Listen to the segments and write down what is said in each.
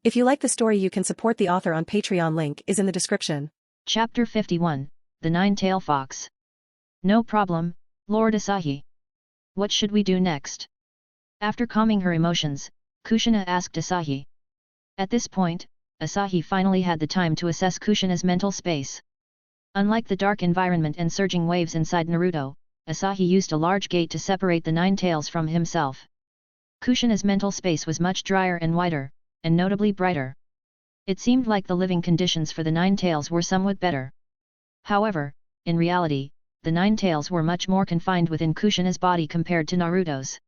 If you like the story, you can support the author on Patreon. Link is in the description. Chapter 51, The Nine-Tailed Fox. No problem, Lord Asahi. What should we do next? After calming her emotions, Kushina asked Asahi. At this point, Asahi finally had the time to assess Kushina's mental space. Unlike the dark environment and surging waves inside Naruto, Asahi used a large gate to separate the Nine Tails from himself. Kushina's mental space was much drier and wider, and notably brighter. It seemed like the living conditions for the Nine Tails were somewhat better. However, in reality, the Nine Tails were much more confined within Kushina's body compared to Naruto's.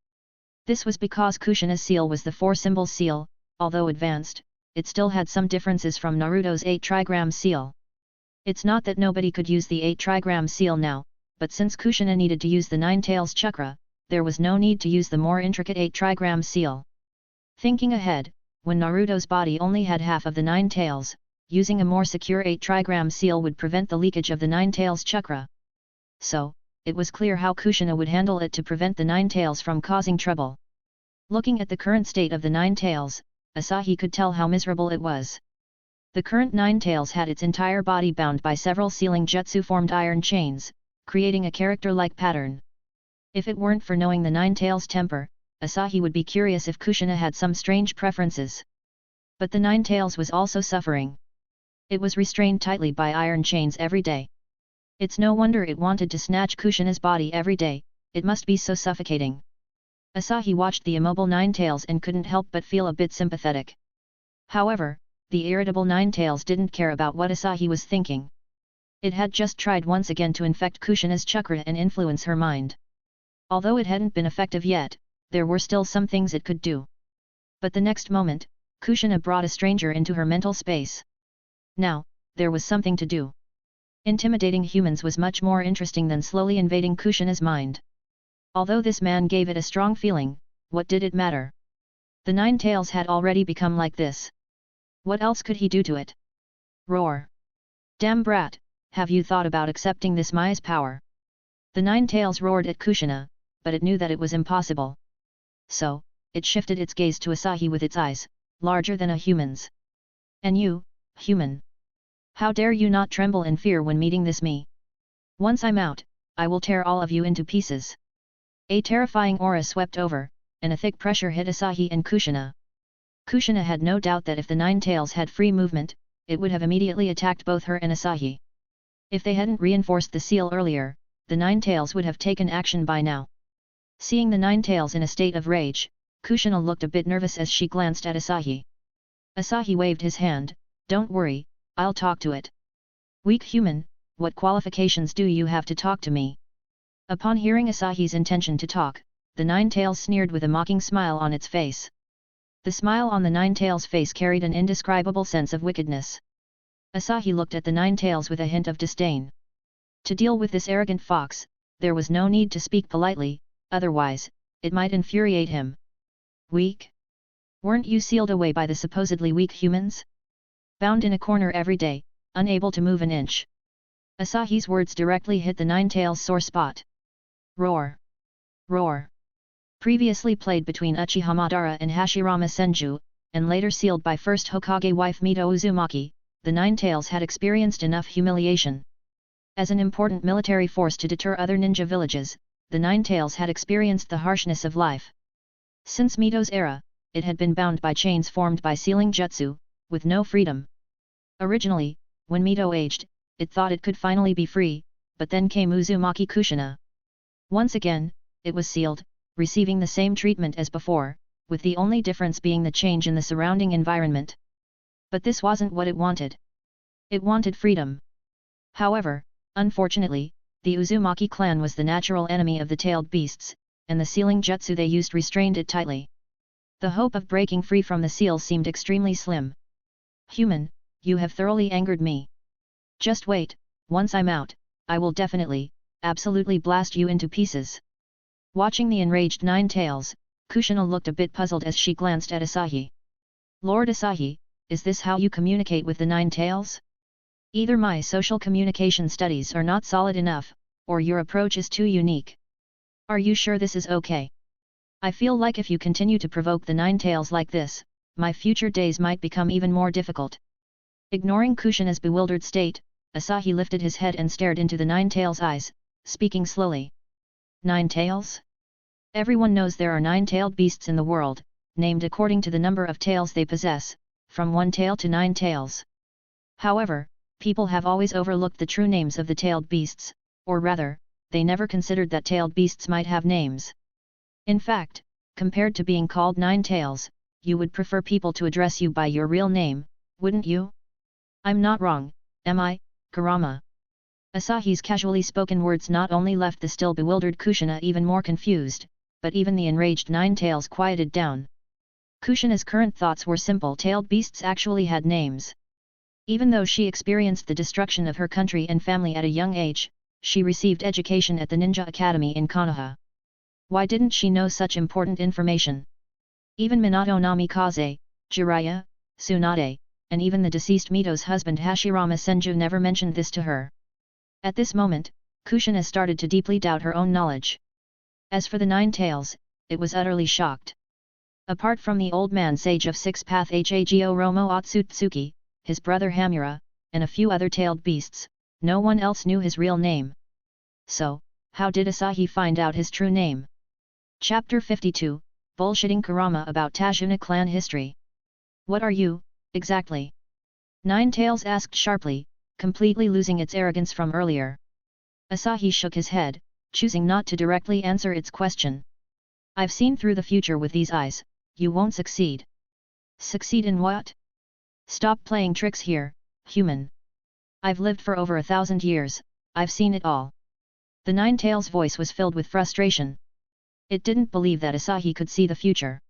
This was because Kushina's seal was the 4-symbol seal. Although advanced, it still had some differences from Naruto's 8-trigram seal. It's not that nobody could use the 8-trigram seal now, but since Kushina needed to use the Nine Tails chakra, there was no need to use the more intricate 8-trigram seal. Thinking ahead, when Naruto's body only had half of the Nine Tails, using a more secure 8-trigram seal would prevent the leakage of the Nine Tails chakra. So, it was clear how Kushina would handle it to prevent the Nine Tails from causing trouble. Looking at the current state of the Nine Tails, Asahi could tell how miserable it was. The current Nine Tails had its entire body bound by several sealing jutsu-formed iron chains, creating a character-like pattern. If it weren't for knowing the Nine Tails' temper, Asahi would be curious if Kushina had some strange preferences. But the Nine Tails was also suffering. It was restrained tightly by iron chains every day. It's no wonder it wanted to snatch Kushina's body every day, it must be so suffocating. Asahi watched the immobile Nine Tails and couldn't help but feel a bit sympathetic. However, the irritable Nine Tails didn't care about what Asahi was thinking. It had just tried once again to infect Kushina's chakra and influence her mind. Although it hadn't been effective yet, there were still some things it could do. But the next moment, Kushina brought a stranger into her mental space. Now, there was something to do. Intimidating humans was much more interesting than slowly invading Kushina's mind. Although this man gave it a strong feeling, what did it matter? The Nine Tails had already become like this. What else could he do to it? Roar! Damn brat, have you thought about accepting this Mai's power? The Nine Tails roared at Kushina, but it knew that it was impossible. So, it shifted its gaze to Asahi with its eyes, larger than a human's. And you, human? How dare you not tremble in fear when meeting this me? Once I'm out, I will tear all of you into pieces. A terrifying aura swept over, and a thick pressure hit Asahi and Kushina. Kushina had no doubt that if the Nine Tails had free movement, it would have immediately attacked both her and Asahi. If they hadn't reinforced the seal earlier, the Nine Tails would have taken action by now. Seeing the Nine Tails in a state of rage, Kushina looked a bit nervous as she glanced at Asahi. Asahi waved his hand, "Don't worry, I'll talk to it." "Weak human, what qualifications do you have to talk to me?" Upon hearing Asahi's intention to talk, the Nine Tails sneered with a mocking smile on its face. The smile on the Nine Tails' face carried an indescribable sense of wickedness. Asahi looked at the Nine Tails with a hint of disdain. To deal with this arrogant fox, there was no need to speak politely, otherwise, it might infuriate him. Weak? Weren't you sealed away by the supposedly weak humans? Bound in a corner every day, unable to move an inch. Asahi's words directly hit the Nine Tails' sore spot. Roar! Roar! Previously played between Uchiha Madara and Hashirama Senju, and later sealed by first Hokage wife Mito Uzumaki, the Nine Tails had experienced enough humiliation. As an important military force to deter other ninja villages, the Nine Tails had experienced the harshness of life. Since Mito's era, it had been bound by chains formed by sealing jutsu, with no freedom. Originally, when Mito aged, it thought it could finally be free, but then came Uzumaki Kushina. Once again, it was sealed, receiving the same treatment as before, with the only difference being the change in the surrounding environment. But this wasn't what it wanted. It wanted freedom. However, unfortunately, the Uzumaki clan was the natural enemy of the tailed beasts, and the sealing jutsu they used restrained it tightly. The hope of breaking free from the seal seemed extremely slim. Human, you have thoroughly angered me. Just wait, once I'm out, I will definitely, absolutely blast you into pieces. Watching the enraged Nine Tails, Kushina looked a bit puzzled as she glanced at Asahi. Lord Asahi, is this how you communicate with the Nine Tails? Either my social communication studies are not solid enough, or your approach is too unique. Are you sure this is okay? I feel like if you continue to provoke the Nine Tails like this, my future days might become even more difficult. Ignoring Kushina's bewildered state, Asahi lifted his head and stared into the Nine Tails' eyes, speaking slowly. 9 tails? Everyone knows there are 9-tailed beasts in the world, named according to the number of tails they possess, from 1 tail to 9 tails. However, people have always overlooked the true names of the tailed beasts, or rather, they never considered that tailed beasts might have names. In fact, compared to being called 9 tails, you would prefer people to address you by your real name, wouldn't you? I'm not wrong, am I, Kurama? Asahi's casually spoken words not only left the still bewildered Kushina even more confused, but even the enraged 9 tails quieted down. Kushina's current thoughts were simple: tailed beasts actually had names. Even though she experienced the destruction of her country and family at a young age, she received education at the Ninja Academy in Konoha. Why didn't she know such important information? Even Minato Namikaze, Jiraiya, Tsunade, and even the deceased Mito's husband Hashirama Senju never mentioned this to her. At this moment, Kushina started to deeply doubt her own knowledge. As for the 9 tails, it was utterly shocked. Apart from the old man sage of 6 Path Hago Romo Otsutsuki, his brother Hamura, and a few other tailed beasts, no one else knew his real name. So, how did Asahi find out his true name? Chapter 52, Bullshitting Kurama about Tajuna clan history. What are you, exactly? 9 tails asked sharply, completely losing its arrogance from earlier. Asahi shook his head, choosing not to directly answer its question. I've seen through the future with these eyes, you won't succeed. Succeed in what? Stop playing tricks here, human. I've lived for over 1,000 years, I've seen it all. The 9 tails voice was filled with frustration. It didn't believe that Asahi could see the future.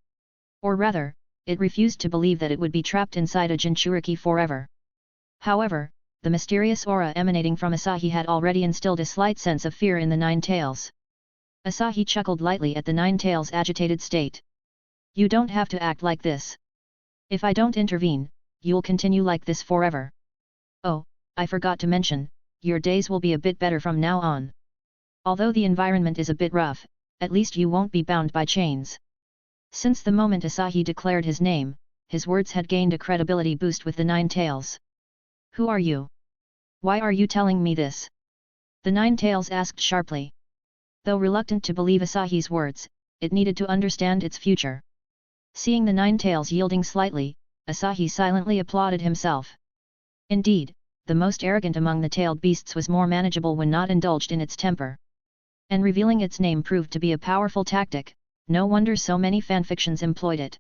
Or rather, it refused to believe that it would be trapped inside a Jinchuriki forever. However, the mysterious aura emanating from Asahi had already instilled a slight sense of fear in the 9 tails. Asahi chuckled lightly at the 9 tails' agitated state. You don't have to act like this. If I don't intervene, you'll continue like this forever. Oh, I forgot to mention, your days will be a bit better from now on. Although the environment is a bit rough, at least you won't be bound by chains. Since the moment Asahi declared his name, his words had gained a credibility boost with the 9 tails. Who are you? Why are you telling me this? The 9 tails asked sharply. Though reluctant to believe Asahi's words, it needed to understand its future. Seeing the 9 tails yielding slightly, Asahi silently applauded himself. Indeed, the most arrogant among the tailed beasts was more manageable when not indulged in its temper. And revealing its name proved to be a powerful tactic, no wonder so many fanfictions employed it.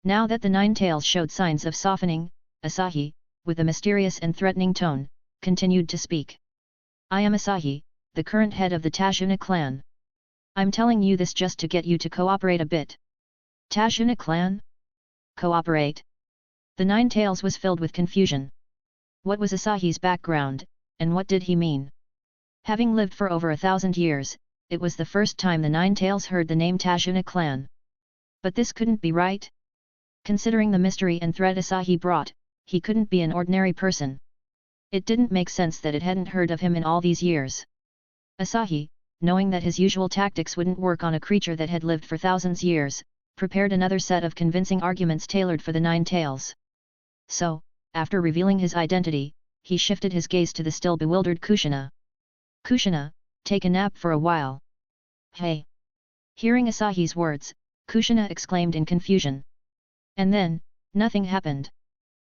Now that the 9 tails showed signs of softening, Asahi, with a mysterious and threatening tone, continued to speak. I am Asahi, the current head of the Tajuna clan. I'm telling you this just to get you to cooperate a bit. Tajuna clan? Cooperate? The 9 tails was filled with confusion. What was Asahi's background, and what did he mean? Having lived for over 1,000 years, it was the first time the 9 tails heard the name Tajuna clan. But this couldn't be right. Considering the mystery and threat Asahi brought, he couldn't be an ordinary person. It didn't make sense that it hadn't heard of him in all these years. Asahi, knowing that his usual tactics wouldn't work on a creature that had lived for thousands years, prepared another set of convincing arguments tailored for the 9 tails. So, after revealing his identity, he shifted his gaze to the still bewildered Kushina. Kushina, take a nap for a while. Hey! Hearing Asahi's words, Kushina exclaimed in confusion. And then, nothing happened.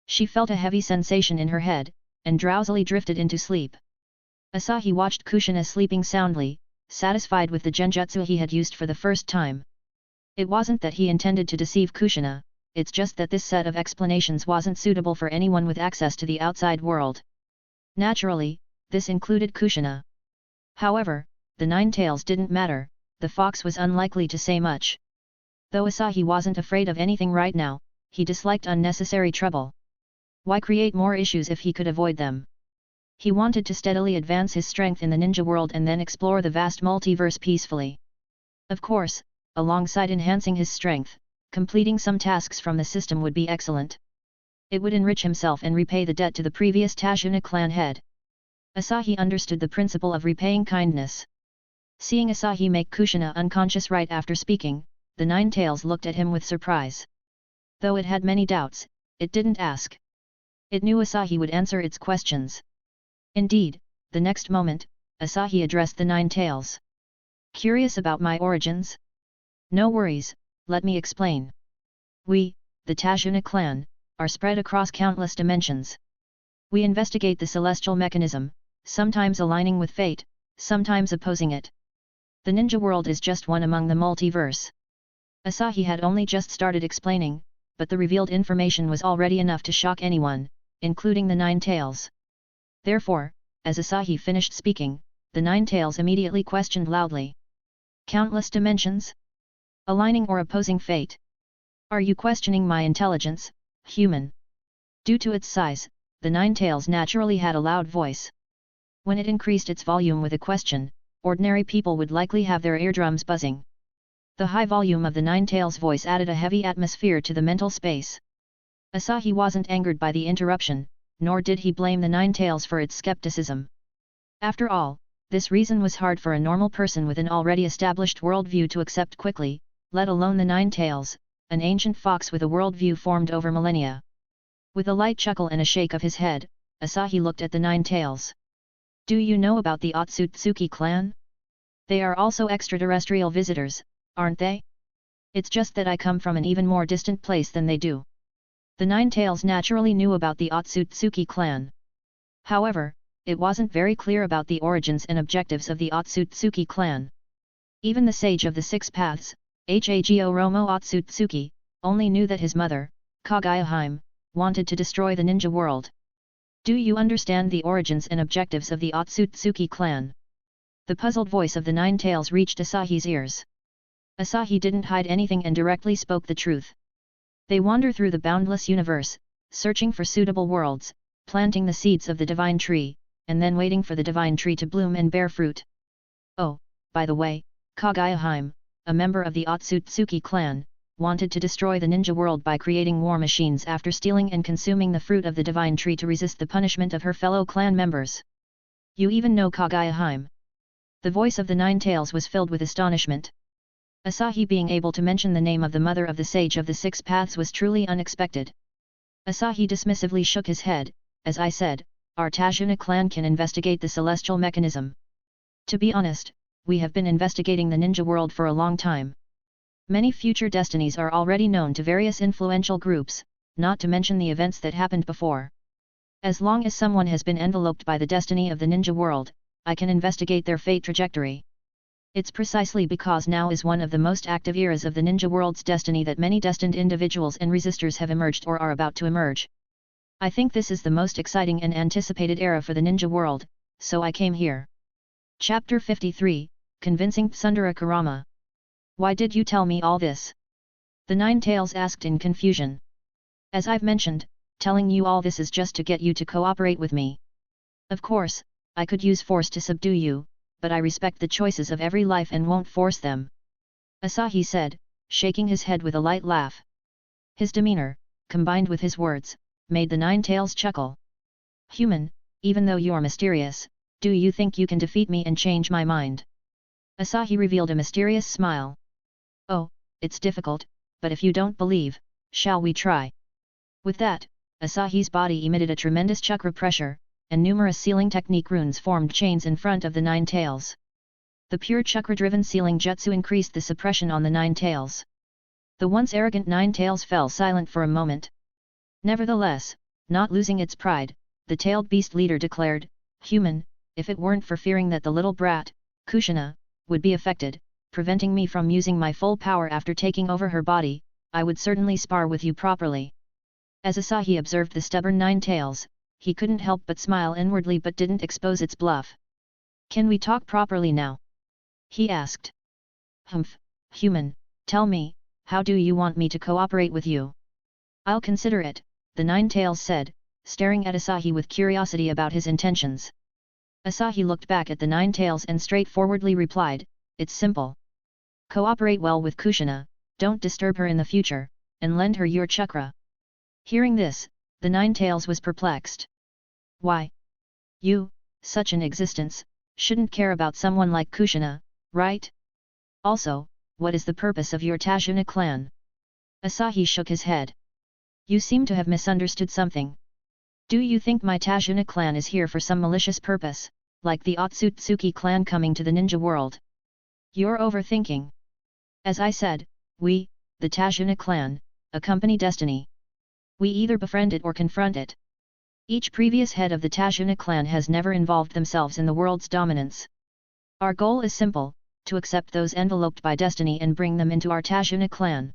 She felt a heavy sensation in her head, and drowsily drifted into sleep. Asahi watched Kushina sleeping soundly, satisfied with the genjutsu he had used for the first time. It wasn't that he intended to deceive Kushina, it's just that this set of explanations wasn't suitable for anyone with access to the outside world. Naturally, this included Kushina. However, the 9 tails didn't matter, the fox was unlikely to say much. Though Asahi wasn't afraid of anything right now, he disliked unnecessary trouble. Why create more issues if he could avoid them? He wanted to steadily advance his strength in the ninja world and then explore the vast multiverse peacefully. Of course, alongside enhancing his strength, completing some tasks from the system would be excellent. It would enrich himself and repay the debt to the previous Tajuna clan head. Asahi understood the principle of repaying kindness. Seeing Asahi make Kushina unconscious right after speaking, the Nine Tails looked at him with surprise. Though it had many doubts, it didn't ask. It knew Asahi would answer its questions. Indeed, the next moment, Asahi addressed the Nine Tails. Curious about my origins? No worries, let me explain. We, the Tajuna clan, are spread across countless dimensions. We investigate the celestial mechanism, sometimes aligning with fate, sometimes opposing it. The ninja world is just one among the multiverse. Asahi had only just started explaining, but the revealed information was already enough to shock anyone, including the Nine Tails. Therefore, as Asahi finished speaking, the Nine Tails immediately questioned loudly. Countless dimensions? Aligning or opposing fate? Are you questioning my intelligence, human? Due to its size, the Nine Tails naturally had a loud voice. When it increased its volume with a question, ordinary people would likely have their eardrums buzzing. The high volume of the Nine Tails' voice added a heavy atmosphere to the mental space. Asahi wasn't angered by the interruption, nor did he blame the Nine Tails for its skepticism. After all, this reason was hard for a normal person with an already established worldview to accept quickly, let alone the Nine Tails, an ancient fox with a worldview formed over millennia. With a light chuckle and a shake of his head, Asahi looked at the Nine Tails. Do you know about the Otsutsuki clan? They are also extraterrestrial visitors, aren't they? It's just that I come from an even more distant place than they do. The Nine Tails naturally knew about the Otsutsuki clan. However, it wasn't very clear about the origins and objectives of the Otsutsuki clan. Even the sage of the Six Paths, Hago Romo Otsutsuki, only knew that his mother, Kaguya-hime, wanted to destroy the ninja world. Do you understand the origins and objectives of the Otsutsuki clan? The puzzled voice of the Nine Tails reached Asahi's ears. Asahi didn't hide anything and directly spoke the truth. They wander through the boundless universe, searching for suitable worlds, planting the seeds of the divine tree, and then waiting for the divine tree to bloom and bear fruit. Oh, by the way, Kaguya-hime, a member of the Otsutsuki clan, wanted to destroy the ninja world by creating war machines after stealing and consuming the fruit of the divine tree to resist the punishment of her fellow clan members. You even know Kaguya-hime? The voice of the Nine Tails was filled with astonishment. Asahi being able to mention the name of the mother of the Sage of the Six Paths was truly unexpected. Asahi dismissively shook his head. As I said, our Tajuna clan can investigate the celestial mechanism. To be honest, we have been investigating the ninja world for a long time. Many future destinies are already known to various influential groups, not to mention the events that happened before. As long as someone has been enveloped by the destiny of the ninja world, I can investigate their fate trajectory. It's precisely because now is one of the most active eras of the ninja world's destiny that many destined individuals and resistors have emerged or are about to emerge. I think this is the most exciting and anticipated era for the ninja world, so I came here. Chapter 53, Convincing Tsundere Kurama. Why did you tell me all this? The Nine Tails asked in confusion. As I've mentioned, telling you all this is just to get you to cooperate with me. Of course, I could use force to subdue you, but I respect the choices of every life and won't force them. Asahi said, shaking his head with a light laugh. His demeanor, combined with his words, made the Nine Tails chuckle. Human, even though you're mysterious, do you think you can defeat me and change my mind? Asahi revealed a mysterious smile. Oh, it's difficult, but if you don't believe, shall we try? With that, Asahi's body emitted a tremendous chakra pressure, and numerous sealing technique runes formed chains in front of the Nine Tails. The pure chakra-driven sealing jutsu increased the suppression on the Nine Tails. The once arrogant Nine Tails fell silent for a moment. Nevertheless, not losing its pride, the tailed beast leader declared, Human, if it weren't for fearing that the little brat, Kushina, would be affected, preventing me from using my full power after taking over her body, I would certainly spar with you properly. As Asahi observed the stubborn Nine Tails, he couldn't help but smile inwardly but didn't expose its bluff. Can we talk properly now? He asked. Humph, human, tell me, how do you want me to cooperate with you? I'll consider it, the Nine Tails said, staring at Asahi with curiosity about his intentions. Asahi looked back at the Nine Tails and straightforwardly replied, It's simple. Cooperate well with Kushina, don't disturb her in the future, and lend her your chakra. Hearing this, the Nine Tails was perplexed. Why? You, such an existence, shouldn't care about someone like Kushina, right? Also, what is the purpose of your Tajuna clan? Asahi shook his head. You seem to have misunderstood something. Do you think my Tajuna clan is here for some malicious purpose, like the Otsutsuki clan coming to the ninja world? You're overthinking. As I said, we, the Tajuna clan, accompany destiny. We either befriend it or confront it. Each previous head of the Tajuna clan has never involved themselves in the world's dominance. Our goal is simple, to accept those enveloped by destiny and bring them into our Tajuna clan.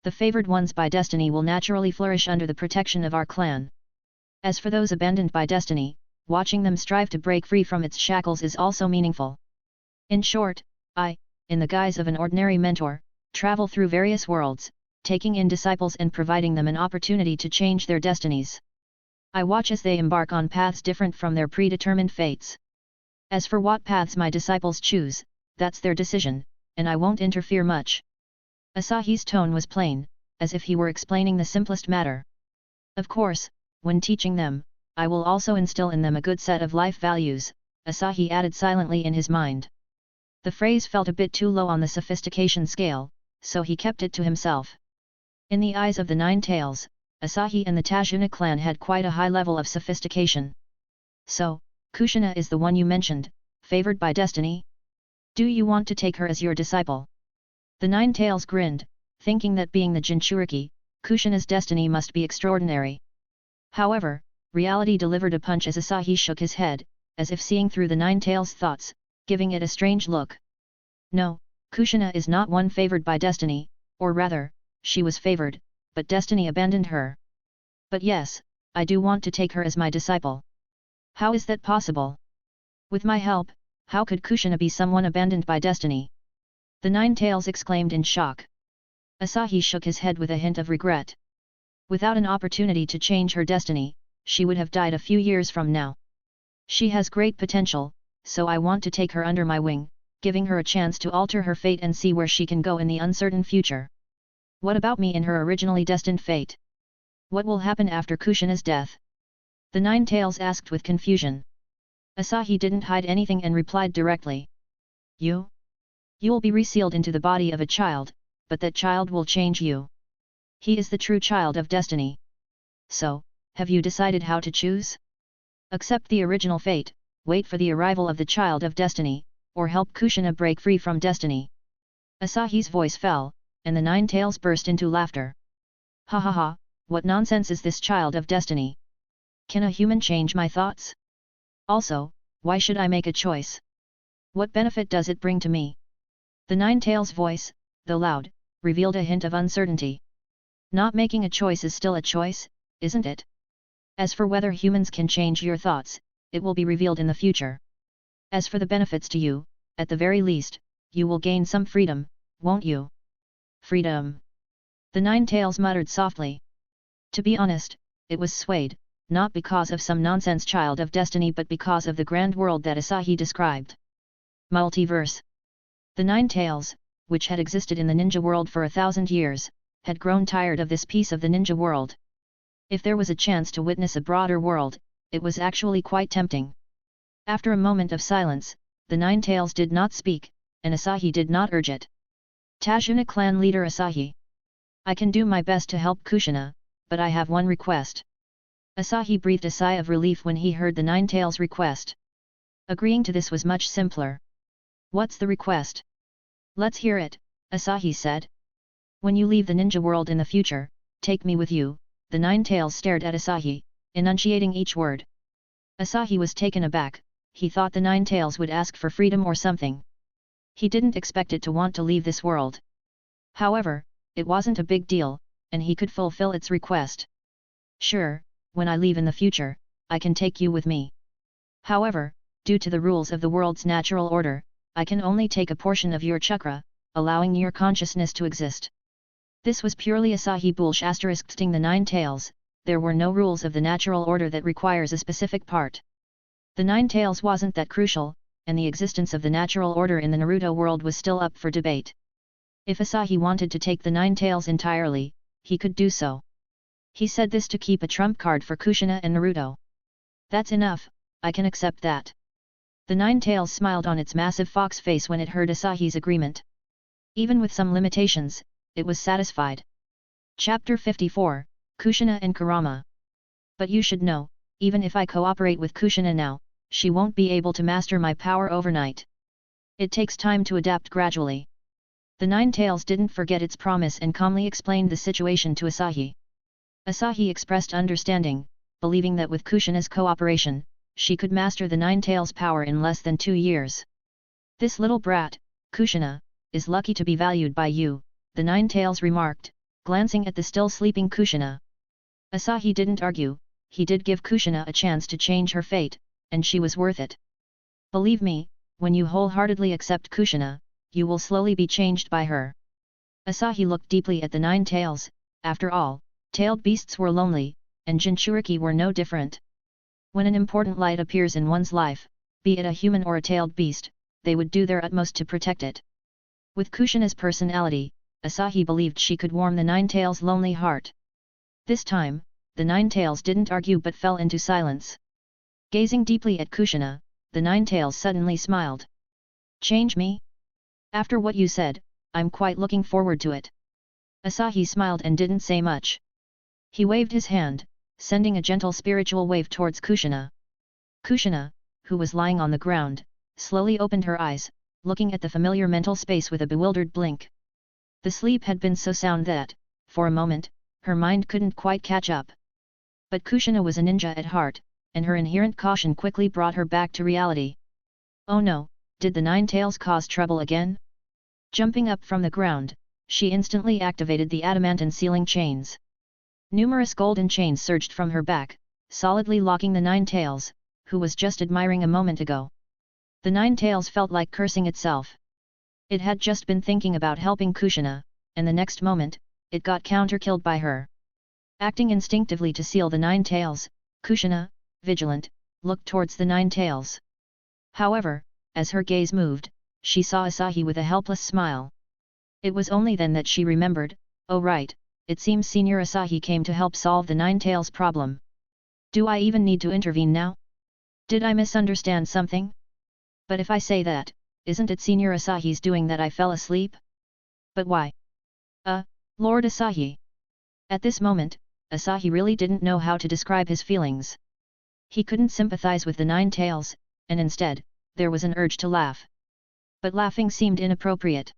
The favored ones by destiny will naturally flourish under the protection of our clan. As for those abandoned by destiny, watching them strive to break free from its shackles is also meaningful. In short, I, in the guise of an ordinary mentor, travel through various worlds, taking in disciples and providing them an opportunity to change their destinies. I watch as they embark on paths different from their predetermined fates. As for what paths my disciples choose, that's their decision, and I won't interfere much. Asahi's tone was plain, as if he were explaining the simplest matter. Of course, when teaching them, I will also instill in them a good set of life values, Asahi added silently in his mind. The phrase felt a bit too low on the sophistication scale, so he kept it to himself. In the eyes of the Nine Tails, Asahi and the Tajuna clan had quite a high level of sophistication. So, Kushina is the one you mentioned, favored by destiny? Do you want to take her as your disciple? The Nine Tails grinned, thinking that being the Jinchuriki, Kushina's destiny must be extraordinary. However, reality delivered a punch as Asahi shook his head, as if seeing through the Nine Tails' thoughts, giving it a strange look. No, Kushina is not one favored by destiny, or rather, she was favored, but destiny abandoned her. But yes, I do want to take her as my disciple. How is that possible? With my help, how could Kushina be someone abandoned by destiny? The Nine Tails exclaimed in shock. Asahi shook his head with a hint of regret. Without an opportunity to change her destiny, she would have died a few years from now. She has great potential, so I want to take her under my wing, giving her a chance to alter her fate and see where she can go in the uncertain future. What about me in her originally destined fate? What will happen after Kushina's death? The Nine Tails asked with confusion. Asahi didn't hide anything and replied directly. You'll be resealed into the body of a child, but that child will change you. He is the true child of destiny. So, have you decided how to choose? Accept the original fate, wait for the arrival of the child of destiny, or help Kushina break free from destiny. Asahi's voice fell, and the Nine Tails burst into laughter. Ha ha ha, what nonsense is this child of destiny? Can a human change my thoughts? Also, why should I make a choice? What benefit does it bring to me? The Nine Tails' voice, though loud, revealed a hint of uncertainty. Not making a choice is still a choice, isn't it? As for whether humans can change your thoughts, it will be revealed in the future. As for the benefits to you, at the very least, you will gain some freedom, won't you? Freedom. The Nine Tails muttered softly. To be honest, it was swayed, not because of some nonsense child of destiny but because of the grand world that Asahi described. Multiverse. The Nine Tails, which had existed in the ninja world for 1,000 years, had grown tired of this piece of the ninja world. If there was a chance to witness a broader world, it was actually quite tempting. After a moment of silence, the Nine Tails did not speak, and Asahi did not urge it. Tajuna clan leader Asahi. I can do my best to help Kushina, but I have one request. Asahi breathed a sigh of relief when he heard the Nine Tails' request. Agreeing to this was much simpler. What's the request? Let's hear it, Asahi said. When you leave the ninja world in the future, take me with you. The Nine Tails stared at Asahi, enunciating each word. Asahi was taken aback, he thought the Nine Tails would ask for freedom or something. He didn't expect it to want to leave this world. However, it wasn't a big deal, and he could fulfill its request. Sure, when I leave in the future, I can take you with me. However, due to the rules of the world's natural order, I can only take a portion of your chakra, allowing your consciousness to exist. This was purely Asahi bullsh ***ing the Nine Tails, there were no rules of the natural order that requires a specific part. The Nine Tails wasn't that crucial, and the existence of the natural order in the Naruto world was still up for debate. If Asahi wanted to take the Nine Tails entirely, he could do so. He said this to keep a trump card for Kushina and Naruto. That's enough, I can accept that. The Nine Tails smiled on its massive fox face when it heard Asahi's agreement. Even with some limitations, it was satisfied. Chapter 54, Kushina and Kurama. But you should know, even if I cooperate with Kushina now, she won't be able to master my power overnight. It takes time to adapt gradually. The Nine Tails didn't forget its promise and calmly explained the situation to Asahi. Asahi expressed understanding, believing that with Kushina's cooperation, she could master the Nine Tails' power in less than 2 years. This little brat, Kushina, is lucky to be valued by you, the Nine Tails remarked, glancing at the still sleeping Kushina. Asahi didn't argue, he did give Kushina a chance to change her fate, and she was worth it. Believe me, when you wholeheartedly accept Kushina, you will slowly be changed by her. Asahi looked deeply at the Nine Tails. After all, tailed beasts were lonely, and Jinchuriki were no different. When an important light appears in one's life, be it a human or a tailed beast, they would do their utmost to protect it. With Kushina's personality, Asahi believed she could warm the Nine Tails' lonely heart. This time, the Nine Tails didn't argue but fell into silence. Gazing deeply at Kushina, the Nine Tails suddenly smiled. Change me? After what you said, I'm quite looking forward to it. Asahi smiled and didn't say much. He waved his hand, sending a gentle spiritual wave towards Kushina. Kushina, who was lying on the ground, slowly opened her eyes, looking at the familiar mental space with a bewildered blink. The sleep had been so sound that, for a moment, her mind couldn't quite catch up. But Kushina was a ninja at heart, and her inherent caution quickly brought her back to reality. Oh no, did the Nine Tails cause trouble again? Jumping up from the ground, she instantly activated the adamantine sealing chains. Numerous golden chains surged from her back, solidly locking the Nine Tails, who was just admiring a moment ago. The Nine Tails felt like cursing itself. It had just been thinking about helping Kushina, and the next moment, it got counter-killed by her. Acting instinctively to seal the Nine Tails, Kushina, vigilant, looked towards the Nine Tails. However, as her gaze moved, she saw Asahi with a helpless smile. It was only then that she remembered, oh right, it seems Senior Asahi came to help solve the Nine Tails problem. Do I even need to intervene now? Did I misunderstand something? But if I say that, isn't it Senior Asahi's doing that I fell asleep? But why? Lord Asahi. At this moment, Asahi really didn't know how to describe his feelings. He couldn't sympathize with the Nine Tails, and instead, there was an urge to laugh. But laughing seemed inappropriate.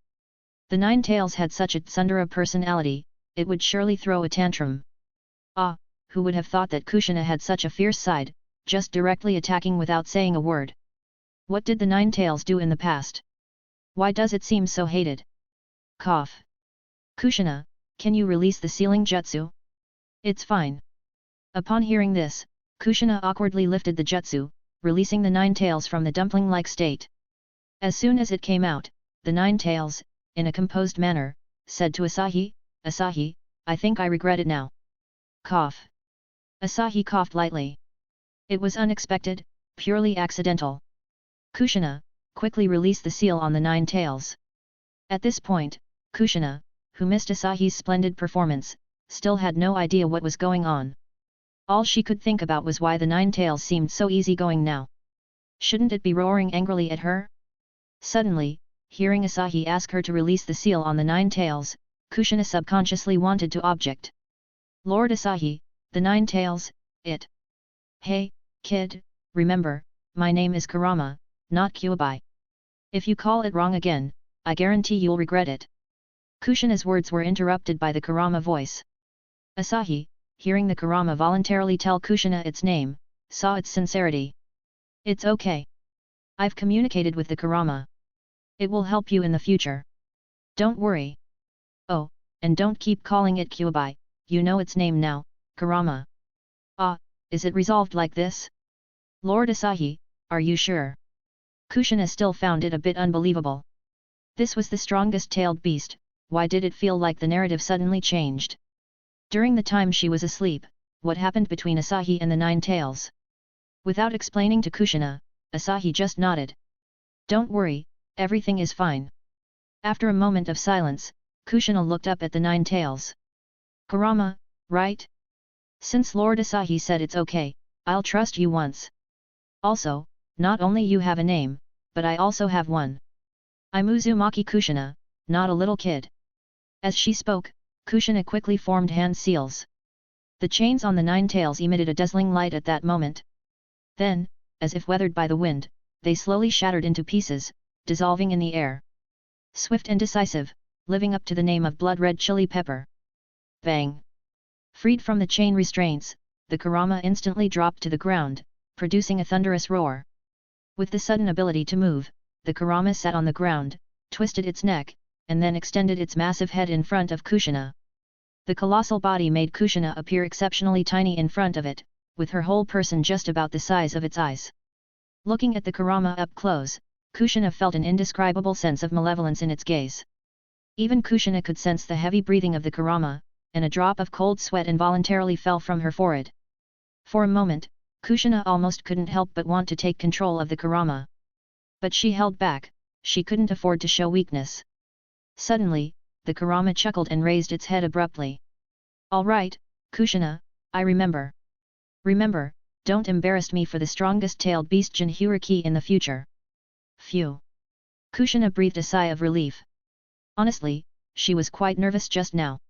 The Nine Tails had such a tsundere personality, it would surely throw a tantrum. Ah, who would have thought that Kushina had such a fierce side, just directly attacking without saying a word. What did the Nine Tails do in the past? Why does it seem so hated? Cough. Kushina, can you release the sealing jutsu? It's fine. Upon hearing this, Kushina awkwardly lifted the jutsu, releasing the Nine Tails from the dumpling-like state. As soon as it came out, the Nine Tails, in a composed manner, said to Asahi, Asahi, I think I regret it now. Cough. Asahi coughed lightly. It was unexpected, purely accidental. Kushina, quickly release the seal on the Nine Tails. At this point, Kushina, who missed Asahi's splendid performance, still had no idea what was going on. All she could think about was why the Nine Tails seemed so easygoing now. Shouldn't it be roaring angrily at her? Suddenly, hearing Asahi ask her to release the seal on the Nine Tails, Kushina subconsciously wanted to object. Lord Asahi, the Nine Tails, it. Hey, kid, remember, my name is Kurama, not Kyuubi. If you call it wrong again, I guarantee you'll regret it. Kushina's words were interrupted by the Kurama voice. Asahi, hearing the Kurama voluntarily tell Kushina its name, saw its sincerity. It's okay. I've communicated with the Kurama. It will help you in the future. Don't worry. Oh, and don't keep calling it Kyuubi, you know its name now, Kurama. Ah, is it resolved like this? Lord Asahi, are you sure? Kushina still found it a bit unbelievable. This was the strongest tailed beast, why did it feel like the narrative suddenly changed? During the time she was asleep, what happened between Asahi and the Nine Tails? Without explaining to Kushina, Asahi just nodded. Don't worry, everything is fine. After a moment of silence, Kushina looked up at the Nine Tails. Kurama, right? Since Lord Asahi said it's okay, I'll trust you once. Also, not only you have a name, but I also have one. I'm Uzumaki Kushina, not a little kid. As she spoke, Kushina quickly formed hand seals. The chains on the 9 tails emitted a dazzling light at that moment. Then, as if weathered by the wind, they slowly shattered into pieces, dissolving in the air. Swift and decisive, living up to the name of blood-red chili pepper. Bang! Freed from the chain restraints, the Kurama instantly dropped to the ground, producing a thunderous roar. With the sudden ability to move, the Kurama sat on the ground, twisted its neck, and then extended its massive head in front of Kushina. The colossal body made Kushina appear exceptionally tiny in front of it, with her whole person just about the size of its eyes. Looking at the Kurama up close, Kushina felt an indescribable sense of malevolence in its gaze. Even Kushina could sense the heavy breathing of the Kurama, and a drop of cold sweat involuntarily fell from her forehead. For a moment, Kushina almost couldn't help but want to take control of the Kurama. But she held back, she couldn't afford to show weakness. Suddenly, the Kurama chuckled and raised its head abruptly. "All right, Kushina, I remember. Remember, don't embarrass me for the strongest-tailed beast Jinhyuriki in the future." Phew! Kushina breathed a sigh of relief. Honestly, she was quite nervous just now.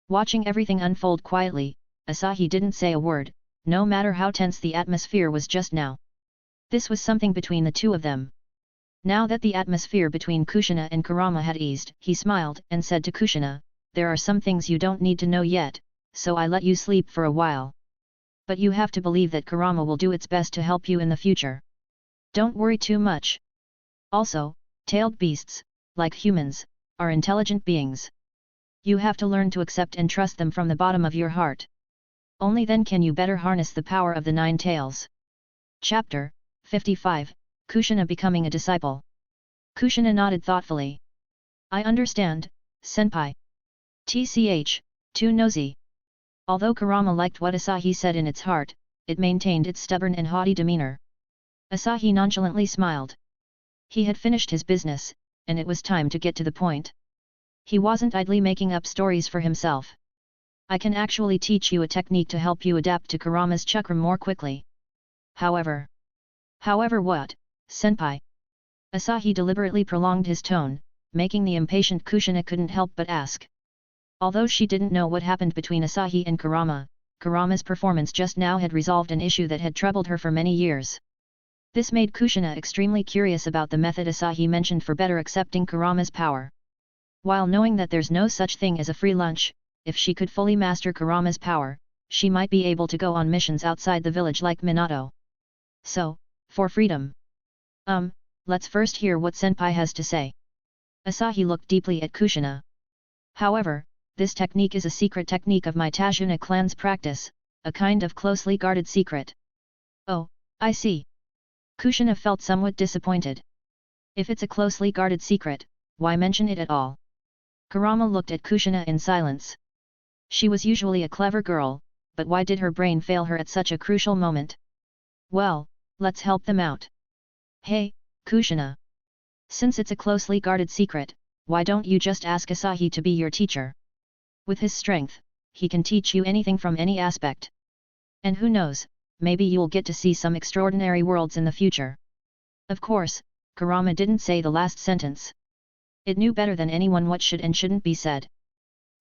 Watching everything unfold quietly, Asahi didn't say a word, no matter how tense the atmosphere was just now. This was something between the two of them. Now that the atmosphere between Kushina and Kurama had eased, he smiled and said to Kushina, "There are some things you don't need to know yet, so I let you sleep for a while. But you have to believe that Kurama will do its best to help you in the future. Don't worry too much. Also, tailed beasts, like humans, are intelligent beings. You have to learn to accept and trust them from the bottom of your heart. Only then can you better harness the power of the 9 tails." Chapter 55, Kushina becoming a disciple. Kushina nodded thoughtfully. "I understand, senpai. Tch, too nosy." Although Kurama liked what Asahi said in its heart, it maintained its stubborn and haughty demeanor. Asahi nonchalantly smiled. He had finished his business, and it was time to get to the point. He wasn't idly making up stories for himself. "I can actually teach you a technique to help you adapt to Kurama's chakra more quickly. However..." "However what, senpai?" Asahi deliberately prolonged his tone, making the impatient Kushina couldn't help but ask. Although she didn't know what happened between Asahi and Kurama, Kurama's performance just now had resolved an issue that had troubled her for many years. This made Kushina extremely curious about the method Asahi mentioned for better accepting Kurama's power. While knowing that there's no such thing as a free lunch, if she could fully master Kurama's power, she might be able to go on missions outside the village like Minato. So, for freedom. Let's first hear what senpai has to say." Asahi looked deeply at Kushina. "However, this technique is a secret technique of my Tajuna clan's practice, a kind of closely guarded secret." "Oh, I see." Kushina felt somewhat disappointed. If it's a closely guarded secret, why mention it at all? Kurama looked at Kushina in silence. She was usually a clever girl, but why did her brain fail her at such a crucial moment? "Well, let's help them out. Hey, Kushina. Since it's a closely guarded secret, why don't you just ask Asahi to be your teacher? With his strength, he can teach you anything from any aspect. And who knows, maybe you'll get to see some extraordinary worlds in the future." Of course, Kurama didn't say the last sentence. It knew better than anyone what should and shouldn't be said.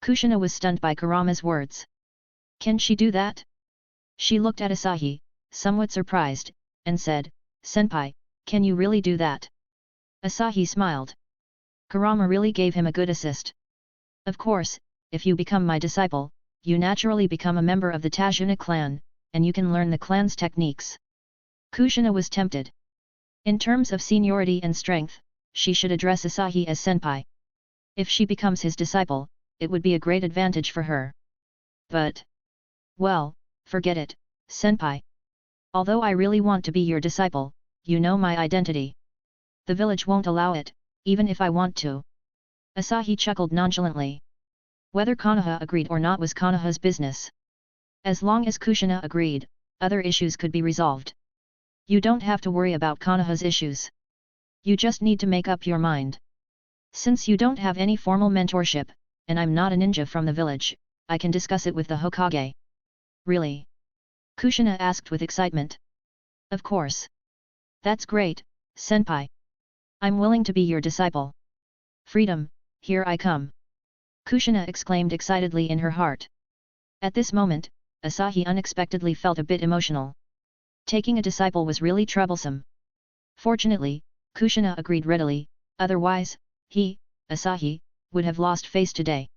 Kushina was stunned by Kurama's words. Can she do that? She looked at Asahi, somewhat surprised, and said, "Senpai, can you really do that?" Asahi smiled. Kurama really gave him a good assist. "Of course, if you become my disciple, you naturally become a member of the Tajuna clan, and you can learn the clan's techniques." Kushina was tempted. In terms of seniority and strength, she should address Asahi as senpai. If she becomes his disciple, it would be a great advantage for her. But... well, forget it, senpai. Although I really want to be your disciple, you know my identity. The village won't allow it, even if I want to. Asahi chuckled nonchalantly. Whether Konoha agreed or not was Konoha's business. As long as Kushina agreed, other issues could be resolved. You don't have to worry about Konoha's issues. You just need to make up your mind. Since you don't have any formal mentorship, and I'm not a ninja from the village, I can discuss it with the Hokage. Really? Kushina asked with excitement. Of course. That's great, senpai. I'm willing to be your disciple. Freedom, here I come! Kushina exclaimed excitedly in her heart. At this moment, Asahi unexpectedly felt a bit emotional. Taking a disciple was really troublesome. Fortunately, Kushina agreed readily, otherwise, he, Asahi, would have lost face today.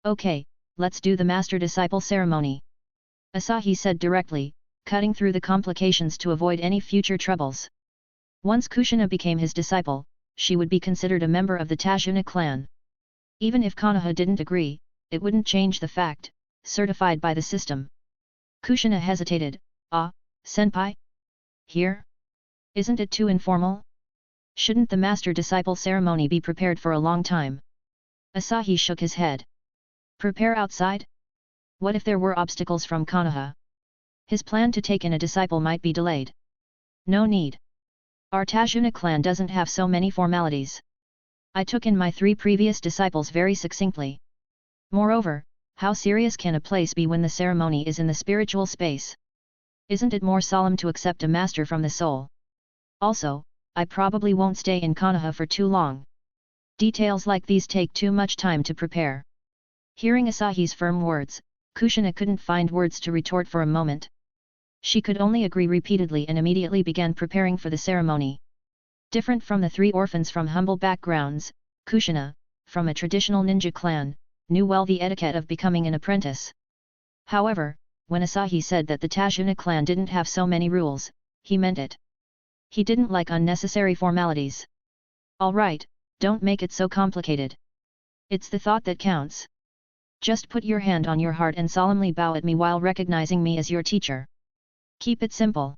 Okay, let's do the master-disciple ceremony. Asahi said directly, cutting through the complications to avoid any future troubles. Once Kushina became his disciple, she would be considered a member of the Tajuna clan. Even if Konoha didn't agree, it wouldn't change the fact, certified by the system. Kushina hesitated, senpai? Here? Isn't it too informal? Shouldn't the master-disciple ceremony be prepared for a long time? Asahi shook his head. Prepare outside? What if there were obstacles from Konoha? His plan to take in a disciple might be delayed. No need. Our Tajuna clan doesn't have so many formalities. I took in my 3 previous disciples very succinctly. Moreover, how serious can a place be when the ceremony is in the spiritual space? Isn't it more solemn to accept a master from the soul? Also, I probably won't stay in Konoha for too long. Details like these take too much time to prepare. Hearing Asahi's firm words, Kushina couldn't find words to retort for a moment. She could only agree repeatedly and immediately began preparing for the ceremony. Different from the 3 orphans from humble backgrounds, Kushina, from a traditional ninja clan, knew well the etiquette of becoming an apprentice. However, when Asahi said that the Tajuna clan didn't have so many rules, he meant it. He didn't like unnecessary formalities. Alright, don't make it so complicated. It's the thought that counts. Just put your hand on your heart and solemnly bow at me while recognizing me as your teacher. Keep it simple.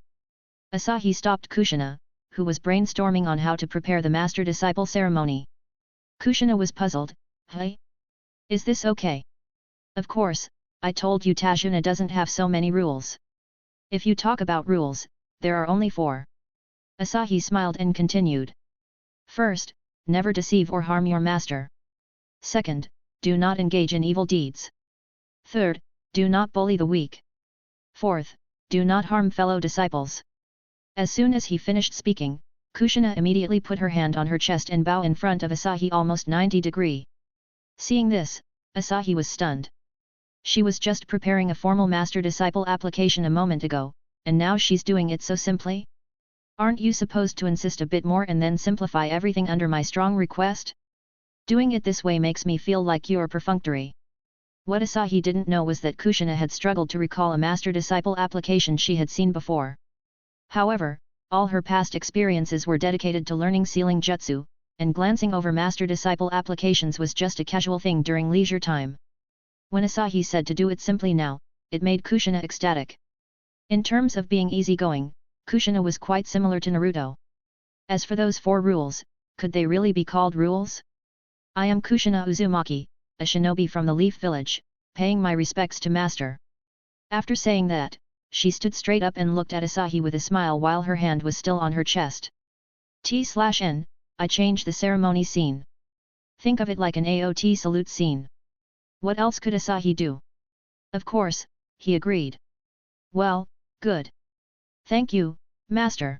Asahi stopped Kushina, who was brainstorming on how to prepare the master-disciple ceremony. Kushina was puzzled. Hey? Is this okay? Of course, I told you Tajuna doesn't have so many rules. If you talk about rules, there are only 4. Asahi smiled and continued. First, never deceive or harm your master. Second, do not engage in evil deeds. Third, do not bully the weak. Fourth, do not harm fellow disciples. As soon as he finished speaking, Kushina immediately put her hand on her chest and bow in front of Asahi almost 90 degrees. Seeing this, Asahi was stunned. She was just preparing a formal master-disciple application a moment ago, and now she's doing it so simply? Aren't you supposed to insist a bit more and then simplify everything under my strong request? Doing it this way makes me feel like you're perfunctory. What Asahi didn't know was that Kushina had struggled to recall a master-disciple application she had seen before. However, all her past experiences were dedicated to learning sealing jutsu, and glancing over master-disciple applications was just a casual thing during leisure time. When Asahi said to do it simply now, it made Kushina ecstatic. In terms of being easygoing, Kushina was quite similar to Naruto. As for those 4 rules, could they really be called rules? I am Kushina Uzumaki, a shinobi from the Leaf Village, paying my respects to master. After saying that, she stood straight up and looked at Asahi with a smile while her hand was still on her chest. T/N, I changed the ceremony scene. Think of it like an AOT salute scene. What else could Asahi do? Of course, he agreed. Well, good. Thank you, master.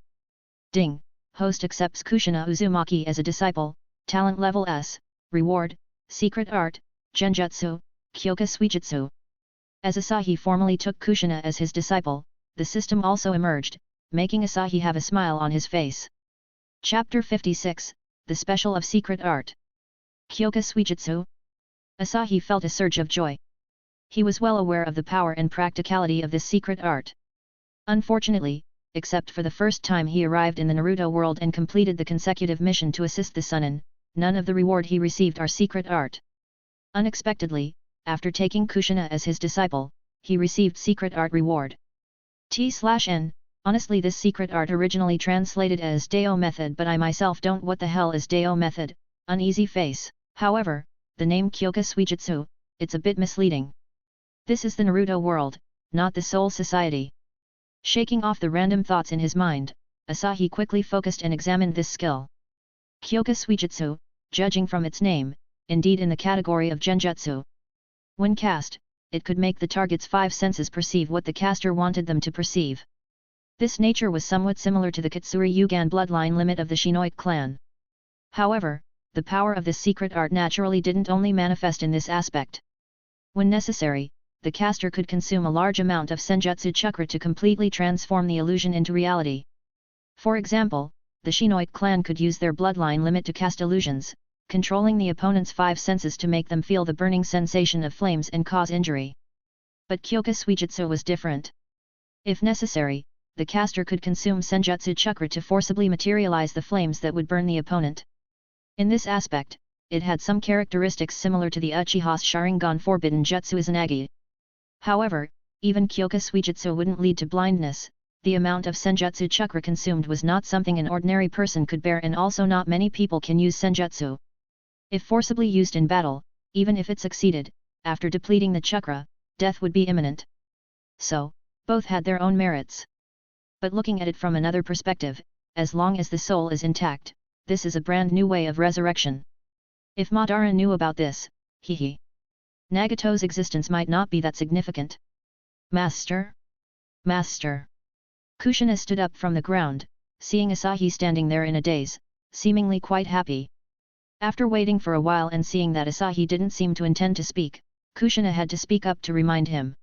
Ding, host accepts Kushina Uzumaki as a disciple, talent level S, reward, secret art, genjutsu, kyoka suijutsu. As Asahi formally took Kushina as his disciple, the system also emerged, making Asahi have a smile on his face. Chapter 56, The Special of Secret Art. Kyoka suijutsu. Asahi felt a surge of joy. He was well aware of the power and practicality of this secret art. Unfortunately, except for the first time he arrived in the Naruto world and completed the consecutive mission to assist the Sunin, none of the reward he received are secret art. Unexpectedly, after taking Kushina as his disciple, he received secret art reward. T/N, honestly this secret art originally translated as Deo method, but I myself don't what the hell is Deo method, uneasy face. However, the name Kyoka Suijutsu, it's a bit misleading. This is the Naruto world, not the Soul Society. Shaking off the random thoughts in his mind, Asahi quickly focused and examined this skill. Kyoka Suijutsu, judging from its name, indeed in the category of genjutsu. When cast, it could make the target's 5 senses perceive what the caster wanted them to perceive. This nature was somewhat similar to the Katsuri Yugan bloodline limit of the Shinobi clan. However, the power of this secret art naturally didn't only manifest in this aspect. When necessary, the caster could consume a large amount of senjutsu chakra to completely transform the illusion into reality. For example, the Shinobi clan could use their bloodline limit to cast illusions, controlling the opponent's 5 senses to make them feel the burning sensation of flames and cause injury. But Kyoka Suijutsu was different. If necessary, the caster could consume senjutsu chakra to forcibly materialize the flames that would burn the opponent. In this aspect, it had some characteristics similar to the Uchiha's Sharingan forbidden jutsu Izanagi. However, even Kyoka Suijutsu wouldn't lead to blindness. The amount of senjutsu chakra consumed was not something an ordinary person could bear, and also not many people can use senjutsu. If forcibly used in battle, even if it succeeded, after depleting the chakra, death would be imminent. So, both had their own merits. But looking at it from another perspective, as long as the soul is intact, this is a brand new way of resurrection. If Madara knew about this, Nagato's existence might not be that significant. Master? Master! Kushina stood up from the ground, seeing Asahi standing there in a daze, seemingly quite happy. After waiting for a while and seeing that Asahi didn't seem to intend to speak, Kushina had to speak up to remind him.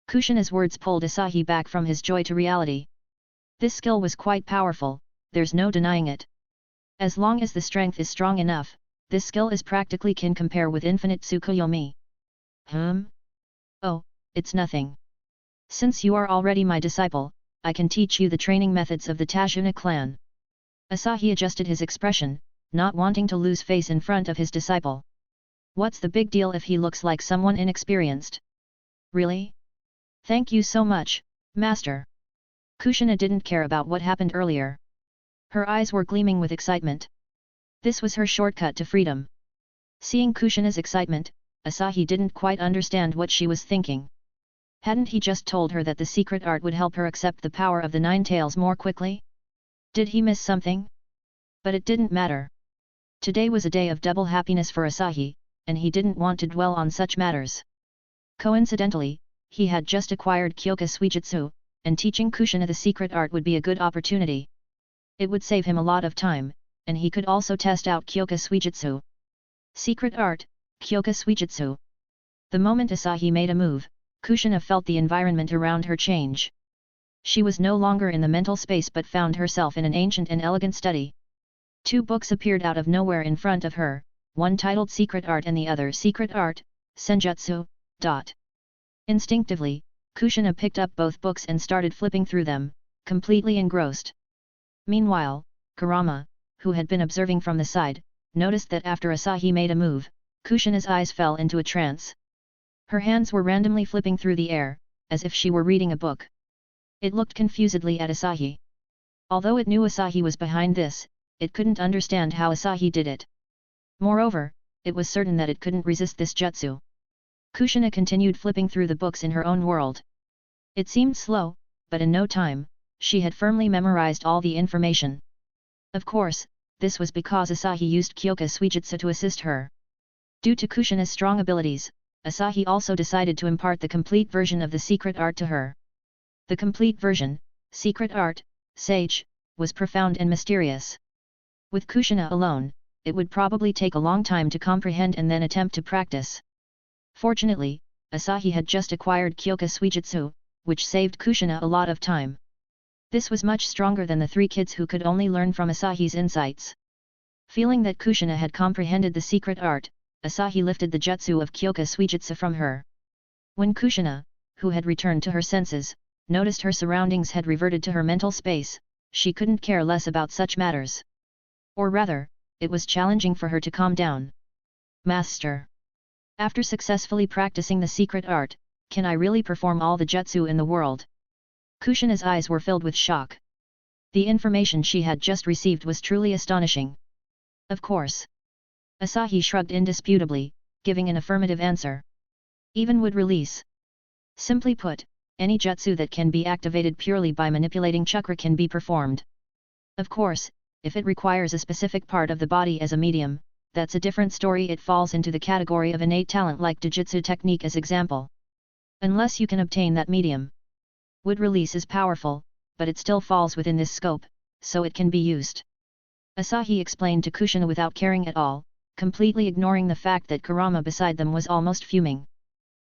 Kushina's words pulled Asahi back from his joy to reality. This skill was quite powerful, there's no denying it. As long as the strength is strong enough, this skill is practically can compare with infinite Tsukuyomi. Oh, it's nothing. Since you are already my disciple, I can teach you the training methods of the Tashuna clan. Asahi adjusted his expression, not wanting to lose face in front of his disciple. What's the big deal if he looks like someone inexperienced? Really? Thank you so much, Master. Kushina didn't care about what happened earlier. Her eyes were gleaming with excitement. This was her shortcut to freedom. Seeing Kushina's excitement, Asahi didn't quite understand what she was thinking. Hadn't he just told her that the secret art would help her accept the power of the 9 tails more quickly? Did he miss something? But it didn't matter. Today was a day of double happiness for Asahi, and he didn't want to dwell on such matters. Coincidentally, he had just acquired Kyoka Suijutsu, and teaching Kushina the secret art would be a good opportunity. It would save him a lot of time, and he could also test out Kyoka Suijutsu. Secret art, Kyoka Suijutsu. The moment Asahi made a move, Kushina felt the environment around her change. She was no longer in the mental space but found herself in an ancient and elegant study. 2 books appeared out of nowhere in front of her, one titled Secret Art and the other Secret Art, Senjutsu. Instinctively, Kushina picked up both books and started flipping through them, completely engrossed. Meanwhile, Kurama, who had been observing from the side, noticed that after Asahi made a move, Kushina's eyes fell into a trance. Her hands were randomly flipping through the air, as if she were reading a book. It looked confusedly at Asahi. Although it knew Asahi was behind this, it couldn't understand how Asahi did it. Moreover, it was certain that it couldn't resist this jutsu. Kushina continued flipping through the books in her own world. It seemed slow, but in no time, she had firmly memorized all the information. Of course, this was because Asahi used Kyoka Suijutsu to assist her. Due to Kushina's strong abilities, Asahi also decided to impart the complete version of the secret art to her. The complete version, Secret Art, Sage, was profound and mysterious. With Kushina alone, it would probably take a long time to comprehend and then attempt to practice. Fortunately, Asahi had just acquired Kyoka Suijutsu, which saved Kushina a lot of time. This was much stronger than the 3 kids who could only learn from Asahi's insights. Feeling that Kushina had comprehended the secret art, Asahi lifted the jutsu of Kyoka Suijutsu from her. When Kushina, who had returned to her senses, noticed her surroundings had reverted to her mental space, she couldn't care less about such matters. Or rather, it was challenging for her to calm down. Master! After successfully practicing the secret art, can I really perform all the jutsu in the world? Kushina's eyes were filled with shock. The information she had just received was truly astonishing. Of course. Asahi shrugged indisputably, giving an affirmative answer. Even would release. Simply put, any jutsu that can be activated purely by manipulating chakra can be performed. Of course, if it requires a specific part of the body as a medium, that's a different story. It falls into the category of innate talent like Dojutsu technique as example. Unless you can obtain that medium. Wood release is powerful, but it still falls within this scope, so it can be used. Asahi explained to Kushina without caring at all, completely ignoring the fact that Kurama beside them was almost fuming.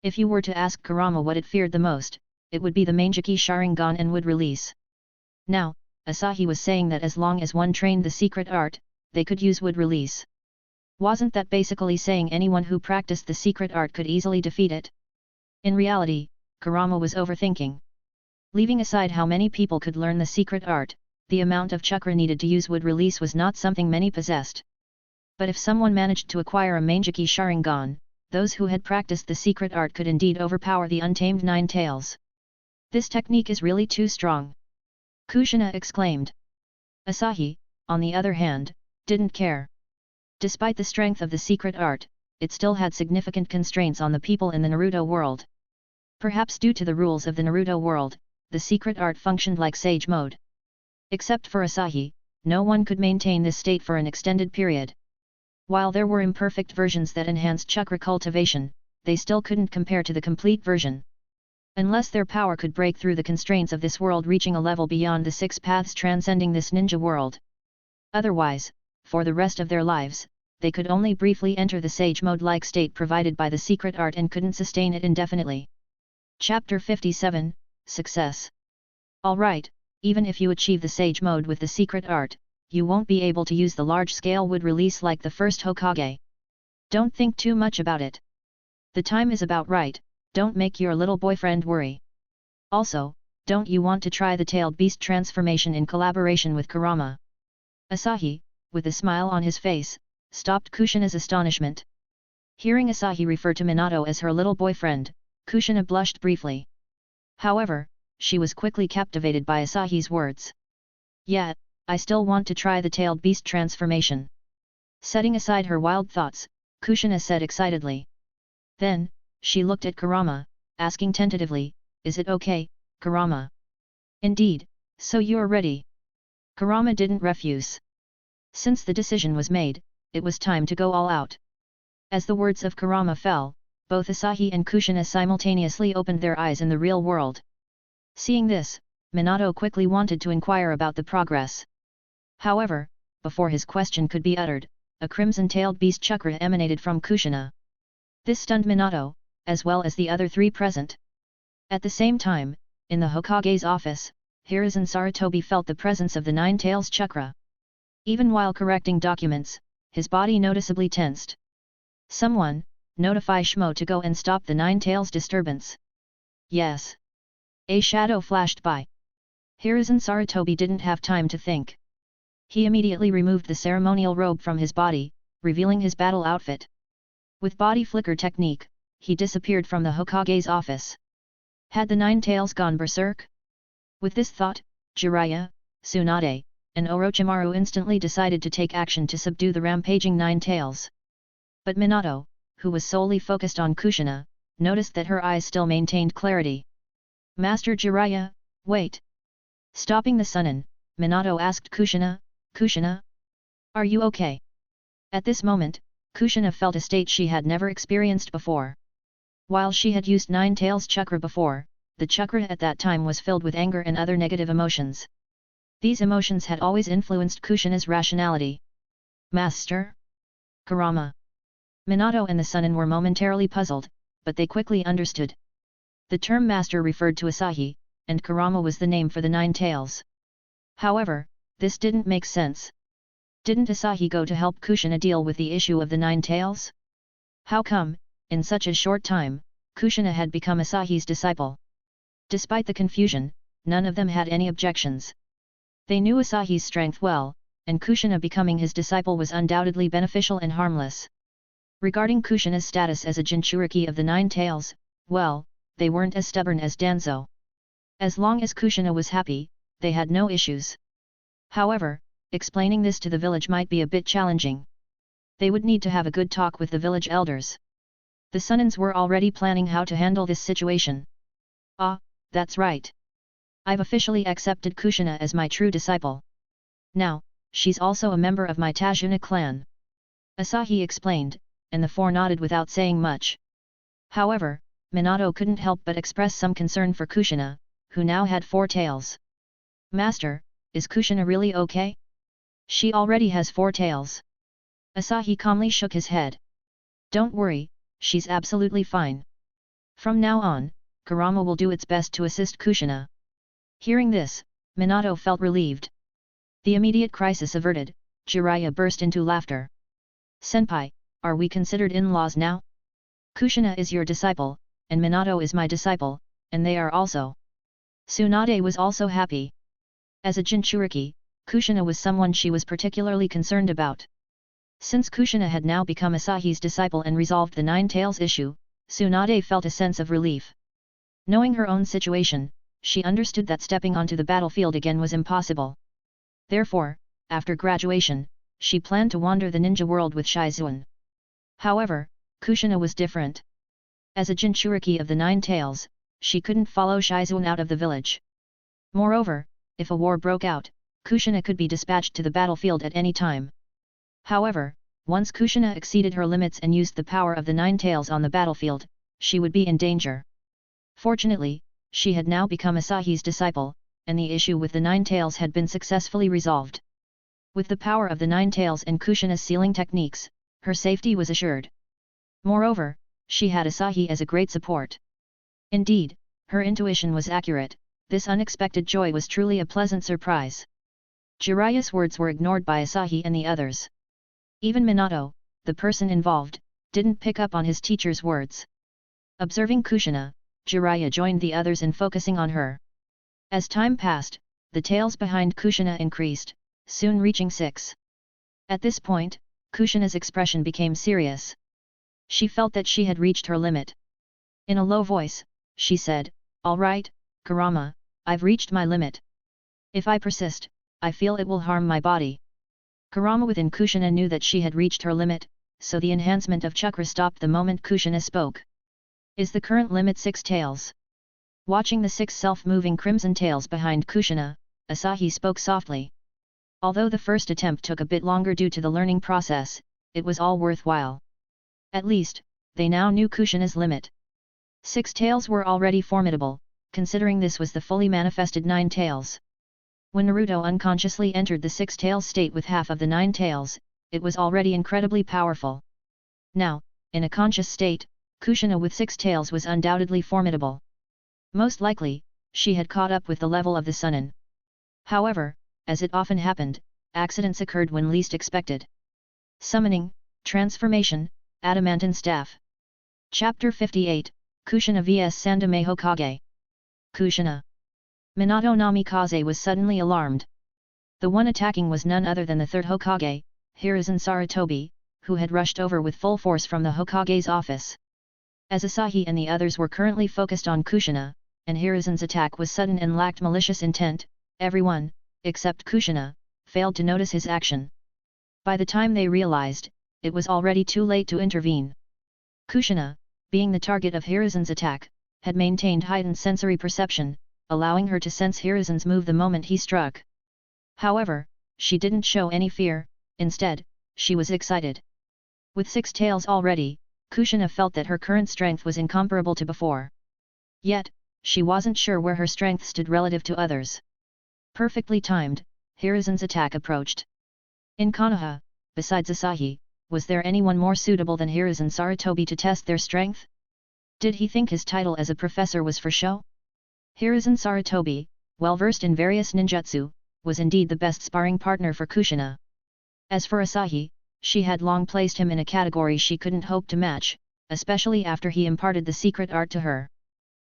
If you were to ask Kurama what it feared the most, it would be the Mangeki Sharingan and would release. Now, Asahi was saying that as long as one trained the secret art, they could use would release. Wasn't that basically saying anyone who practiced the secret art could easily defeat it? In reality, Kurama was overthinking. Leaving aside how many people could learn the secret art, the amount of chakra needed to use would release was not something many possessed. But if someone managed to acquire a Mangeki Sharingan, those who had practiced the secret art could indeed overpower the untamed Nine Tails. This technique is really too strong. Kushina exclaimed. Asahi, on the other hand, didn't care. Despite the strength of the secret art, it still had significant constraints on the people in the Naruto world. Perhaps due to the rules of the Naruto world, the secret art functioned like sage mode. Except for Asahi, no one could maintain this state for an extended period. While there were imperfect versions that enhanced chakra cultivation, they still couldn't compare to the complete version. Unless their power could break through the constraints of this world, reaching a level beyond the six paths transcending this ninja world. Otherwise, for the rest of their lives, they could only briefly enter the sage mode-like state provided by the secret art and couldn't sustain it indefinitely. Chapter 57, Success. Alright, even if you achieve the sage mode with the secret art, you won't be able to use the large-scale wood release like the first Hokage. Don't think too much about it. The time is about right, don't make your little boyfriend worry. Also, don't you want to try the tailed beast transformation in collaboration with Kurama? Asahi, with a smile on his face, stopped Kushina's astonishment. Hearing Asahi refer to Minato as her little boyfriend, Kushina blushed briefly. However, she was quickly captivated by Asahi's words. Yeah, I still want to try the tailed beast transformation. Setting aside her wild thoughts, Kushina said excitedly. Then, she looked at Kurama, asking tentatively, is it okay, Kurama? Indeed, so you're ready. Kurama didn't refuse. Since the decision was made, it was time to go all out. As the words of Kurama fell, both Asahi and Kushina simultaneously opened their eyes in the real world. Seeing this, Minato quickly wanted to inquire about the progress. However, before his question could be uttered, a crimson-tailed beast chakra emanated from Kushina. This stunned Minato, as well as the other three present. At the same time, in the Hokage's office, Hiruzen Sarutobi felt the presence of the Nine Tails chakra. Even while correcting documents, his body noticeably tensed. Someone, notify Shimo to go and stop the Nine Tails disturbance. Yes. A shadow flashed by. Hiruzen Sarutobi didn't have time to think. He immediately removed the ceremonial robe from his body, revealing his battle outfit. With body flicker technique, he disappeared from the Hokage's office. Had the Nine Tails gone berserk? With this thought, Jiraiya, Tsunade, and Orochimaru instantly decided to take action to subdue the rampaging Nine Tails. But Minato, who was solely focused on Kushina, noticed that her eyes still maintained clarity. Master Jiraiya, wait. Stopping the Sunin, Minato asked Kushina, Kushina? Are you okay? At this moment, Kushina felt a state she had never experienced before. While she had used Nine Tails chakra before, the chakra at that time was filled with anger and other negative emotions. These emotions had always influenced Kushina's rationality. Master? Kurama. Minato and the Sunin were momentarily puzzled, but they quickly understood. The term master referred to Asahi, and Kurama was the name for the Nine Tails. However, this didn't make sense. Didn't Asahi go to help Kushina deal with the issue of the Nine Tails? How come, in such a short time, Kushina had become Asahi's disciple? Despite the confusion, none of them had any objections. They knew Asahi's strength well, and Kushina becoming his disciple was undoubtedly beneficial and harmless. Regarding Kushina's status as a Jinchuriki of the Nine Tails, well, they weren't as stubborn as Danzo. As long as Kushina was happy, they had no issues. However, explaining this to the village might be a bit challenging. They would need to have a good talk with the village elders. The Sunins were already planning how to handle this situation. Ah, that's right. I've officially accepted Kushina as my true disciple. Now, she's also a member of my Tajuna clan. Asahi explained, and the four nodded without saying much. However, Minato couldn't help but express some concern for Kushina, who now had 4 tails. Master, is Kushina really okay? She already has 4 tails. Asahi calmly shook his head. Don't worry, she's absolutely fine. From now on, Kurama will do its best to assist Kushina. Hearing this, Minato felt relieved. The immediate crisis averted, Jiraiya burst into laughter. Senpai, are we considered in-laws now? Kushina is your disciple, and Minato is my disciple, and they are also. Tsunade was also happy. As a Jinchuriki, Kushina was someone she was particularly concerned about. Since Kushina had now become Asahi's disciple and resolved the Nine Tails issue, Tsunade felt a sense of relief. Knowing her own situation, she understood that stepping onto the battlefield again was impossible. Therefore, after graduation, she planned to wander the ninja world with Shizuan. However, Kushina was different. As a Jinchuriki of the Nine Tails, she couldn't follow Shizuan out of the village. Moreover, if a war broke out, Kushina could be dispatched to the battlefield at any time. However, once Kushina exceeded her limits and used the power of the Nine Tails on the battlefield, she would be in danger. Fortunately, she had now become Asahi's disciple, and the issue with the Nine Tails had been successfully resolved. With the power of the Nine Tails and Kushina's sealing techniques, her safety was assured. Moreover, she had Asahi as a great support. Indeed, her intuition was accurate. This unexpected joy was truly a pleasant surprise. Jiraiya's words were ignored by Asahi and the others. Even Minato, the person involved, didn't pick up on his teacher's words. Observing Kushina, Jiraiya joined the others in focusing on her. As time passed, the tails behind Kushina increased, soon reaching 6. At this point, Kushina's expression became serious. She felt that she had reached her limit. In a low voice, she said, "All right, Kurama, I've reached my limit. If I persist, I feel it will harm my body." Kurama within Kushina knew that she had reached her limit, so the enhancement of chakra stopped the moment Kushina spoke. "Is the current limit 6 tails?" Watching the 6 self-moving crimson tails behind Kushina, Asahi spoke softly. Although the first attempt took a bit longer due to the learning process, it was all worthwhile. At least, they now knew Kushina's limit. 6 tails were already formidable, considering this was the fully manifested 9 tails. When Naruto unconsciously entered the 6 tails state with half of the 9 tails, it was already incredibly powerful. Now, in a conscious state, Kushina with 6 tails was undoubtedly formidable. Most likely, she had caught up with the level of the Sunin. However, as it often happened, accidents occurred when least expected. Summoning, Transformation, Adamantine Staff. Chapter 58, Kushina vs Sandaime Hokage. Kushina. Minato Namikaze was suddenly alarmed. The one attacking was none other than the third Hokage, Hiruzen Sarutobi, who had rushed over with full force from the Hokage's office. As Asahi and the others were currently focused on Kushina, and Hiruzen's attack was sudden and lacked malicious intent, everyone, except Kushina, failed to notice his action. By the time they realized, it was already too late to intervene. Kushina, being the target of Hiruzen's attack, had maintained heightened sensory perception, allowing her to sense Hiruzen's move the moment he struck. However, she didn't show any fear, instead, she was excited. With 6 tails already, Kushina felt that her current strength was incomparable to before. Yet, she wasn't sure where her strength stood relative to others. Perfectly timed, Hiruzen's attack approached. In Konoha, besides Asahi, was there anyone more suitable than Hiruzen Sarutobi to test their strength? Did he think his title as a professor was for show? Hiruzen Sarutobi, well versed in various ninjutsu, was indeed the best sparring partner for Kushina. As for Asahi, she had long placed him in a category she couldn't hope to match, especially after he imparted the secret art to her.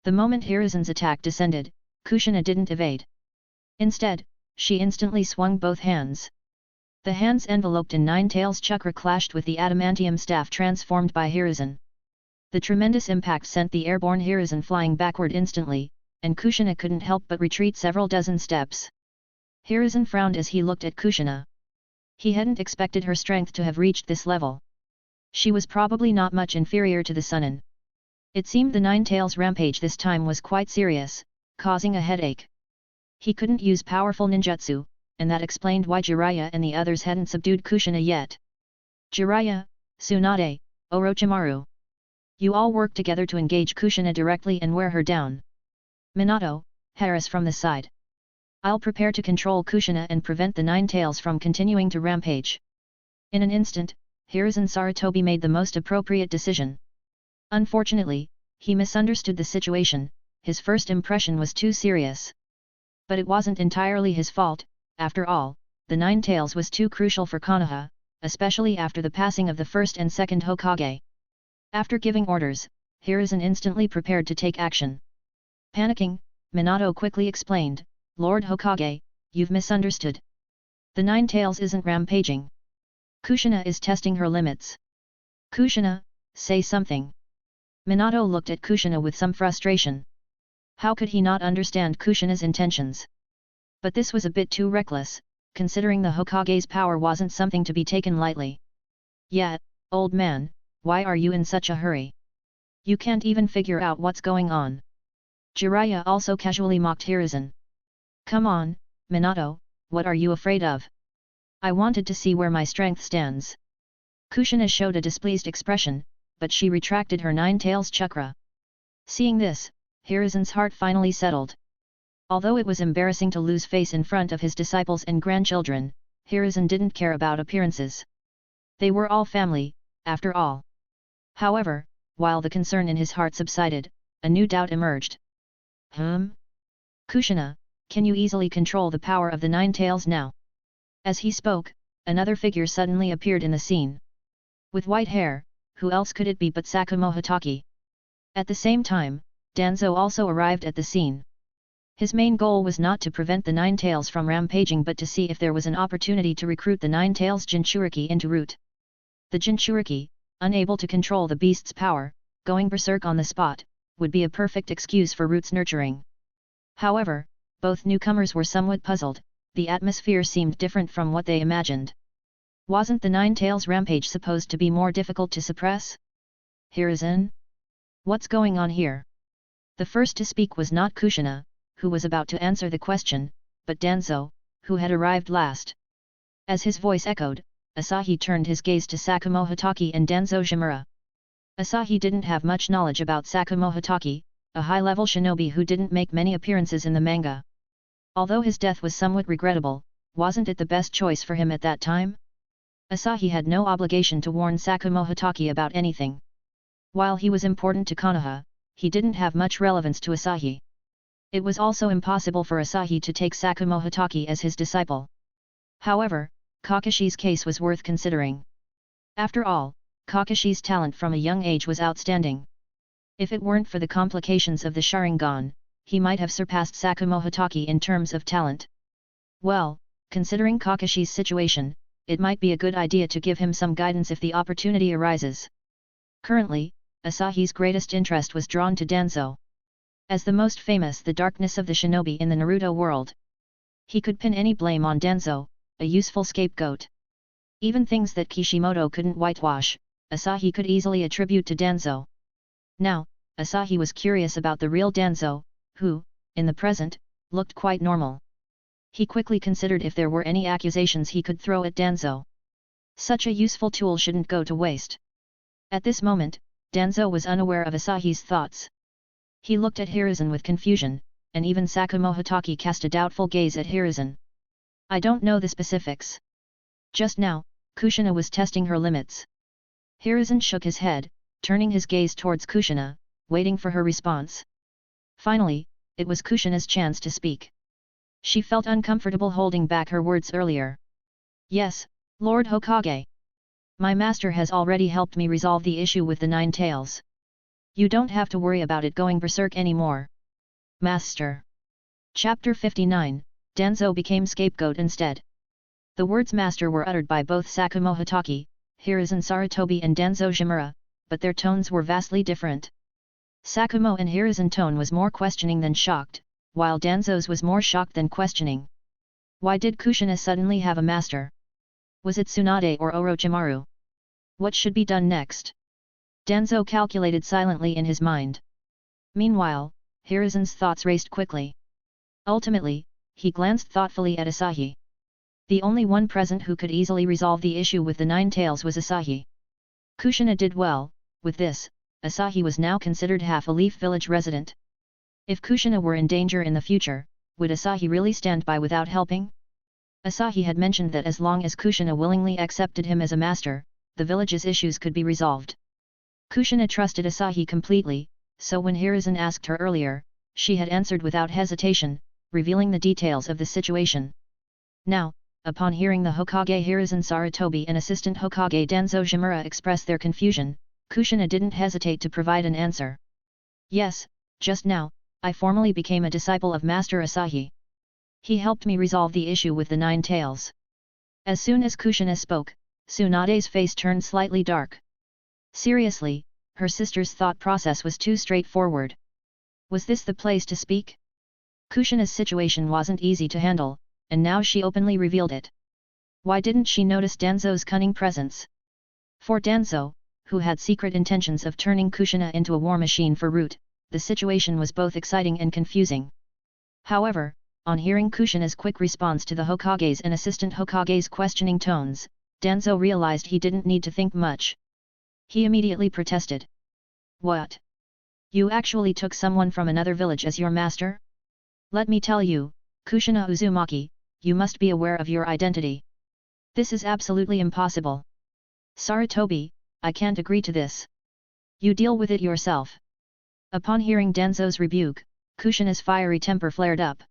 The moment Hiruzen's attack descended, Kushina didn't evade. Instead, she instantly swung both hands. The hands enveloped in 9 tails chakra clashed with the adamantium staff transformed by Hiruzen. The tremendous impact sent the airborne Hiruzen flying backward instantly, and Kushina couldn't help but retreat several dozen steps. Hiruzen frowned as he looked at Kushina. He hadn't expected her strength to have reached this level. She was probably not much inferior to the Sunin. It seemed the 9 tails rampage this time was quite serious, causing a headache. He couldn't use powerful ninjutsu, and that explained why Jiraiya and the others hadn't subdued Kushina yet. Jiraiya, Tsunade, Orochimaru. You all work together to engage Kushina directly and wear her down. Minato, Harris from the side. I'll prepare to control Kushina and prevent the Nine Tails from continuing to rampage. In an instant, Hiruzen Sarutobi made the most appropriate decision. Unfortunately, he misunderstood the situation, his first impression was too serious. But it wasn't entirely his fault, after all, the Nine Tails was too crucial for Konoha, especially after the passing of the first and second Hokage. After giving orders, Hiruzen instantly prepared to take action. Panicking, Minato quickly explained, Lord Hokage, you've misunderstood. The Nine Tails isn't rampaging. Kushina is testing her limits. Kushina, say something. Minato looked at Kushina with some frustration. How could he not understand Kushina's intentions? But this was a bit too reckless, considering the Hokage's power wasn't something to be taken lightly. Yet, old man, why are you in such a hurry? You can't even figure out what's going on. Jiraiya also casually mocked Hiruzen. Come on, Minato, what are you afraid of? I wanted to see where my strength stands. Kushina showed a displeased expression, but she retracted her Nine Tails chakra. Seeing this, Hiruzen's heart finally settled. Although it was embarrassing to lose face in front of his disciples and grandchildren, Hiruzen didn't care about appearances. They were all family, after all. However, while the concern in his heart subsided, a new doubt emerged. Kushina, can you easily control the power of the Nine Tails now? As he spoke, another figure suddenly appeared in the scene. With white hair, who else could it be but Sakumo Hatake? At the same time, Danzo also arrived at the scene. His main goal was not to prevent the Nine Tails from rampaging but to see if there was an opportunity to recruit the Nine Tails Jinchuriki into Root. The Jinchuriki, unable to control the beast's power, going berserk on the spot, would be a perfect excuse for Root's nurturing. However, both newcomers were somewhat puzzled, the atmosphere seemed different from what they imagined. Wasn't the Nine Tails rampage supposed to be more difficult to suppress? Hiruzen? What's going on here? The first to speak was not Kushina, who was about to answer the question, but Danzo, who had arrived last. As his voice echoed, Asahi turned his gaze to Sakumo Hatake and Danzo Shimura. Asahi didn't have much knowledge about Sakumo Hatake, a high-level shinobi who didn't make many appearances in the manga. Although his death was somewhat regrettable, wasn't it the best choice for him at that time? Asahi had no obligation to warn Sakumo Hatake about anything. While he was important to Konoha, he didn't have much relevance to Asahi. It was also impossible for Asahi to take Sakumo Hatake as his disciple. However, Kakashi's case was worth considering. After all, Kakashi's talent from a young age was outstanding. If it weren't for the complications of the Sharingan, he might have surpassed Sakumo Hatake in terms of talent. Well, considering Kakashi's situation, it might be a good idea to give him some guidance if the opportunity arises. Currently, Asahi's greatest interest was drawn to Danzo. As the most famous the darkness of the shinobi in the Naruto world. He could pin any blame on Danzo, a useful scapegoat. Even things that Kishimoto couldn't whitewash, Asahi could easily attribute to Danzo. Now, Asahi was curious about the real Danzo, who, in the present, looked quite normal. He quickly considered if there were any accusations he could throw at Danzo. Such a useful tool shouldn't go to waste. At this moment, Danzo was unaware of Asahi's thoughts. He looked at Hiruzen with confusion, and even Sakumo Hatake cast a doubtful gaze at Hiruzen. I don't know the specifics. Just now, Kushina was testing her limits. Hiruzen shook his head, turning his gaze towards Kushina, waiting for her response. Finally, it was Kushina's chance to speak. She felt uncomfortable holding back her words earlier. Yes, Lord Hokage. My master has already helped me resolve the issue with the Nine Tails. You don't have to worry about it going berserk anymore. Master. Chapter 59, Danzo became scapegoat instead. The words master were uttered by both Sakumo Hatake, Hiruzen Sarutobi and Danzo Shimura, but their tones were vastly different. Sakumo and Hiruzen's tone was more questioning than shocked, while Danzo's was more shocked than questioning. Why did Kushina suddenly have a master? Was it Tsunade or Orochimaru? What should be done next? Danzo calculated silently in his mind. Meanwhile, Hiruzen's thoughts raced quickly. Ultimately, he glanced thoughtfully at Asahi. The only one present who could easily resolve the issue with the Nine Tails was Asahi. Kushina did well. With this, Asahi was now considered half a Leaf Village resident. If Kushina were in danger in the future, would Asahi really stand by without helping? Asahi had mentioned that as long as Kushina willingly accepted him as a master, the village's issues could be resolved. Kushina trusted Asahi completely, so when Hiruzen asked her earlier, she had answered without hesitation, revealing the details of the situation. Now, upon hearing the Hokage Hiruzen Sarutobi and assistant Hokage Danzo Shimura express their confusion, Kushina didn't hesitate to provide an answer. Yes, just now, I formally became a disciple of Master Asahi. He helped me resolve the issue with the 9 tails. As soon as Kushina spoke, Tsunade's face turned slightly dark. Seriously, her sister's thought process was too straightforward. Was this the place to speak? Kushina's situation wasn't easy to handle, and now she openly revealed it. Why didn't she notice Danzo's cunning presence? For Danzo, who had secret intentions of turning Kushina into a war machine for Root, the situation was both exciting and confusing. However, on hearing Kushina's quick response to the Hokage's and assistant Hokage's questioning tones, Danzo realized he didn't need to think much. He immediately protested. What? You actually took someone from another village as your master? Let me tell you, Kushina Uzumaki, you must be aware of your identity. This is absolutely impossible. Sarutobi, I can't agree to this. You deal with it yourself. Upon hearing Danzo's rebuke, Kushina's fiery temper flared up.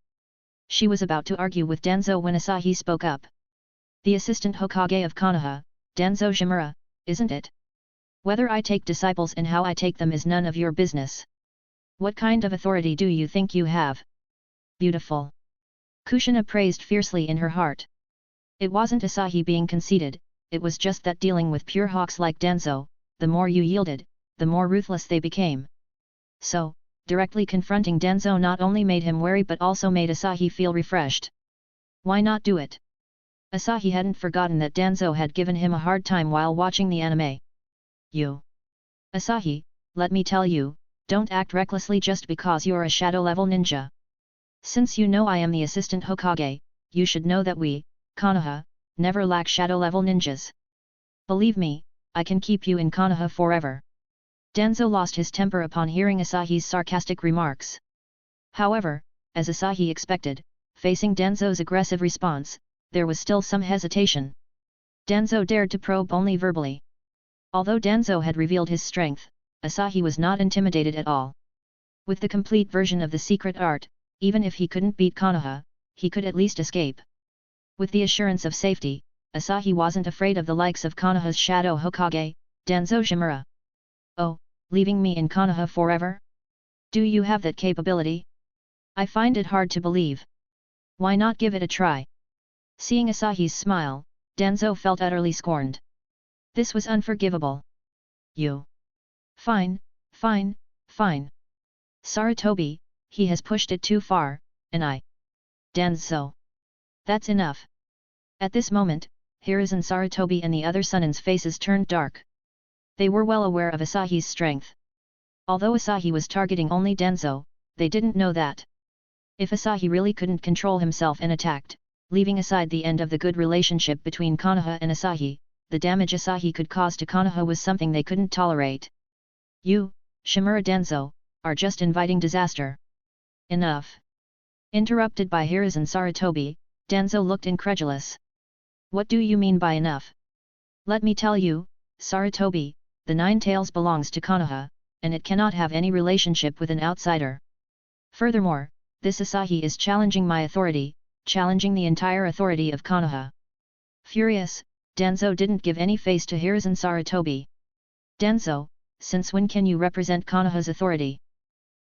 She was about to argue with Danzo when Asahi spoke up. The assistant Hokage of Konoha, Danzo Shimura, isn't it? Whether I take disciples and how I take them is none of your business. What kind of authority do you think you have? Beautiful. Kushina praised fiercely in her heart. It wasn't Asahi being conceited, it was just that dealing with pure hawks like Danzo, the more you yielded, the more ruthless they became. So, directly confronting Danzo not only made him wary but also made Asahi feel refreshed. Why not do it? Asahi hadn't forgotten that Danzo had given him a hard time while watching the anime. You. Asahi, let me tell you, don't act recklessly just because you're a shadow-level ninja. Since you know I am the assistant Hokage, you should know that we, Konoha, never lack shadow-level ninjas. Believe me, I can keep you in Konoha forever. Danzo lost his temper upon hearing Asahi's sarcastic remarks. However, as Asahi expected, facing Danzo's aggressive response, there was still some hesitation. Danzo dared to probe only verbally. Although Danzo had revealed his strength, Asahi was not intimidated at all. With the complete version of the secret art, even if he couldn't beat Konoha, he could at least escape. With the assurance of safety, Asahi wasn't afraid of the likes of Konoha's shadow Hokage, Danzo Shimura. Oh, leaving me in Konoha forever? Do you have that capability? I find it hard to believe. Why not give it a try? Seeing Asahi's smile, Danzo felt utterly scorned. This was unforgivable. You. Fine, fine, fine. Sarutobi, he has pushed it too far, and I. Danzo. That's enough. At this moment, Hiruzen Sarutobi and the other Sunin's faces turned dark. They were well aware of Asahi's strength. Although Asahi was targeting only Danzo, they didn't know that. If Asahi really couldn't control himself and attacked, leaving aside the end of the good relationship between Konoha and Asahi, the damage Asahi could cause to Konoha was something they couldn't tolerate. You, Shimura Danzo, are just inviting disaster. Enough. Interrupted by Hiruzen Sarutobi, Danzo looked incredulous. What do you mean by enough? Let me tell you, Sarutobi, the 9 tails belongs to Konoha, and it cannot have any relationship with an outsider. Furthermore, this Asahi is challenging my authority, challenging the entire authority of Konoha. Furious, Danzo didn't give any face to Hiruzen Sarutobi. Danzo, since when can you represent Konoha's authority?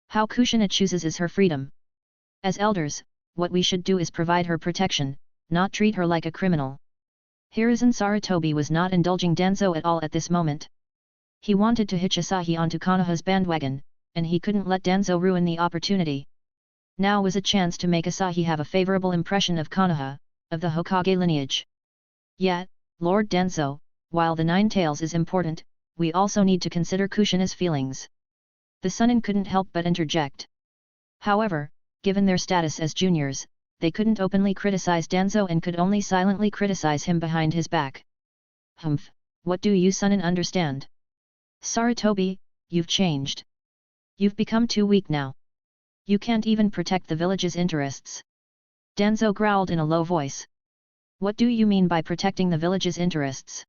How Kushina chooses is her freedom. As elders, what we should do is provide her protection, not treat her like a criminal. Hiruzen Sarutobi was not indulging Danzo at all at this moment. He wanted to hitch Asahi onto Konoha's bandwagon, and he couldn't let Danzo ruin the opportunity. Now was a chance to make Asahi have a favorable impression of Konoha, of the Hokage lineage. Yet, Lord Danzo, while the 9 tails is important, we also need to consider Kushina's feelings. The Sunin couldn't help but interject. However, given their status as juniors, they couldn't openly criticize Danzo and could only silently criticize him behind his back. Humph, what do you Sunin understand? Sarutobi, you've changed. You've become too weak now. You can't even protect the village's interests. Danzo growled in a low voice. What do you mean by protecting the village's interests?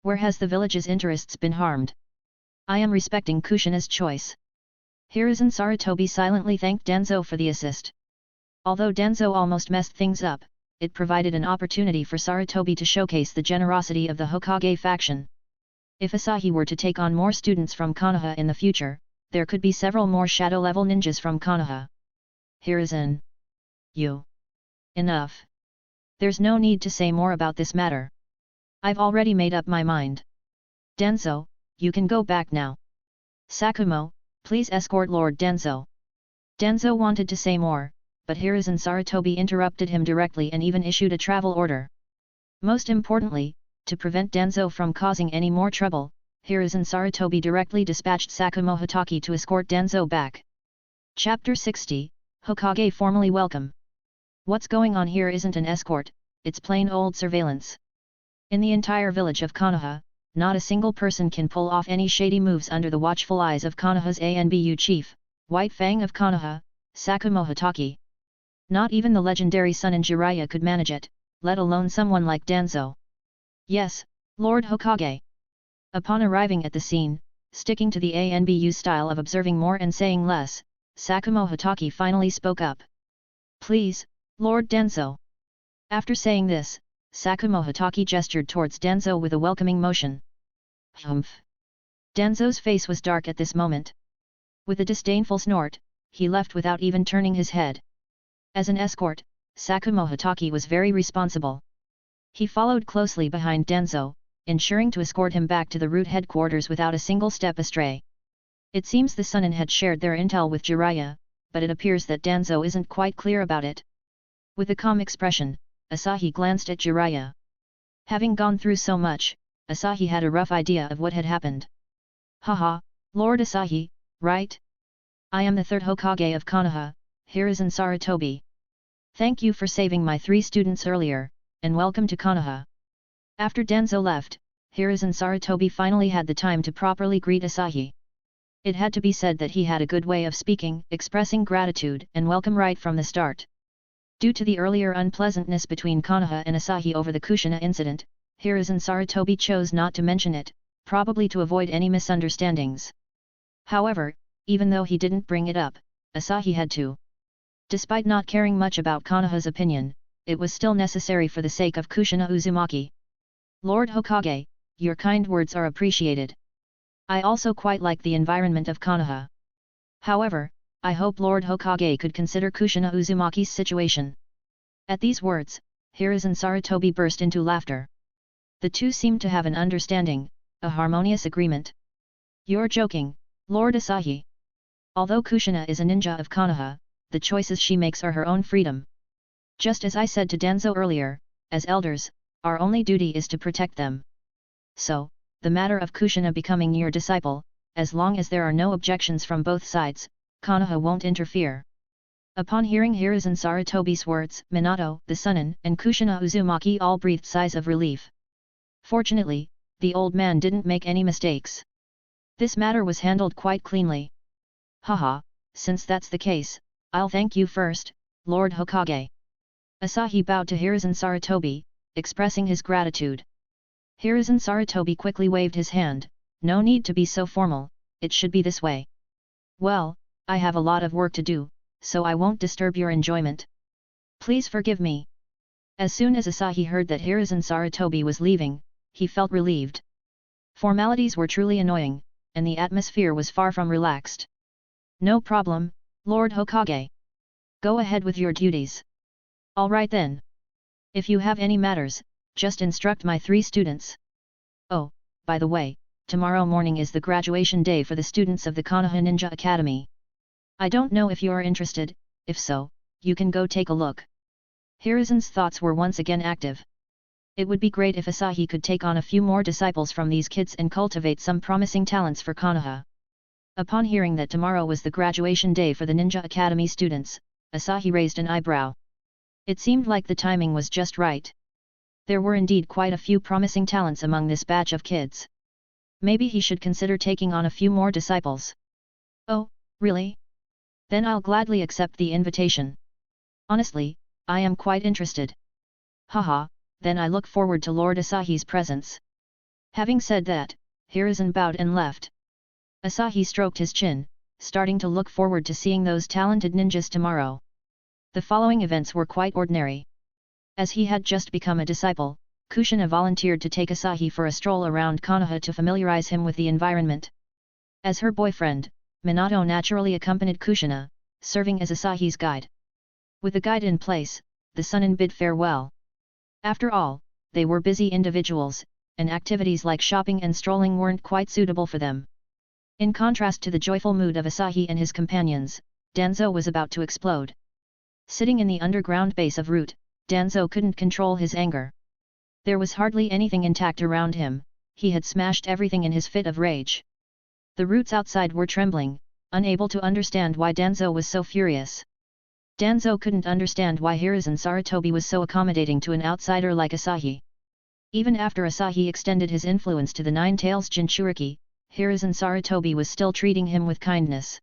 Where has the village's interests been harmed? I am respecting Kushina's choice. Hiruzen Sarutobi silently thanked Danzo for the assist. Although Danzo almost messed things up, it provided an opportunity for Sarutobi to showcase the generosity of the Hokage faction. If Asahi were to take on more students from Konoha in the future, there could be several more shadow-level ninjas from Konoha. Hiruzen. You. Enough. There's no need to say more about this matter. I've already made up my mind. Danzo, you can go back now. Sakumo, please escort Lord Danzo. Danzo wanted to say more, but Hiruzen Sarutobi interrupted him directly and even issued a travel order. Most importantly, to prevent Danzo from causing any more trouble, Hiruzen Sarutobi directly dispatched Sakumo Hitaki to escort Danzo back. Chapter 60, Hokage formally welcome. What's going on here isn't an escort, it's plain old surveillance. In the entire village of Konoha, not a single person can pull off any shady moves under the watchful eyes of Konoha's ANBU chief, White Fang of Konoha, Sakumo Hitaki. Not even the legendary Sunin Jiraiya could manage it, let alone someone like Danzo. Yes, Lord Hokage. Upon arriving at the scene, sticking to the ANBU style of observing more and saying less, Sakumo Hitaki finally spoke up. Please, Lord Danzo. After saying this, Sakumo Hitaki gestured towards Danzo with a welcoming motion. Humph. Danzo's face was dark at this moment. With a disdainful snort, he left without even turning his head. As an escort, Sakumo Hitaki was very responsible. He followed closely behind Danzo, ensuring to escort him back to the route headquarters without a single step astray. It seems the Sunin had shared their intel with Jiraiya, but it appears that Danzo isn't quite clear about it. With a calm expression, Asahi glanced at Jiraiya. Having gone through so much, Asahi had a rough idea of what had happened. Haha, Lord Asahi, right? I am the third Hokage of Konoha, Hiruzen Sarutobi. Thank you for saving my 3 students earlier, and welcome to Konoha. After Danzo left, Hiruzen Sarutobi finally had the time to properly greet Asahi. It had to be said that he had a good way of speaking, expressing gratitude and welcome right from the start. Due to the earlier unpleasantness between Konoha and Asahi over the Kushina incident, Hiruzen Sarutobi chose not to mention it, probably to avoid any misunderstandings. However, even though he didn't bring it up, Asahi had to. Despite not caring much about Konoha's opinion, it was still necessary for the sake of Kushina Uzumaki. Lord Hokage, your kind words are appreciated. I also quite like the environment of Konoha. However, I hope Lord Hokage could consider Kushina Uzumaki's situation. At these words, Hiruzen Sarutobi burst into laughter. The two seemed to have an understanding, a harmonious agreement. You're joking, Lord Asahi. Although Kushina is a ninja of Konoha, the choices she makes are her own freedom. Just as I said to Danzo earlier, as elders, our only duty is to protect them. So, the matter of Kushina becoming your disciple, as long as there are no objections from both sides, Konoha won't interfere. Upon hearing Hiruzen Sarutobi's words, Minato, the Sunin, and Kushina Uzumaki all breathed sighs of relief. Fortunately, the old man didn't make any mistakes. This matter was handled quite cleanly. Haha, since that's the case, I'll thank you first, Lord Hokage. Asahi bowed to Hiruzen Sarutobi, expressing his gratitude. Hiruzen Sarutobi quickly waved his hand, no need to be so formal, it should be this way. Well, I have a lot of work to do, so I won't disturb your enjoyment. Please forgive me. As soon as Asahi heard that Hiruzen Sarutobi was leaving, he felt relieved. Formalities were truly annoying, and the atmosphere was far from relaxed. No problem, Lord Hokage. Go ahead with your duties. Alright then. If you have any matters, just instruct my 3 students. Oh, by the way, tomorrow morning is the graduation day for the students of the Konoha Ninja Academy. I don't know if you are interested, if so, you can go take a look. Hiruzen's thoughts were once again active. It would be great if Asahi could take on a few more disciples from these kids and cultivate some promising talents for Konoha. Upon hearing that tomorrow was the graduation day for the Ninja Academy students, Asahi raised an eyebrow. It seemed like the timing was just right. There were indeed quite a few promising talents among this batch of kids. Maybe he should consider taking on a few more disciples. Oh, really? Then I'll gladly accept the invitation. Honestly, I am quite interested. Haha, then I look forward to Lord Asahi's presence. Having said that, Hiruzen bowed and left. Asahi stroked his chin, starting to look forward to seeing those talented ninjas tomorrow. The following events were quite ordinary. As he had just become a disciple, Kushina volunteered to take Asahi for a stroll around Konoha to familiarize him with the environment. As her boyfriend, Minato naturally accompanied Kushina, serving as Asahi's guide. With the guide in place, the Sunin bid farewell. After all, they were busy individuals, and activities like shopping and strolling weren't quite suitable for them. In contrast to the joyful mood of Asahi and his companions, Danzo was about to explode. Sitting in the underground base of Root, Danzo couldn't control his anger. There was hardly anything intact around him, he had smashed everything in his fit of rage. The roots outside were trembling, unable to understand why Danzo was so furious. Danzo couldn't understand why Hiruzen Sarutobi was so accommodating to an outsider like Asahi. Even after Asahi extended his influence to the Nine Tails Jinchuriki, Hiruzen Sarutobi was still treating him with kindness.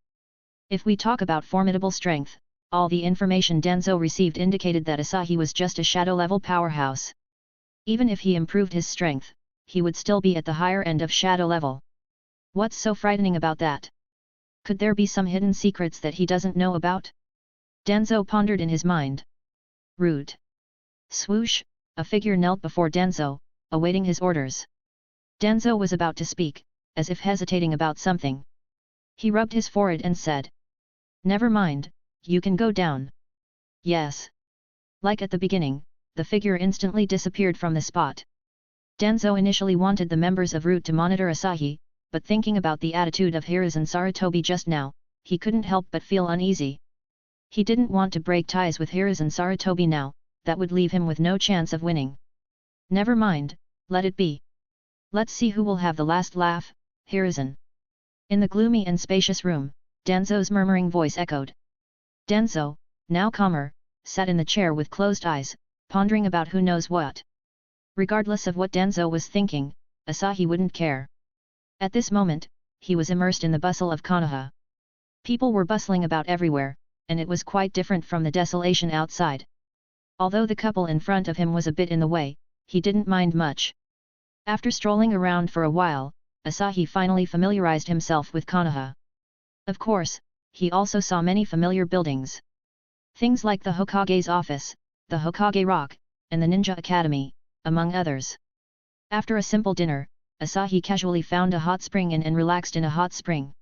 If we talk about formidable strength, all the information Danzo received indicated that Asahi was just a shadow-level powerhouse. Even if he improved his strength, he would still be at the higher end of shadow level. What's so frightening about that? Could there be some hidden secrets that he doesn't know about? Danzo pondered in his mind. Root. Swoosh, a figure knelt before Danzo, awaiting his orders. Danzo was about to speak, as if hesitating about something. He rubbed his forehead and said, "Never mind, you can go down." "Yes." Like at the beginning, the figure instantly disappeared from the spot. Danzo initially wanted the members of Root to monitor Asahi, but thinking about the attitude of Hiruzen Sarutobi just now, he couldn't help but feel uneasy. He didn't want to break ties with Hiruzen Sarutobi now, that would leave him with no chance of winning. Never mind, let it be. Let's see who will have the last laugh, Hiruzen. In the gloomy and spacious room, Danzo's murmuring voice echoed. Danzo, now calmer, sat in the chair with closed eyes, pondering about who knows what. Regardless of what Danzo was thinking, Asahi wouldn't care. At this moment, he was immersed in the bustle of Konoha. People were bustling about everywhere, and it was quite different from the desolation outside. Although the couple in front of him was a bit in the way, he didn't mind much. After strolling around for a while, Asahi finally familiarized himself with Konoha. Of course, he also saw many familiar buildings. Things like the Hokage's office, the Hokage Rock, and the Ninja Academy, among others. After a simple dinner, Asahi casually found a hot spring and relaxed in a hot spring.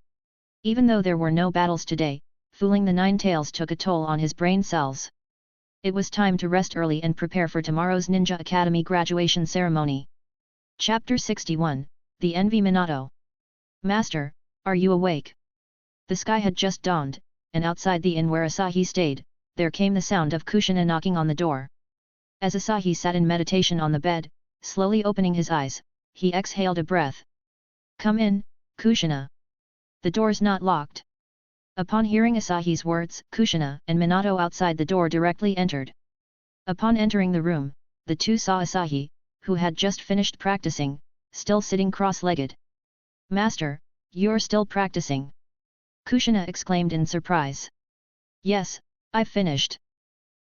Even though there were no battles today, fooling the Nine Tails took a toll on his brain cells. It was time to rest early and prepare for tomorrow's Ninja Academy graduation ceremony. Chapter 61, The Envy Minato. Master, are you awake? The sky had just dawned, and outside the inn where Asahi stayed, there came the sound of Kushina knocking on the door. As Asahi sat in meditation on the bed, slowly opening his eyes, he exhaled a breath. "Come in, Kushina. The door's not locked." Upon hearing Asahi's words, Kushina and Minato outside the door directly entered. Upon entering the room, the two saw Asahi, who had just finished practicing, still sitting cross-legged. "Master, you're still practicing?" Kushina exclaimed in surprise. "Yes, I've finished.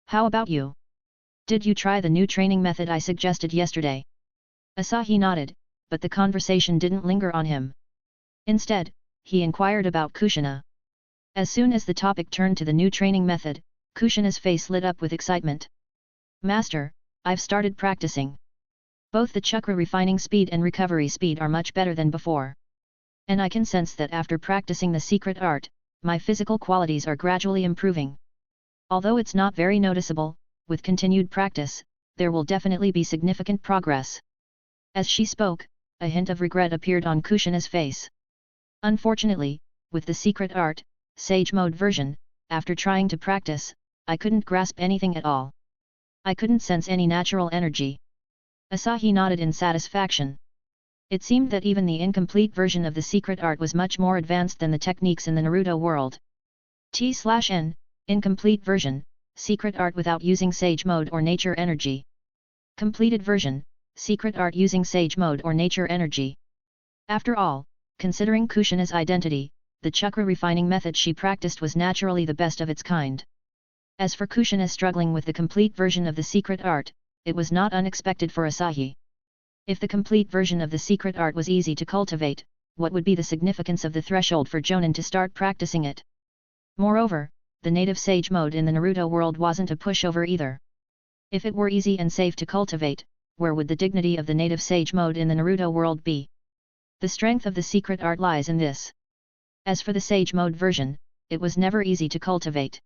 How about you? Did you try the new training method I suggested yesterday?" Asahi nodded, but the conversation didn't linger on him. Instead, he inquired about Kushina. As soon as the topic turned to the new training method, Kushina's face lit up with excitement. "Master, I've started practicing. Both the chakra refining speed and recovery speed are much better than before. And I can sense that after practicing the secret art, my physical qualities are gradually improving. Although it's not very noticeable, with continued practice, there will definitely be significant progress." As she spoke, a hint of regret appeared on Kushina's face. "Unfortunately, with the secret art, Sage Mode version, after trying to practice, I couldn't grasp anything at all. I couldn't sense any natural energy." Asahi nodded in satisfaction. It seemed that even the incomplete version of the secret art was much more advanced than the techniques in the Naruto world. T/N, incomplete version, secret art without using Sage Mode or nature energy. Completed version, secret art using Sage Mode or nature energy. After all, considering Kushina's identity, the chakra refining method she practiced was naturally the best of its kind. As for Kushina struggling with the complete version of the secret art, it was not unexpected for Asahi. If the complete version of the secret art was easy to cultivate, what would be the significance of the threshold for Jonin to start practicing it? Moreover, the native sage mode in the Naruto world wasn't a pushover either. If it were easy and safe to cultivate, where would the dignity of the native sage mode in the Naruto world be? The strength of the secret art lies in this. As for the sage mode version, it was never easy to cultivate.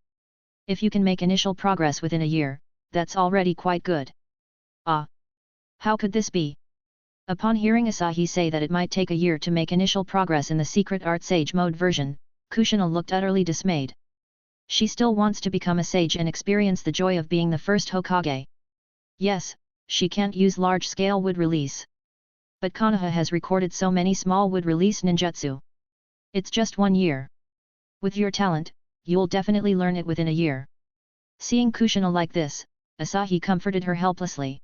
If you can make initial progress within a year, that's already quite good. Ah! How could this be? Upon hearing Asahi say that it might take a year to make initial progress in the secret art sage mode version, Kushina looked utterly dismayed. She still wants to become a sage and experience the joy of being the first Hokage. Yes, she can't use large-scale wood release. But Konoha has recorded so many small wood release ninjutsu. It's just 1 year. With your talent, you'll definitely learn it within a year. Seeing Kushina like this, Asahi comforted her helplessly.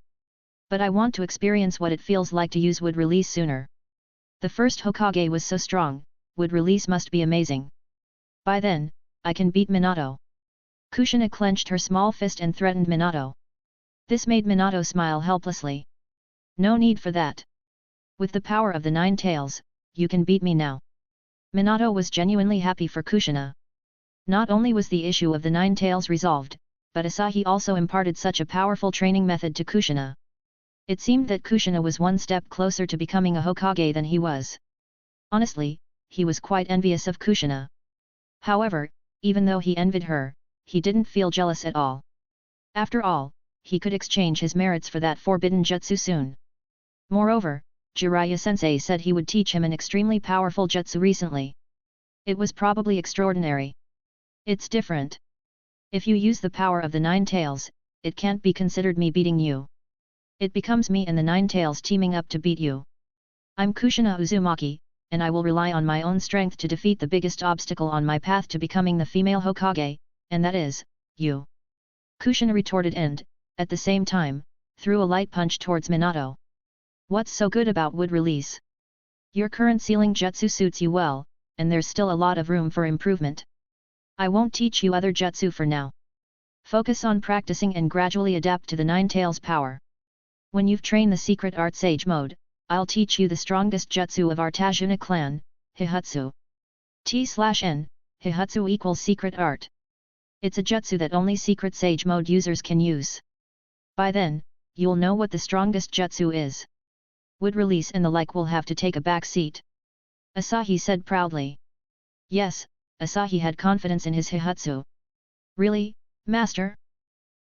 But I want to experience what it feels like to use wood release sooner. The first Hokage was so strong, wood release must be amazing. By then, I can beat Minato. Kushina clenched her small fist and threatened Minato. This made Minato smile helplessly. No need for that. With the power of the 9 tails, you can beat me now. Minato was genuinely happy for Kushina. Not only was the issue of the 9 tails resolved, but Asahi also imparted such a powerful training method to Kushina. It seemed that Kushina was one step closer to becoming a Hokage than he was. Honestly, he was quite envious of Kushina. However, even though he envied her, he didn't feel jealous at all. After all, he could exchange his merits for that forbidden jutsu soon. Moreover, Jiraiya-sensei said he would teach him an extremely powerful jutsu recently. It was probably extraordinary. It's different. If you use the power of the 9 tails, it can't be considered me beating you. It becomes me and the 9 tails teaming up to beat you. I'm Kushina Uzumaki, and I will rely on my own strength to defeat the biggest obstacle on my path to becoming the female Hokage, and that is, you. Kushina retorted and, at the same time, threw a light punch towards Minato. What's so good about wood release? Your current sealing jutsu suits you well, and there's still a lot of room for improvement. I won't teach you other jutsu for now. Focus on practicing and gradually adapt to the 9 tails power. When you've trained the secret art sage mode, I'll teach you the strongest jutsu of our Tajuna clan, Hihatsu. T/N, Hihatsu equals secret art. It's a jutsu that only secret sage mode users can use. By then, you'll know what the strongest jutsu is. Wood release and the like will have to take a back seat. Asahi said proudly. Yes, Asahi had confidence in his Hihatsu. Really, master?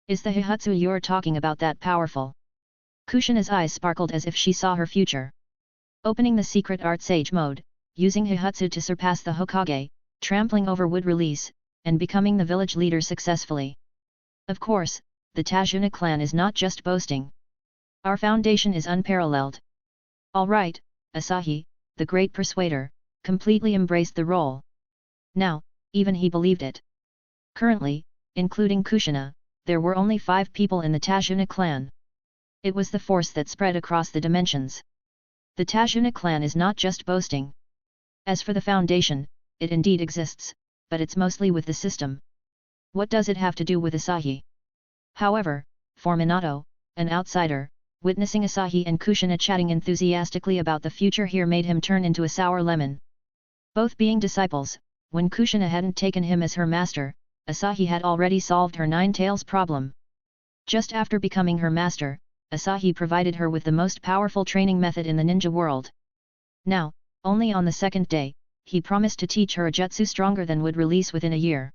Is the Hihatsu you're talking about that powerful? Kushina's eyes sparkled as if she saw her future. Opening the secret art sage mode, using Hihatsu to surpass the Hokage, trampling over wood release, and becoming the village leader successfully. Of course, the Tajuna clan is not just boasting. Our foundation is unparalleled. Alright, Asahi, the great persuader, completely embraced the role. Now, even he believed it. Currently, including Kushina, there were only 5 people in the Tajuna clan. It was the force that spread across the dimensions. The Tajuna clan is not just boasting. As for the foundation, it indeed exists, but it's mostly with the system. What does it have to do with Asahi? However, for Minato, an outsider, witnessing Asahi and Kushina chatting enthusiastically about the future here made him turn into a sour lemon. Both being disciples, when Kushina hadn't taken him as her master, Asahi had already solved her 9 tails problem. Just after becoming her master, Asahi provided her with the most powerful training method in the ninja world. Now, only on the 2nd day, he promised to teach her a jutsu stronger than would release within a year.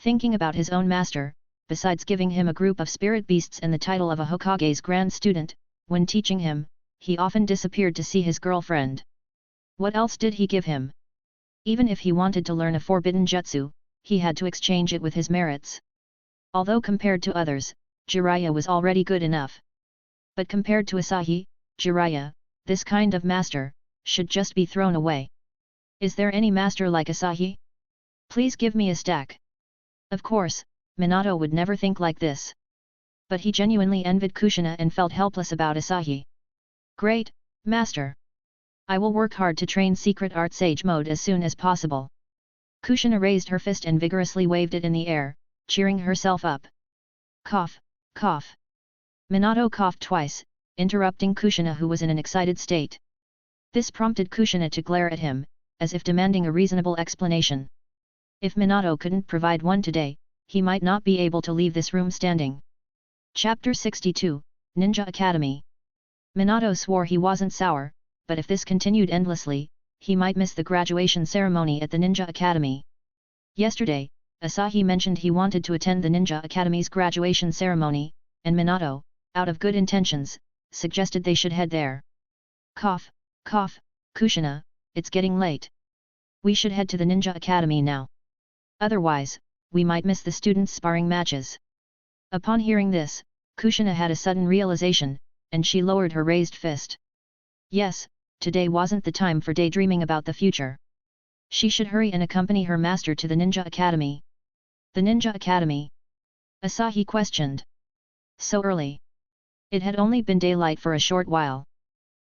Thinking about his own master, besides giving him a group of spirit beasts and the title of a Hokage's grand student, when teaching him, he often disappeared to see his girlfriend. What else did he give him? Even if he wanted to learn a forbidden jutsu, he had to exchange it with his merits. Although compared to others, Jiraiya was already good enough. But compared to Asahi, Jiraiya, this kind of master, should just be thrown away. Is there any master like Asahi? Please give me a stack. Of course, Minato would never think like this. But he genuinely envied Kushina and felt helpless about Asahi. Great, master! I will work hard to train secret art sage mode as soon as possible. Kushina raised her fist and vigorously waved it in the air, cheering herself up. Cough, cough. Minato coughed twice, interrupting Kushina, who was in an excited state. This prompted Kushina to glare at him, as if demanding a reasonable explanation. If Minato couldn't provide one today, he might not be able to leave this room standing. Chapter 62, Ninja Academy. Minato swore he wasn't sour, but if this continued endlessly, he might miss the graduation ceremony at the Ninja Academy. Yesterday, Asahi mentioned he wanted to attend the Ninja Academy's graduation ceremony, and Minato, out of good intentions, suggested they should head there. Cough, cough, Kushina, it's getting late. We should head to the Ninja Academy now. Otherwise, we might miss the students' sparring matches. Upon hearing this, Kushina had a sudden realization, and she lowered her raised fist. Yes, today wasn't the time for daydreaming about the future. She should hurry and accompany her master to the Ninja Academy. The Ninja Academy? Asahi questioned. So early. It had only been daylight for a short while.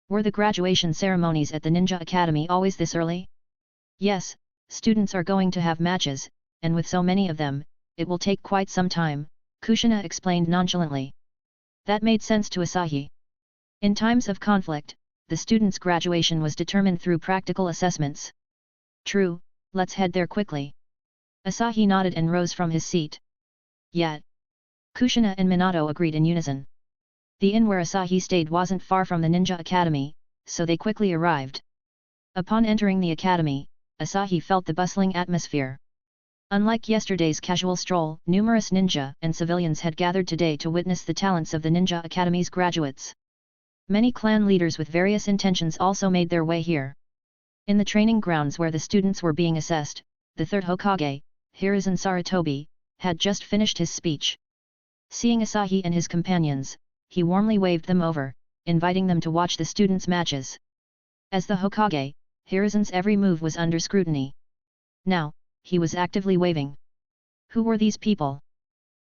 Were the graduation ceremonies at the Ninja Academy always this early? Yes, students are going to have matches, and with so many of them, it will take quite some time, Kushina explained nonchalantly. That made sense to Asahi. In times of conflict, the students' graduation was determined through practical assessments. True, let's head there quickly. Asahi nodded and rose from his seat. Yet. Kushina and Minato agreed in unison. The inn where Asahi stayed wasn't far from the Ninja Academy, so they quickly arrived. Upon entering the academy, Asahi felt the bustling atmosphere. Unlike yesterday's casual stroll, numerous ninja and civilians had gathered today to witness the talents of the Ninja Academy's graduates. Many clan leaders with various intentions also made their way here. In the training grounds where the students were being assessed, the third Hokage, Hiruzen Sarutobi, had just finished his speech. Seeing Asahi and his companions, he warmly waved them over, inviting them to watch the students' matches. As the Hokage, Hiruzen's every move was under scrutiny. Now, he was actively waving. Who were these people?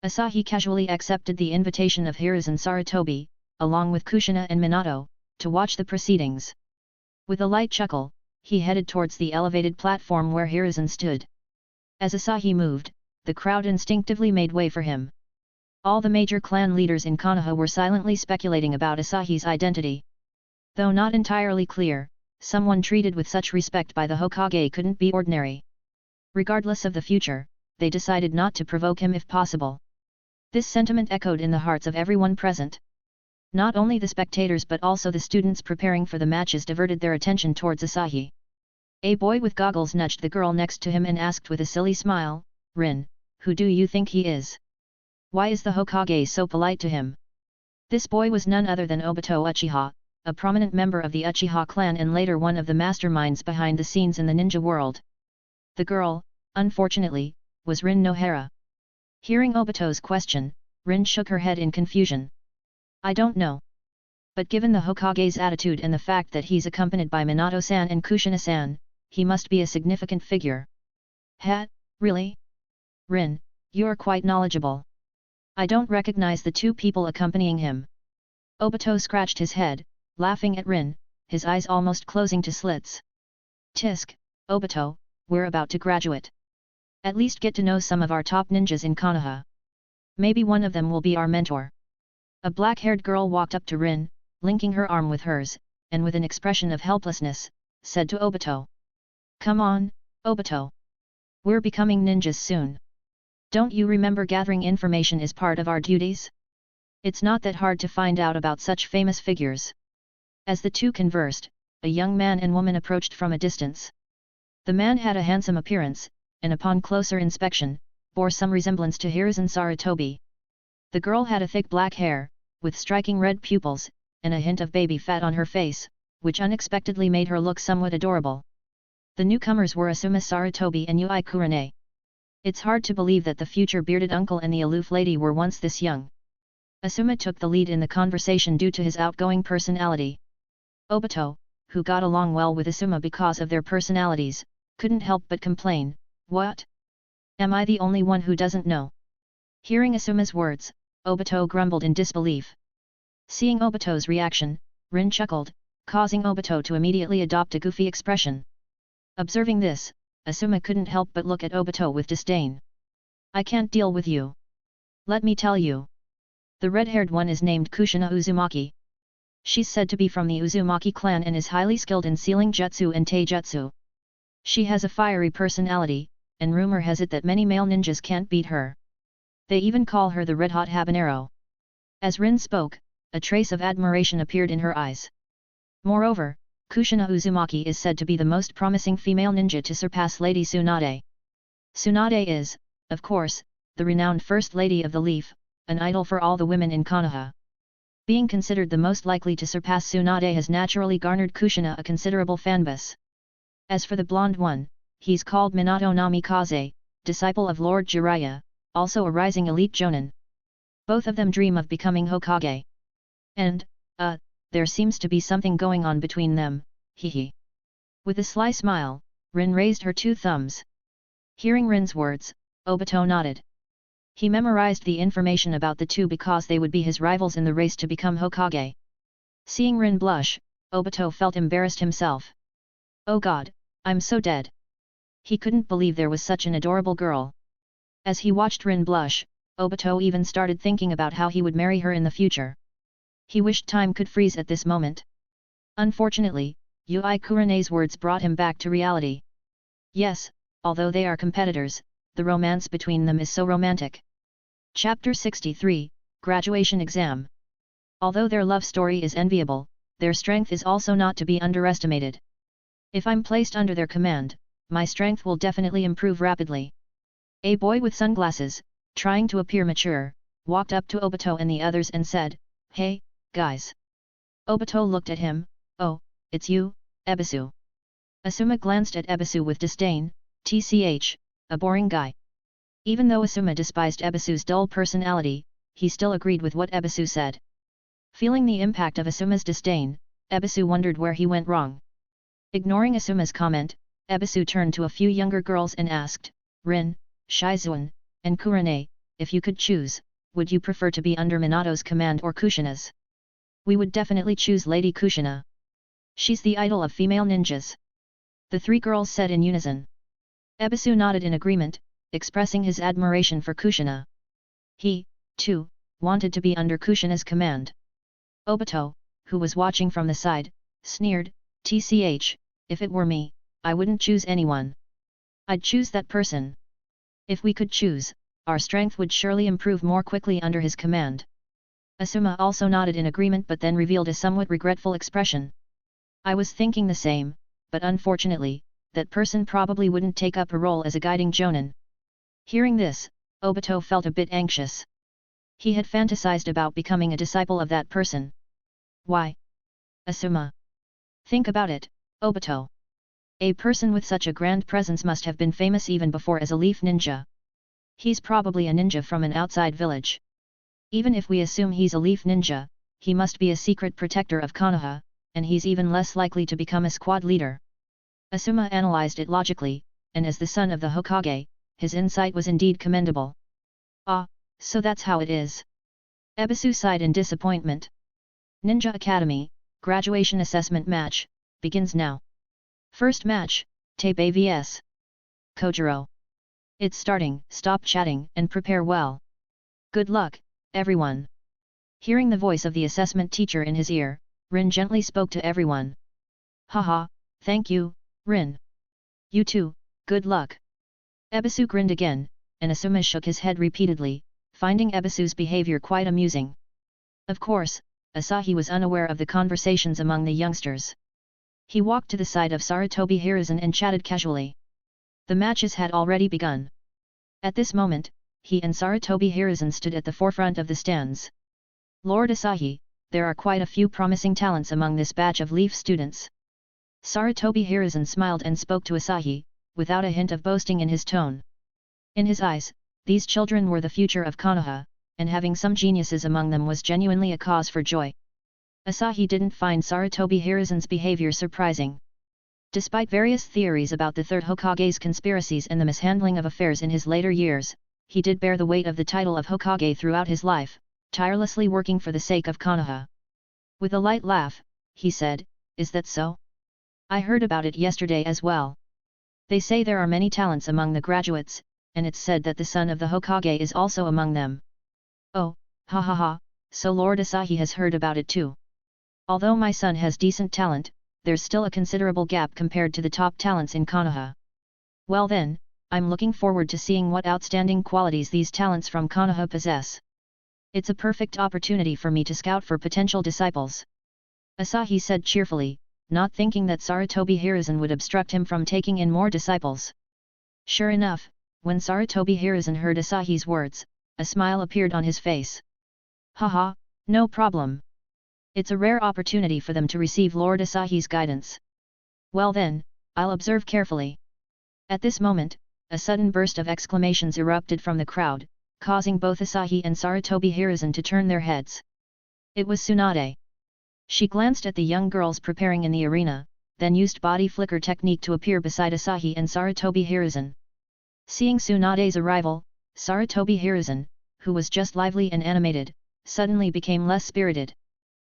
Asahi casually accepted the invitation of Hiruzen Sarutobi, along with Kushina and Minato, to watch the proceedings. With a light chuckle, he headed towards the elevated platform where Hiruzen stood. As Asahi moved, the crowd instinctively made way for him. All the major clan leaders in Konoha were silently speculating about Asahi's identity. Though not entirely clear, someone treated with such respect by the Hokage couldn't be ordinary. Regardless of the future, they decided not to provoke him if possible. This sentiment echoed in the hearts of everyone present. Not only the spectators but also the students preparing for the matches diverted their attention towards Asahi. A boy with goggles nudged the girl next to him and asked with a silly smile, "Rin, who do you think he is? Why is the Hokage so polite to him?" This boy was none other than Obito Uchiha, a prominent member of the Uchiha clan and later one of the masterminds behind the scenes in the ninja world. The girl, unfortunately, was Rin Nohara. Hearing Obito's question, Rin shook her head in confusion. "I don't know. But given the Hokage's attitude and the fact that he's accompanied by Minato-san and Kushina-san, he must be a significant figure." "Ha, really? Rin, you're quite knowledgeable. I don't recognize the two people accompanying him." Obito scratched his head, laughing at Rin, his eyes almost closing to slits. "Tisk, Obito, we're about to graduate. At least get to know some of our top ninjas in Konoha. Maybe one of them will be our mentor." A black-haired girl walked up to Rin, linking her arm with hers, and with an expression of helplessness, said to Obito. "Come on, Obito. We're becoming ninjas soon. Don't you remember gathering information is part of our duties? It's not that hard to find out about such famous figures." As the two conversed, a young man and woman approached from a distance. The man had a handsome appearance, and upon closer inspection, bore some resemblance to Hiruzen Sarutobi. The girl had a thick black hair, with striking red pupils, and a hint of baby fat on her face, which unexpectedly made her look somewhat adorable. The newcomers were Asuma Sarutobi and Yui Kurane. It's hard to believe that the future bearded uncle and the aloof lady were once this young. Asuma took the lead in the conversation due to his outgoing personality. Obito, who got along well with Asuma because of their personalities, couldn't help but complain, "What? Am I the only one who doesn't know?" Hearing Asuma's words, Obito grumbled in disbelief. Seeing Obito's reaction, Rin chuckled, causing Obito to immediately adopt a goofy expression. Observing this, Asuma couldn't help but look at Obito with disdain. I can't deal with you. Let me tell you. The red-haired one is named Kushina Uzumaki. She's said to be from the Uzumaki clan and is highly skilled in sealing jutsu and taijutsu. She has a fiery personality, and rumor has it that many male ninjas can't beat her. They even call her the red-hot habanero. As Rin spoke, a trace of admiration appeared in her eyes. Moreover, Kushina Uzumaki is said to be the most promising female ninja to surpass Lady Tsunade. Tsunade is, of course, the renowned First Lady of the Leaf, an idol for all the women in Konoha. Being considered the most likely to surpass Tsunade has naturally garnered Kushina a considerable fanbase. As for the blonde one, he's called Minato Namikaze, disciple of Lord Jiraiya, also a rising elite jonin. Both of them dream of becoming Hokage. And, there seems to be something going on between them, hehe. With a sly smile, Rin raised her two thumbs. Hearing Rin's words, Obito nodded. He memorized the information about the two because they would be his rivals in the race to become Hokage. Seeing Rin blush, Obito felt embarrassed himself. Oh god, I'm so dead. He couldn't believe there was such an adorable girl. As he watched Rin blush, Obito even started thinking about how he would marry her in the future. He wished time could freeze at this moment. Unfortunately, Yui Kurene's words brought him back to reality. Yes, although they are competitors, the romance between them is so romantic. Chapter 63, Graduation Exam. Although their love story is enviable, their strength is also not to be underestimated. If I'm placed under their command, my strength will definitely improve rapidly. A boy with sunglasses, trying to appear mature, walked up to Obito and the others and said, "Hey, guys." Obito looked at him. "Oh, it's you, Ebisu." Asuma glanced at Ebisu with disdain. "Tch, a boring guy." Even though Asuma despised Ebisu's dull personality, he still agreed with what Ebisu said. Feeling the impact of Asuma's disdain, Ebisu wondered where he went wrong. Ignoring Asuma's comment, Ebisu turned to a few younger girls and asked, "Rin, Shizuan, and Kurane, if you could choose, would you prefer to be under Minato's command or Kushina's?" "We would definitely choose Lady Kushina. She's the idol of female ninjas," the three girls said in unison. Ebisu nodded in agreement, expressing his admiration for Kushina. He, too, wanted to be under Kushina's command. Obito, who was watching from the side, sneered, "Tch, if it were me, I wouldn't choose anyone. I'd choose that person. If we could choose, our strength would surely improve more quickly under his command." Asuma also nodded in agreement but then revealed a somewhat regretful expression. "I was thinking the same, but unfortunately, that person probably wouldn't take up a role as a guiding jonin." Hearing this, Obito felt a bit anxious. He had fantasized about becoming a disciple of that person. Why? Asuma. Think about it, Obito. A person with such a grand presence must have been famous even before as a leaf ninja. He's probably a ninja from an outside village. Even if we assume he's a leaf ninja, he must be a secret protector of Konoha, and he's even less likely to become a squad leader. Asuma analyzed it logically, and as the son of the Hokage, his insight was indeed commendable. Ah, so that's how it is. Ebisu sighed in disappointment. Ninja Academy, Graduation Assessment Match, begins now. First match, Taipei vs. Kojiro. It's starting, stop chatting and prepare well. Good luck, everyone. Hearing the voice of the assessment teacher in his ear, Rin gently spoke to everyone. Haha, thank you, Rin. You too, good luck. Ebisu grinned again, and Asuma shook his head repeatedly, finding Ebisu's behavior quite amusing. Of course, Asahi was unaware of the conversations among the youngsters. He walked to the side of Sarutobi Hiruzen and chatted casually. The matches had already begun. At this moment, he and Sarutobi Hiruzen stood at the forefront of the stands. Lord Asahi, there are quite a few promising talents among this batch of Leaf students. Sarutobi Hiruzen smiled and spoke to Asahi, without a hint of boasting in his tone. In his eyes, these children were the future of Konoha, and having some geniuses among them was genuinely a cause for joy. Asahi didn't find Sarutobi Hiruzen's behavior surprising. Despite various theories about the third Hokage's conspiracies and the mishandling of affairs in his later years, he did bear the weight of the title of Hokage throughout his life, tirelessly working for the sake of Konoha. With a light laugh, he said, "Is that so? I heard about it yesterday as well. They say there are many talents among the graduates, and it's said that the son of the Hokage is also among them. Oh, ha ha ha, so Lord Asahi has heard about it too. Although my son has decent talent, there's still a considerable gap compared to the top talents in Konoha. Well then, I'm looking forward to seeing what outstanding qualities these talents from Konoha possess. It's a perfect opportunity for me to scout for potential disciples. Asahi said cheerfully, not thinking that Sarutobi Hiruzen would obstruct him from taking in more disciples. Sure enough, when Sarutobi Hiruzen heard Asahi's words, a smile appeared on his face. Haha, no problem. It's a rare opportunity for them to receive Lord Asahi's guidance. Well then, I'll observe carefully. At this moment, a sudden burst of exclamations erupted from the crowd, causing both Asahi and Sarutobi Hiruzen to turn their heads. It was Tsunade. She glanced at the young girls preparing in the arena, then used body flicker technique to appear beside Asahi and Sarutobi Hiruzen. Seeing Tsunade's arrival, Sarutobi Hiruzen, who was just lively and animated, suddenly became less spirited.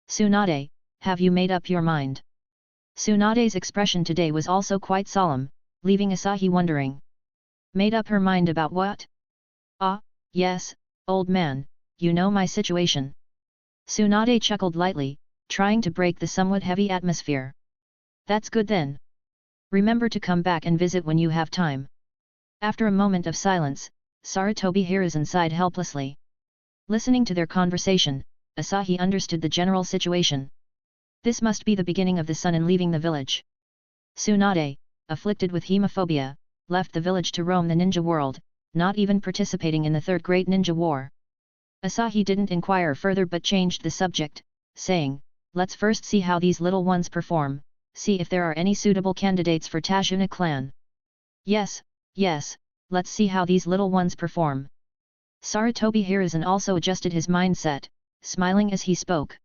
Tsunade, have you made up your mind? Tsunade's expression today was also quite solemn, leaving Asahi wondering. Made up her mind about what? Ah, yes, old man, you know my situation. Tsunade chuckled lightly, trying to break the somewhat heavy atmosphere. That's good then. Remember to come back and visit when you have time. After a moment of silence, Sarutobi Hiruzen sighed helplessly. Listening to their conversation, Asahi understood the general situation. This must be the beginning of the sun in leaving the village. Tsunade, afflicted with hemophobia, left the village to roam the ninja world, not even participating in the Third Great Ninja War. Asahi didn't inquire further but changed the subject, saying, let's first see how these little ones perform, see if there are any suitable candidates for Tajuna clan. Yes, let's see how these little ones perform. Sarutobi Hiruzen also adjusted his mindset, smiling as he spoke.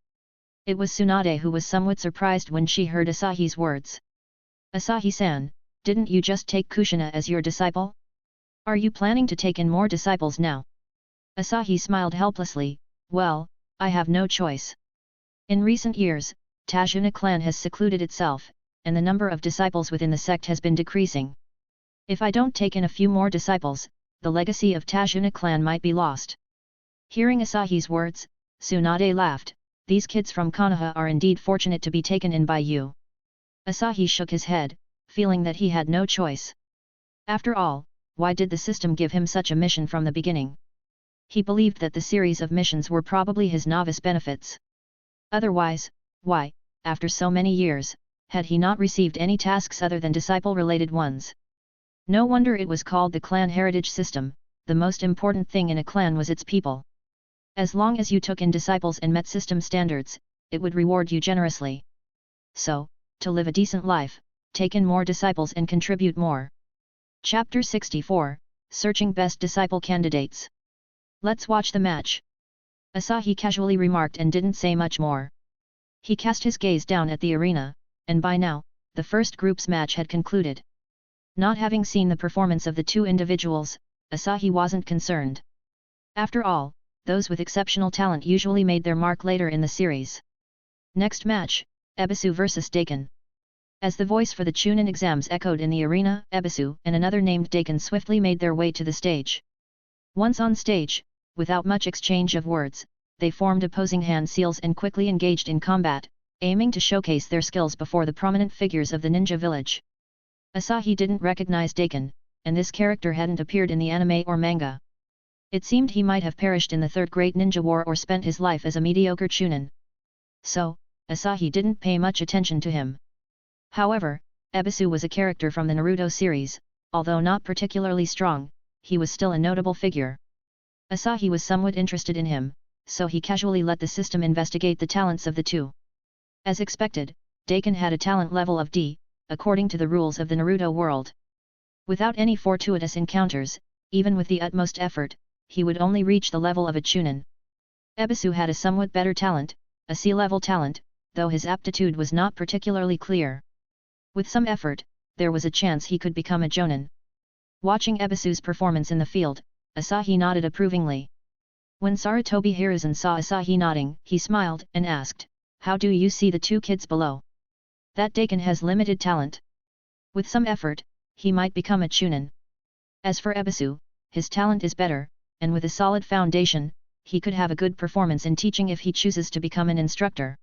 It was Tsunade who was somewhat surprised when she heard Asahi's words. Asahi-san, didn't you just take Kushina as your disciple? Are you planning to take in more disciples now? Asahi smiled helplessly, well, I have no choice. In recent years, Tajuna clan has secluded itself, and the number of disciples within the sect has been decreasing. If I don't take in a few more disciples, the legacy of Tajuna clan might be lost. Hearing Asahi's words, Tsunade laughed, these kids from Konoha are indeed fortunate to be taken in by you. Asahi shook his head, feeling that he had no choice. After all, why did the system give him such a mission from the beginning? He believed that the series of missions were probably his novice benefits. Otherwise, why, after so many years, had he not received any tasks other than disciple-related ones? No wonder it was called the clan heritage system. The most important thing in a clan was its people. As long as you took in disciples and met system standards, it would reward you generously. So, to live a decent life, take in more disciples and contribute more. Chapter 64, Searching Best Disciple Candidates. Let's watch the match. Asahi casually remarked and didn't say much more. He cast his gaze down at the arena, and by now, the first group's match had concluded. Not having seen the performance of the two individuals, Asahi wasn't concerned. After all, those with exceptional talent usually made their mark later in the series. Next match, Ebisu vs Daikon. As the voice for the Chunin exams echoed in the arena, Ebisu and another named Daikon swiftly made their way to the stage. Once on stage, without much exchange of words, they formed opposing hand seals and quickly engaged in combat, aiming to showcase their skills before the prominent figures of the ninja village. Asahi didn't recognize Daikon, and this character hadn't appeared in the anime or manga. It seemed he might have perished in the Third Great Ninja War or spent his life as a mediocre Chunin. So, Asahi didn't pay much attention to him. However, Ebisu was a character from the Naruto series, although not particularly strong, he was still a notable figure. Asahi was somewhat interested in him, so he casually let the system investigate the talents of the two. As expected, Daikon had a talent level of D, according to the rules of the Naruto world. Without any fortuitous encounters, even with the utmost effort, he would only reach the level of a Chunin. Ebisu had a somewhat better talent, a C-level talent, though his aptitude was not particularly clear. With some effort, there was a chance he could become a Jonin. Watching Ebisu's performance in the field, Asahi nodded approvingly. When Sarutobi Hiruzen saw Asahi nodding, he smiled and asked, "How do you see the two kids below? That Daikon has limited talent. With some effort, he might become a Chunin. As for Ebisu, his talent is better, and with a solid foundation, he could have a good performance in teaching if he chooses to become an instructor.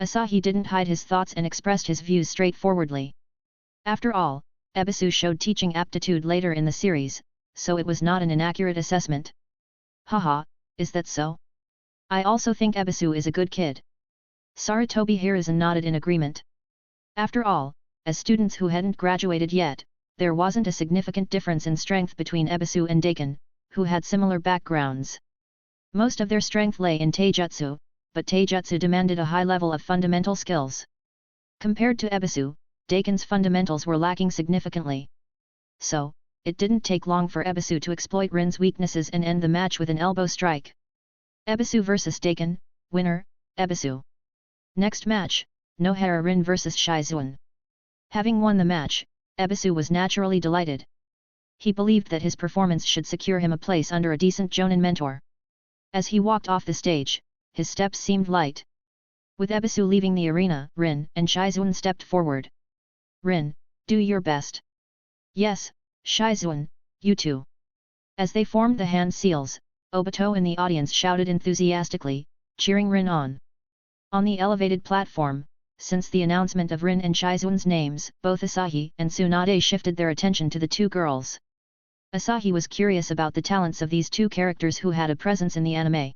Asahi didn't hide his thoughts and expressed his views straightforwardly. After all, Ebisu showed teaching aptitude later in the series, so it was not an inaccurate assessment. Haha, is that so? I also think Ebisu is a good kid. Sarutobi Hiruzen nodded in agreement. After all, as students who hadn't graduated yet, there wasn't a significant difference in strength between Ebisu and Daikon, who had similar backgrounds. Most of their strength lay in Taijutsu, but Taijutsu demanded a high level of fundamental skills. Compared to Ebisu, Daikon's fundamentals were lacking significantly. So, it didn't take long for Ebisu to exploit Rin's weaknesses and end the match with an elbow strike. Ebisu vs Daikon, winner, Ebisu. Next match, Nohara Rin vs Shizuan. Having won the match, Ebisu was naturally delighted. He believed that his performance should secure him a place under a decent Jonin mentor. As he walked off the stage, his steps seemed light. With Ebisu leaving the arena, Rin and Shizuan stepped forward. Rin, do your best. Yes, Shizuan, you too. As they formed the hand seals, Obito in the audience shouted enthusiastically, cheering Rin on. On the elevated platform, since the announcement of Rin and Shizuan's names, both Asahi and Tsunade shifted their attention to the two girls. Asahi was curious about the talents of these two characters who had a presence in the anime.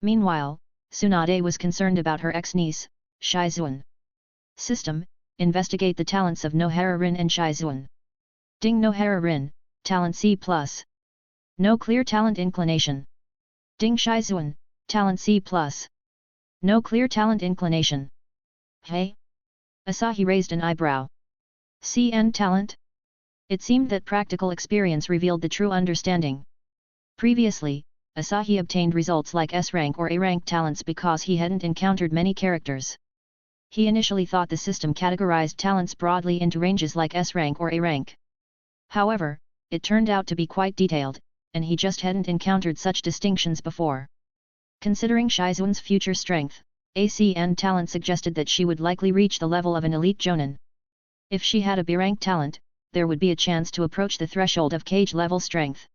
Meanwhile, Tsunade was concerned about her ex-niece, Shizuan. System, investigate the talents of Nohara Rin and Shizuan. Ding Nohara Rin, talent C+. No clear talent inclination. Ding Shizuan, talent C+. No clear talent inclination. Hey? Asahi raised an eyebrow. CN talent? It seemed that practical experience revealed the true understanding. Previously, Asahi obtained results like S-rank or A-rank talents because he hadn't encountered many characters. He initially thought the system categorized talents broadly into ranges like S-rank or A-rank. However, it turned out to be quite detailed, and he just hadn't encountered such distinctions before. Considering Shizuan's future strength, ACN talent suggested that she would likely reach the level of an elite Jonin. If she had a B-rank talent, there would be a chance to approach the threshold of cage-level strength.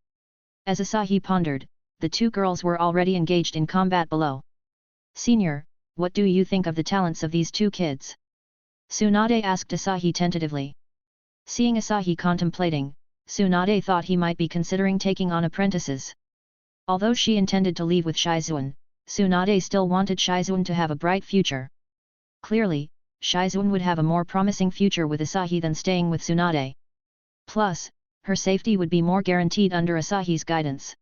As Asahi pondered, the two girls were already engaged in combat below. Senior, what do you think of the talents of these two kids? Tsunade asked Asahi tentatively. Seeing Asahi contemplating, Tsunade thought he might be considering taking on apprentices. Although she intended to leave with Shizuan, Tsunade still wanted Shizuan to have a bright future. Clearly, Shizuan would have a more promising future with Asahi than staying with Tsunade. Plus, her safety would be more guaranteed under Asahi's guidance.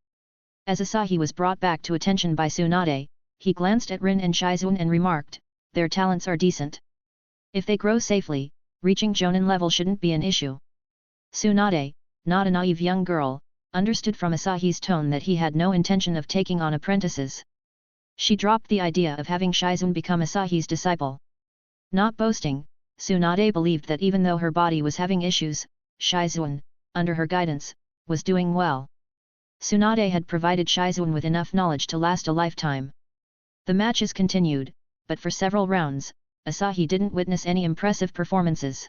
As Asahi was brought back to attention by Tsunade, he glanced at Rin and Shizuan and remarked, their talents are decent. If they grow safely, reaching Jonin level shouldn't be an issue. Tsunade, not a naive young girl, understood from Asahi's tone that he had no intention of taking on apprentices. She dropped the idea of having Shizuan become Asahi's disciple. Not boasting, Tsunade believed that even though her body was having issues, Shizuan, under her guidance, was doing well. Tsunade had provided Shizuan with enough knowledge to last a lifetime. The matches continued, but for several rounds, Asahi didn't witness any impressive performances.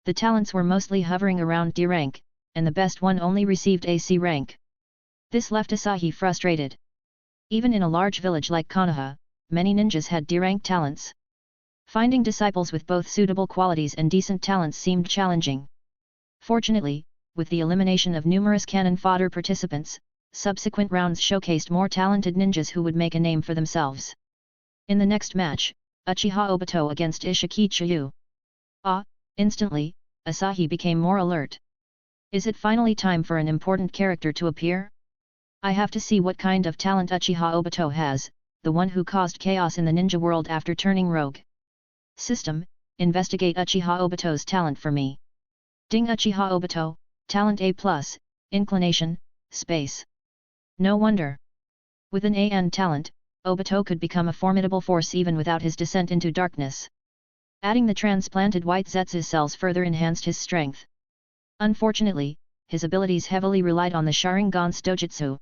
The talents were mostly hovering around D rank, and the best one only received AC rank. This left Asahi frustrated. Even in a large village like Konoha, many ninjas had D rank talents. Finding disciples with both suitable qualities and decent talents seemed challenging. Fortunately, with the elimination of numerous cannon fodder participants, subsequent rounds showcased more talented ninjas who would make a name for themselves. In the next match, Uchiha Obito against Ishiki Chiyu. Instantly, Asahi became more alert. Is it finally time for an important character to appear? I have to see what kind of talent Uchiha Obito has, the one who caused chaos in the ninja world after turning rogue. System, investigate Uchiha Obito's talent for me. Ding Uchiha Obito, talent A+, inclination, space. No wonder. With an AN talent, Obito could become a formidable force even without his descent into darkness. Adding the transplanted white Zetsu cells further enhanced his strength. Unfortunately, his abilities heavily relied on the Sharingan Stojutsu.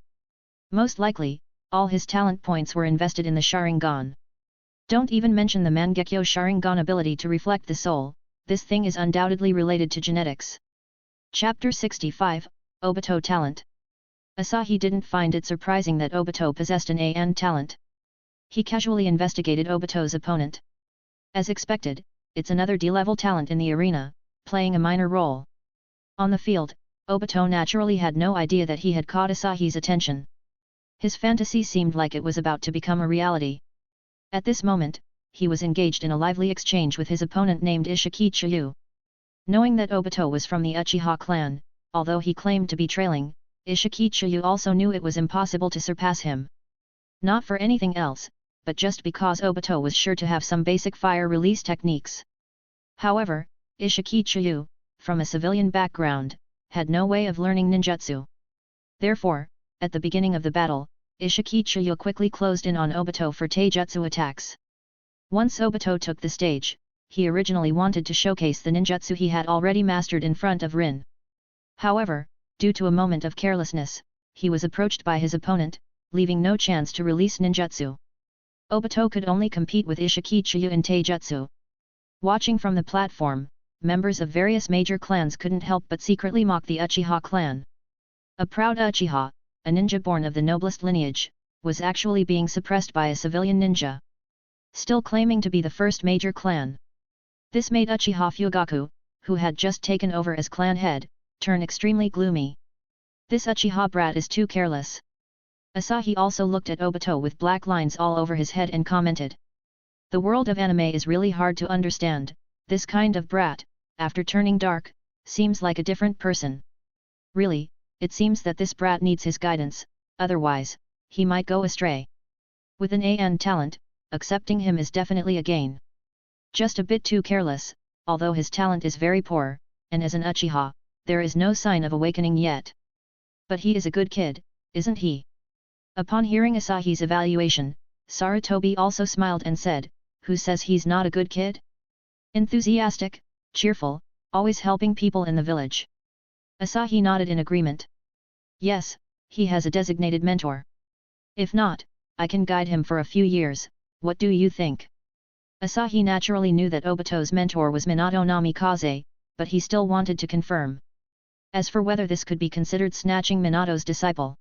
Most likely, all his talent points were invested in the Sharingan. Don't even mention the Mangekyo Sharingan ability to reflect the soul, this thing is undoubtedly related to genetics. Chapter 65, Obito Talent. Asahi didn't find it surprising that Obito possessed an AN talent. He casually investigated Obito's opponent. As expected, it's another D-level talent in the arena, playing a minor role. On the field, Obito naturally had no idea that he had caught Asahi's attention. His fantasy seemed like it was about to become a reality. At this moment, he was engaged in a lively exchange with his opponent named Ishiki Chiyu. Knowing that Obito was from the Uchiha clan, although he claimed to be trailing, Ishiki Chiyu also knew it was impossible to surpass him. Not for anything else, but just because Obito was sure to have some basic fire release techniques. However, Ishiki Chiyu, from a civilian background, had no way of learning ninjutsu. Therefore, at the beginning of the battle, Ishiki Chiyu quickly closed in on Obito for taijutsu attacks. Once Obito took the stage, he originally wanted to showcase the ninjutsu he had already mastered in front of Rin. However, due to a moment of carelessness, he was approached by his opponent, leaving no chance to release ninjutsu. Obito could only compete with Ishiki Chiyu in taijutsu. Watching from the platform, members of various major clans couldn't help but secretly mock the Uchiha clan. A proud Uchiha, a ninja born of the noblest lineage, was actually being suppressed by a civilian ninja. Still claiming to be the first major clan. This made Uchiha Fugaku, who had just taken over as clan head, turn extremely gloomy. This Uchiha brat is too careless. Asahi also looked at Obito with black lines all over his head and commented. The world of anime is really hard to understand, this kind of brat, after turning dark, seems like a different person. Really, it seems that this brat needs his guidance, otherwise, he might go astray. With an AN talent, accepting him is definitely a gain. Just a bit too careless, although his talent is very poor, and as an Uchiha, there is no sign of awakening yet. But he is a good kid, isn't he? Upon hearing Asahi's evaluation, Sarutobi also smiled and said, "Who says he's not a good kid? Enthusiastic, cheerful, always helping people in the village." Asahi nodded in agreement. "Yes, he has a designated mentor. If not, I can guide him for a few years, what do you think?" Asahi naturally knew that Obito's mentor was Minato Namikaze, but he still wanted to confirm. As for whether this could be considered snatching Minato's disciple.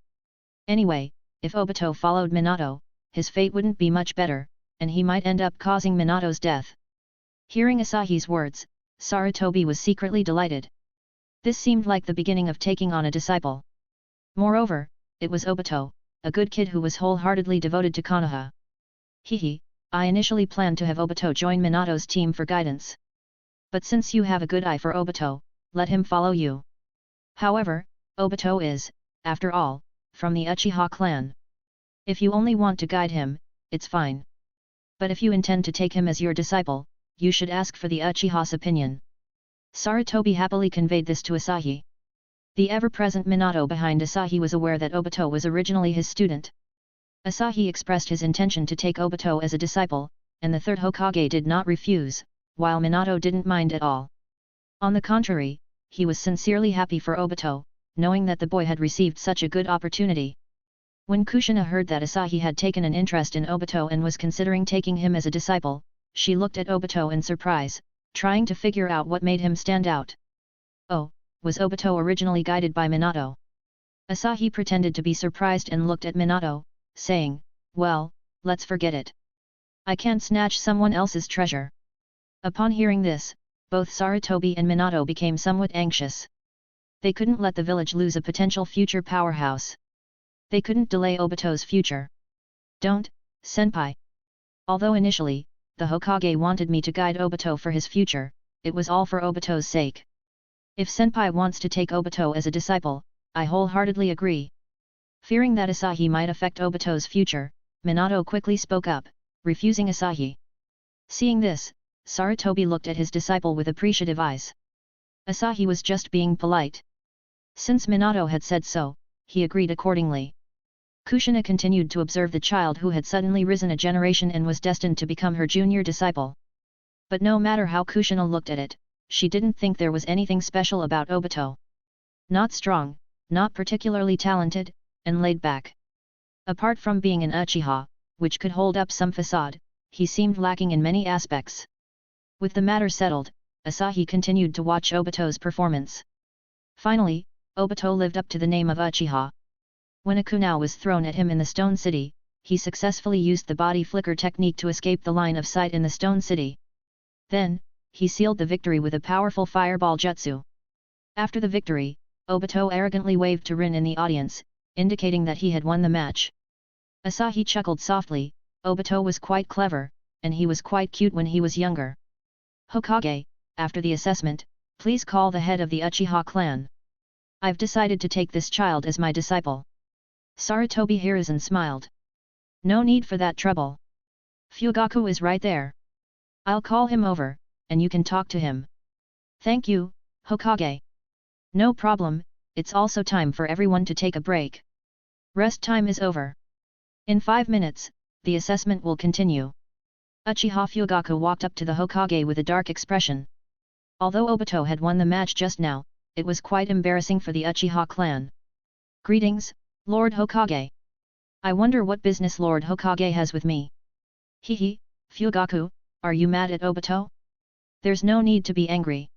Anyway, if Obito followed Minato, his fate wouldn't be much better, and he might end up causing Minato's death. Hearing Asahi's words, Sarutobi was secretly delighted. This seemed like the beginning of taking on a disciple. Moreover, it was Obito, a good kid who was wholeheartedly devoted to Konoha. Hehe, I initially planned to have Obito join Minato's team for guidance. But since you have a good eye for Obito, let him follow you. However, Obito is, after all, from the Uchiha clan. If you only want to guide him, it's fine. But if you intend to take him as your disciple, you should ask for the Uchiha's opinion. Sarutobi happily conveyed this to Asahi. The ever-present Minato behind Asahi was aware that Obito was originally his student. Asahi expressed his intention to take Obito as a disciple, and the third Hokage did not refuse, while Minato didn't mind at all. On the contrary, he was sincerely happy for Obito, knowing that the boy had received such a good opportunity. When Kushina heard that Asahi had taken an interest in Obito and was considering taking him as a disciple, she looked at Obito in surprise, trying to figure out what made him stand out. Oh, was Obito originally guided by Minato? Asahi pretended to be surprised and looked at Minato, saying, "Well, let's forget it. I can't snatch someone else's treasure." Upon hearing this, both Sarutobi and Minato became somewhat anxious. They couldn't let the village lose a potential future powerhouse. They couldn't delay Obito's future. "Don't, senpai." Although initially, the Hokage wanted me to guide Obito for his future, it was all for Obito's sake. If senpai wants to take Obito as a disciple, I wholeheartedly agree. Fearing that Asahi might affect Obito's future, Minato quickly spoke up, refusing Asahi. Seeing this, Sarutobi looked at his disciple with appreciative eyes. Asahi was just being polite. Since Minato had said so, he agreed accordingly. Kushina continued to observe the child who had suddenly risen a generation and was destined to become her junior disciple. But no matter how Kushina looked at it, she didn't think there was anything special about Obito. Not strong, not particularly talented, and laid back. Apart from being an Uchiha, which could hold up some facade, he seemed lacking in many aspects. With the matter settled, Asahi continued to watch Obito's performance. Finally, Obito lived up to the name of Uchiha. When a kunai was thrown at him in the Stone City, he successfully used the body flicker technique to escape the line of sight in the Stone City. Then, he sealed the victory with a powerful fireball jutsu. After the victory, Obito arrogantly waved to Rin in the audience, indicating that he had won the match. Asahi chuckled softly. Obito was quite clever, and he was quite cute when he was younger. Hokage, after the assessment, please call the head of the Uchiha clan. I've decided to take this child as my disciple. Sarutobi Hiruzen smiled. No need for that trouble. Fugaku is right there. I'll call him over, and you can talk to him. Thank you, Hokage. No problem, it's also time for everyone to take a break. Rest time is over. In 5 minutes, the assessment will continue. Uchiha Fugaku walked up to the Hokage with a dark expression. Although Obito had won the match just now, it was quite embarrassing for the Uchiha clan. Greetings, Lord Hokage. I wonder what business Lord Hokage has with me. Hehe, Fugaku, are you mad at Obito? There's no need to be angry.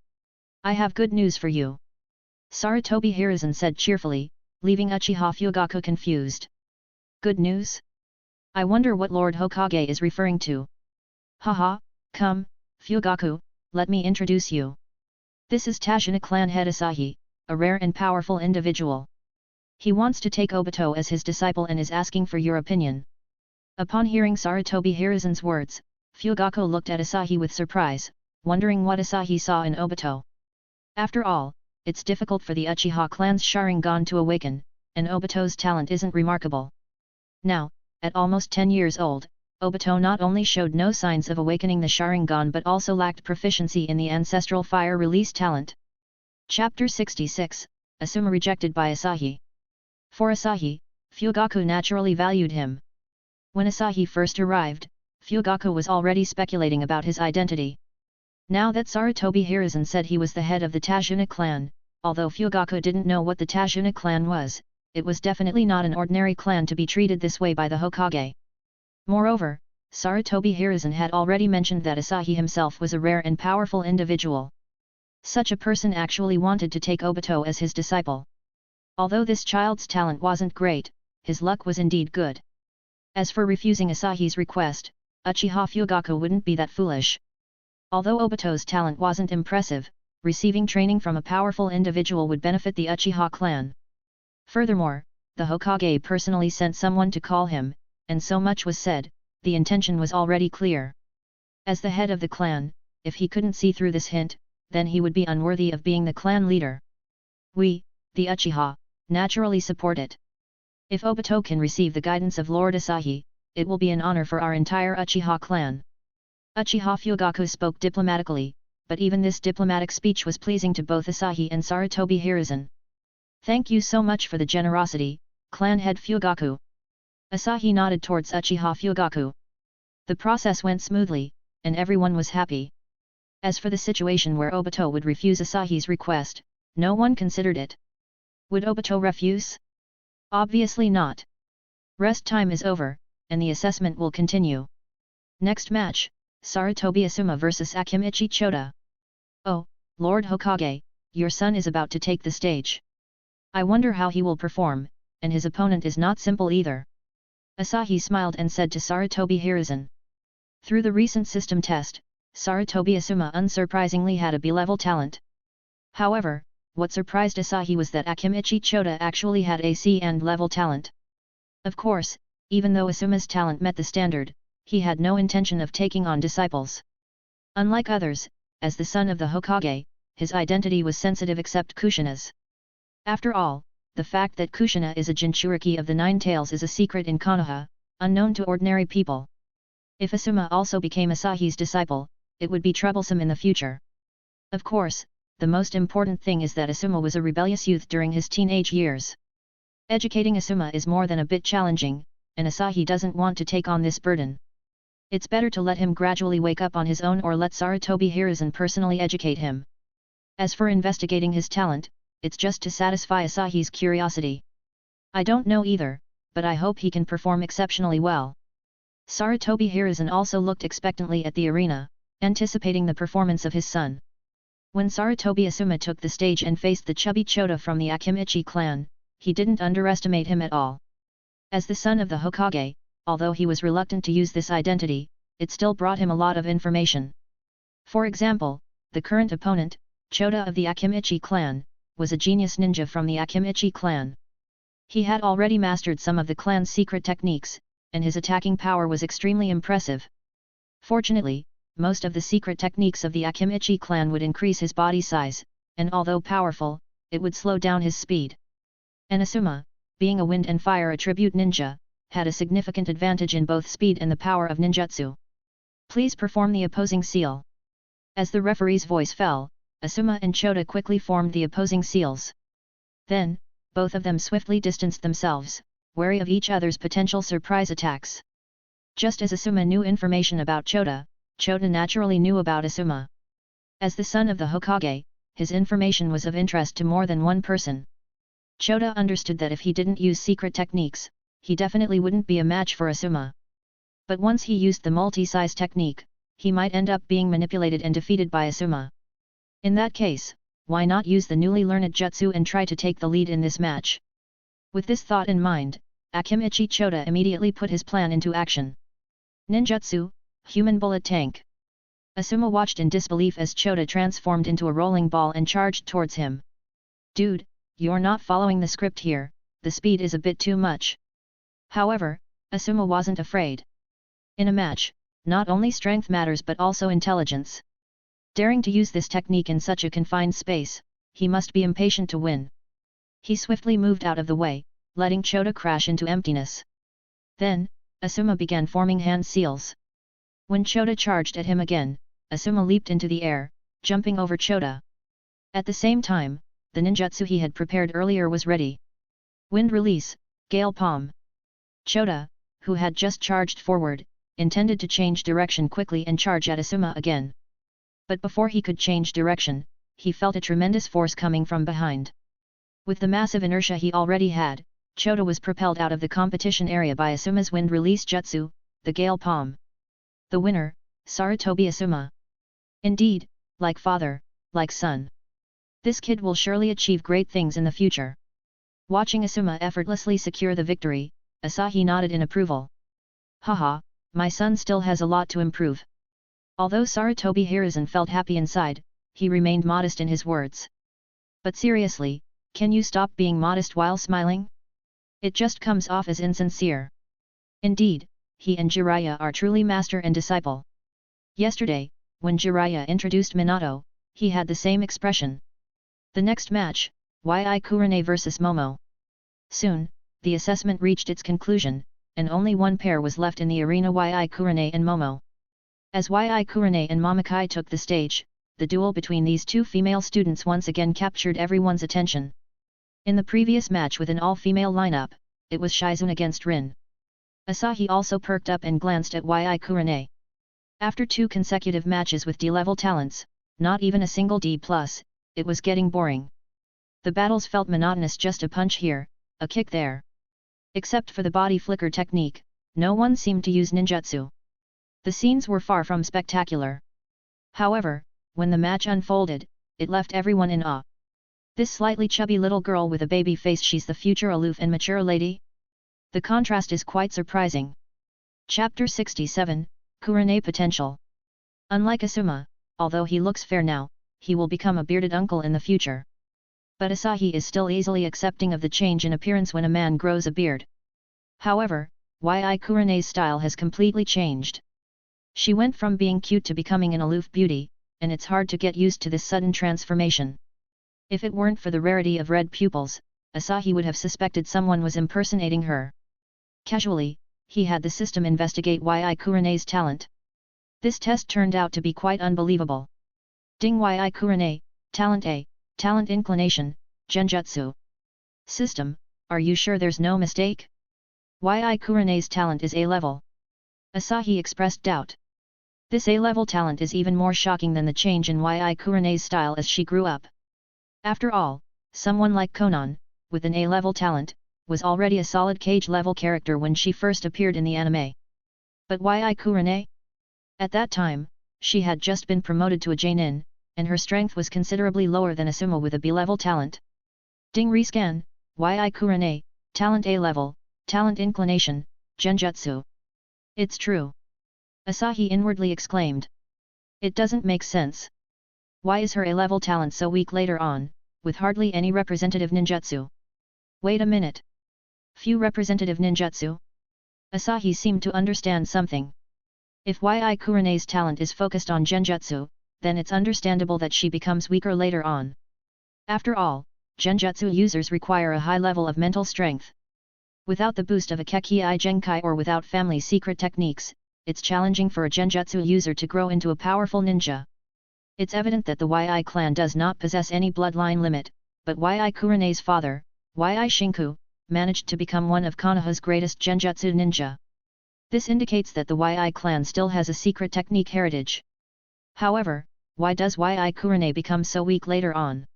I have good news for you. Sarutobi Hiruzen said cheerfully, leaving Uchiha Fugaku confused. Good news? I wonder what Lord Hokage is referring to. Haha, come, Fugaku, let me introduce you. This is Tashina clan head Asahi, a rare and powerful individual. He wants to take Obito as his disciple and is asking for your opinion. Upon hearing Sarutobi Hiruzen's words, Fugaku looked at Asahi with surprise, wondering what Asahi saw in Obito. After all, it's difficult for the Uchiha clan's Sharingan to awaken, and Obito's talent isn't remarkable. Now, at almost 10 years old, Obito not only showed no signs of awakening the Sharingan but also lacked proficiency in the ancestral fire release talent. Chapter 66, Asuma rejected by Asahi. For Asahi, Fugaku naturally valued him. When Asahi first arrived, Fugaku was already speculating about his identity. Now that Sarutobi Hiruzen said he was the head of the Tashina clan, although Fugaku didn't know what the Tashina clan was, it was definitely not an ordinary clan to be treated this way by the Hokage. Moreover, Sarutobi Hiruzen had already mentioned that Asahi himself was a rare and powerful individual. Such a person actually wanted to take Obito as his disciple. Although this child's talent wasn't great, his luck was indeed good. As for refusing Asahi's request, Uchiha Fugaku wouldn't be that foolish. Although Obito's talent wasn't impressive, receiving training from a powerful individual would benefit the Uchiha clan. Furthermore, the Hokage personally sent someone to call him, and so much was said, the intention was already clear. As the head of the clan, if he couldn't see through this hint, then he would be unworthy of being the clan leader. We, the Uchiha, naturally support it. If Obito can receive the guidance of Lord Asahi, it will be an honor for our entire Uchiha clan. Uchiha Fugaku spoke diplomatically, but even this diplomatic speech was pleasing to both Asahi and Sarutobi Hiruzen. Thank you so much for the generosity, clan head Fugaku. Asahi nodded towards Uchiha Fugaku. The process went smoothly, and everyone was happy. As for the situation where Obito would refuse Asahi's request, no one considered it. Would Obito refuse? Obviously not. Rest time is over, and the assessment will continue. Next match, Sarutobi Asuma vs Akimichi Chota. Oh, Lord Hokage, your son is about to take the stage. I wonder how he will perform, and his opponent is not simple either. Asahi smiled and said to Sarutobi Hiruzen. Through the recent system test, Sarutobi Asuma unsurprisingly had a B-level talent. However, what surprised Asahi was that Akimichi Chota actually had a C and level talent. Of course, even though Asuma's talent met the standard, he had no intention of taking on disciples. Unlike others, as the son of the Hokage, his identity was sensitive except Kushina's. After all, the fact that Kushina is a Jinchuriki of the Nine Tails is a secret in Konoha, unknown to ordinary people. If Asuma also became Asahi's disciple, it would be troublesome in the future. Of course, the most important thing is that Asuma was a rebellious youth during his teenage years. Educating Asuma is more than a bit challenging, and Asahi doesn't want to take on this burden. It's better to let him gradually wake up on his own or let Sarutobi Hiruzen personally educate him. As for investigating his talent, it's just to satisfy Asahi's curiosity. I don't know either, but I hope he can perform exceptionally well. Sarutobi Hiruzen also looked expectantly at the arena, anticipating the performance of his son. When Sarutobi Asuma took the stage and faced the chubby Chota from the Akimichi clan, he didn't underestimate him at all. As the son of the Hokage, although he was reluctant to use this identity, it still brought him a lot of information. For example, the current opponent, Chota of the Akimichi clan, was a genius ninja from the Akimichi clan. He had already mastered some of the clan's secret techniques, and his attacking power was extremely impressive. Fortunately, most of the secret techniques of the Akimichi clan would increase his body size, and although powerful, it would slow down his speed. And Asuma, being a wind and fire attribute ninja, had a significant advantage in both speed and the power of ninjutsu. Please perform the opposing seal. As the referee's voice fell, Asuma and Chota quickly formed the opposing seals. Then, both of them swiftly distanced themselves, wary of each other's potential surprise attacks. Just as Asuma knew information about Chota, Chota naturally knew about Asuma. As the son of the Hokage, his information was of interest to more than one person. Chota understood that if he didn't use secret techniques, he definitely wouldn't be a match for Asuma. But once he used the multi-size technique, he might end up being manipulated and defeated by Asuma. In that case, why not use the newly learned jutsu and try to take the lead in this match? With this thought in mind, Akimichi Chota immediately put his plan into action. Ninjutsu, Human Bullet Tank. Asuma watched in disbelief as Chota transformed into a rolling ball and charged towards him. Dude, you're not following the script here, the speed is a bit too much. However, Asuma wasn't afraid. In a match, not only strength matters but also intelligence. Daring to use this technique in such a confined space, he must be impatient to win. He swiftly moved out of the way, letting Chota crash into emptiness. Then, Asuma began forming hand seals. When Chota charged at him again, Asuma leaped into the air, jumping over Chota. At the same time, the ninjutsu he had prepared earlier was ready. Wind release, gale palm. Chota, who had just charged forward, intended to change direction quickly and charge at Asuma again. But before he could change direction, he felt a tremendous force coming from behind. With the massive inertia he already had, Chota was propelled out of the competition area by Asuma's wind release jutsu, the gale palm. The winner, Sarutobi Asuma. Indeed, like father, like son. This kid will surely achieve great things in the future. Watching Asuma effortlessly secure the victory, Asahi nodded in approval. Haha, my son still has a lot to improve. Although Sarutobi Hiruzen felt happy inside, he remained modest in his words. But seriously, can you stop being modest while smiling? It just comes off as insincere. Indeed, he and Jiraiya are truly master and disciple. Yesterday, when Jiraiya introduced Minato, he had the same expression. The next match, Yi Kurane vs Momo. Soon, the assessment reached its conclusion, and only one pair was left in the arena, Yi Kurane and Momo. As Yi Kurane and Momokai took the stage, the duel between these two female students once again captured everyone's attention. In the previous match with an all-female lineup, it was Shizune against Rin. Asahi also perked up and glanced at Yi Kurane. After 2 consecutive matches with D-level talents, not even a single D+, it was getting boring. The battles felt monotonous, just a punch here, a kick there. Except for the body flicker technique, no one seemed to use ninjutsu. The scenes were far from spectacular. However, when the match unfolded, it left everyone in awe. This slightly chubby little girl with a baby face, she's the future aloof and mature lady? The contrast is quite surprising. Chapter 67, Kurane Potential. Unlike Asuma, although he looks fair now, he will become a bearded uncle in the future. But Asahi is still easily accepting of the change in appearance when a man grows a beard. However, Yi Kurane's style has completely changed. She went from being cute to becoming an aloof beauty, and it's hard to get used to this sudden transformation. If it weren't for the rarity of red pupils, Asahi would have suspected someone was impersonating her. Casually, he had the system investigate Yi Kurane's talent. This test turned out to be quite unbelievable. Ding Yi Kurane, Talent A, Talent Inclination, Genjutsu. System, are you sure there's no mistake? Yi Kurane's talent is A-level. Asahi expressed doubt. This A-level talent is even more shocking than the change in Yi Kurane's style as she grew up. After all, someone like Konan, with an A-level talent, was already a solid Kage-level character when she first appeared in the anime. But Yi Kurane? At that time, she had just been promoted to a Jonin, and her strength was considerably lower than Asuma with a B-level talent. Ding rescan, Yi Kurane, talent A level, talent inclination, genjutsu. It's true. Asahi inwardly exclaimed. It doesn't make sense. Why is her A-level talent so weak later on, with hardly any representative ninjutsu? Wait a minute. Few representative ninjutsu? Asahi seemed to understand something. If Yi Kurane's talent is focused on genjutsu, then it's understandable that she becomes weaker later on. After all, genjutsu users require a high level of mental strength. Without the boost of a Kekki Genkai or without family secret techniques, it's challenging for a genjutsu user to grow into a powerful ninja. It's evident that the Yi clan does not possess any bloodline limit, but Yi Kurane's father, Yi Shinku, managed to become one of Konoha's greatest genjutsu ninja. This indicates that the Yi clan still has a secret technique heritage. However, why does Yi Kurane become so weak later on?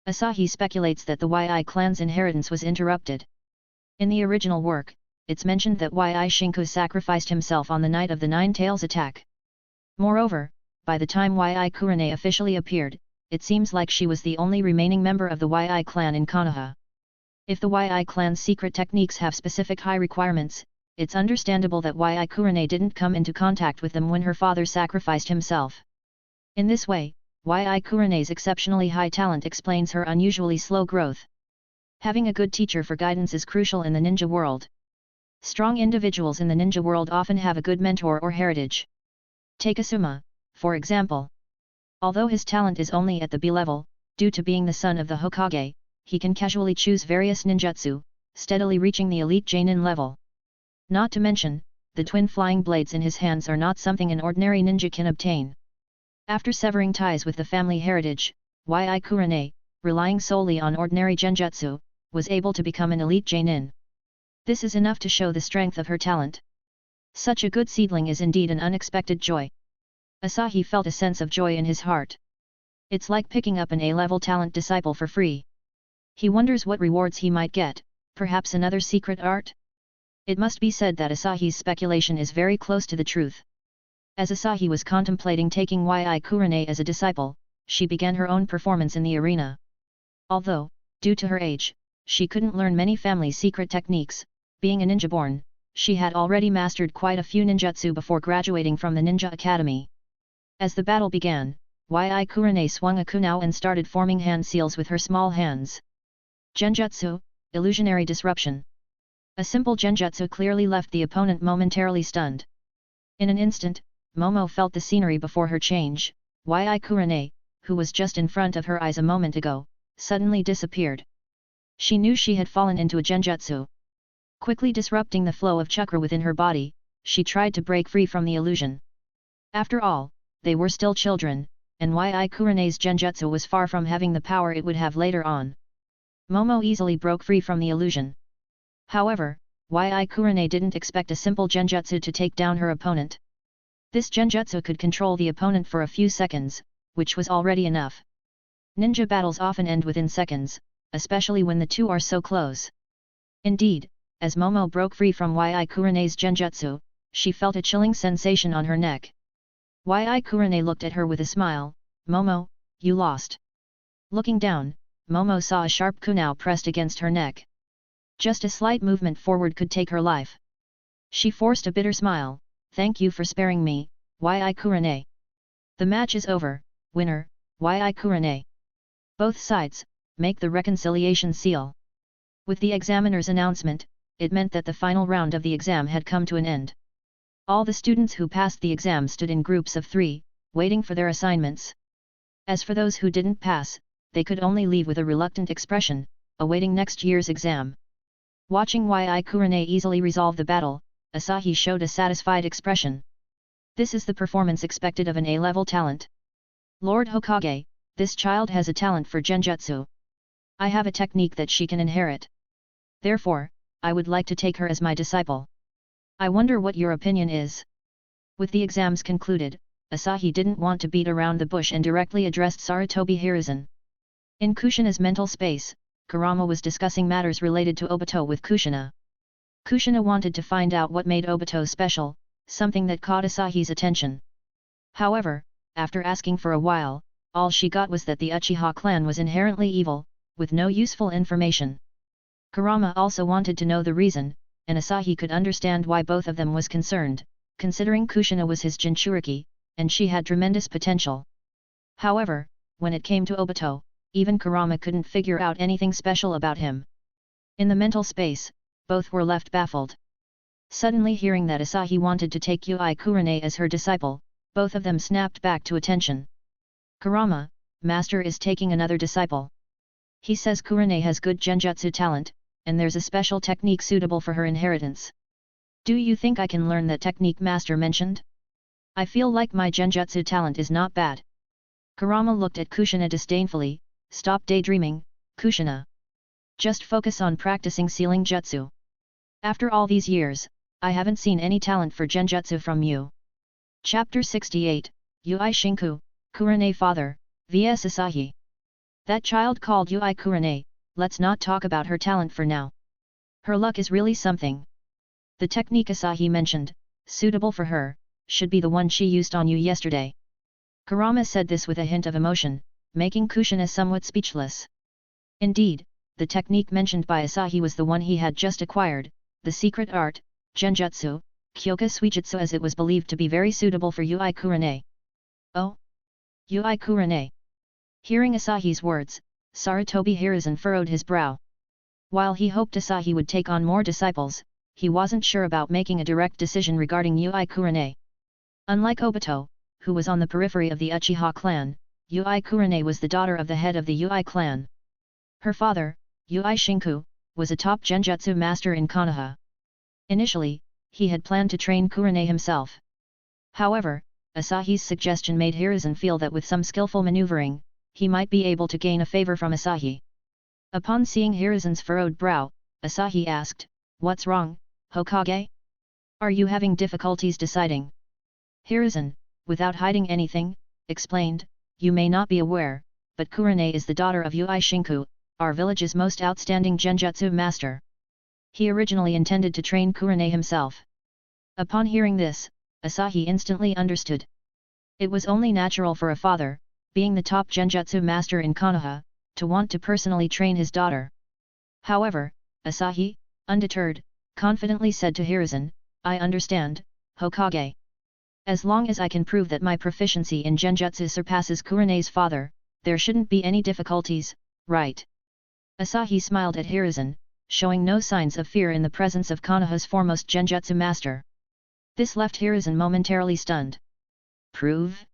Asahi speculates that the Yi clan's inheritance was interrupted. In the original work, it's mentioned that Yi Shinku sacrificed himself on the night of the Nine Tails attack. Moreover, by the time Yi Kurane officially appeared, it seems like she was the only remaining member of the Yi clan in Konoha. If the Yi clan's secret techniques have specific high requirements, it's understandable that Yi Kurane didn't come into contact with them when her father sacrificed himself. In this way, Yi Kurane's exceptionally high talent explains her unusually slow growth. Having a good teacher for guidance is crucial in the ninja world. Strong individuals in the ninja world often have a good mentor or heritage. Take Asuma, for example. Although his talent is only at the B level, due to being the son of the Hokage, he can casually choose various ninjutsu, steadily reaching the elite Genin level. Not to mention, the twin flying blades in his hands are not something an ordinary ninja can obtain. After severing ties with the family heritage, Yi Kurane, relying solely on ordinary genjutsu, was able to become an elite Genin. This is enough to show the strength of her talent. Such a good seedling is indeed an unexpected joy. Asahi felt a sense of joy in his heart. It's like picking up an A-level talent disciple for free. He wonders what rewards he might get, perhaps another secret art? It must be said that Asahi's speculation is very close to the truth. As Asahi was contemplating taking Yi Kurane as a disciple, she began her own performance in the arena. Although, due to her age, she couldn't learn many family secret techniques, being a ninja born, she had already mastered quite a few ninjutsu before graduating from the Ninja Academy. As the battle began, Yi Kurane swung a kunao and started forming hand seals with her small hands. Genjutsu, illusionary disruption. A simple genjutsu clearly left the opponent momentarily stunned. In an instant, Momo felt the scenery before her change. Yi Kurane, who was just in front of her eyes a moment ago, suddenly disappeared. She knew she had fallen into a genjutsu. Quickly disrupting the flow of chakra within her body, she tried to break free from the illusion. After all, they were still children, and Yi Kurane's genjutsu was far from having the power it would have later on. Momo easily broke free from the illusion. However, Yi Kurane didn't expect a simple genjutsu to take down her opponent. This genjutsu could control the opponent for a few seconds, which was already enough. Ninja battles often end within seconds, especially when the two are so close. Indeed, as Momo broke free from Yi Kurane's genjutsu, she felt a chilling sensation on her neck. Yi Kurane looked at her with a smile. "Momo, you lost." Looking down, Momo saw a sharp kunao pressed against her neck. Just a slight movement forward could take her life. She forced a bitter smile. "Thank you for sparing me, Yi Kurane. The match is over, winner, Yi Kurane." Both sides, make the reconciliation seal. With the examiner's announcement, it meant that the final round of the exam had come to an end. All the students who passed the exam stood in groups of 3, waiting for their assignments. As for those who didn't pass, they could only leave with a reluctant expression, awaiting next year's exam. Watching Yi Kurane easily resolve the battle, Asahi showed a satisfied expression. This is the performance expected of an A-level talent. Lord Hokage, this child has a talent for genjutsu. I have a technique that she can inherit. Therefore, I would like to take her as my disciple. I wonder what your opinion is. With the exams concluded, Asahi didn't want to beat around the bush and directly addressed Sarutobi Hiruzen. In Kushina's mental space, Kurama was discussing matters related to Obito with Kushina. Kushina wanted to find out what made Obito special, something that caught Asahi's attention. However, after asking for a while, all she got was that the Uchiha clan was inherently evil, with no useful information. Kurama also wanted to know the reason, and Asahi could understand why both of them was concerned, considering Kushina was his Jinchuriki, and she had tremendous potential. However, when it came to Obito, even Kurama couldn't figure out anything special about him. In the mental space, both were left baffled. Suddenly hearing that Asahi wanted to take Yui Kurane as her disciple, both of them snapped back to attention. Kurama, Master is taking another disciple. He says Kurane has good genjutsu talent, and there's a special technique suitable for her inheritance. Do you think I can learn that technique Master mentioned? I feel like my genjutsu talent is not bad. Kurama looked at Kushina disdainfully. Stop daydreaming, Kushina. Just focus on practicing sealing jutsu. After all these years, I haven't seen any talent for genjutsu from you. Chapter 68, Yui Shinku, Kurane Father, vs Asahi. That child called Yui Kurane, let's not talk about her talent for now. Her luck is really something. The technique Asahi mentioned, suitable for her, should be the one she used on you yesterday. Kurama said this with a hint of emotion, making Kushina somewhat speechless. Indeed, the technique mentioned by Asahi was the one he had just acquired, the secret art, Genjutsu, Kyoka Suijutsu, as it was believed to be very suitable for Yui Kurane. Oh? Yui Kurane. Hearing Asahi's words, Sarutobi Hiruzen furrowed his brow. While he hoped Asahi would take on more disciples, he wasn't sure about making a direct decision regarding Yui Kurane. Unlike Obito, who was on the periphery of the Uchiha clan, Yui Kurane was the daughter of the head of the Yui clan. Her father, Yui Shinku, was a top genjutsu master in Konoha. Initially, he had planned to train Kurane himself. However, Asahi's suggestion made Hiruzen feel that with some skillful maneuvering, he might be able to gain a favor from Asahi. Upon seeing Hiruzen's furrowed brow, Asahi asked, "What's wrong, Hokage? Are you having difficulties deciding?" Hiruzen, without hiding anything, explained, "You may not be aware, but Kurane is the daughter of Yui Shinku, our village's most outstanding genjutsu master. He originally intended to train Kurane himself." Upon hearing this, Asahi instantly understood. It was only natural for a father, being the top genjutsu master in Konoha, to want to personally train his daughter. However, Asahi, undeterred, confidently said to Hiruzen, "I understand, Hokage. As long as I can prove that my proficiency in genjutsu surpasses Kurane's father, there shouldn't be any difficulties, right?" Asahi smiled at Hiruzen, showing no signs of fear in the presence of Konoha's foremost genjutsu master. This left Hiruzen momentarily stunned. Prove?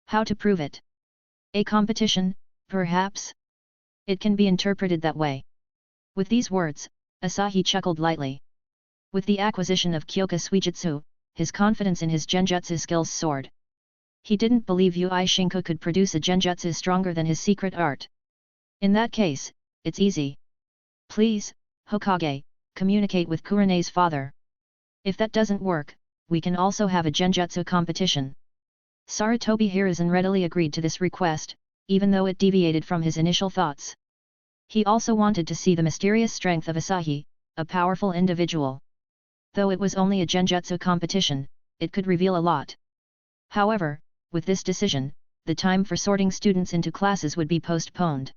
How to prove it? A competition, perhaps? It can be interpreted that way. With these words, Asahi chuckled lightly. With the acquisition of Kyoka Suijutsu, his confidence in his genjutsu skills soared. He didn't believe Yui Shinku could produce a genjutsu stronger than his secret art. In that case, it's easy. Please, Hokage, communicate with Kurane's father. If that doesn't work, we can also have a genjutsu competition. Sarutobi Hiruzen readily agreed to this request, even though it deviated from his initial thoughts. He also wanted to see the mysterious strength of Asahi, a powerful individual. Though it was only a genjutsu competition, it could reveal a lot. However, with this decision, the time for sorting students into classes would be postponed.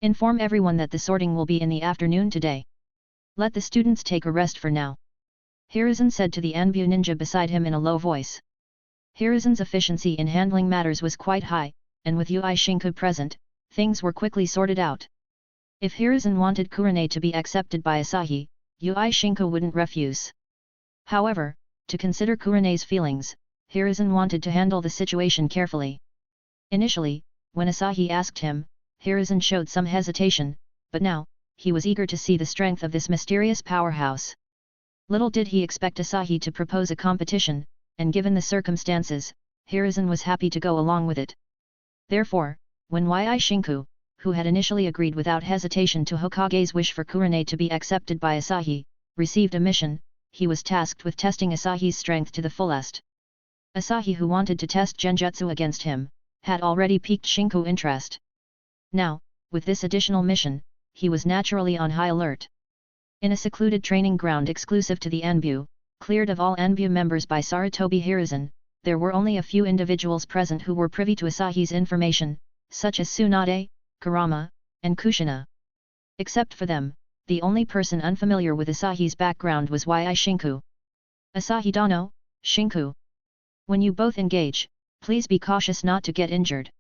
Inform everyone that the sorting will be in the afternoon today. Let the students take a rest for now. Hiruzen said to the Anbu ninja beside him in a low voice. Hiruzen's efficiency in handling matters was quite high, and with Yui Shinku present, things were quickly sorted out. If Hiruzen wanted Kurane to be accepted by Asahi, Yui Shinku wouldn't refuse. However, to consider Kurane's feelings, Hiruzen wanted to handle the situation carefully. Initially, when Asahi asked him, Hiruzen showed some hesitation, but now, he was eager to see the strength of this mysterious powerhouse. Little did he expect Asahi to propose a competition, and given the circumstances, Hiruzen was happy to go along with it. Therefore, when Yui Shinku, who had initially agreed without hesitation to Hokage's wish for Kurane to be accepted by Asahi, received a mission, he was tasked with testing Asahi's strength to the fullest. Asahi, who wanted to test genjutsu against him, had already piqued Shinku interest. Now, with this additional mission, he was naturally on high alert. In a secluded training ground exclusive to the Anbu, cleared of all Anbu members by Sarutobi Hiruzen, there were only a few individuals present who were privy to Asahi's information, such as Tsunade, Kurama, and Kushina. Except for them, the only person unfamiliar with Asahi's background was Yi Shinku. Asahi Dano, Shinku. When you both engage, please be cautious not to get injured.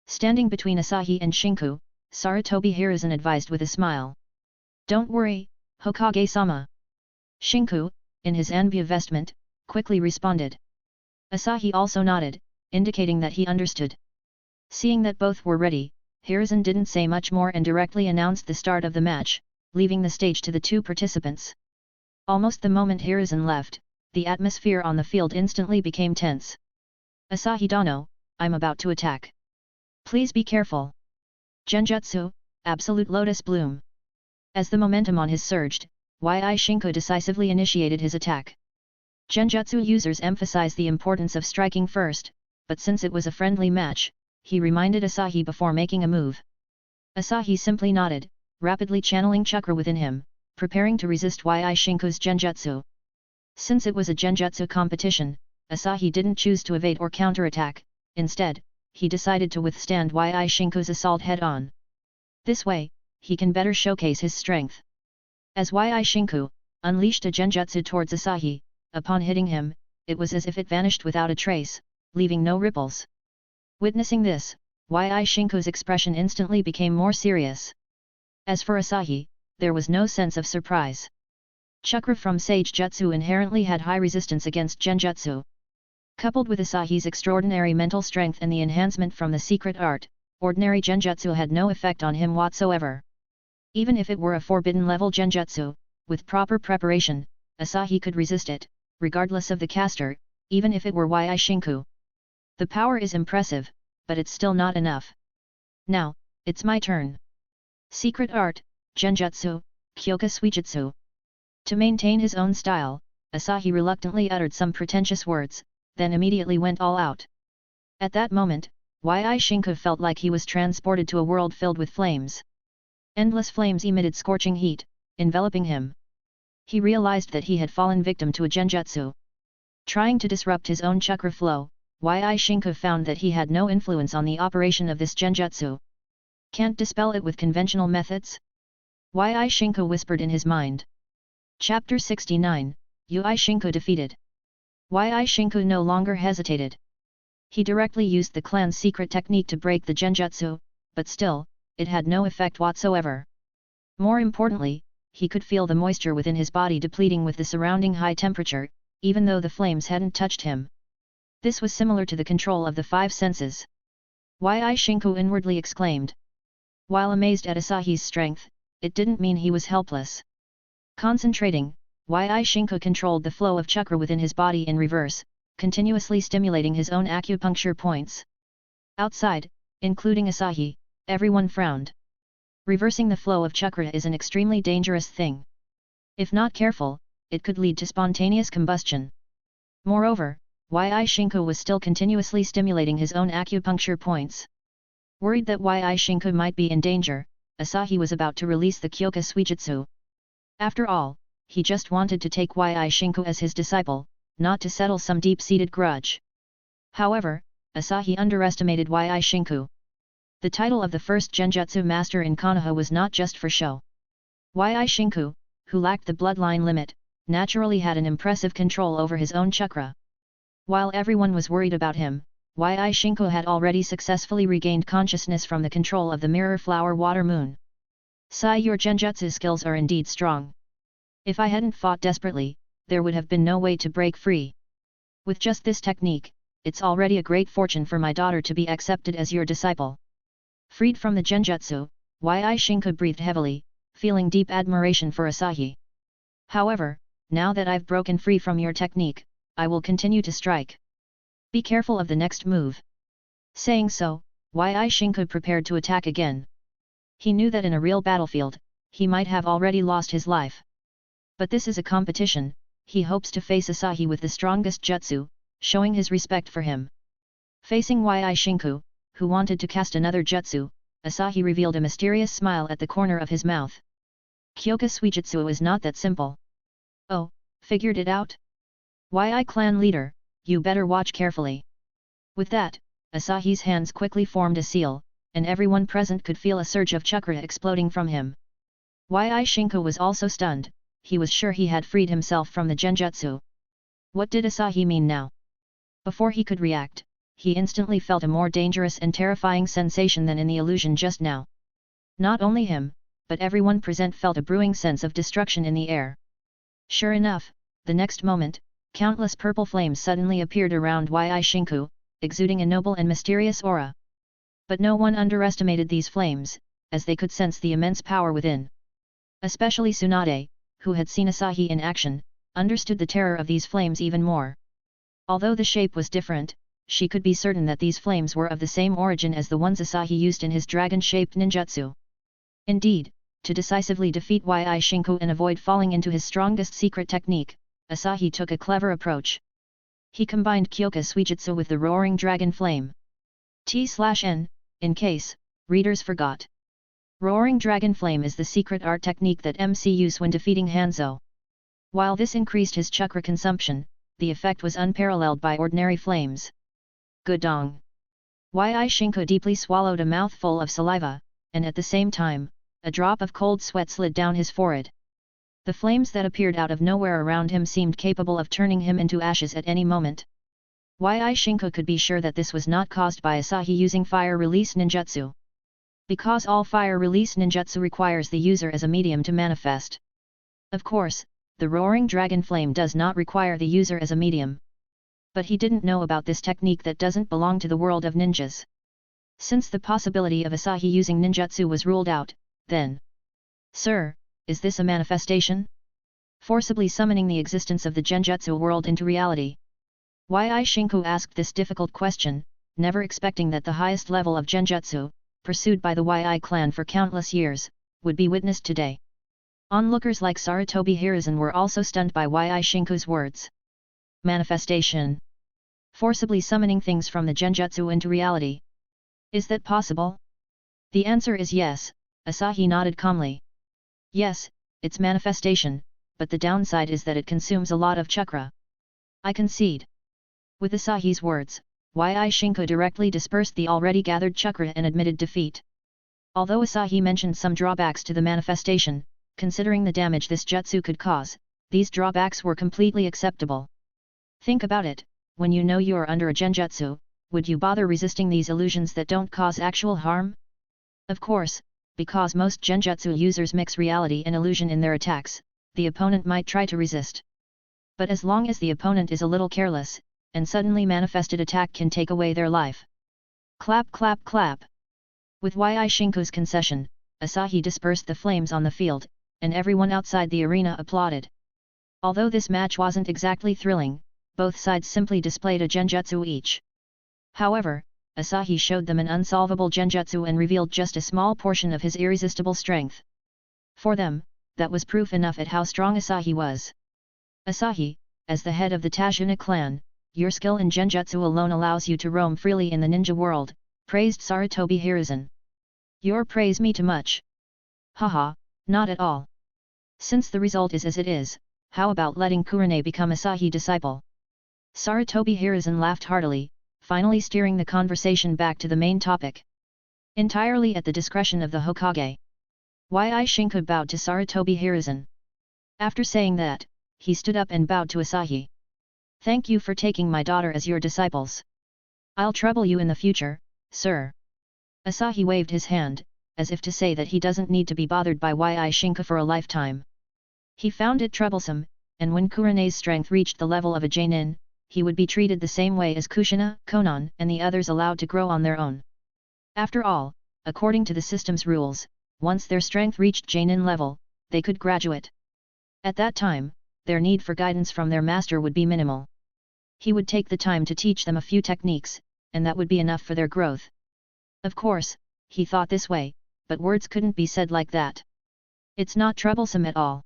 Standing between Asahi and Shinku, Sarutobi Hiruzen advised with a smile. Don't worry, Hokage-sama. Shinku, in his Anbya vestment, quickly responded. Asahi also nodded, indicating that he understood. Seeing that both were ready, Hiruzen didn't say much more and directly announced the start of the match, leaving the stage to the two participants. Almost the moment Hiruzen left, the atmosphere on the field instantly became tense. Asahi Dano, I'm about to attack. Please be careful. Genjutsu, Absolute Lotus Bloom. As the momentum on his surged, Yi Shinku decisively initiated his attack. Genjutsu users emphasize the importance of striking first, but since it was a friendly match, he reminded Asahi before making a move. Asahi simply nodded, rapidly channeling chakra within him, preparing to resist Yi Shinku's Genjutsu. Since it was a Genjutsu competition, Asahi didn't choose to evade or counterattack, instead, he decided to withstand Yi Shinku's assault head-on. This way, he can better showcase his strength. As Yi Shinku unleashed a Genjutsu towards Asahi, upon hitting him, it was as if it vanished without a trace, leaving no ripples. Witnessing this, Yi Shinku's expression instantly became more serious. As for Asahi, there was no sense of surprise. Chakra from Sage Jutsu inherently had high resistance against Genjutsu. Coupled with Asahi's extraordinary mental strength and the enhancement from the secret art, ordinary Genjutsu had no effect on him whatsoever. Even if it were a forbidden level Genjutsu, with proper preparation, Asahi could resist it, regardless of the caster, even if it were Yi Shinku. The power is impressive, but it's still not enough. Now, it's my turn. Secret art, Genjutsu, Kyoka Suijutsu. To maintain his own style, Asahi reluctantly uttered some pretentious words, then immediately went all out. At that moment, Yi Shinku felt like he was transported to a world filled with flames. Endless flames emitted scorching heat, enveloping him. He realized that he had fallen victim to a Genjutsu. Trying to disrupt his own chakra flow, Yi Shinku found that he had no influence on the operation of this Genjutsu. Can't dispel it with conventional methods? Yi Shinku whispered in his mind. Chapter 69, Yi Shinku defeated. Yi Shinku no longer hesitated. He directly used the clan's secret technique to break the Genjutsu, but still, it had no effect whatsoever. More importantly, he could feel the moisture within his body depleting with the surrounding high temperature, even though the flames hadn't touched him. This was similar to the control of the five senses. Yi Shinku inwardly exclaimed. While amazed at Asahi's strength, it didn't mean he was helpless. Concentrating, Yi Shinku controlled the flow of chakra within his body in reverse, continuously stimulating his own acupuncture points. Outside, including Asahi, everyone frowned. Reversing the flow of chakra is an extremely dangerous thing. If not careful, it could lead to spontaneous combustion. Moreover, Yi Shinku was still continuously stimulating his own acupuncture points. Worried that Yi Shinku might be in danger, Asahi was about to release the Kyoka Suijutsu. After all, he just wanted to take Yi Shinku as his disciple, not to settle some deep-seated grudge. However, Asahi underestimated Yi Shinku. The title of the first Genjutsu master in Konoha was not just for show. Yi Shinku, who lacked the bloodline limit, naturally had an impressive control over his own chakra. While everyone was worried about him, Yi Shinku had already successfully regained consciousness from the control of the mirror flower water moon. Sai, your Genjutsu skills are indeed strong. If I hadn't fought desperately, there would have been no way to break free. With just this technique, it's already a great fortune for my daughter to be accepted as your disciple. Freed from the Genjutsu, Yi Shinku breathed heavily, feeling deep admiration for Asahi. However, now that I've broken free from your technique, I will continue to strike. Be careful of the next move. Saying so, Yi Shinku prepared to attack again. He knew that in a real battlefield, he might have already lost his life. But this is a competition, he hopes to face Asahi with the strongest jutsu, showing his respect for him. Facing Yi Shinku, who wanted to cast another jutsu, Asahi revealed a mysterious smile at the corner of his mouth. Kyoka Suijutsu is not that simple. Oh, figured it out? Yi clan leader, you better watch carefully. With that, Asahi's hands quickly formed a seal, and everyone present could feel a surge of chakra exploding from him. Yi Shinku was also stunned, he was sure he had freed himself from the genjutsu. What did Asahi mean now? Before he could react, he instantly felt a more dangerous and terrifying sensation than in the illusion just now. Not only him, but everyone present felt a brewing sense of destruction in the air. Sure enough, the next moment, countless purple flames suddenly appeared around Yi Shinku, exuding a noble and mysterious aura. But no one underestimated these flames, as they could sense the immense power within. Especially Tsunade, who had seen Asahi in action, understood the terror of these flames even more. Although the shape was different, she could be certain that these flames were of the same origin as the ones Asahi used in his dragon-shaped ninjutsu. Indeed, to decisively defeat Yi Shinku and avoid falling into his strongest secret technique, Asahi took a clever approach. He combined Kyoka Suijutsu with the roaring dragon flame. T/N, in case readers forgot. Roaring dragon flame is the secret art technique that MC used when defeating Hanzo. While this increased his chakra consumption, the effect was unparalleled by ordinary flames. Gudong! Yi Shinku deeply swallowed a mouthful of saliva, and at the same time, a drop of cold sweat slid down his forehead. The flames that appeared out of nowhere around him seemed capable of turning him into ashes at any moment. Yi Shinku could be sure that this was not caused by Asahi using fire release ninjutsu. Because all fire release ninjutsu requires the user as a medium to manifest. Of course, the roaring dragon flame does not require the user as a medium. But he didn't know about this technique that doesn't belong to the world of ninjas. Since the possibility of Asahi using ninjutsu was ruled out, then... Sir, is this a manifestation? Forcibly summoning the existence of the genjutsu world into reality. Yi Shinku asked this difficult question, never expecting that the highest level of genjutsu, pursued by the Yi clan for countless years, would be witnessed today. Onlookers like Sarutobi Hiruzen were also stunned by Yi Shinku's words. Manifestation. Forcibly summoning things from the genjutsu into reality. Is that possible? The answer is yes, Asahi nodded calmly. Yes, it's manifestation, but the downside is that it consumes a lot of chakra. I concede. With Asahi's words, Yi Shinku directly dispersed the already gathered chakra and admitted defeat. Although Asahi mentioned some drawbacks to the manifestation, considering the damage this jutsu could cause, these drawbacks were completely acceptable. Think about it, when you know you are under a genjutsu, would you bother resisting these illusions that don't cause actual harm? Of course, because most genjutsu users mix reality and illusion in their attacks, the opponent might try to resist. But as long as the opponent is a little careless, and suddenly manifested attack can take away their life. Clap clap clap! With Yi Shinku's concession, Asahi dispersed the flames on the field, and everyone outside the arena applauded. Although this match wasn't exactly thrilling, both sides simply displayed a genjutsu each. However, Asahi showed them an unsolvable genjutsu and revealed just a small portion of his irresistible strength. For them, that was proof enough at how strong Asahi was. Asahi, as the head of the Tajuna clan, your skill in genjutsu alone allows you to roam freely in the ninja world, praised Sarutobi Hiruzen. Your praise me too much. Haha, not at all. Since the result is as it is, how about letting Kurane become Asahi disciple? Sarutobi Hiruzen laughed heartily, finally steering the conversation back to the main topic. Entirely at the discretion of the Hokage. Yi Shinku bowed to Sarutobi Hiruzen. After saying that, he stood up and bowed to Asahi. Thank you for taking my daughter as your disciples. I'll trouble you in the future, sir. Asahi waved his hand, as if to say that he doesn't need to be bothered by Yi Shinku for a lifetime. He found it troublesome, and when Kurane's strength reached the level of a Jainin, he would be treated the same way as Kushina, Konan and the others allowed to grow on their own. After all, according to the system's rules, once their strength reached Jainin level, they could graduate. At that time, their need for guidance from their master would be minimal. He would take the time to teach them a few techniques, and that would be enough for their growth. Of course, he thought this way, but words couldn't be said like that. It's not troublesome at all.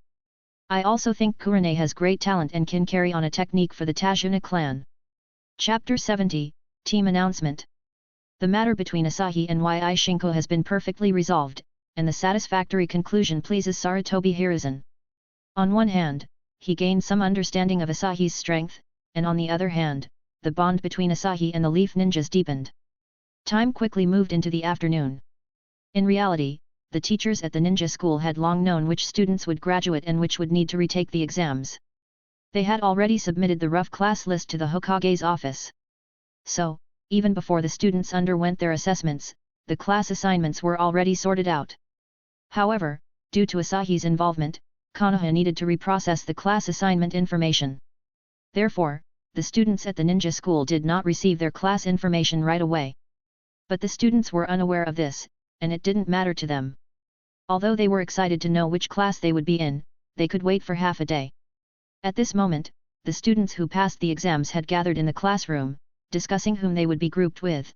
I also think Kurane has great talent and can carry on a technique for the Tajuna clan. Chapter 70, Team Announcement. The matter between Asahi and Yi Shinku has been perfectly resolved, and the satisfactory conclusion pleases Sarutobi Hiruzen. On one hand, he gained some understanding of Asahi's strength, and on the other hand, the bond between Asahi and the Leaf Ninjas deepened. Time quickly moved into the afternoon. In reality, the teachers at the ninja school had long known which students would graduate and which would need to retake the exams. They had already submitted the rough class list to the Hokage's office. So, even before the students underwent their assessments, the class assignments were already sorted out. However, due to Asahi's involvement, Konoha needed to reprocess the class assignment information. Therefore, the students at the ninja school did not receive their class information right away. But the students were unaware of this, and it didn't matter to them. Although they were excited to know which class they would be in, they could wait for half a day. At this moment, the students who passed the exams had gathered in the classroom, discussing whom they would be grouped with.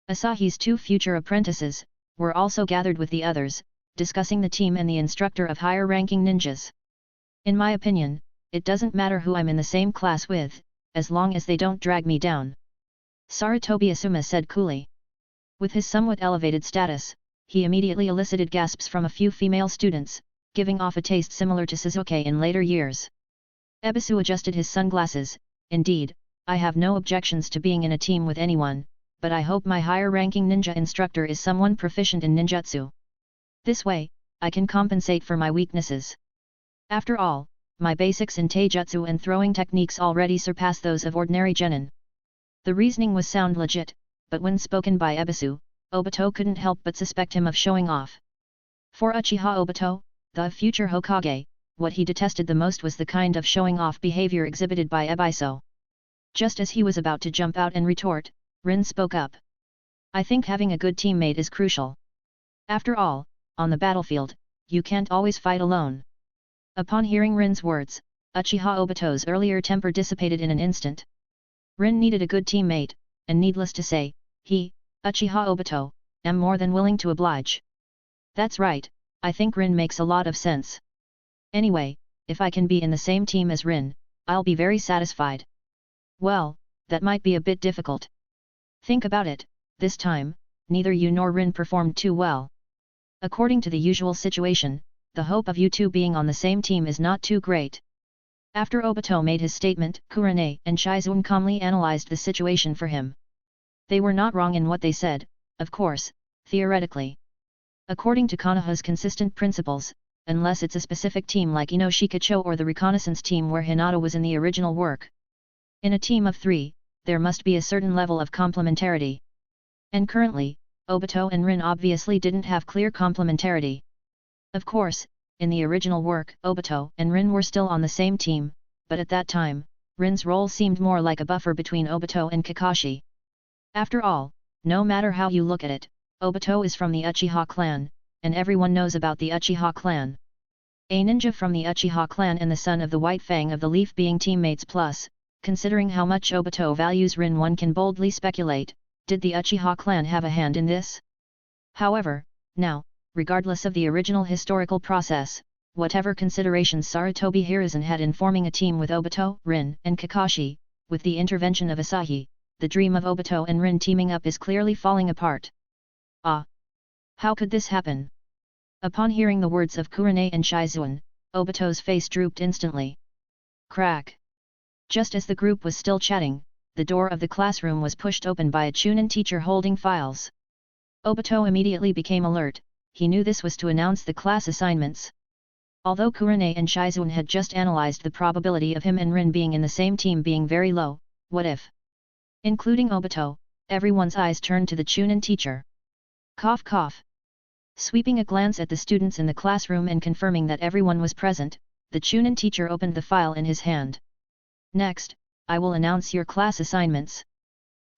Asahi's 2 future apprentices were also gathered with the others, discussing the team and the instructor of higher-ranking ninjas. In my opinion, it doesn't matter who I'm in the same class with, as long as they don't drag me down. Sarutobi Asuma said coolly. With his somewhat elevated status, he immediately elicited gasps from a few female students, giving off a taste similar to Suzuki in later years. Ebisu adjusted his sunglasses. Indeed, I have no objections to being in a team with anyone, but I hope my higher-ranking ninja instructor is someone proficient in ninjutsu. This way, I can compensate for my weaknesses. After all, my basics in taijutsu and throwing techniques already surpass those of ordinary genin. The reasoning was sound legit, but when spoken by Ebisu, Obito couldn't help but suspect him of showing off. For Uchiha Obito, the future Hokage, what he detested the most was the kind of showing-off behavior exhibited by Ebisu. Just as he was about to jump out and retort, Rin spoke up. I think having a good teammate is crucial. After all, on the battlefield, you can't always fight alone. Upon hearing Rin's words, Uchiha Obito's earlier temper dissipated in an instant. Rin needed a good teammate, and needless to say, he, Uchiha Obito, am more than willing to oblige. That's right, I think Rin makes a lot of sense. Anyway, if I can be in the same team as Rin, I'll be very satisfied. Well, that might be a bit difficult. Think about it, this time, neither you nor Rin performed too well. According to the usual situation, the hope of you two being on the same team is not too great. After Obito made his statement, Kurane and Shizune calmly analyzed the situation for him. They were not wrong in what they said, of course, theoretically. According to Konoha's consistent principles, unless it's a specific team like Inoshikacho or the reconnaissance team where Hinata was in the original work. In a team of 3, there must be a certain level of complementarity. And currently, Obito and Rin obviously didn't have clear complementarity. Of course, in the original work, Obito and Rin were still on the same team, but at that time, Rin's role seemed more like a buffer between Obito and Kakashi. After all, no matter how you look at it, Obito is from the Uchiha clan, and everyone knows about the Uchiha clan. A ninja from the Uchiha clan and the son of the White Fang of the Leaf being teammates plus, considering how much Obito values Rin, one can boldly speculate, did the Uchiha clan have a hand in this? However, now, regardless of the original historical process, whatever considerations Sarutobi Hiruzen had in forming a team with Obito, Rin, and Kakashi, with the intervention of Asahi, the dream of Obito and Rin teaming up is clearly falling apart. Ah! How could this happen? Upon hearing the words of Kurane and Shizune, Obito's face drooped instantly. Crack! Just as the group was still chatting, the door of the classroom was pushed open by a Chunin teacher holding files. Obito immediately became alert, he knew this was to announce the class assignments. Although Kurane and Shizune had just analyzed the probability of him and Rin being in the same team being very low, what if? Including Obito, everyone's eyes turned to the Chunin teacher. Cough cough. Sweeping a glance at the students in the classroom and confirming that everyone was present, the Chunin teacher opened the file in his hand. Next, I will announce your class assignments.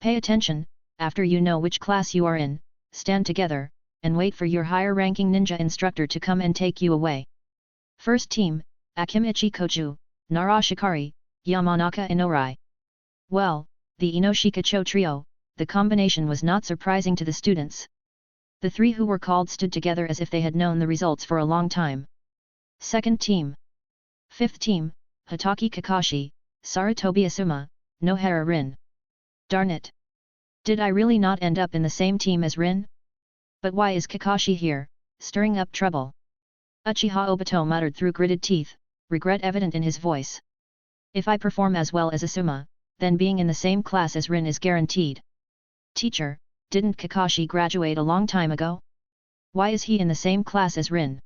Pay attention, after you know which class you are in, stand together, and wait for your higher-ranking ninja instructor to come and take you away. First team, Akimichi Koju, Nara Shikari, Yamanaka Inorai. Well, the Inoshikacho trio, the combination was not surprising to the students. The 3 who were called stood together as if they had known the results for a long time. Second team. Fifth team, Hitaki Kakashi, Sarutobi Asuma, Nohara Rin. Darn it! Did I really not end up in the same team as Rin? But why is Kakashi here, stirring up trouble? Uchiha Obito muttered through gritted teeth, regret evident in his voice. If I perform as well as Asuma, then being in the same class as Rin is guaranteed. Teacher, didn't Kakashi graduate a long time ago? Why is he in the same class as Rin?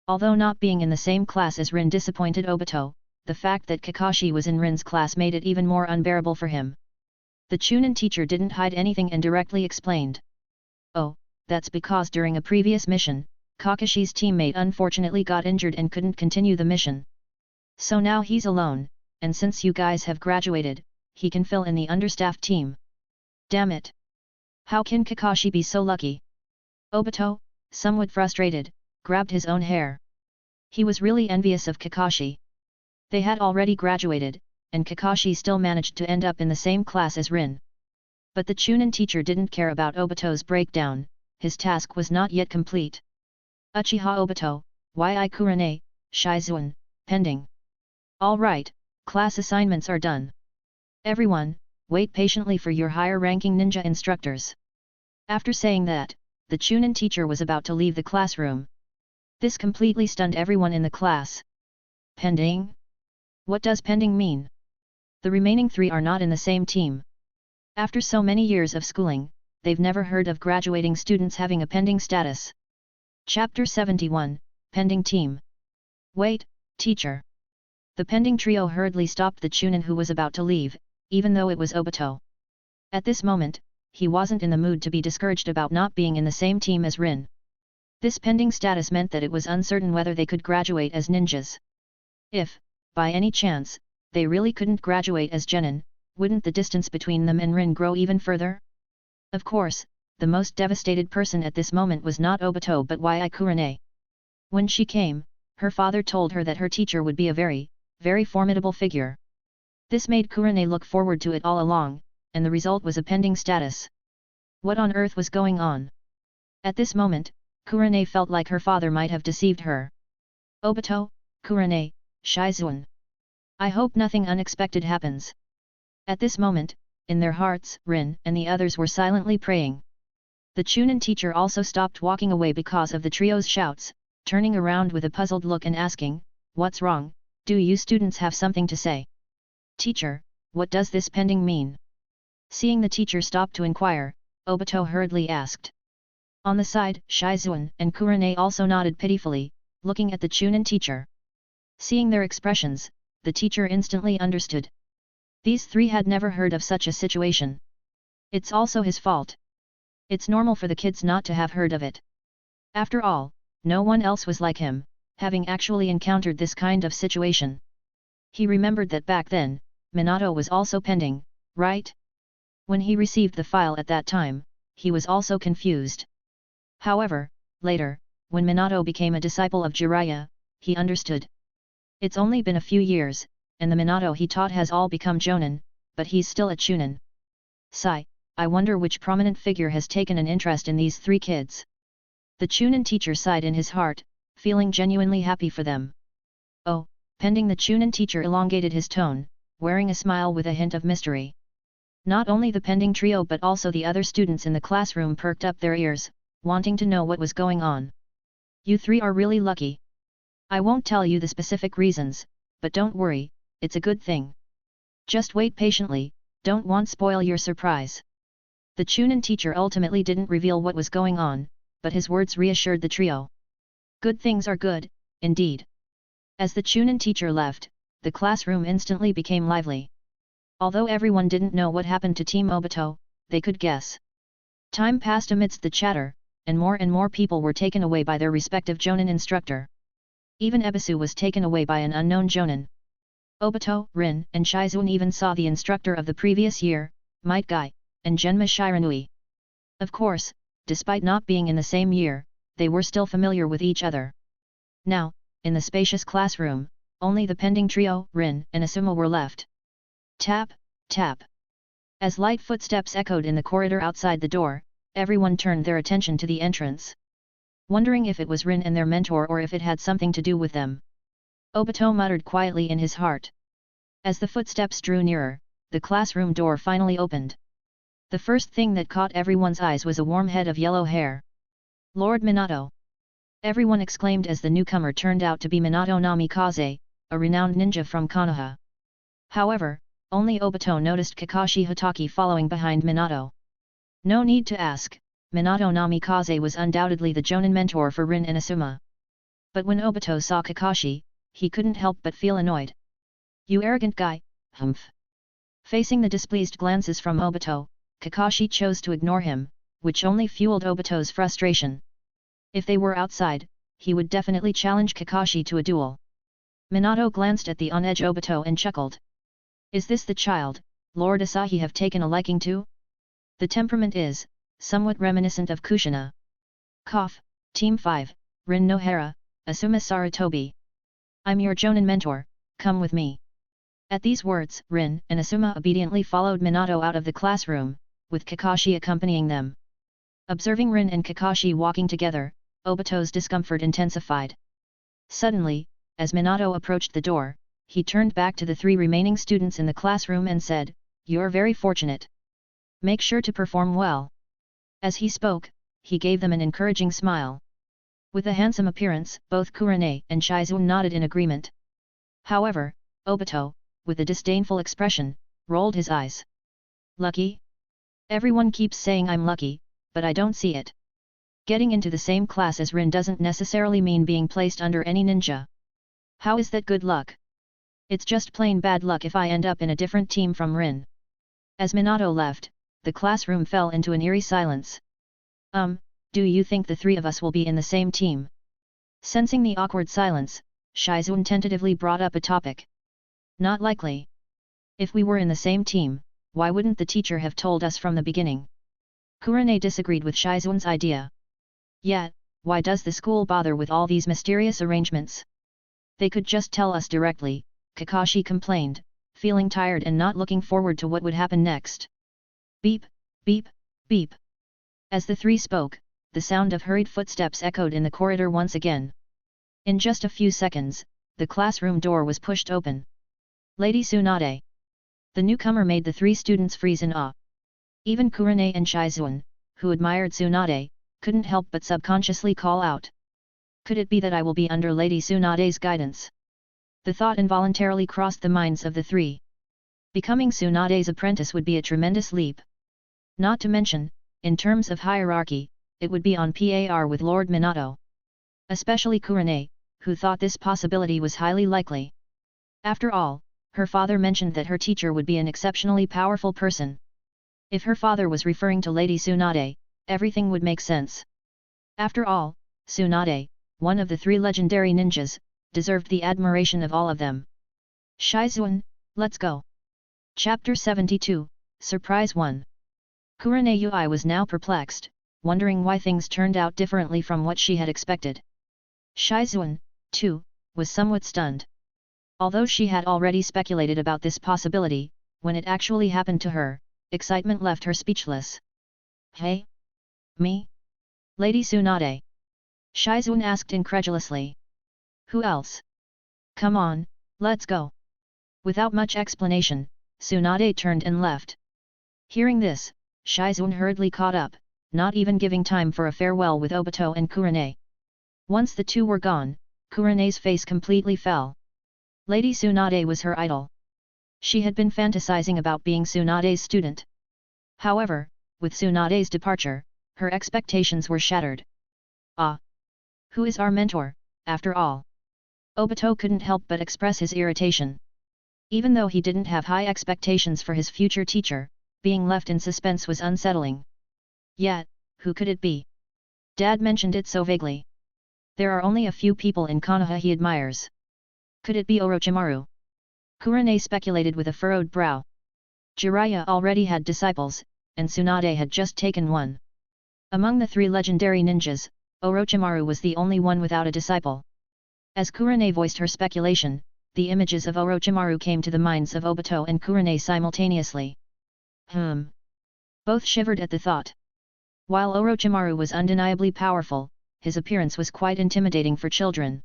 Although not being in the same class as Rin disappointed Obito, the fact that Kakashi was in Rin's class made it even more unbearable for him. The Chunin teacher didn't hide anything and directly explained. Oh, that's because during a previous mission, Kakashi's teammate unfortunately got injured and couldn't continue the mission. So now he's alone, and since you guys have graduated, he can fill in the understaffed team. Damn it! How can Kakashi be so lucky? Obito, somewhat frustrated, grabbed his own hair. He was really envious of Kakashi. They had already graduated, and Kakashi still managed to end up in the same class as Rin. But the Chunin teacher didn't care about Obito's breakdown, his task was not yet complete. Uchiha Obito, Yi Kurane, Shizuan, pending. Alright, class assignments are done. Everyone, wait patiently for your higher-ranking ninja instructors. After saying that, the Chunin teacher was about to leave the classroom. This completely stunned everyone in the class. Pending? What does pending mean? The remaining three are not in the same team. After so many years of schooling, they've never heard of graduating students having a pending status. Chapter 71, Pending Team. Wait, teacher. The pending trio hurriedly stopped the Chunin who was about to leave, even though it was Obito. At this moment, he wasn't in the mood to be discouraged about not being in the same team as Rin. This pending status meant that it was uncertain whether they could graduate as ninjas. If, by any chance, they really couldn't graduate as genin, wouldn't the distance between them and Rin grow even further? Of course, the most devastated person at this moment was not Obito but Yi Kurane. When she came, her father told her that her teacher would be a very, very formidable figure. This made Kurane look forward to it all along, and the result was a pending status. What on earth was going on? At this moment, Kurane felt like her father might have deceived her. Obito, Kurane, Shizuan. I hope nothing unexpected happens. At this moment, in their hearts, Rin and the others were silently praying. The Chunin teacher also stopped walking away because of the trio's shouts, turning around with a puzzled look and asking, "What's wrong? Do you students have something to say?" "Teacher, what does this pending mean?" Seeing the teacher stop to inquire, Obito hurriedly asked. On the side, Shizuan and Kurane also nodded pitifully, looking at the Chunin teacher. Seeing their expressions, the teacher instantly understood. These three had never heard of such a situation. It's also his fault. It's normal for the kids not to have heard of it. After all, no one else was like him, having actually encountered this kind of situation. He remembered that back then, Minato was also pending, right? When he received the file at that time, he was also confused. However, later, when Minato became a disciple of Jiraiya, he understood. It's only been a few years, and the Minato he taught has all become Jonin, but he's still a Chunin. Sigh, I wonder which prominent figure has taken an interest in these three kids. The Chunin teacher sighed in his heart, feeling genuinely happy for them. Oh, pending the Chunin teacher elongated his tone, wearing a smile with a hint of mystery. Not only the pending trio but also the other students in the classroom perked up their ears, wanting to know what was going on. You three are really lucky. I won't tell you the specific reasons, but don't worry, it's a good thing. Just wait patiently, don't want spoil your surprise. The Chunin teacher ultimately didn't reveal what was going on, but his words reassured the trio. Good things are good, indeed. As the Chunin teacher left, the classroom instantly became lively. Although everyone didn't know what happened to Team Obito, they could guess. Time passed amidst the chatter, and more people were taken away by their respective Jonin instructor. Even Ebisu was taken away by an unknown Jonin. Obito, Rin, and Shizuan even saw the instructor of the previous year, Might Guy, and Genma Shiranui. Of course, despite not being in the same year, they were still familiar with each other. Now, in the spacious classroom, only the pending trio, Rin and Asuma were left. Tap, tap. As light footsteps echoed in the corridor outside the door, everyone turned their attention to the entrance. Wondering if it was Rin and their mentor or if it had something to do with them. Obito muttered quietly in his heart. As the footsteps drew nearer, the classroom door finally opened. The first thing that caught everyone's eyes was a warm head of yellow hair. Lord Minato! Everyone exclaimed as the newcomer turned out to be Minato Namikaze, a renowned ninja from Konoha. However, only Obito noticed Kakashi Hatake following behind Minato. No need to ask, Minato Namikaze was undoubtedly the Jonin mentor for Rin and Asuma. But when Obito saw Kakashi, he couldn't help but feel annoyed. "You arrogant guy, humph." Facing the displeased glances from Obito, Kakashi chose to ignore him, which only fueled Obito's frustration. If they were outside, he would definitely challenge Kakashi to a duel. Minato glanced at the on-edge Obito and chuckled. "Is this the child Lord Asahi have taken a liking to? The temperament is somewhat reminiscent of Kushina." Cough, Team 5, Rin Nohara, Asuma Sarutobi. "I'm your Jonin mentor, come with me." At these words, Rin and Asuma obediently followed Minato out of the classroom, with Kakashi accompanying them. Observing Rin and Kakashi walking together, Obito's discomfort intensified. Suddenly, as Minato approached the door, he turned back to the 3 remaining students in the classroom and said, "You're very fortunate. Make sure to perform well." As he spoke, he gave them an encouraging smile. With a handsome appearance, both Kurane and Shizuan nodded in agreement. However, Obito, with a disdainful expression, rolled his eyes. "Lucky? Everyone keeps saying I'm lucky, but I don't see it. Getting into the same class as Rin doesn't necessarily mean being placed under any ninja. How is that good luck? It's just plain bad luck if I end up in a different team from Rin." As Minato left, the classroom fell into an eerie silence. Do you think the 3 of us will be in the same team?" Sensing the awkward silence, Shizuan tentatively brought up a topic. "Not likely. If we were in the same team, why wouldn't the teacher have told us from the beginning?" Kurane disagreed with Shizuan's idea. "Yet, why does the school bother with all these mysterious arrangements? They could just tell us directly," Kakashi complained, feeling tired and not looking forward to what would happen next. Beep, beep, beep. As the 3 spoke, the sound of hurried footsteps echoed in the corridor once again. In just a few seconds, the classroom door was pushed open. "Lady Tsunade." The newcomer made the 3 students freeze in awe. Even Kurane and Shizuan, who admired Tsunade, couldn't help but subconsciously call out. Could it be that I will be under Lady Tsunade's guidance? The thought involuntarily crossed the minds of the 3. Becoming Tsunade's apprentice would be a tremendous leap. Not to mention, in terms of hierarchy, it would be on par with Lord Minato. Especially Kurane, who thought this possibility was highly likely. After all, her father mentioned that her teacher would be an exceptionally powerful person. If her father was referring to Lady Tsunade, everything would make sense. After all, Tsunade, one of the 3 legendary ninjas, deserved the admiration of all of them. "Shizuan, let's go." Chapter 72, Surprise 1. Kurane Ui was now perplexed, wondering why things turned out differently from what she had expected. Shizuan, too, was somewhat stunned. Although she had already speculated about this possibility, when it actually happened to her, excitement left her speechless. "Hey? Me? Lady Tsunade?" Shizuan asked incredulously. "Who else? Come on, let's go." Without much explanation, Tsunade turned and left. Hearing this, Shizuan hurriedly caught up, not even giving time for a farewell with Obito and Kurane. Once the 2 were gone, Kurane's face completely fell. Lady Tsunade was her idol. She had been fantasizing about being Tsunade's student. However, with Tsunade's departure, her expectations were shattered. "Ah! Who is our mentor, after all?" Obito couldn't help but express his irritation. Even though he didn't have high expectations for his future teacher, being left in suspense was unsettling. Yet, who could it be? Dad mentioned it so vaguely. There are only a few people in Konoha he admires. Could it be Orochimaru? Kurane speculated with a furrowed brow. Jiraiya already had disciples, and Tsunade had just taken one. Among the 3 legendary ninjas, Orochimaru was the only one without a disciple. As Kurane voiced her speculation, the images of Orochimaru came to the minds of Obito and Kurane simultaneously. Both shivered at the thought. While Orochimaru was undeniably powerful, his appearance was quite intimidating for children.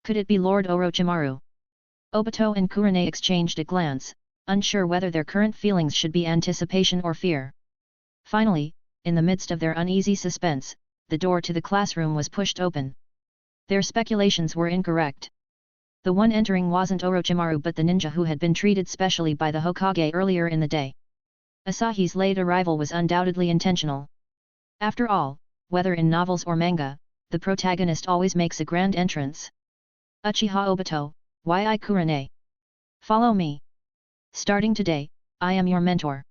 Could it be Lord Orochimaru? Obito and Kurane exchanged a glance, unsure whether their current feelings should be anticipation or fear. Finally, in the midst of their uneasy suspense, the door to the classroom was pushed open. Their speculations were incorrect. The one entering wasn't Orochimaru but the ninja who had been treated specially by the Hokage earlier in the day. Asahi's late arrival was undoubtedly intentional. After all, whether in novels or manga, the protagonist always makes a grand entrance. Uchiha Obito, Yi Kurane. Follow me. Starting today, I am your mentor.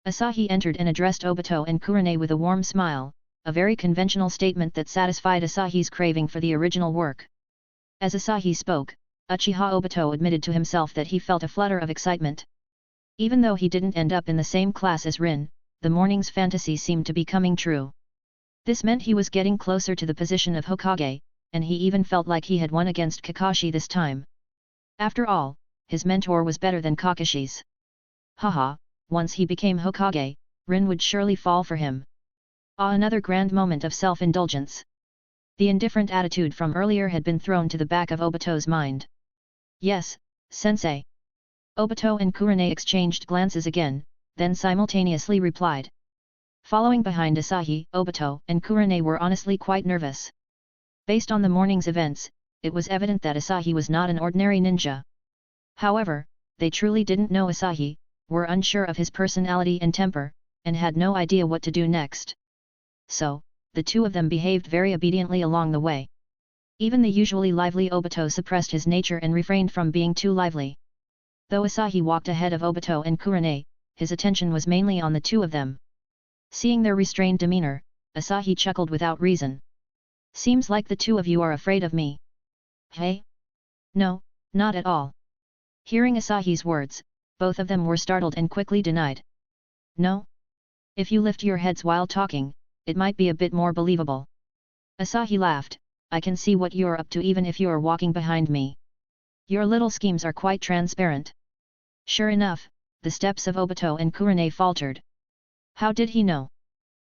Asahi entered and addressed Obito and Kurane with a warm smile, a very conventional statement that satisfied Asahi's craving for the original work. As Asahi spoke, Uchiha Obito admitted to himself that he felt a flutter of excitement. Even though he didn't end up in the same class as Rin, the morning's fantasy seemed to be coming true. This meant he was getting closer to the position of Hokage, and he even felt like he had won against Kakashi this time. After all, his mentor was better than Kakashi's. Haha, once he became Hokage, Rin would surely fall for him. Another grand moment of self-indulgence. The indifferent attitude from earlier had been thrown to the back of Obito's mind. Yes, sensei. Obito and Kurane exchanged glances again, then simultaneously replied. Following behind Asahi, Obito and Kurane were honestly quite nervous. Based on the morning's events, it was evident that Asahi was not an ordinary ninja. However, they truly didn't know Asahi, were unsure of his personality and temper, and had no idea what to do next. So, the two of them behaved very obediently along the way. Even the usually lively Obito suppressed his nature and refrained from being too lively. Though Asahi walked ahead of Obito and Kurane, his attention was mainly on the two of them. Seeing their restrained demeanor, Asahi chuckled without reason. Seems like the two of you are afraid of me. Hey? No, not at all. Hearing Asahi's words, both of them were startled and quickly denied. No? If you lift your heads while talking, it might be a bit more believable. Asahi laughed. I can see what you're up to even if you're walking behind me. Your little schemes are quite transparent. Sure enough, the steps of Obito and Kurane faltered. How did he know?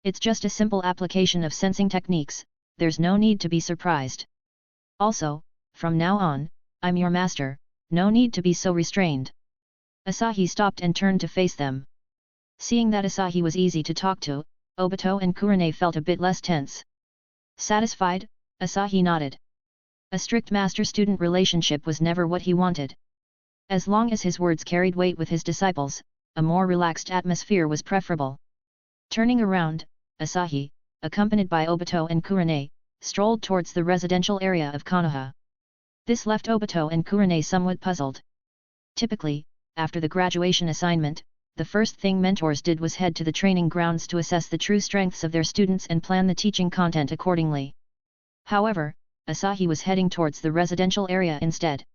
It's just a simple application of sensing techniques, there's no need to be surprised. Also, from now on, I'm your master, no need to be so restrained. Asahi stopped and turned to face them. Seeing that Asahi was easy to talk to, Obito and Kurane felt a bit less tense. Satisfied, Asahi nodded. A strict master-student relationship was never what he wanted. As long as his words carried weight with his disciples, a more relaxed atmosphere was preferable. Turning around, Asahi, accompanied by Obito and Kurane, strolled towards the residential area of Konoha. This left Obito and Kurane somewhat puzzled. Typically, after the graduation assignment, the first thing mentors did was head to the training grounds to assess the true strengths of their students and plan the teaching content accordingly. However, Asahi was heading towards the residential area instead.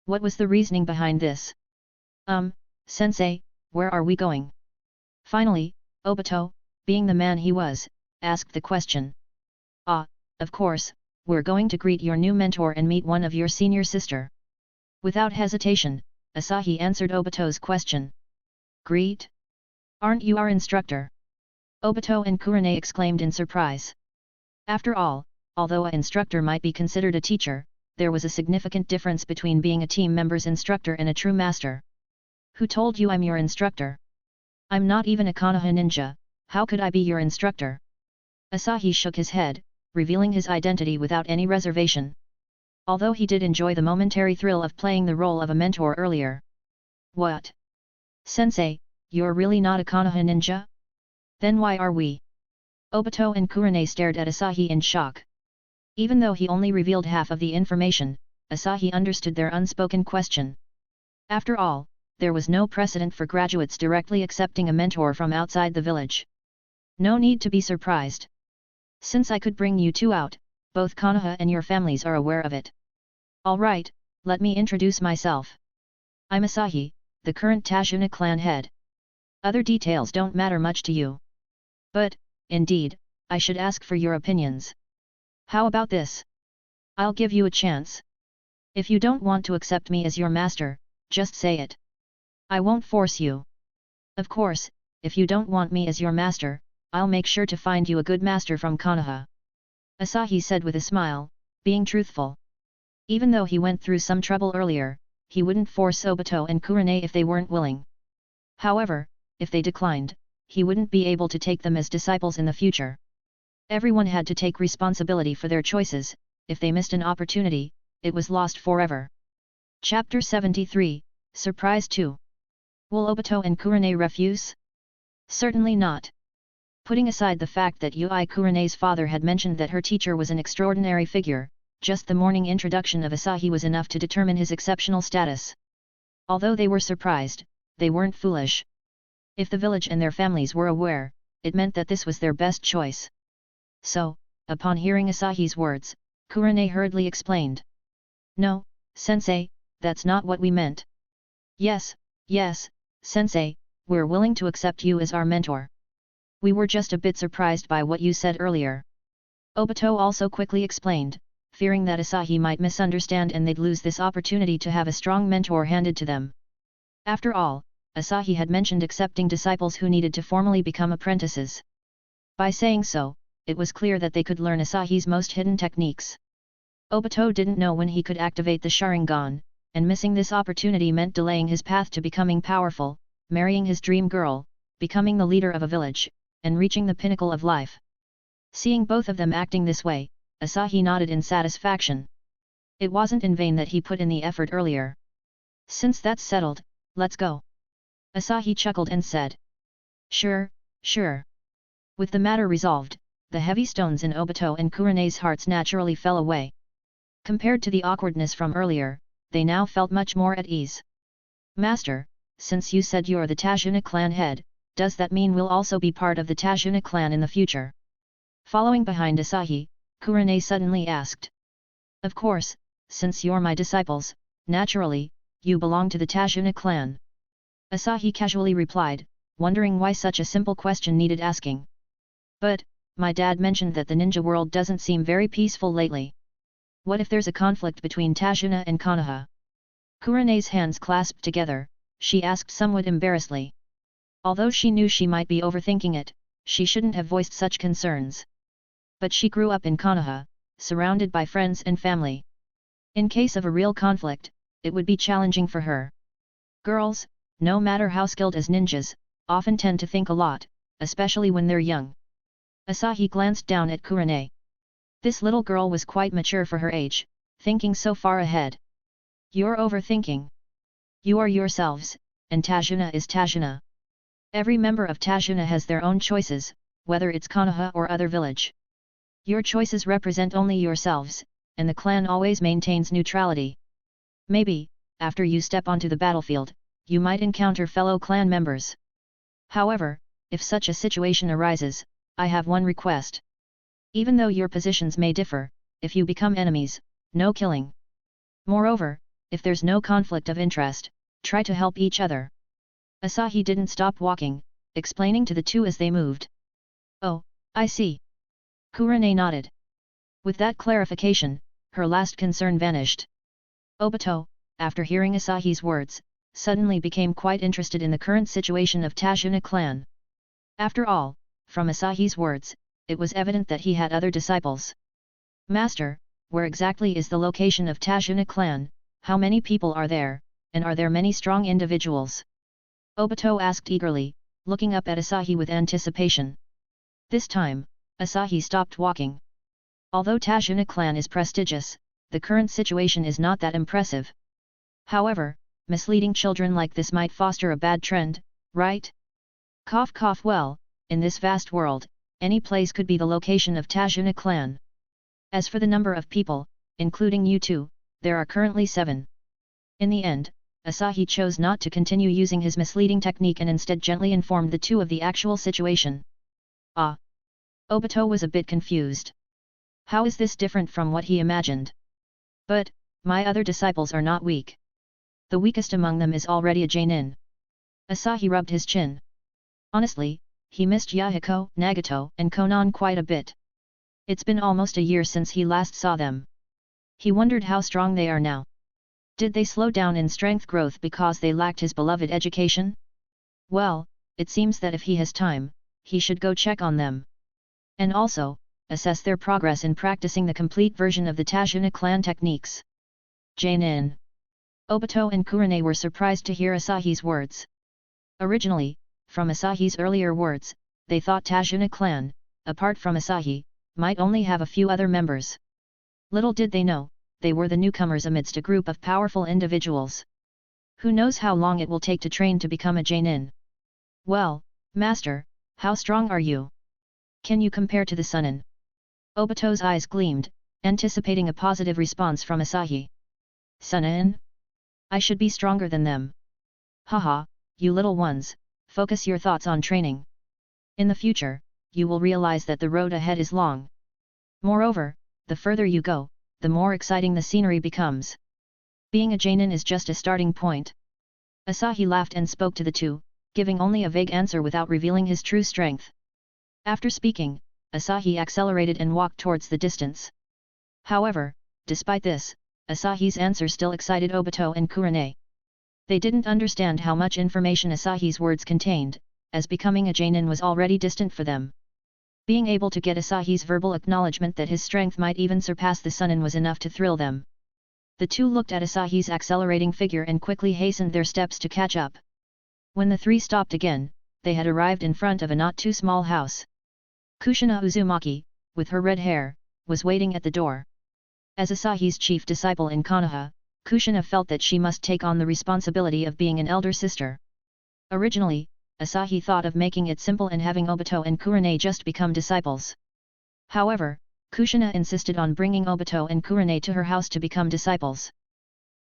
What was the reasoning behind this? Sensei, where are we going? Finally, Obito, being the man he was, asked the question. Of course, we're going to greet your new mentor and meet one of your senior sister. Without hesitation, Asahi answered Obito's question. Greet? Aren't you our instructor? Obito and Kurane exclaimed in surprise. After all, although an instructor might be considered a teacher, there was a significant difference between being a team member's instructor and a true master. Who told you I'm your instructor? I'm not even a Konoha ninja, how could I be your instructor? Asahi shook his head, revealing his identity without any reservation. Although he did enjoy the momentary thrill of playing the role of a mentor earlier. What? Sensei, you're really not a Konoha ninja? Then why are we? Obito and Kurane stared at Asahi in shock. Even though he only revealed half of the information, Asahi understood their unspoken question. After all, there was no precedent for graduates directly accepting a mentor from outside the village. No need to be surprised. Since I could bring you two out, both Konoha and your families are aware of it. Alright, let me introduce myself. I'm Asahi, the current Tashuna clan head. Other details don't matter much to you. But, indeed, I should ask for your opinions. How about this? I'll give you a chance. If you don't want to accept me as your master, just say it. I won't force you. Of course, if you don't want me as your master, I'll make sure to find you a good master from Konoha. Asahi said with a smile, being truthful. Even though he went through some trouble earlier, he wouldn't force Obito and Kurane if they weren't willing. However, if they declined, he wouldn't be able to take them as disciples in the future. Everyone had to take responsibility for their choices, if they missed an opportunity, it was lost forever. Chapter 73, Surprise 2. Will Obito and Kurane refuse? Certainly not. Putting aside the fact that Yui Kurene's father had mentioned that her teacher was an extraordinary figure, just the morning introduction of Asahi was enough to determine his exceptional status. Although they were surprised, they weren't foolish. If the village and their families were aware, it meant that this was their best choice. So, upon hearing Asahi's words, Kurene hurriedly explained. "No, sensei, that's not what we meant." Yes, sensei, we're willing to accept you as our mentor. We were just a bit surprised by what you said earlier." Obito also quickly explained, fearing that Asahi might misunderstand and they'd lose this opportunity to have a strong mentor handed to them. After all, Asahi had mentioned accepting disciples who needed to formally become apprentices. By saying so, it was clear that they could learn Asahi's most hidden techniques. Obito didn't know when he could activate the Sharingan, and missing this opportunity meant delaying his path to becoming powerful, marrying his dream girl, becoming the leader of a village, and reaching the pinnacle of life. Seeing both of them acting this way, Asahi nodded in satisfaction. It wasn't in vain that he put in the effort earlier. "Since that's settled, let's go." Asahi chuckled and said. Sure. With the matter resolved, the heavy stones in Obito and Kurene's hearts naturally fell away. Compared to the awkwardness from earlier, they now felt much more at ease. "Master, since you said you're the Tajuna clan head, does that mean we'll also be part of the Tajuna clan in the future?" Following behind Asahi, Kurene suddenly asked. "Of course, since you're my disciples, naturally, you belong to the Tajuna clan." Asahi casually replied, wondering why such a simple question needed asking. "But, my dad mentioned that the ninja world doesn't seem very peaceful lately. What if there's a conflict between Tajuna and Konoha?" Kurene's hands clasped together, she asked somewhat embarrassedly. Although she knew she might be overthinking it, she shouldn't have voiced such concerns. But she grew up in Konoha, surrounded by friends and family. In case of a real conflict, it would be challenging for her. Girls, no matter how skilled as ninjas, often tend to think a lot, especially when they're young. Asahi glanced down at Kurene. This little girl was quite mature for her age, thinking so far ahead. "You're overthinking. You are yourselves, and Tajuna is Tajuna. Every member of Tajuna has their own choices, whether it's Konoha or other village. Your choices represent only yourselves, and the clan always maintains neutrality. Maybe, after you step onto the battlefield, you might encounter fellow clan members. However, if such a situation arises, I have one request. Even though your positions may differ, if you become enemies, no killing. Moreover, if there's no conflict of interest, try to help each other." Asahi didn't stop walking, explaining to the two as they moved. "Oh, I see." Kurene nodded. With that clarification, her last concern vanished. Obito, after hearing Asahi's words, suddenly became quite interested in the current situation of Tajuna clan. After all, from Asahi's words, it was evident that he had other disciples. "Master, where exactly is the location of Tajuna clan, how many people are there, and are there many strong individuals?" Obito asked eagerly, looking up at Asahi with anticipation. This time, Asahi stopped walking. Although Tajuna clan is prestigious, the current situation is not that impressive. However, misleading children like this might foster a bad trend, right? Cough cough. Well, in this vast world, any place could be the location of Tajuna clan. As for the number of people, including you two, there are currently 7. In the end, Asahi chose not to continue using his misleading technique and instead gently informed the two of the actual situation. "Ah." Obito was a bit confused. How is this different from what he imagined? "But, my other disciples are not weak. The weakest among them is already a Jainin." Asahi rubbed his chin. Honestly, he missed Yahiko, Nagato, and Konan quite a bit. It's been almost a year since he last saw them. He wondered how strong they are now. Did they slow down in strength growth because they lacked his beloved education? Well, it seems that if he has time, he should go check on them. And also, assess their progress in practicing the complete version of the Tajuna clan techniques. Jainin. Obito and Kurene were surprised to hear Asahi's words. Originally, from Asahi's earlier words, they thought Tajuna clan, apart from Asahi, might only have a few other members. Little did they know, they were the newcomers amidst a group of powerful individuals. Who knows how long it will take to train to become a Jainin? "Well, master, how strong are you?" Can you compare to the Sunin? Obito's eyes gleamed, anticipating a positive response from Asahi. Sunin? I should be stronger than them. Haha, you little ones, focus your thoughts on training. In the future, you will realize that the road ahead is long. Moreover, the further you go, the more exciting the scenery becomes. Being a Jainin is just a starting point. Asahi laughed and spoke to the two, giving only a vague answer without revealing his true strength. After speaking, Asahi accelerated and walked towards the distance. However, despite this, Asahi's answer still excited Obito and Kurane. They didn't understand how much information Asahi's words contained, as becoming a Jainin was already distant for them. Being able to get Asahi's verbal acknowledgement that his strength might even surpass the Sunin was enough to thrill them. The two looked at Asahi's accelerating figure and quickly hastened their steps to catch up. When the three stopped again, they had arrived in front of a not too small house. Kushina Uzumaki, with her red hair, was waiting at the door. As Asahi's chief disciple in Konoha, Kushina felt that she must take on the responsibility of being an elder sister. Originally, Asahi thought of making it simple and having Obito and Kurane just become disciples. However, Kushina insisted on bringing Obito and Kurane to her house to become disciples.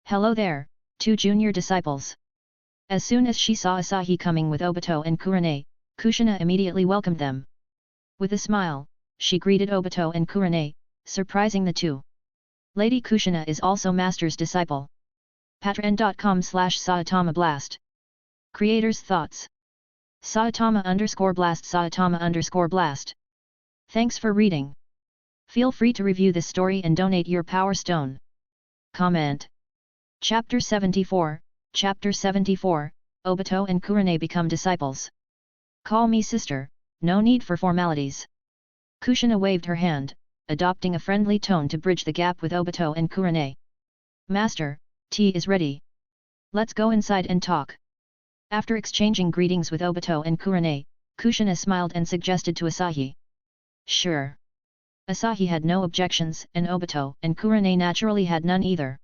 Hello there, two junior disciples. As soon as she saw Asahi coming with Obito and Kurane, Kushina immediately welcomed them. With a smile, she greeted Obito and Kurane, surprising the two. Lady Kushina is also Master's disciple. Patreon.com/Saitama Blast. Creator's thoughts. Saitama_Blast Saitama_Blast. Thanks for reading. Feel free to review this story and donate your Power Stone. Comment. Chapter 74, Obito and Kurane become disciples. Call me sister, no need for formalities. Kushina waved her hand, adopting a friendly tone to bridge the gap with Obito and Kurane. Master, tea is ready. Let's go inside and talk. After exchanging greetings with Obito and Kurane, Kushina smiled and suggested to Asahi. Sure. Asahi had no objections and Obito and Kurane naturally had none either.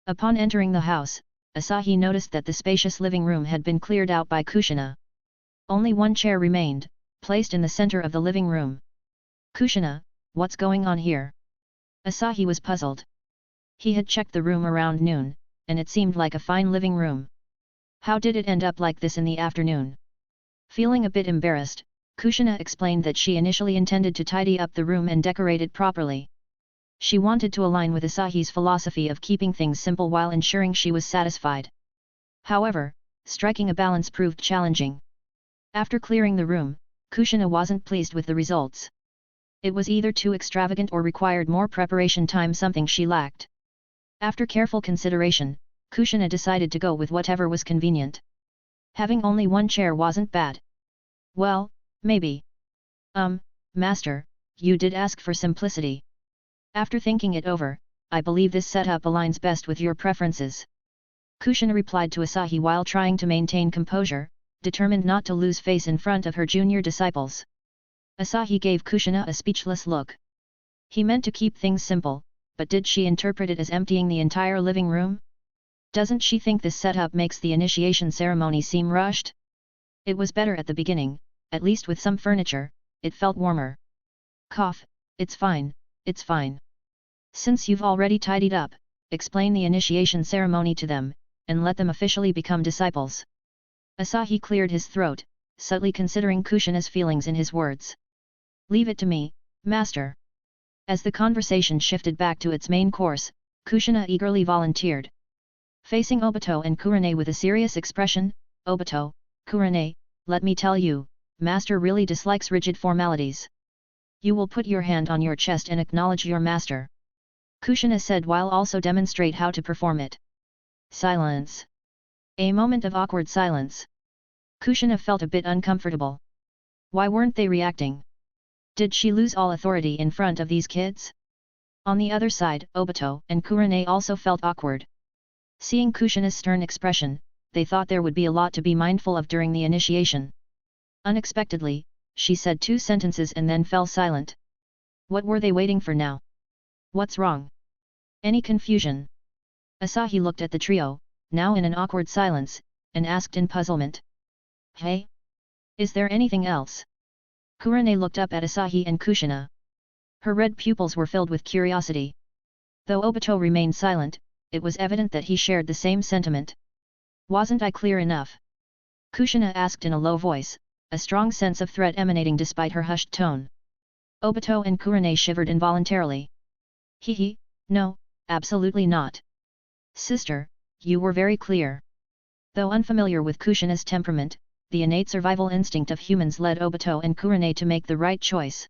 Upon entering the house, Asahi noticed that the spacious living room had been cleared out by Kushina. Only one chair remained, placed in the center of the living room. Kushina, what's going on here? Asahi was puzzled. He had checked the room around noon, and it seemed like a fine living room. How did it end up like this in the afternoon? Feeling a bit embarrassed, Kushina explained that she initially intended to tidy up the room and decorate it properly. She wanted to align with Asahi's philosophy of keeping things simple while ensuring she was satisfied. However, striking a balance proved challenging. After clearing the room, Kushina wasn't pleased with the results. It was either too extravagant or required more preparation time, something she lacked. After careful consideration, Kushina decided to go with whatever was convenient. Having only one chair wasn't bad. Well, maybe. Master, you did ask for simplicity. After thinking it over, I believe this setup aligns best with your preferences. Kushina replied to Asahi while trying to maintain composure, determined not to lose face in front of her junior disciples. Asahi gave Kushina a speechless look. He meant to keep things simple, but did she interpret it as emptying the entire living room? Doesn't she think this setup makes the initiation ceremony seem rushed? It was better at the beginning, at least with some furniture, it felt warmer. Cough, it's fine, it's fine. Since you've already tidied up, explain the initiation ceremony to them, and let them officially become disciples. Asahi cleared his throat, subtly considering Kushina's feelings in his words. Leave it to me, master. As the conversation shifted back to its main course, Kushina eagerly volunteered. Facing Obito and Kurane with a serious expression, Obito, Kurane, let me tell you, master really dislikes rigid formalities. You will put your hand on your chest and acknowledge your master. Kushina said while also demonstrate how to perform it. Silence. A moment of awkward silence. Kushina felt a bit uncomfortable. Why weren't they reacting? Did she lose all authority in front of these kids? On the other side, Obito and Kurane also felt awkward. Seeing Kushina's stern expression, they thought there would be a lot to be mindful of during the initiation. Unexpectedly, she said 2 sentences and then fell silent. What were they waiting for now? What's wrong? Any confusion? Asahi looked at the trio, now in an awkward silence, and asked in puzzlement. Hey? Is there anything else? Kurane looked up at Asahi and Kushina. Her red pupils were filled with curiosity. Though Obito remained silent, it was evident that he shared the same sentiment. Wasn't I clear enough? Kushina asked in a low voice, a strong sense of threat emanating despite her hushed tone. Obito and Kurane shivered involuntarily. Hehe, no, absolutely not. Sister, you were very clear. Though unfamiliar with Kushina's temperament, the innate survival instinct of humans led Obito and Kurane to make the right choice.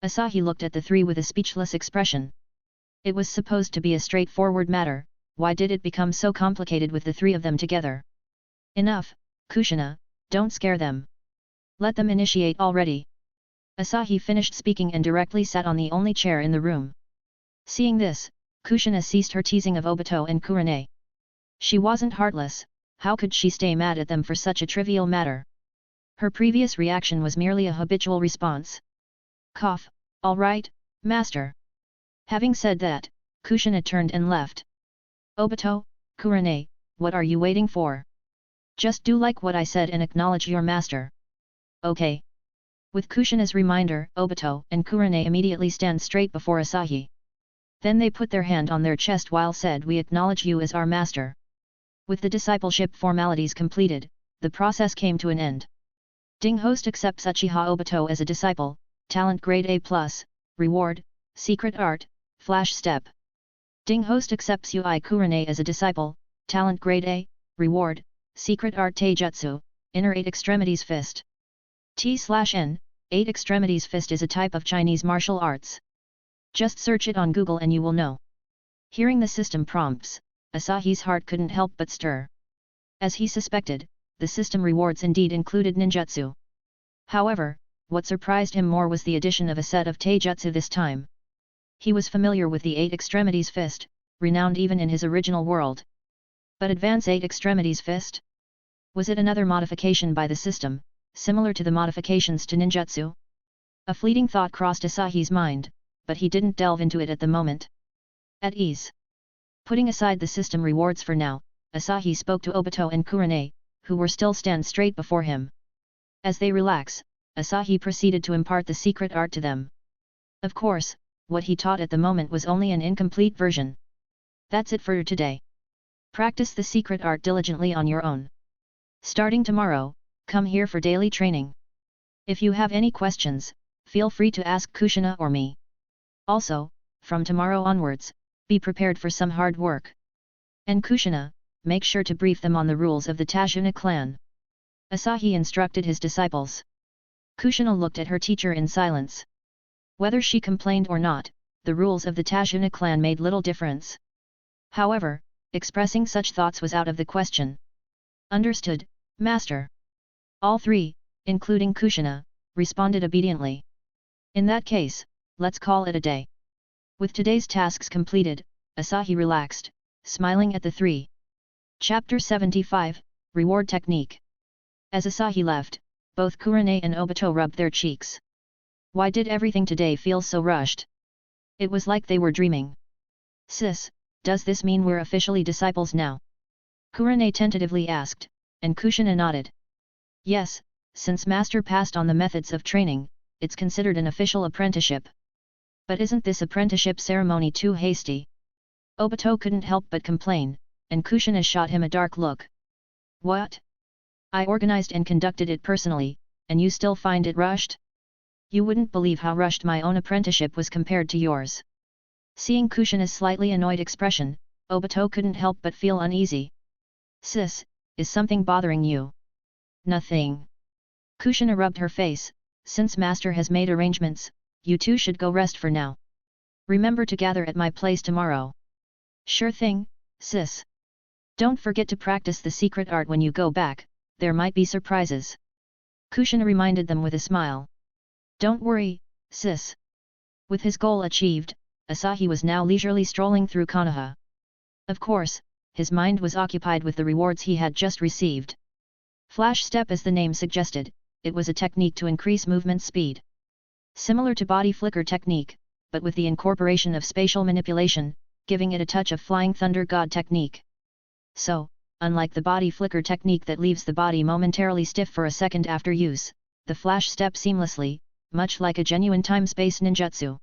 Asahi looked at the three with a speechless expression. It was supposed to be a straightforward matter, why did it become so complicated with the three of them together? Enough, Kushina, don't scare them. Let them initiate already. Asahi finished speaking and directly sat on the only chair in the room. Seeing this, Kushina ceased her teasing of Obito and Kurane. She wasn't heartless, how could she stay mad at them for such a trivial matter? Her previous reaction was merely a habitual response. Cough, all right, master. Having said that, Kushina turned and left. Obito, Kurane, what are you waiting for? Just do like what I said and acknowledge your master. Okay. With Kushina's reminder, Obito and Kurane immediately stand straight before Asahi. Then they put their hand on their chest while said, we acknowledge you as our master. With the discipleship formalities completed, the process came to an end. Ding host accepts Uchiha Obito as a disciple, talent grade A+, reward, secret art, flash step. Ding host accepts Ui Kurane as a disciple, talent grade A, reward, secret art taijutsu, inner 8 extremities fist. T/N, 8 extremities fist is a type of Chinese martial arts. Just search it on Google and you will know. Hearing the system prompts, Asahi's heart couldn't help but stir. As he suspected, the system rewards indeed included ninjutsu. However, what surprised him more was the addition of a set of taijutsu this time. He was familiar with the 8 extremities fist, renowned even in his original world. But advance 8 extremities fist? Was it another modification by the system, similar to the modifications to ninjutsu? A fleeting thought crossed Asahi's mind, but he didn't delve into it at the moment. At ease. Putting aside the system rewards for now, Asahi spoke to Obito and Kurane, who were still stand straight before him. As they relax, Asahi proceeded to impart the secret art to them. Of course, what he taught at the moment was only an incomplete version. That's it for today. Practice the secret art diligently on your own. Starting tomorrow, come here for daily training. If you have any questions, feel free to ask Kushina or me. Also, from tomorrow onwards, be prepared for some hard work. And Kushina, make sure to brief them on the rules of the Tajuna clan. Asahi instructed his disciples. Kushina looked at her teacher in silence. Whether she complained or not, the rules of the Tajuna clan made little difference. However, expressing such thoughts was out of the question. Understood, master. All three, including Kushina, responded obediently. In that case, let's call it a day. With today's tasks completed, Asahi relaxed, smiling at the three. Chapter 75, Reward Technique. As Asahi left, both Kurane and Obito rubbed their cheeks. Why did everything today feel so rushed? It was like they were dreaming. Sis, does this mean we're officially disciples now? Kurane tentatively asked, and Kushina nodded. Yes, since Master passed on the methods of training, it's considered an official apprenticeship. But isn't this apprenticeship ceremony too hasty? Obito couldn't help but complain, and Kushina shot him a dark look. What? I organized and conducted it personally, and you still find it rushed? You wouldn't believe how rushed my own apprenticeship was compared to yours. Seeing Kushina's slightly annoyed expression, Obito couldn't help but feel uneasy. Sis, is something bothering you? Nothing. Kushina rubbed her face, since Master has made arrangements, you two should go rest for now. Remember to gather at my place tomorrow. Sure thing, sis. Don't forget to practice the secret art when you go back, there might be surprises. Kushina reminded them with a smile. Don't worry, sis. With his goal achieved, Asahi was now leisurely strolling through Konoha. Of course, his mind was occupied with the rewards he had just received. Flash step, as the name suggested, it was a technique to increase movement speed. Similar to body flicker technique, but with the incorporation of spatial manipulation, giving it a touch of flying thunder god technique. So, unlike the body flicker technique that leaves the body momentarily stiff for a second after use, the flash step seamlessly, much like a genuine time-space ninjutsu.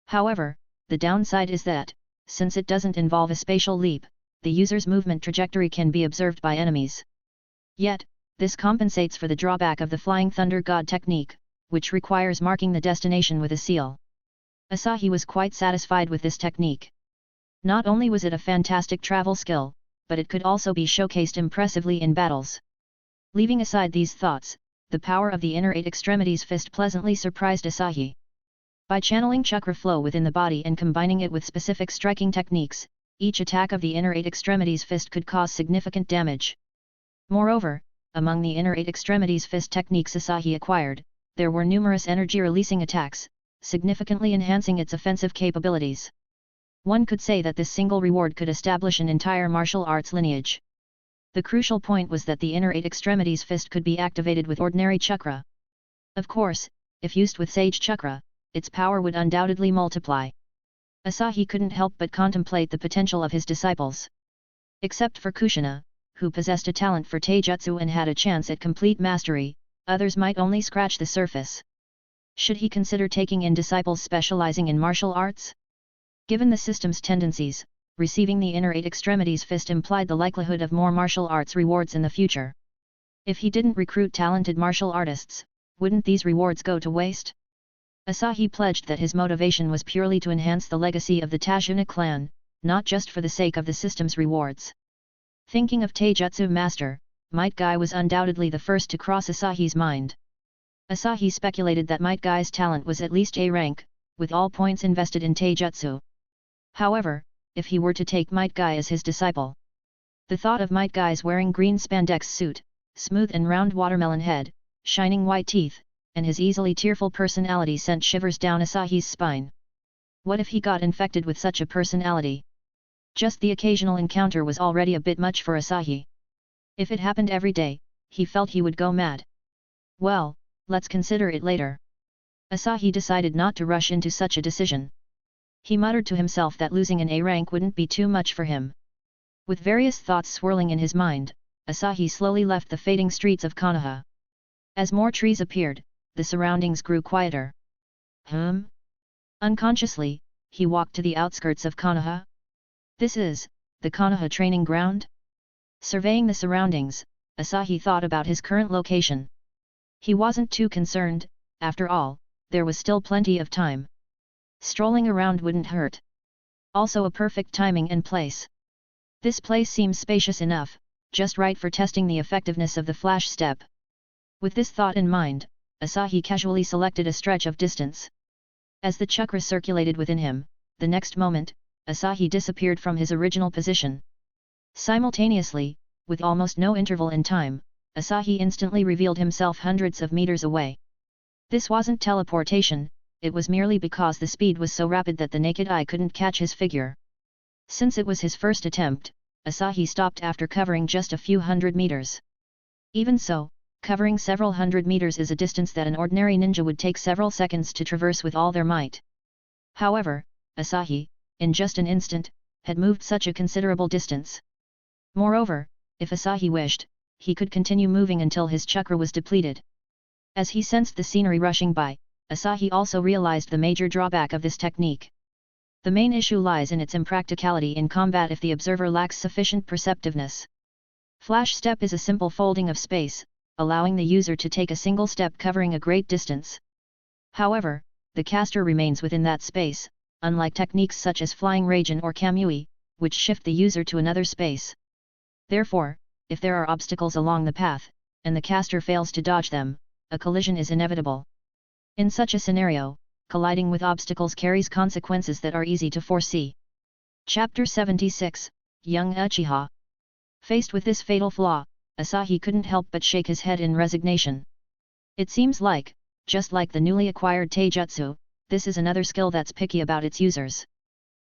However, the downside is that, since it doesn't involve a spatial leap, the user's movement trajectory can be observed by enemies. Yet, this compensates for the drawback of the Flying Thunder God technique, which requires marking the destination with a seal. Asahi was quite satisfied with this technique. Not only was it a fantastic travel skill, but it could also be showcased impressively in battles. Leaving aside these thoughts, the power of the inner eight extremities fist pleasantly surprised Asahi. By channeling chakra flow within the body and combining it with specific striking techniques, each attack of the inner eight extremities fist could cause significant damage. Moreover, among the inner eight extremities fist techniques Asahi acquired, there were numerous energy-releasing attacks, significantly enhancing its offensive capabilities. One could say that this single reward could establish an entire martial arts lineage. The crucial point was that the inner eight extremities fist could be activated with ordinary chakra. Of course, if used with sage chakra, its power would undoubtedly multiply. Asahi couldn't help but contemplate the potential of his disciples. Except for Kushina, who possessed a talent for taijutsu and had a chance at complete mastery, others might only scratch the surface. Should he consider taking in disciples specializing in martial arts? Given the system's tendencies, receiving the inner eight extremities fist implied the likelihood of more martial arts rewards in the future. If he didn't recruit talented martial artists, wouldn't these rewards go to waste? Asahi pledged that his motivation was purely to enhance the legacy of the Tajuna clan, not just for the sake of the system's rewards. Thinking of taijutsu master, Might Guy was undoubtedly the first to cross Asahi's mind. Asahi speculated that Might Guy's talent was at least A rank, with all points invested in taijutsu. However, if he were to take Might Guy as his disciple, the thought of Might Guy's wearing green spandex suit, smooth and round watermelon head, shining white teeth, and his easily tearful personality sent shivers down Asahi's spine. What if he got infected with such a personality? Just the occasional encounter was already a bit much for Asahi. If it happened every day, he felt he would go mad. Well, let's consider it later. Asahi decided not to rush into such a decision. He muttered to himself that losing an A rank wouldn't be too much for him. With various thoughts swirling in his mind, Asahi slowly left the fading streets of Konoha. As more trees appeared, the surroundings grew quieter. Unconsciously, he walked to the outskirts of Konoha. This is the Konoha training ground? Surveying the surroundings, Asahi thought about his current location. He wasn't too concerned, after all, there was still plenty of time. Strolling around wouldn't hurt. Also a perfect timing and place. This place seems spacious enough, just right for testing the effectiveness of the flash step. With this thought in mind, Asahi casually selected a stretch of distance. As the chakra circulated within him, the next moment, Asahi disappeared from his original position. Simultaneously, with almost no interval in time, Asahi instantly revealed himself hundreds of meters away. This wasn't teleportation, it was merely because the speed was so rapid that the naked eye couldn't catch his figure. Since it was his first attempt, Asahi stopped after covering just a few hundred meters. Even so, covering several hundred meters is a distance that an ordinary ninja would take several seconds to traverse with all their might. However, Asahi, in just an instant, had moved such a considerable distance. Moreover, if Asahi wished, he could continue moving until his chakra was depleted. As he sensed the scenery rushing by, Asahi also realized the major drawback of this technique. The main issue lies in its impracticality in combat if the observer lacks sufficient perceptiveness. Flash step is a simple folding of space, allowing the user to take a single step covering a great distance. However, the caster remains within that space, unlike techniques such as flying Raijin or Kamui, which shift the user to another space. Therefore, if there are obstacles along the path, and the caster fails to dodge them, a collision is inevitable. In such a scenario, colliding with obstacles carries consequences that are easy to foresee. Chapter 76, Young Uchiha. Faced with this fatal flaw, Asahi couldn't help but shake his head in resignation. It seems like, just like the newly acquired taijutsu, this is another skill that's picky about its users.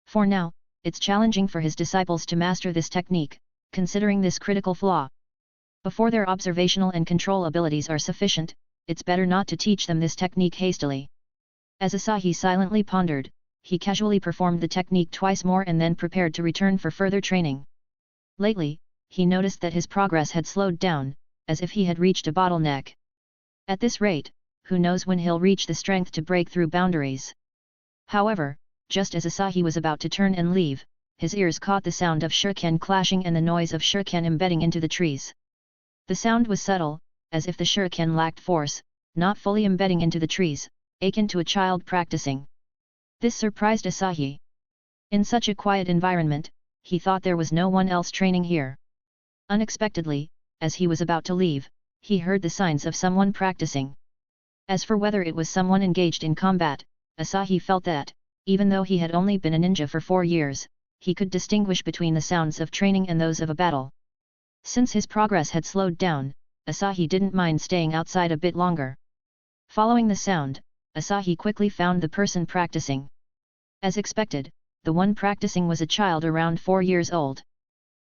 For now, it's challenging for his disciples to master this technique, considering this critical flaw. Before their observational and control abilities are sufficient, it's better not to teach them this technique hastily. As Asahi silently pondered, he casually performed the technique twice more and then prepared to return for further training. Lately, he noticed that his progress had slowed down, as if he had reached a bottleneck. At this rate, who knows when he'll reach the strength to break through boundaries. However, just as Asahi was about to turn and leave, his ears caught the sound of shuriken clashing and the noise of shuriken embedding into the trees. The sound was subtle, as if the shuriken lacked force, not fully embedding into the trees, akin to a child practicing. This surprised Asahi. In such a quiet environment, he thought there was no one else training here. Unexpectedly, as he was about to leave, he heard the signs of someone practicing. As for whether it was someone engaged in combat, Asahi felt that, even though he had only been a ninja for 4 years, he could distinguish between the sounds of training and those of a battle. Since his progress had slowed down, Asahi didn't mind staying outside a bit longer. Following the sound, Asahi quickly found the person practicing. As expected, the one practicing was a child around 4 years old.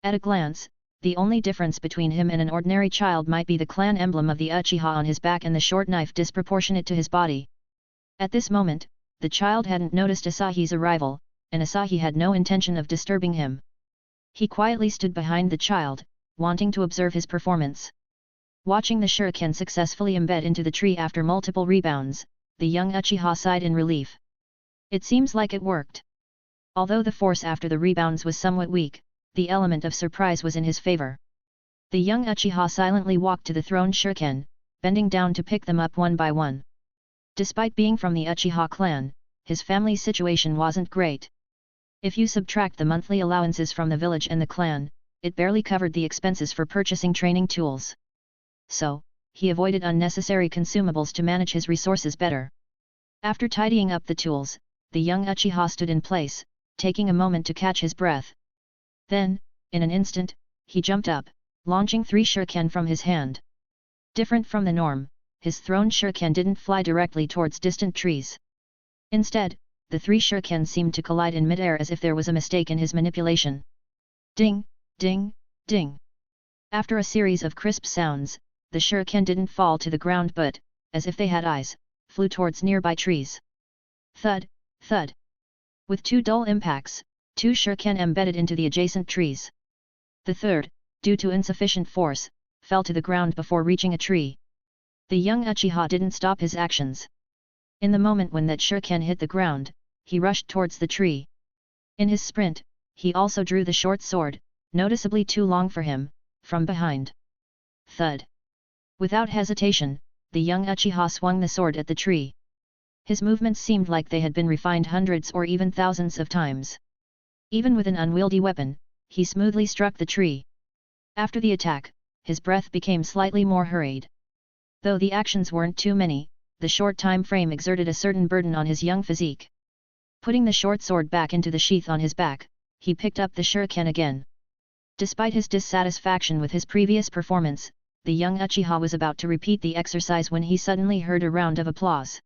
At a glance, the only difference between him and an ordinary child might be the clan emblem of the Uchiha on his back and the short knife disproportionate to his body. At this moment, the child hadn't noticed Asahi's arrival, and Asahi had no intention of disturbing him. He quietly stood behind the child, wanting to observe his performance. Watching the shuriken successfully embed into the tree after multiple rebounds, the young Uchiha sighed in relief. It seems like it worked. Although the force after the rebounds was somewhat weak, the element of surprise was in his favor. The young Uchiha silently walked to the thrown shuriken, bending down to pick them up one by one. Despite being from the Uchiha clan, his family's situation wasn't great. If you subtract the monthly allowances from the village and the clan, it barely covered the expenses for purchasing training tools. So, he avoided unnecessary consumables to manage his resources better. After tidying up the tools, the young Uchiha stood in place, taking a moment to catch his breath. Then, in an instant, he jumped up, launching 3 shuriken from his hand. Different from the norm, his thrown shuriken didn't fly directly towards distant trees. Instead, the 3 shuriken seemed to collide in midair as if there was a mistake in his manipulation. Ding, ding, ding. After a series of crisp sounds, the shuriken didn't fall to the ground but, as if they had eyes, flew towards nearby trees. Thud, thud. With 2 dull impacts, 2 shuriken embedded into the adjacent trees. The third, due to insufficient force, fell to the ground before reaching a tree. The young Uchiha didn't stop his actions. In the moment when that shuriken hit the ground, he rushed towards the tree. In his sprint, he also drew the short sword, noticeably too long for him, from behind. Thud. Without hesitation, the young Uchiha swung the sword at the tree. His movements seemed like they had been refined hundreds or even thousands of times. Even with an unwieldy weapon, he smoothly struck the tree. After the attack, his breath became slightly more hurried. Though the actions weren't too many, the short time frame exerted a certain burden on his young physique. Putting the short sword back into the sheath on his back, he picked up the shuriken again. Despite his dissatisfaction with his previous performance, the young Uchiha was about to repeat the exercise when he suddenly heard a round of applause.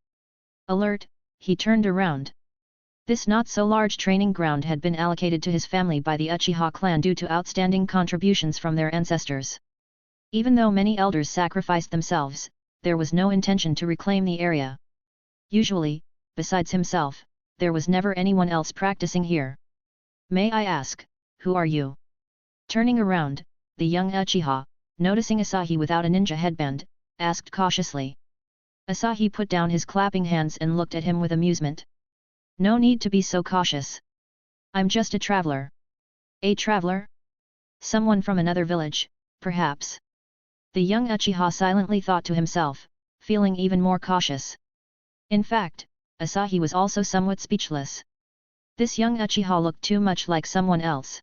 Alert, he turned around. This not-so-large training ground had been allocated to his family by the Uchiha clan due to outstanding contributions from their ancestors. Even though many elders sacrificed themselves, there was no intention to reclaim the area. Usually, besides himself, there was never anyone else practicing here. May I ask, who are you? Turning around, the young Uchiha, noticing Asahi without a ninja headband, asked cautiously. Asahi put down his clapping hands and looked at him with amusement. No need to be so cautious. I'm just a traveler. A traveler? Someone from another village, perhaps. The young Uchiha silently thought to himself, feeling even more cautious. In fact, Asahi was also somewhat speechless. This young Uchiha looked too much like someone else.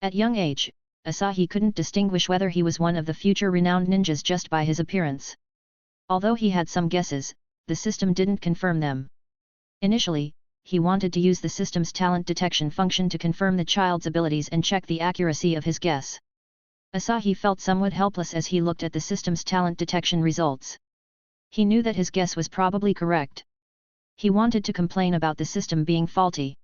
At young age, Asahi couldn't distinguish whether he was one of the future renowned ninjas just by his appearance. Although he had some guesses, the system didn't confirm them. Initially, he wanted to use the system's talent detection function to confirm the child's abilities and check the accuracy of his guess. Asahi felt somewhat helpless as he looked at the system's talent detection results. He knew that his guess was probably correct. He wanted to complain about the system being faulty.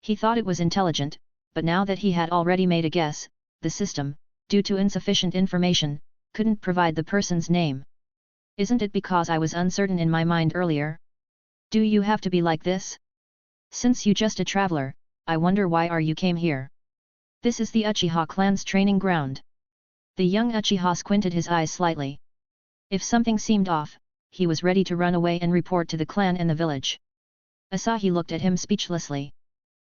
He thought it was intelligent, but now that he had already made a guess, the system, due to insufficient information, couldn't provide the person's name. Isn't it because I was uncertain in my mind earlier? Do you have to be like this? Since you just a traveler, I wonder why you came here. This is the Uchiha clan's training ground. The young Uchiha squinted his eyes slightly. If something seemed off, he was ready to run away and report to the clan and the village. Asahi looked at him speechlessly.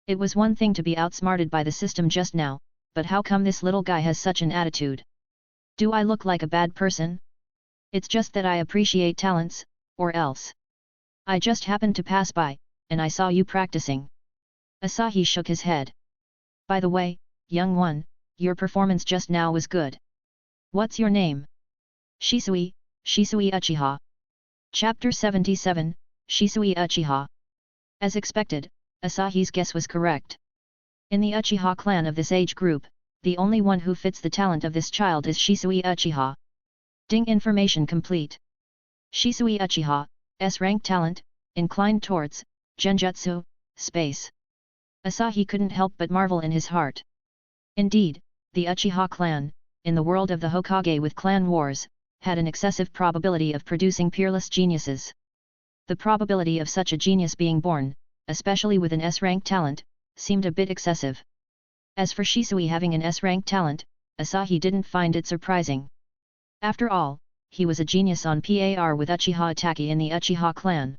It was one thing to be outsmarted by the system just now, but how come this little guy has such an attitude? Do I look like a bad person? It's just that I appreciate talents, or else. I just happened to pass by, and I saw you practicing. Asahi shook his head. By the way, young one, your performance just now was good. What's your name? Shisui Uchiha. Chapter 77, Shisui Uchiha. As expected, Asahi's guess was correct. In the Uchiha clan of this age group, the only one who fits the talent of this child is Shisui Uchiha. Ding, information complete. Shisui Uchiha, S-rank talent, inclined towards Genjutsu, space. Asahi couldn't help but marvel in his heart. Indeed, the Uchiha clan, in the world of the Hokage with clan wars, had an excessive probability of producing peerless geniuses. The probability of such a genius being born, especially with an S-rank talent, seemed a bit excessive. As for Shisui having an S-rank talent, Asahi didn't find it surprising. After all, he was a genius on par with Uchiha Itachi in the Uchiha clan.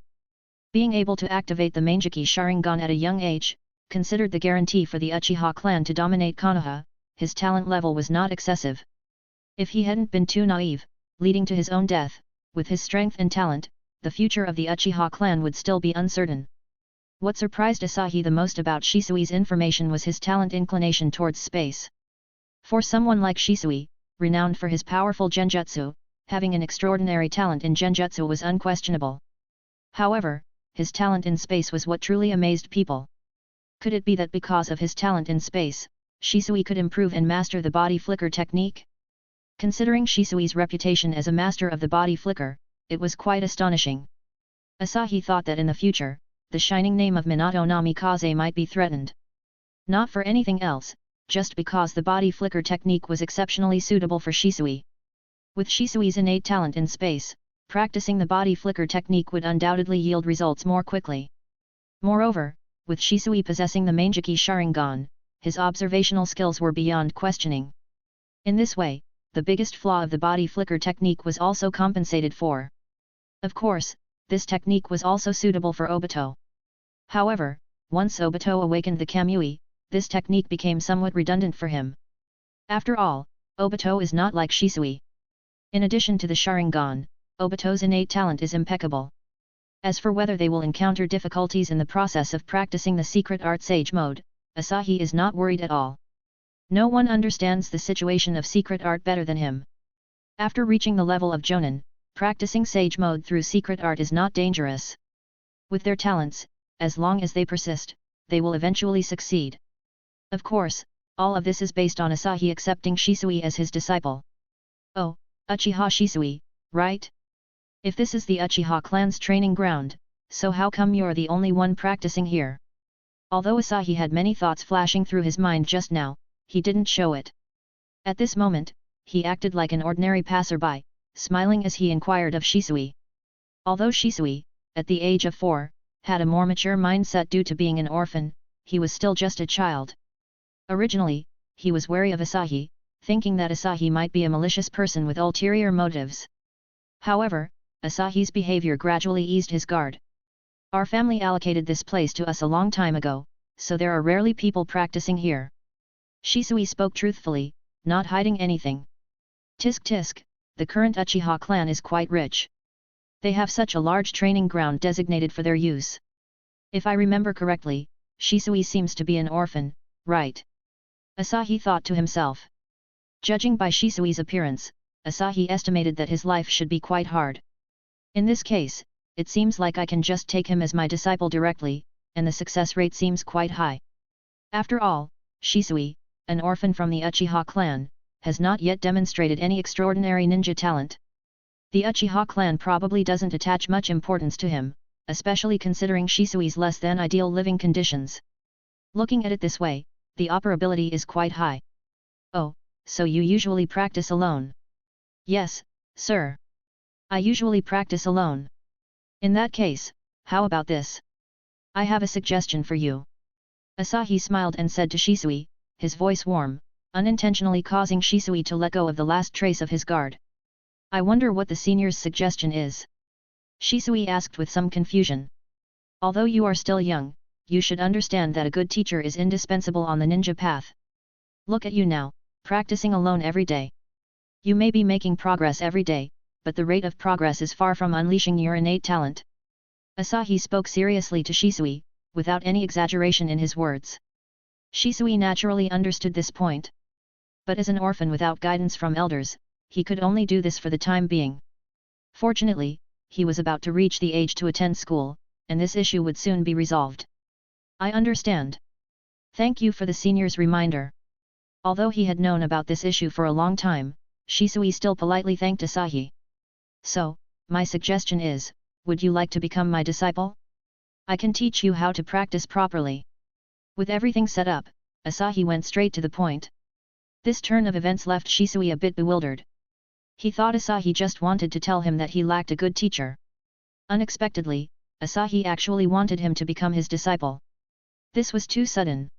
Being able to activate the Mangekyou Sharingan at a young age, considered the guarantee for the Uchiha clan to dominate Konoha. His talent level was not excessive. If he hadn't been too naive, leading to his own death, with his strength and talent, the future of the Uchiha clan would still be uncertain. What surprised Asahi the most about Shisui's information was his talent inclination towards space. For someone like Shisui, renowned for his powerful genjutsu, having an extraordinary talent in genjutsu was unquestionable. However, his talent in space was what truly amazed people. Could it be that because of his talent in space, Shisui could improve and master the body flicker technique? Considering Shisui's reputation as a master of the body flicker, it was quite astonishing. Asahi thought that in the future, the shining name of Minato Namikaze might be threatened. Not for anything else, just because the body flicker technique was exceptionally suitable for Shisui. With Shisui's innate talent in space, practicing the body flicker technique would undoubtedly yield results more quickly. Moreover, with Shisui possessing the Mangekyou Sharingan, his observational skills were beyond questioning. In this way, the biggest flaw of the body flicker technique was also compensated for. Of course, this technique was also suitable for Obito. However, once Obito awakened the Kamui, this technique became somewhat redundant for him. After all, Obito is not like Shisui. In addition to the Sharingan, Obito's innate talent is impeccable. As for whether they will encounter difficulties in the process of practicing the secret art sage mode, Asahi is not worried at all. No one understands the situation of secret art better than him. After reaching the level of Jonin, practicing sage mode through secret art is not dangerous. With their talents, as long as they persist, they will eventually succeed. Of course, all of this is based on Asahi accepting Shisui as his disciple. Oh, Uchiha Shisui, right? If this is the Uchiha clan's training ground, so how come you're the only one practicing here? Although Asahi had many thoughts flashing through his mind just now, he didn't show it. At this moment, he acted like an ordinary passerby, smiling as he inquired of Shisui. Although Shisui, at the age of 4, had a more mature mindset due to being an orphan, he was still just a child. Originally, he was wary of Asahi, thinking that Asahi might be a malicious person with ulterior motives. However, Asahi's behavior gradually eased his guard. Our family allocated this place to us a long time ago, so there are rarely people practicing here. Shisui spoke truthfully, not hiding anything. Tisk tisk, the current Uchiha clan is quite rich. They have such a large training ground designated for their use. If I remember correctly, Shisui seems to be an orphan, right? Asahi thought to himself. Judging by Shisui's appearance, Asahi estimated that his life should be quite hard. In this case, it seems like I can just take him as my disciple directly, and the success rate seems quite high. After all, Shisui, an orphan from the Uchiha clan, has not yet demonstrated any extraordinary ninja talent. The Uchiha clan probably doesn't attach much importance to him, especially considering Shisui's less than ideal living conditions. Looking at it this way, the operability is quite high. Oh, so you usually practice alone? Yes, sir. I usually practice alone. In that case, how about this? I have a suggestion for you. Asahi smiled and said to Shisui, his voice warm, unintentionally causing Shisui to let go of the last trace of his guard. I wonder what the senior's suggestion is. Shisui asked with some confusion. Although you are still young, you should understand that a good teacher is indispensable on the ninja path. Look at you now, practicing alone every day. You may be making progress every day, but the rate of progress is far from unleashing your innate talent. Asahi spoke seriously to Shisui, without any exaggeration in his words. Shisui naturally understood this point. But as an orphan without guidance from elders, he could only do this for the time being. Fortunately, he was about to reach the age to attend school, and this issue would soon be resolved. I understand. Thank you for the senior's reminder. Although he had known about this issue for a long time, Shisui still politely thanked Asahi. So, my suggestion is, would you like to become my disciple? I can teach you how to practice properly. With everything set up, Asahi went straight to the point. This turn of events left Shisui a bit bewildered. He thought Asahi just wanted to tell him that he lacked a good teacher. Unexpectedly, Asahi actually wanted him to become his disciple. This was too sudden.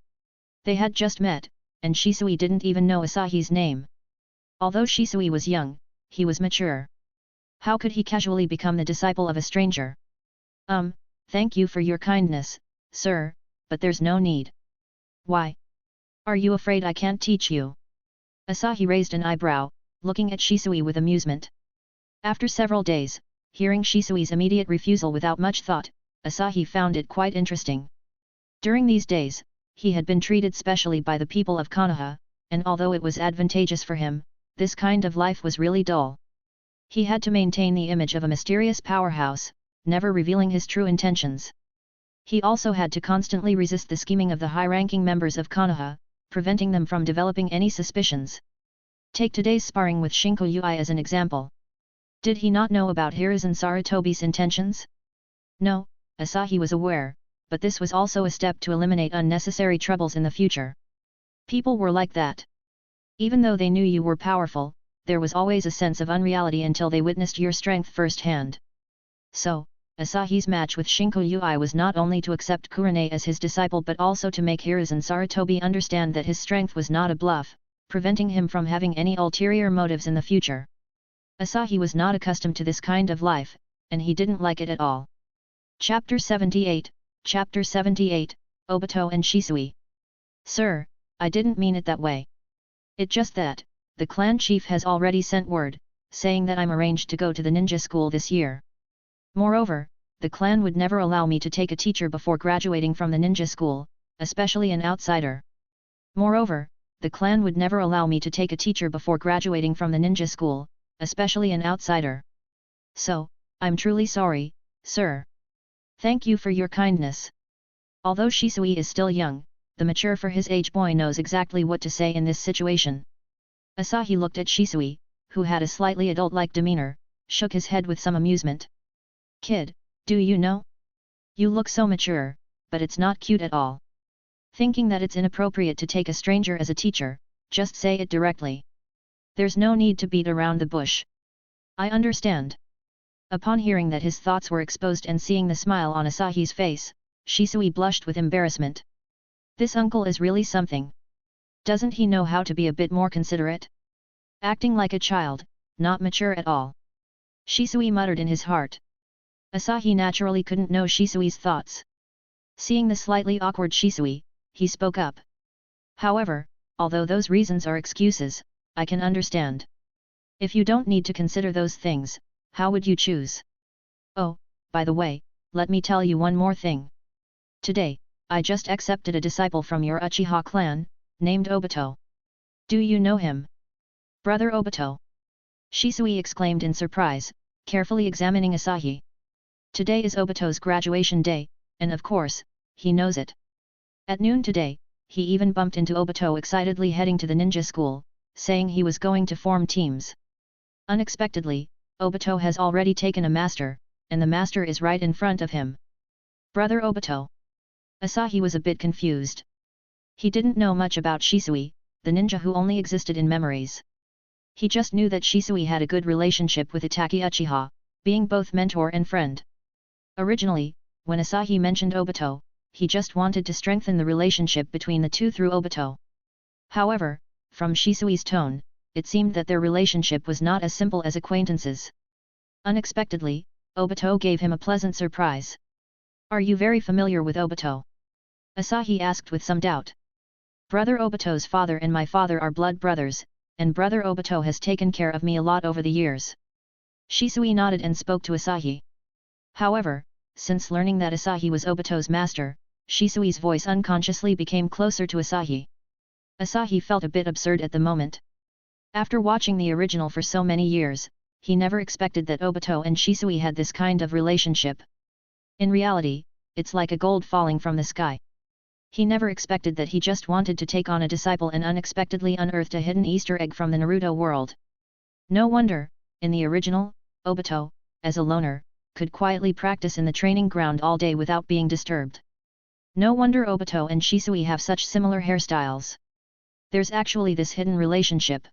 They had just met, and Shisui didn't even know Asahi's name. Although Shisui was young, he was mature. How could he casually become the disciple of a stranger? Thank you for your kindness, sir, but there's no need. Why? Are you afraid I can't teach you? Asahi raised an eyebrow, looking at Shisui with amusement. After several days, hearing Shisui's immediate refusal without much thought, Asahi found it quite interesting. During these days, he had been treated specially by the people of Konoha, and although it was advantageous for him, this kind of life was really dull. He had to maintain the image of a mysterious powerhouse, never revealing his true intentions. He also had to constantly resist the scheming of the high-ranking members of Konoha, preventing them from developing any suspicions. Take today's sparring with Shinko Yui as an example. Did he not know about Hiruzen Sarutobi's intentions? No, Asahi was aware, but this was also a step to eliminate unnecessary troubles in the future. People were like that. Even though they knew you were powerful, there was always a sense of unreality until they witnessed your strength firsthand. So, Asahi's match with Shinko Yui was not only to accept Kurane as his disciple but also to make Hiruzen Sarutobi understand that his strength was not a bluff, preventing him from having any ulterior motives in the future. Asahi was not accustomed to this kind of life, and he didn't like it at all. Chapter 78, Obito and Shisui. Sir, I didn't mean it that way. It just that, the clan chief has already sent word, saying that I'm arranged to go to the ninja school this year. Moreover, the clan would never allow me to take a teacher before graduating from the ninja school, especially an outsider. Moreover, the clan would never allow me to take a teacher before graduating from the ninja school, especially an outsider. So, I'm truly sorry, sir. Thank you for your kindness. Although Shisui is still young, the mature for his age boy knows exactly what to say in this situation. Asahi looked at Shisui, who had a slightly adult-like demeanor, shook his head with some amusement. Kid, do you know? You look so mature, but it's not cute at all. Thinking that it's inappropriate to take a stranger as a teacher, just say it directly. There's no need to beat around the bush. I understand. Upon hearing that his thoughts were exposed and seeing the smile on Asahi's face, Shisui blushed with embarrassment. This uncle is really something. Doesn't he know how to be a bit more considerate? Acting like a child, not mature at all. Shisui muttered in his heart. Asahi naturally couldn't know Shisui's thoughts. Seeing the slightly awkward Shisui, he spoke up. However, although those reasons are excuses, I can understand. If you don't need to consider those things, how would you choose? Oh, by the way, let me tell you one more thing. Today, I just accepted a disciple from your Uchiha clan, named Obito. Do you know him? Brother Obito? Shisui exclaimed in surprise, carefully examining Asahi. Today is Obito's graduation day, and of course, he knows it. At noon today, he even bumped into Obito excitedly heading to the ninja school, saying he was going to form teams. Unexpectedly, Obito has already taken a master, and the master is right in front of him. Brother Obito. Asahi was a bit confused. He didn't know much about Shisui, the ninja who only existed in memories. He just knew that Shisui had a good relationship with Itachi Uchiha, being both mentor and friend. Originally, when Asahi mentioned Obito, he just wanted to strengthen the relationship between the two through Obito. However, from Shisui's tone, it seemed that their relationship was not as simple as acquaintances. Unexpectedly, Obito gave him a pleasant surprise. Are you very familiar with Obito? Asahi asked with some doubt. Brother Obito's father and my father are blood brothers, and Brother Obito has taken care of me a lot over the years. Shisui nodded and spoke to Asahi. However, since learning that Asahi was Obito's master, Shisui's voice unconsciously became closer to Asahi. Asahi felt a bit absurd at the moment. After watching the original for so many years, he never expected that Obito and Shisui had this kind of relationship. In reality, it's like a gold falling from the sky. He never expected that he just wanted to take on a disciple and unexpectedly unearthed a hidden Easter egg from the Naruto world. No wonder, in the original, Obito, as a loner, could quietly practice in the training ground all day without being disturbed. No wonder Obito and Shisui have such similar hairstyles. There's actually this hidden relationship.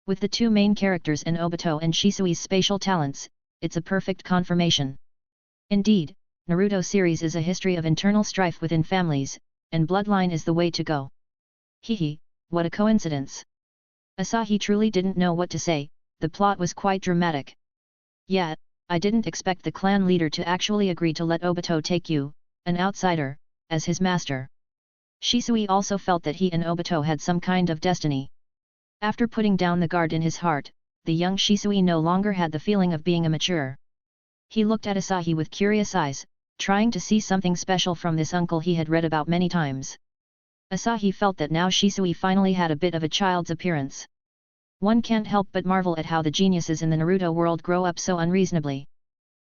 With the two main characters and Obito and Shisui's spatial talents, it's a perfect confirmation. Indeed, Naruto series is a history of internal strife within families, and bloodline is the way to go. Hehe, what a coincidence. Asahi truly didn't know what to say, the plot was quite dramatic. Yet, I didn't expect the clan leader to actually agree to let Obito take you, an outsider, as his master. Shisui also felt that he and Obito had some kind of destiny. After putting down the guard in his heart, the young Shisui no longer had the feeling of being immature. He looked at Asahi with curious eyes, trying to see something special from this uncle he had read about many times. Asahi felt that now Shisui finally had a bit of a child's appearance. One can't help but marvel at how the geniuses in the Naruto world grow up so unreasonably.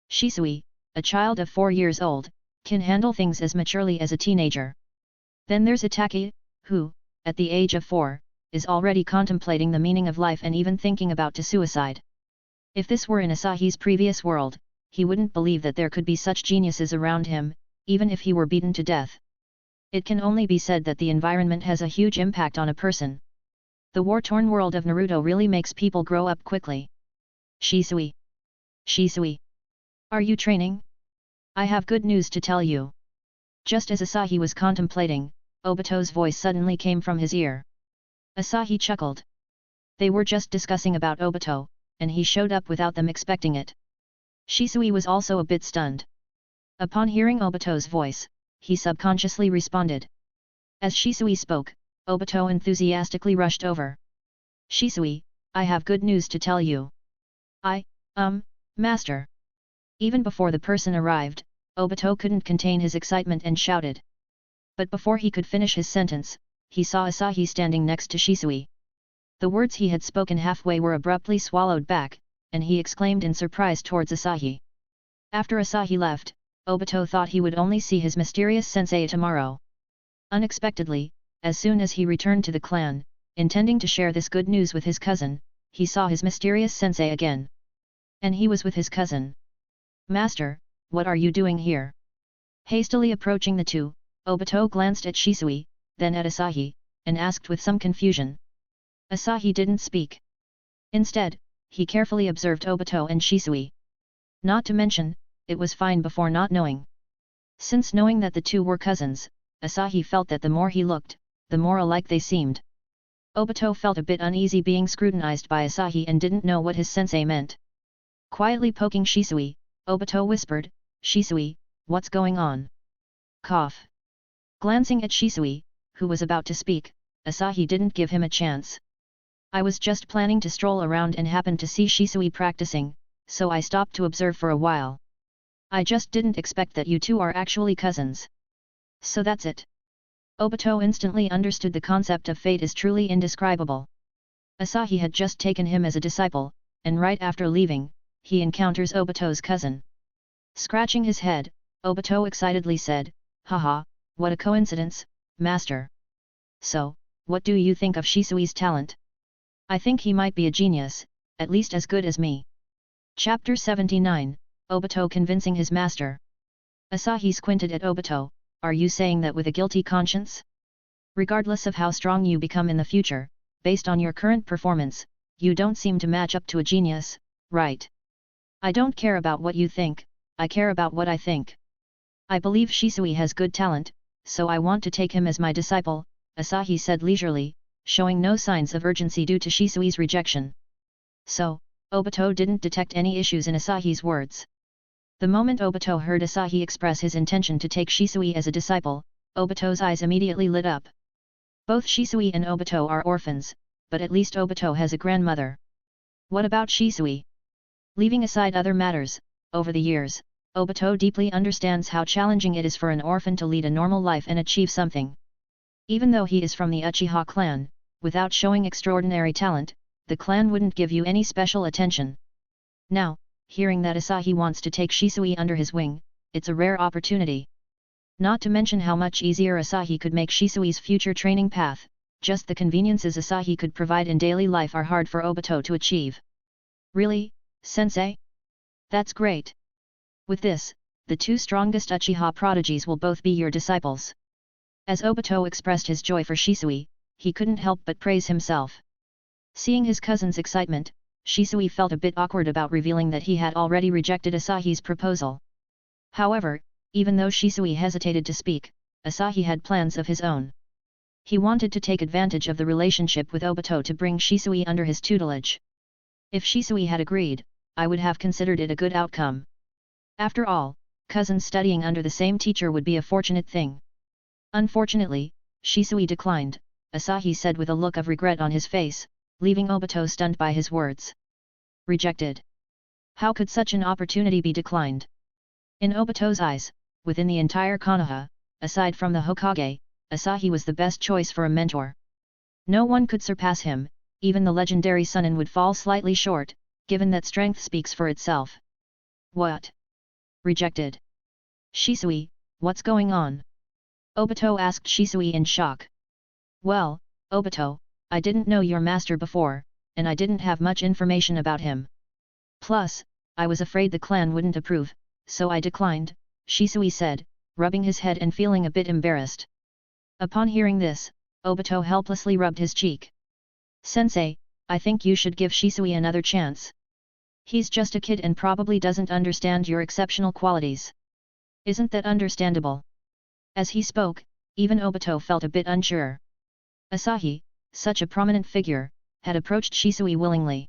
Shisui, a child of 4 years old, can handle things as maturely as a teenager. Then there's Itachi, who, at the age of 4, is already contemplating the meaning of life and even thinking about to suicide. If this were in Asahi's previous world, he wouldn't believe that there could be such geniuses around him, even if he were beaten to death. It can only be said that the environment has a huge impact on a person. The war-torn world of Naruto really makes people grow up quickly. Shisui. Shisui. Are you training? I have good news to tell you. Just as Asahi was contemplating, Obito's voice suddenly came from his ear. Asahi chuckled. They were just discussing about Obito, and he showed up without them expecting it. Shisui was also a bit stunned. Upon hearing Obito's voice, he subconsciously responded. As Shisui spoke, Obito enthusiastically rushed over. Shisui, I have good news to tell you. Master. Even before the person arrived, Obito couldn't contain his excitement and shouted. But before he could finish his sentence, he saw Asahi standing next to Shisui. The words he had spoken halfway were abruptly swallowed back, and he exclaimed in surprise towards Asahi. After Asahi left, Obito thought he would only see his mysterious sensei tomorrow. Unexpectedly, as soon as he returned to the clan, intending to share this good news with his cousin, he saw his mysterious sensei again. And he was with his cousin. Master, what are you doing here? Hastily approaching the two, Obito glanced at Shisui, then at Asahi, and asked with some confusion. Asahi didn't speak. Instead, he carefully observed Obito and Shisui. Not to mention, it was fine before not knowing. Since knowing that the two were cousins, Asahi felt that the more he looked, the more alike they seemed. Obito felt a bit uneasy being scrutinized by Asahi and didn't know what his sensei meant. Quietly poking Shisui, Obito whispered, Shisui, what's going on? Cough. Glancing at Shisui, who was about to speak, Asahi didn't give him a chance. I was just planning to stroll around and happened to see Shisui practicing, so I stopped to observe for a while. I just didn't expect that you two are actually cousins. So that's it. Obito instantly understood the concept of fate is truly indescribable. Asahi had just taken him as a disciple, and right after leaving, he encounters Obito's cousin. Scratching his head, Obito excitedly said, Haha, what a coincidence, master. So, what do you think of Shisui's talent? I think he might be a genius, at least as good as me. Chapter 79, Obito convincing his master. Asahi squinted at Obito, are you saying that with a guilty conscience? Regardless of how strong you become in the future, based on your current performance, you don't seem to match up to a genius, right? I don't care about what you think, I care about what I think. I believe Shisui has good talent, so I want to take him as my disciple, Asahi said leisurely, showing no signs of urgency due to Shisui's rejection. So, Obito didn't detect any issues in Asahi's words. The moment Obito heard Asahi express his intention to take Shisui as a disciple, Obito's eyes immediately lit up. Both Shisui and Obito are orphans, but at least Obito has a grandmother. What about Shisui? Leaving aside other matters, over the years, Obito deeply understands how challenging it is for an orphan to lead a normal life and achieve something. Even though he is from the Uchiha clan, without showing extraordinary talent, the clan wouldn't give you any special attention. Now, hearing that Asahi wants to take Shisui under his wing, it's a rare opportunity. Not to mention how much easier Asahi could make Shisui's future training path, just the conveniences Asahi could provide in daily life are hard for Obito to achieve. Really, sensei? That's great. With this, the two strongest Uchiha prodigies will both be your disciples. As Obito expressed his joy for Shisui, he couldn't help but praise himself. Seeing his cousin's excitement, Shisui felt a bit awkward about revealing that he had already rejected Asahi's proposal. However, even though Shisui hesitated to speak, Asahi had plans of his own. He wanted to take advantage of the relationship with Obito to bring Shisui under his tutelage. If Shisui had agreed, I would have considered it a good outcome. After all, cousins studying under the same teacher would be a fortunate thing. Unfortunately, Shisui declined, Asahi said with a look of regret on his face, leaving Obito stunned by his words. Rejected. How could such an opportunity be declined? In Obito's eyes, within the entire Konoha, aside from the Hokage, Asahi was the best choice for a mentor. No one could surpass him, even the legendary Sunin would fall slightly short, given that strength speaks for itself. What? Rejected? Shisui, what's going on? Obito asked Shisui in shock. Well, Obito, I didn't know your master before, and I didn't have much information about him. Plus, I was afraid the clan wouldn't approve, so I declined, Shisui said, rubbing his head and feeling a bit embarrassed. Upon hearing this, Obito helplessly rubbed his cheek. Sensei, I think you should give Shisui another chance. He's just a kid and probably doesn't understand your exceptional qualities. Isn't that understandable? As he spoke, even Obito felt a bit unsure. Asahi, such a prominent figure, had approached Shisui willingly.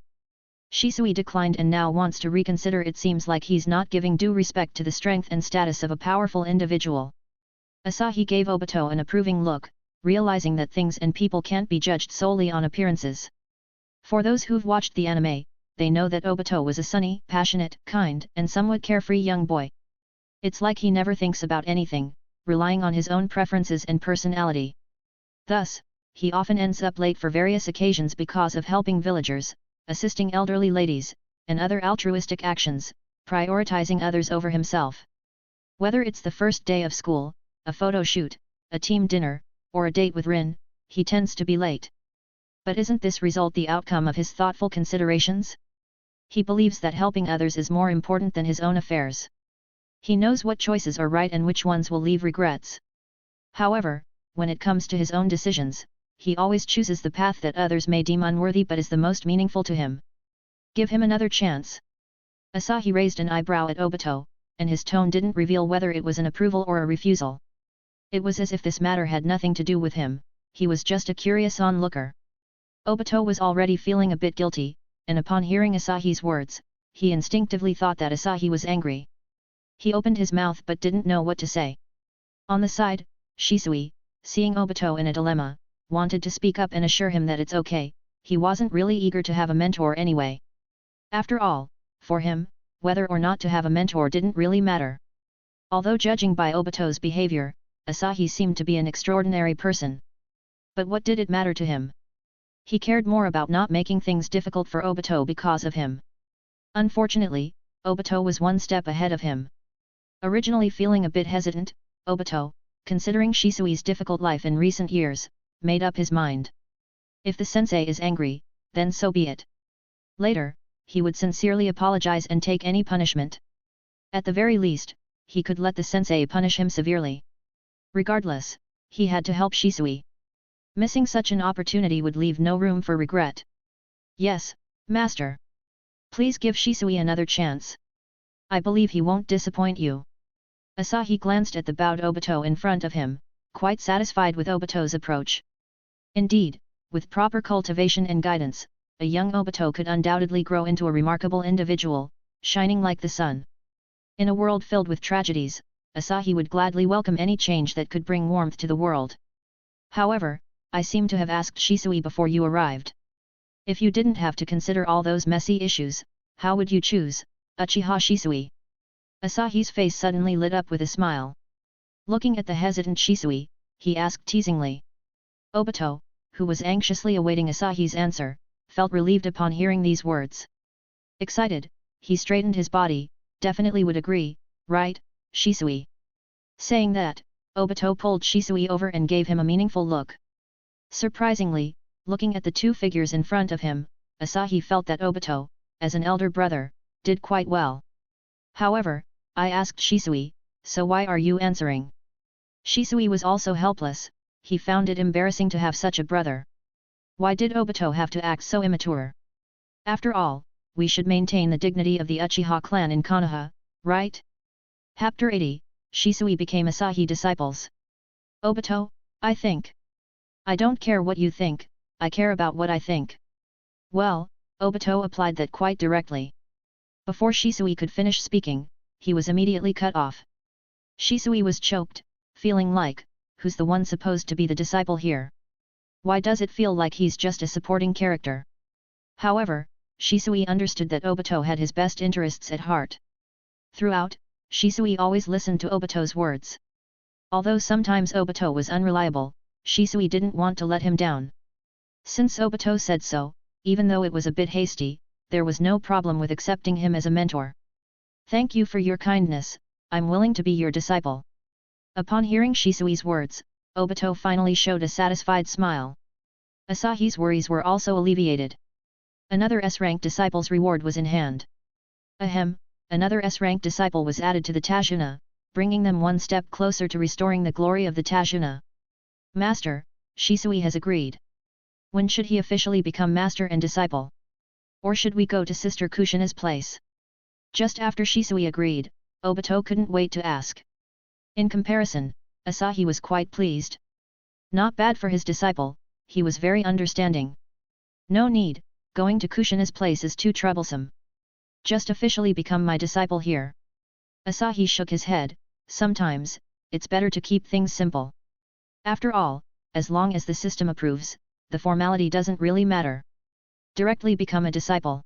Shisui declined and now wants to reconsider. It seems like he's not giving due respect to the strength and status of a powerful individual. Asahi gave Obito an approving look, realizing that things and people can't be judged solely on appearances. For those who've watched the anime, they know that Obito was a sunny, passionate, kind, and somewhat carefree young boy. It's like he never thinks about anything, relying on his own preferences and personality. Thus, he often ends up late for various occasions because of helping villagers, assisting elderly ladies, and other altruistic actions, prioritizing others over himself. Whether it's the first day of school, a photo shoot, a team dinner, or a date with Rin, he tends to be late. But isn't this result the outcome of his thoughtful considerations? He believes that helping others is more important than his own affairs. He knows what choices are right and which ones will leave regrets. However, when it comes to his own decisions, he always chooses the path that others may deem unworthy but is the most meaningful to him. Give him another chance. Asahi raised an eyebrow at Obito, and his tone didn't reveal whether it was an approval or a refusal. It was as if this matter had nothing to do with him, he was just a curious onlooker. Obito was already feeling a bit guilty, and upon hearing Asahi's words, he instinctively thought that Asahi was angry. He opened his mouth but didn't know what to say. On the side, Shisui, seeing Obito in a dilemma, wanted to speak up and assure him that it's okay, he wasn't really eager to have a mentor anyway. After all, for him, whether or not to have a mentor didn't really matter. Although judging by Obito's behavior, Asahi seemed to be an extraordinary person. But what did it matter to him? He cared more about not making things difficult for Obito because of him. Unfortunately, Obito was one step ahead of him. Originally feeling a bit hesitant, Obito, considering Shisui's difficult life in recent years, made up his mind. If the sensei is angry, then so be it. Later, he would sincerely apologize and take any punishment. At the very least, he could let the sensei punish him severely. Regardless, he had to help Shisui. Missing such an opportunity would leave no room for regret. Yes, master. Please give Shisui another chance. I believe he won't disappoint you. Asahi glanced at the bowed Obito in front of him, quite satisfied with Obito's approach. Indeed, with proper cultivation and guidance, a young Obito could undoubtedly grow into a remarkable individual, shining like the sun. In a world filled with tragedies, Asahi would gladly welcome any change that could bring warmth to the world. However, I seem to have asked Shisui before you arrived. If you didn't have to consider all those messy issues, how would you choose, Uchiha Shisui? Asahi's face suddenly lit up with a smile. Looking at the hesitant Shisui, he asked teasingly. Obito, who was anxiously awaiting Asahi's answer, felt relieved upon hearing these words. Excited, he straightened his body, definitely would agree, right, Shisui? Saying that, Obito pulled Shisui over and gave him a meaningful look. Surprisingly, looking at the two figures in front of him, Asahi felt that Obito, as an elder brother, did quite well. However, I asked Shisui, so why are you answering? Shisui was also helpless, he found it embarrassing to have such a brother. Why did Obito have to act so immature? After all, we should maintain the dignity of the Uchiha clan in Konoha, right? Chapter 80, Shisui became Asahi disciples. Obito, I think. I don't care what you think, I care about what I think. Well, Obito applied that quite directly. Before Shisui could finish speaking, he was immediately cut off. Shisui was choked, feeling like, who's the one supposed to be the disciple here? Why does it feel like he's just a supporting character? However, Shisui understood that Obito had his best interests at heart. Throughout, Shisui always listened to Obito's words. Although sometimes Obito was unreliable, Shisui didn't want to let him down. Since Obito said so, even though it was a bit hasty, there was no problem with accepting him as a mentor. Thank you for your kindness, I'm willing to be your disciple. Upon hearing Shisui's words, Obito finally showed a satisfied smile. Asahi's worries were also alleviated. Another S-rank disciple's reward was in hand. Ahem, another S-rank disciple was added to the Tajuna, bringing them one step closer to restoring the glory of the Tajuna. Master, Shisui has agreed. When should he officially become master and disciple? Or should we go to Sister Kushina's place? Just after Shisui agreed, Obito couldn't wait to ask. In comparison, Asahi was quite pleased. Not bad for his disciple, he was very understanding. No need, going to Kushina's place is too troublesome. Just officially become my disciple here. Asahi shook his head, sometimes, it's better to keep things simple. After all, as long as the system approves, the formality doesn't really matter. Directly become a disciple?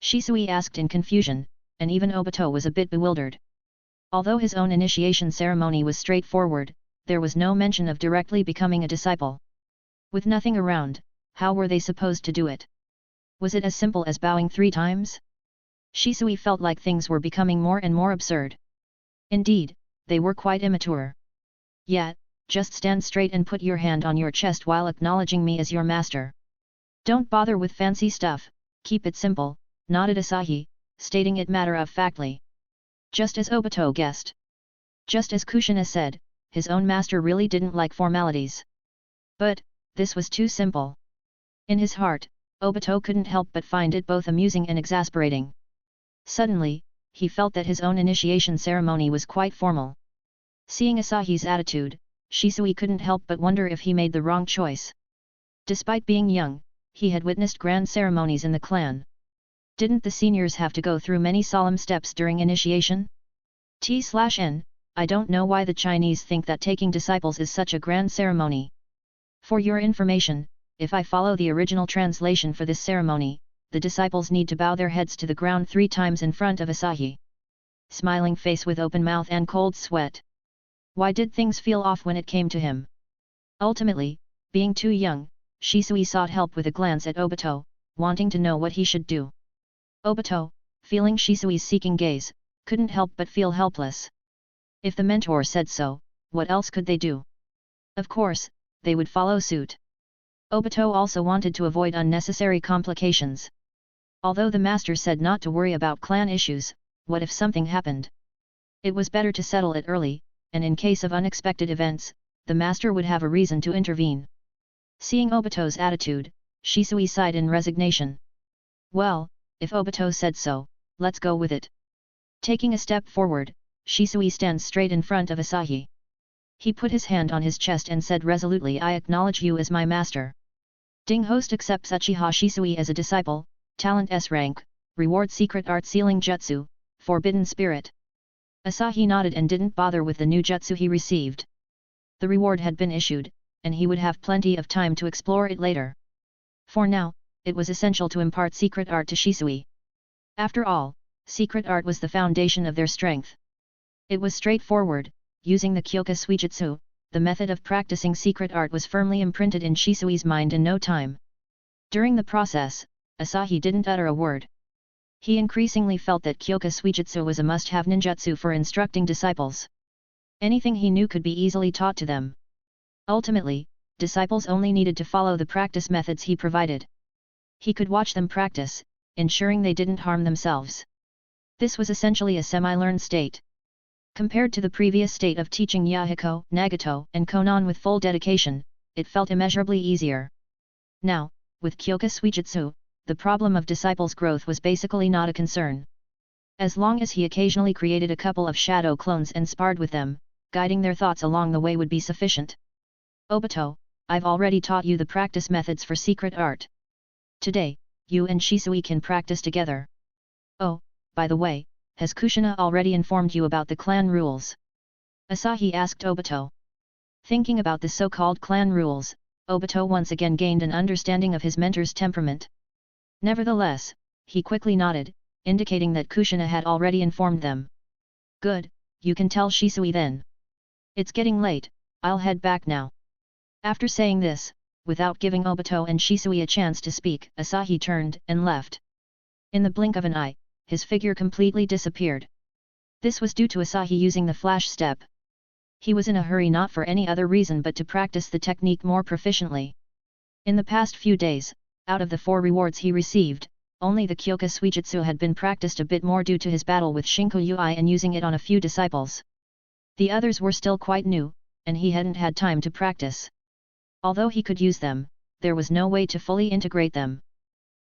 Shisui asked in confusion, and even Obito was a bit bewildered. Although his own initiation ceremony was straightforward, there was no mention of directly becoming a disciple. With nothing around, how were they supposed to do it? Was it as simple as bowing 3 times? Shisui felt like things were becoming more and more absurd. Indeed, they were quite immature. Yet, just stand straight and put your hand on your chest while acknowledging me as your master. Don't bother with fancy stuff, keep it simple, nodded Asahi, stating it matter-of-factly. Just as Obito guessed. Just as Kushina said, his own master really didn't like formalities. But, this was too simple. In his heart, Obito couldn't help but find it both amusing and exasperating. Suddenly, he felt that his own initiation ceremony was quite formal. Seeing Asahi's attitude, Shisui couldn't help but wonder if he made the wrong choice. Despite being young, he had witnessed grand ceremonies in the clan. Didn't the seniors have to go through many solemn steps during initiation? T/N, I don't know why the Chinese think that taking disciples is such a grand ceremony. For your information, if I follow the original translation for this ceremony, the disciples need to bow their heads to the ground 3 times in front of Asahi. Smiling face with open mouth and cold sweat. Why did things feel off when it came to him? Ultimately, being too young, Shisui sought help with a glance at Obito, wanting to know what he should do. Obito, feeling Shisui's seeking gaze, couldn't help but feel helpless. If the mentor said so, what else could they do? Of course, they would follow suit. Obito also wanted to avoid unnecessary complications. Although the master said not to worry about clan issues, what if something happened? It was better to settle it early, and in case of unexpected events, the master would have a reason to intervene. Seeing Obito's attitude, Shisui sighed in resignation. Well, if Obito said so, let's go with it. Taking a step forward, Shisui stands straight in front of Asahi. He put his hand on his chest and said resolutely, I acknowledge you as my master. Ding host accepts Uchiha Shisui as a disciple, talent S rank, reward secret art sealing jutsu, forbidden spirit. Asahi nodded and didn't bother with the new jutsu he received. The reward had been issued, and he would have plenty of time to explore it later. For now, it was essential to impart secret art to Shisui. After all, secret art was the foundation of their strength. It was straightforward, using the Kyoka Suijutsu, the method of practicing secret art was firmly imprinted in Shisui's mind in no time. During the process, Asahi didn't utter a word. He increasingly felt that Kyoka Suijutsu was a must-have ninjutsu for instructing disciples. Anything he knew could be easily taught to them. Ultimately, disciples only needed to follow the practice methods he provided. He could watch them practice, ensuring they didn't harm themselves. This was essentially a semi-learned state. Compared to the previous state of teaching Yahiko, Nagato, and Konan with full dedication, it felt immeasurably easier. Now, with Kyoka Suijutsu, the problem of disciples' growth was basically not a concern. As long as he occasionally created a couple of shadow clones and sparred with them, guiding their thoughts along the way would be sufficient. Obito, I've already taught you the practice methods for secret art. Today, you and Shisui can practice together. Oh, by the way, has Kushina already informed you about the clan rules? Asahi asked Obito. Thinking about the so-called clan rules, Obito once again gained an understanding of his mentor's temperament. Nevertheless, he quickly nodded, indicating that Kushina had already informed them. Good, you can tell Shisui then. It's getting late, I'll head back now. After saying this, without giving Obito and Shisui a chance to speak, Asahi turned and left. In the blink of an eye, his figure completely disappeared. This was due to Asahi using the flash step. He was in a hurry not for any other reason but to practice the technique more proficiently. In the past few days, out of the 4 rewards he received, only the Kyoka Suijutsu had been practiced a bit more due to his battle with Shinko Yui and using it on a few disciples. The others were still quite new, and he hadn't had time to practice. Although he could use them, there was no way to fully integrate them.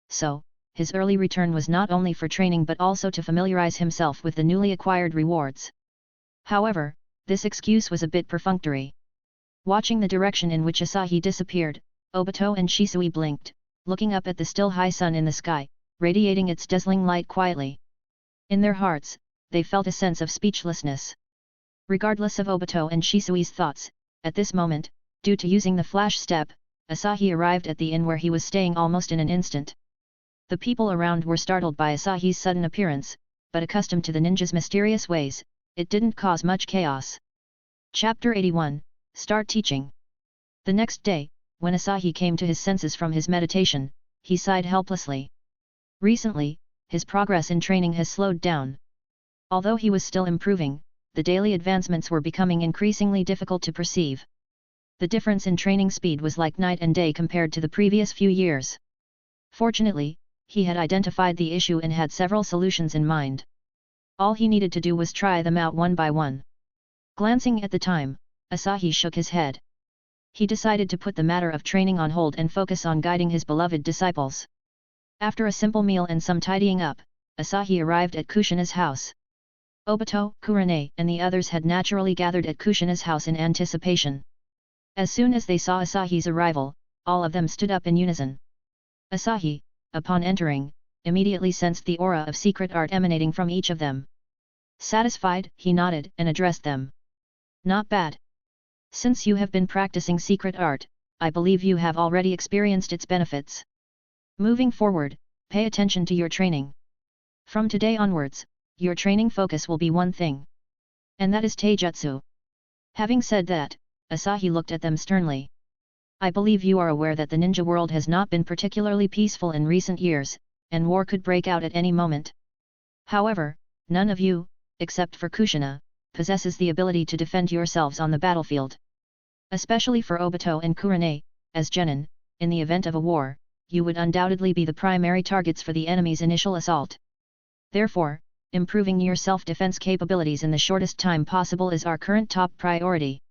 So, his early return was not only for training but also to familiarize himself with the newly acquired rewards. However, this excuse was a bit perfunctory. Watching the direction in which Asahi disappeared, Obito and Shisui blinked, looking up at the still high sun in the sky, radiating its dazzling light quietly. In their hearts, they felt a sense of speechlessness. Regardless of Obito and Shisui's thoughts, at this moment, due to using the flash step, Asahi arrived at the inn where he was staying almost in an instant. The people around were startled by Asahi's sudden appearance, but accustomed to the ninja's mysterious ways, it didn't cause much chaos. Chapter 81, Start Teaching. The next day, when Asahi came to his senses from his meditation, he sighed helplessly. Recently, his progress in training has slowed down. Although he was still improving, the daily advancements were becoming increasingly difficult to perceive. The difference in training speed was like night and day compared to the previous few years. Fortunately, he had identified the issue and had several solutions in mind. All he needed to do was try them out one by one. Glancing at the time, Asahi shook his head. He decided to put the matter of training on hold and focus on guiding his beloved disciples. After a simple meal and some tidying up, Asahi arrived at Kushina's house. Obito, Kurane, and the others had naturally gathered at Kushina's house in anticipation. As soon as they saw Asahi's arrival, all of them stood up in unison. Asahi, upon entering, immediately sensed the aura of secret art emanating from each of them. Satisfied, he nodded and addressed them. Not bad. Since you have been practicing secret art, I believe you have already experienced its benefits. Moving forward, pay attention to your training. From today onwards, your training focus will be one thing. And that is taijutsu. Having said that, Asahi looked at them sternly. I believe you are aware that the ninja world has not been particularly peaceful in recent years, and war could break out at any moment. However, none of you, except for Kushina, possesses the ability to defend yourselves on the battlefield. Especially for Obito and Kurane, as genin, in the event of a war, you would undoubtedly be the primary targets for the enemy's initial assault. Therefore, improving your self-defense capabilities in the shortest time possible is our current top priority.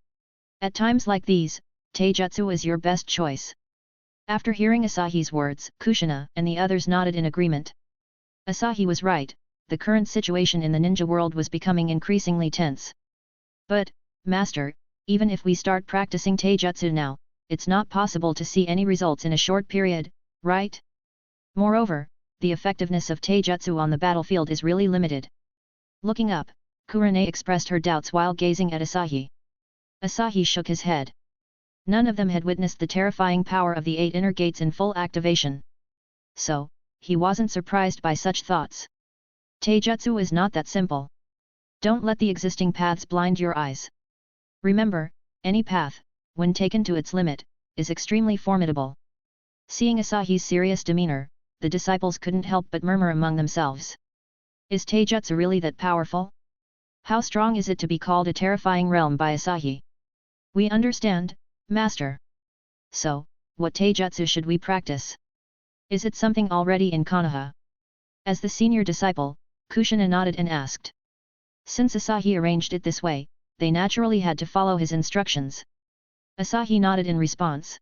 At times like these, taijutsu is your best choice. After hearing Asahi's words, Kushina and the others nodded in agreement. Asahi was right, the current situation in the ninja world was becoming increasingly tense. But, Master, even if we start practicing taijutsu now, it's not possible to see any results in a short period, right? Moreover, the effectiveness of taijutsu on the battlefield is really limited. Looking up, Kurane expressed her doubts while gazing at Asahi. Asahi shook his head. None of them had witnessed the terrifying power of the 8 inner gates in full activation. So, he wasn't surprised by such thoughts. Taijutsu is not that simple. Don't let the existing paths blind your eyes. Remember, any path, when taken to its limit, is extremely formidable. Seeing Asahi's serious demeanor, the disciples couldn't help but murmur among themselves. Is Taijutsu really that powerful? How strong is it to be called a terrifying realm by Asahi? We understand, Master. So, what Taijutsu should we practice? Is it something already in Konoha? As the senior disciple, Kushina nodded and asked. Since Asahi arranged it this way, they naturally had to follow his instructions. Asahi nodded in response.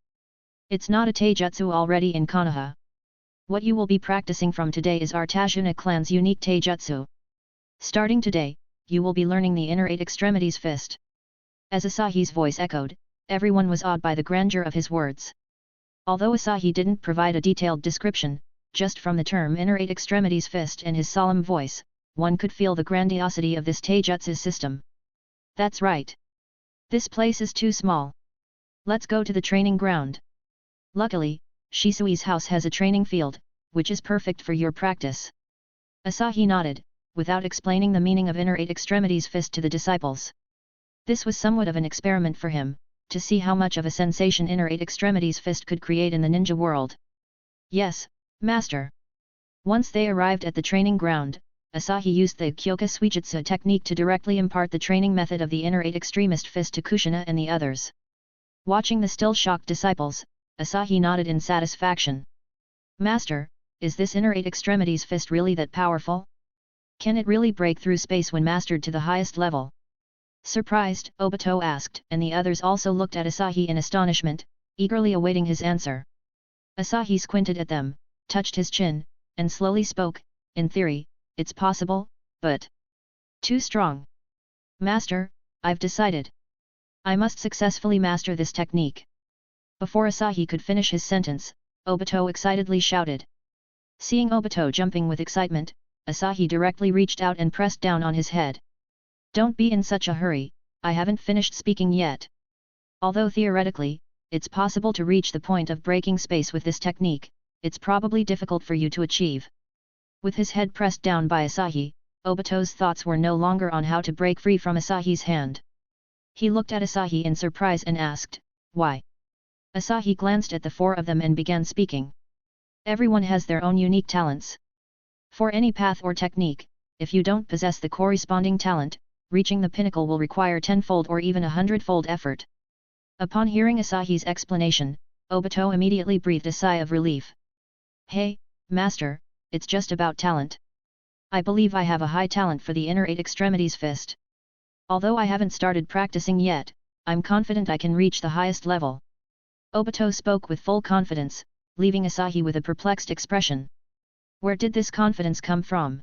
It's not a Taijutsu already in Konoha. What you will be practicing from today is our Tajuna clan's unique Taijutsu. Starting today, you will be learning the inner 8 extremities fist. As Asahi's voice echoed, everyone was awed by the grandeur of his words. Although Asahi didn't provide a detailed description, just from the term inner 8 extremities fist and his solemn voice, one could feel the grandiosity of this Taijutsu system. That's right. This place is too small. Let's go to the training ground. Luckily, Shisui's house has a training field, which is perfect for your practice. Asahi nodded, without explaining the meaning of inner 8 extremities fist to the disciples. This was somewhat of an experiment for him, to see how much of a sensation inner 8 extremities fist could create in the ninja world. Yes, Master. Once they arrived at the training ground, Asahi used the Kyoka Suijutsu technique to directly impart the training method of the inner 8 extremist fist to Kushina and the others. Watching the still shocked disciples, Asahi nodded in satisfaction. Master, is this inner 8 extremities fist really that powerful? Can it really break through space when mastered to the highest level? Surprised, Obito asked, and the others also looked at Asahi in astonishment, eagerly awaiting his answer. Asahi squinted at them, touched his chin, and slowly spoke, in theory, it's possible, but too strong. Master, I've decided. I must successfully master this technique. Before Asahi could finish his sentence, Obito excitedly shouted. Seeing Obito jumping with excitement, Asahi directly reached out and pressed down on his head. Don't be in such a hurry, I haven't finished speaking yet. Although theoretically, it's possible to reach the point of breaking space with this technique, it's probably difficult for you to achieve. With his head pressed down by Asahi, Obito's thoughts were no longer on how to break free from Asahi's hand. He looked at Asahi in surprise and asked, why? Asahi glanced at the 4 of them and began speaking. Everyone has their own unique talents. For any path or technique, if you don't possess the corresponding talent, reaching the pinnacle will require 10-fold or even 100-fold effort. Upon hearing Asahi's explanation, Obito immediately breathed a sigh of relief. Hey, Master, it's just about talent. I believe I have a high talent for the inner 8 extremities fist. Although I haven't started practicing yet, I'm confident I can reach the highest level. Obito spoke with full confidence, leaving Asahi with a perplexed expression. Where did this confidence come from?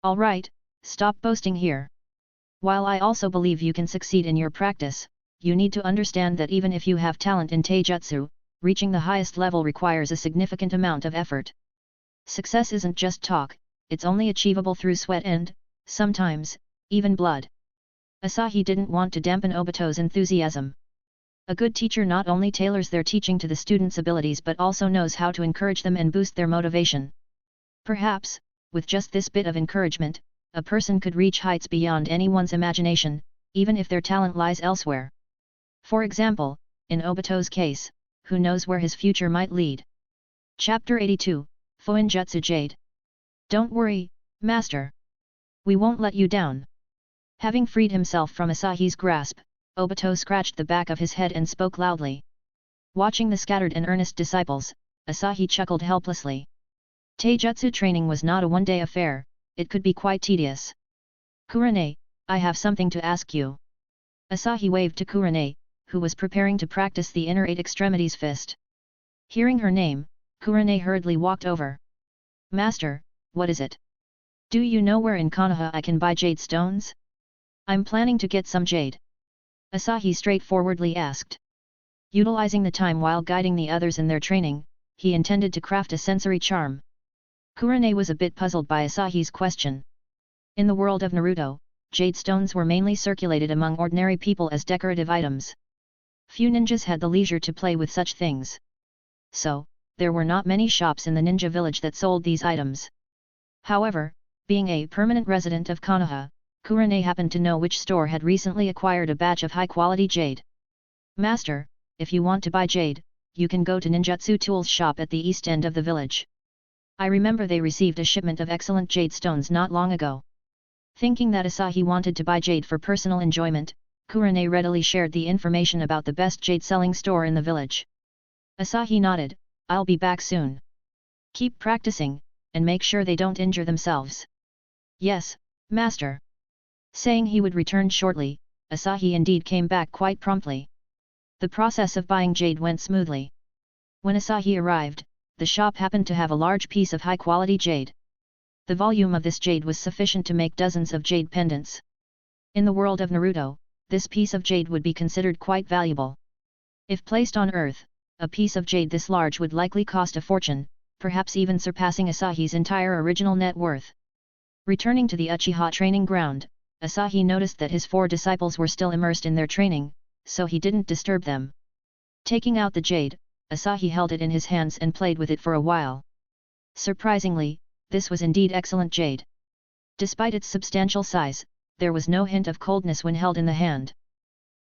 Alright, stop boasting here. While I also believe you can succeed in your practice, you need to understand that even if you have talent in Taijutsu, reaching the highest level requires a significant amount of effort. Success isn't just talk, it's only achievable through sweat and, sometimes, even blood. Asahi didn't want to dampen Obito's enthusiasm. A good teacher not only tailors their teaching to the students' abilities but also knows how to encourage them and boost their motivation. Perhaps, with just this bit of encouragement, a person could reach heights beyond anyone's imagination, even if their talent lies elsewhere. For example, in Obito's case, who knows where his future might lead. Chapter 82, Fuinjutsu Jade. Don't worry, Master. We won't let you down. Having freed himself from Asahi's grasp, Obito scratched the back of his head and spoke loudly. Watching the scattered and earnest disciples, Asahi chuckled helplessly. Taijutsu training was not a one-day affair, it could be quite tedious. Kurane, I have something to ask you. Asahi waved to Kurane, who was preparing to practice the inner 8 extremities fist. Hearing her name, Kurane hurriedly walked over. Master, what is it? Do you know where in Konoha I can buy jade stones? I'm planning to get some jade. Asahi straightforwardly asked. Utilizing the time while guiding the others in their training, he intended to craft a sensory charm. Kurane was a bit puzzled by Asahi's question. In the world of Naruto, jade stones were mainly circulated among ordinary people as decorative items. Few ninjas had the leisure to play with such things. So, there were not many shops in the ninja village that sold these items. However, being a permanent resident of Konoha, Kurane happened to know which store had recently acquired a batch of high-quality jade. "Master, if you want to buy jade, you can go to Ninjutsu Tools shop at the east end of the village. I remember they received a shipment of excellent jade stones not long ago." Thinking that Asahi wanted to buy jade for personal enjoyment, Kurane readily shared the information about the best jade-selling store in the village. Asahi nodded, "I'll be back soon. Keep practicing, and make sure they don't injure themselves." "Yes, master." Saying he would return shortly, Asahi indeed came back quite promptly. The process of buying jade went smoothly. When Asahi arrived, the shop happened to have a large piece of high-quality jade. The volume of this jade was sufficient to make dozens of jade pendants. In the world of Naruto, this piece of jade would be considered quite valuable. If placed on Earth, a piece of jade this large would likely cost a fortune, perhaps even surpassing Asahi's entire original net worth. Returning to the Uchiha training ground, Asahi noticed that his 4 disciples were still immersed in their training, so he didn't disturb them. Taking out the jade, Asahi held it in his hands and played with it for a while. Surprisingly, this was indeed excellent jade. Despite its substantial size, there was no hint of coldness when held in the hand.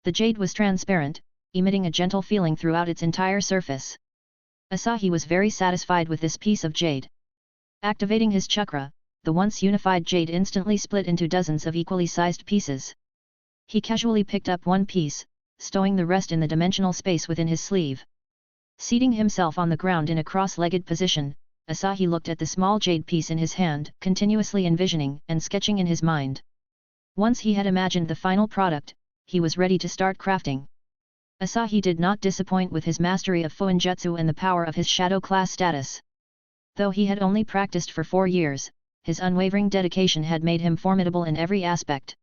The jade was transparent, emitting a gentle feeling throughout its entire surface. Asahi was very satisfied with this piece of jade. Activating his chakra, the once unified jade instantly split into dozens of equally sized pieces. He casually picked up one piece, stowing the rest in the dimensional space within his sleeve. Seating himself on the ground in a cross-legged position, Asahi looked at the small jade piece in his hand, continuously envisioning and sketching in his mind. Once he had imagined the final product, he was ready to start crafting. Asahi did not disappoint with his mastery of Fuinjutsu and the power of his shadow class status. Though he had only practiced for 4 years, his unwavering dedication had made him formidable in every aspect.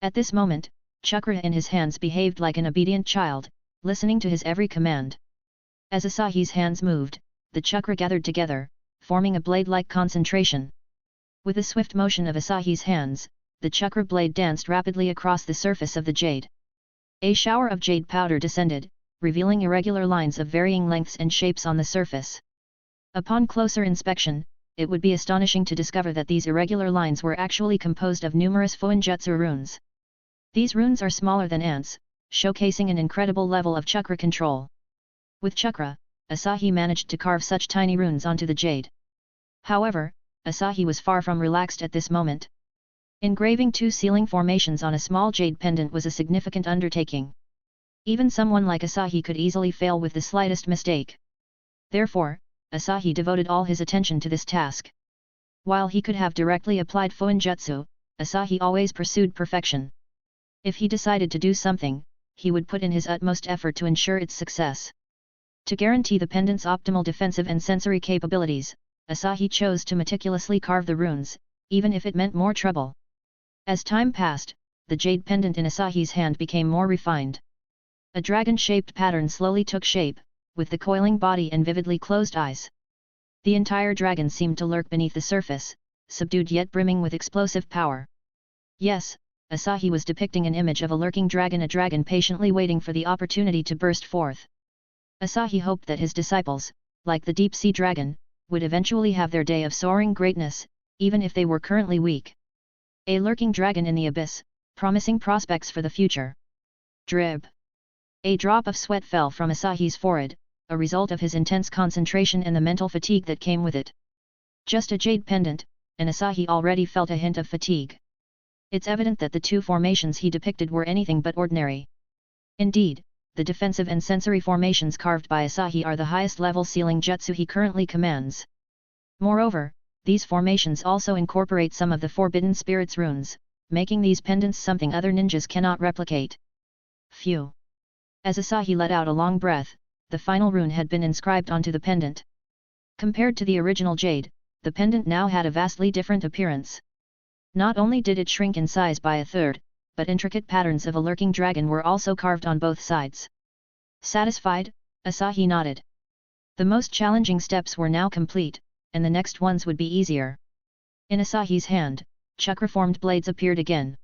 At this moment, chakra in his hands behaved like an obedient child, listening to his every command. As Asahi's hands moved, the chakra gathered together, forming a blade-like concentration. With a swift motion of Asahi's hands, the chakra blade danced rapidly across the surface of the jade. A shower of jade powder descended, revealing irregular lines of varying lengths and shapes on the surface. Upon closer inspection, it would be astonishing to discover that these irregular lines were actually composed of numerous Fuinjutsu runes. These runes are smaller than ants, showcasing an incredible level of chakra control. With chakra, Asahi managed to carve such tiny runes onto the jade. However, Asahi was far from relaxed at this moment. Engraving 2 ceiling formations on a small jade pendant was a significant undertaking. Even someone like Asahi could easily fail with the slightest mistake. Therefore, Asahi devoted all his attention to this task. While he could have directly applied Fuinjutsu, Asahi always pursued perfection. If he decided to do something, he would put in his utmost effort to ensure its success. To guarantee the pendant's optimal defensive and sensory capabilities, Asahi chose to meticulously carve the runes, even if it meant more trouble. As time passed, the jade pendant in Asahi's hand became more refined. A dragon-shaped pattern slowly took shape, with the coiling body and vividly closed eyes. The entire dragon seemed to lurk beneath the surface, subdued yet brimming with explosive power. Yes, Asahi was depicting an image of a lurking dragon, a dragon patiently waiting for the opportunity to burst forth. Asahi hoped that his disciples, like the deep-sea dragon, would eventually have their day of soaring greatness, even if they were currently weak. A lurking dragon in the abyss, promising prospects for the future. Drib. A drop of sweat fell from Asahi's forehead, a result of his intense concentration and the mental fatigue that came with it. Just a jade pendant, and Asahi already felt a hint of fatigue. It's evident that the 2 formations he depicted were anything but ordinary. Indeed, the defensive and sensory formations carved by Asahi are the highest level sealing jutsu he currently commands. Moreover, these formations also incorporate some of the Forbidden Spirits runes, making these pendants something other ninjas cannot replicate. Phew! As Asahi let out a long breath, the final rune had been inscribed onto the pendant. Compared to the original jade, the pendant now had a vastly different appearance. Not only did it shrink in size by a third, but intricate patterns of a lurking dragon were also carved on both sides. Satisfied, Asahi nodded. The most challenging steps were now complete, and the next ones would be easier. In Asahi's hand, chakra-formed blades appeared again.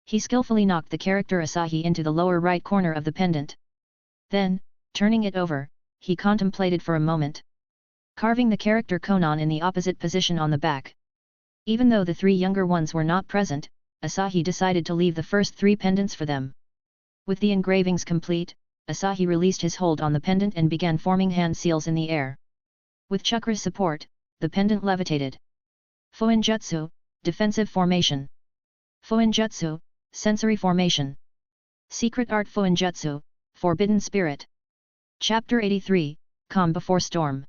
He skillfully knocked the character Asahi into the lower right corner of the pendant. Then, turning it over, he contemplated for a moment, carving the character Konan in the opposite position on the back. Even though the three younger ones were not present, Asahi decided to leave the first three pendants for them. With the engravings complete, Asahi released his hold on the pendant and began forming hand seals in the air. With chakra's support, the pendant levitated. Fuinjutsu, defensive formation. Fuinjutsu, sensory formation. Secret art Fuinjutsu, forbidden spirit. Chapter 83, Calm before storm.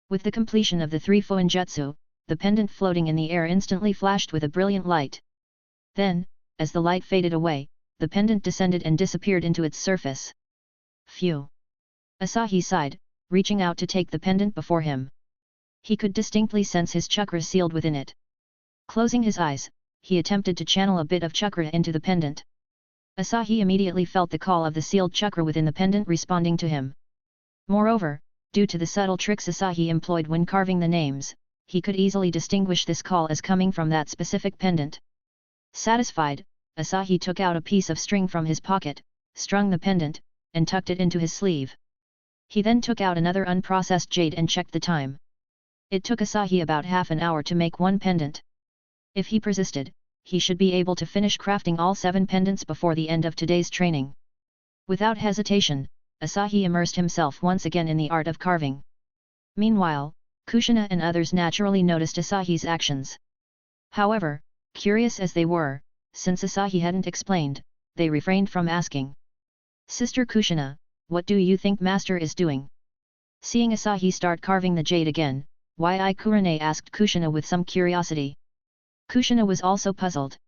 With the completion of the three Fuinjutsu, the pendant floating in the air instantly flashed with a brilliant light. Then, as the light faded away, the pendant descended and disappeared into its surface. Phew! Asahi sighed, reaching out to take the pendant before him. He could distinctly sense his chakra sealed within it. Closing his eyes, he attempted to channel a bit of chakra into the pendant. Asahi immediately felt the call of the sealed chakra within the pendant responding to him. Moreover, due to the subtle tricks Asahi employed when carving the names, he could easily distinguish this call as coming from that specific pendant. Satisfied, Asahi took out a piece of string from his pocket, strung the pendant, and tucked it into his sleeve. He then took out another unprocessed jade and checked the time. It took Asahi about half an hour to make one pendant. If he persisted, he should be able to finish crafting all 7 pendants before the end of today's training. Without hesitation, Asahi immersed himself once again in the art of carving. Meanwhile, Kushina and others naturally noticed Asahi's actions. However, curious as they were, since Asahi hadn't explained, they refrained from asking. "Sister Kushina, what do you think Master is doing?" Seeing Asahi start carving the jade again, Yi Kurane asked Kushina with some curiosity. Kushina was also puzzled.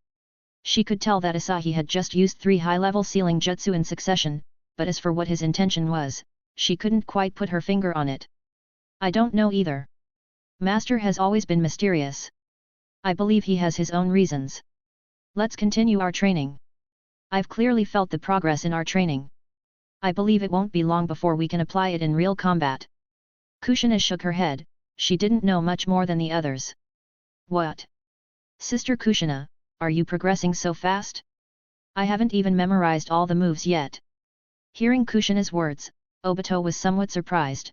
She could tell that Asahi had just used 3 high-level sealing jutsu in succession, but as for what his intention was, she couldn't quite put her finger on it. "I don't know either. Master has always been mysterious. I believe he has his own reasons. Let's continue our training. I've clearly felt the progress in our training. I believe it won't be long before we can apply it in real combat." Kushina shook her head, she didn't know much more than the others. "What? Sister Kushina, are you progressing so fast? I haven't even memorized all the moves yet." Hearing Kushina's words, Obito was somewhat surprised.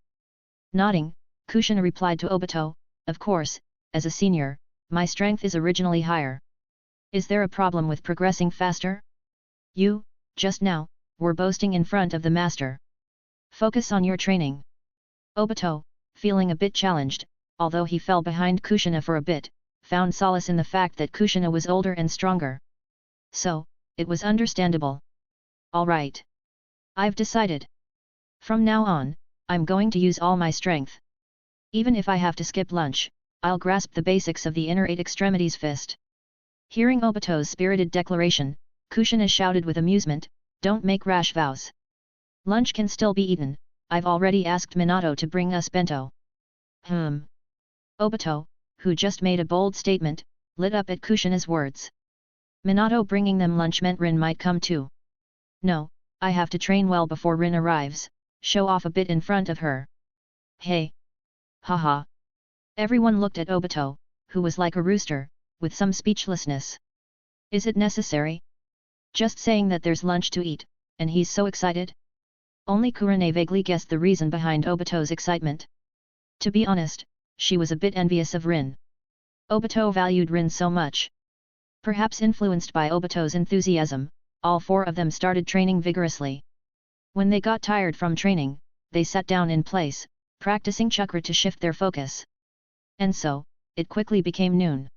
Nodding, Kushina replied to Obito, "Of course, as a senior, my strength is originally higher. Is there a problem with progressing faster? You, just now, were boasting in front of the master. Focus on your training." Obito, feeling a bit challenged, although he fell behind Kushina for a bit, found solace in the fact that Kushina was older and stronger. So, it was understandable. "All right. I've decided. From now on, I'm going to use all my strength. Even if I have to skip lunch, I'll grasp the basics of the inner 8 extremities fist." Hearing Obito's spirited declaration, Kushina shouted with amusement, "Don't make rash vows. Lunch can still be eaten, I've already asked Minato to bring us bento." Obito, who just made a bold statement, lit up at Kushina's words. Minato bringing them lunch meant Rin might come too. "No, I have to train well before Rin arrives, show off a bit in front of her." "Hey! Haha!" Everyone looked at Obito, who was like a rooster, with some speechlessness. Is it necessary? Just saying that there's lunch to eat, and he's so excited? Only Kurane vaguely guessed the reason behind Obito's excitement. To be honest, she was a bit envious of Rin. Obito valued Rin so much. Perhaps influenced by Obito's enthusiasm, all 4 of them started training vigorously. When they got tired from training, they sat down in place, practicing chakra to shift their focus. And so, it quickly became noon.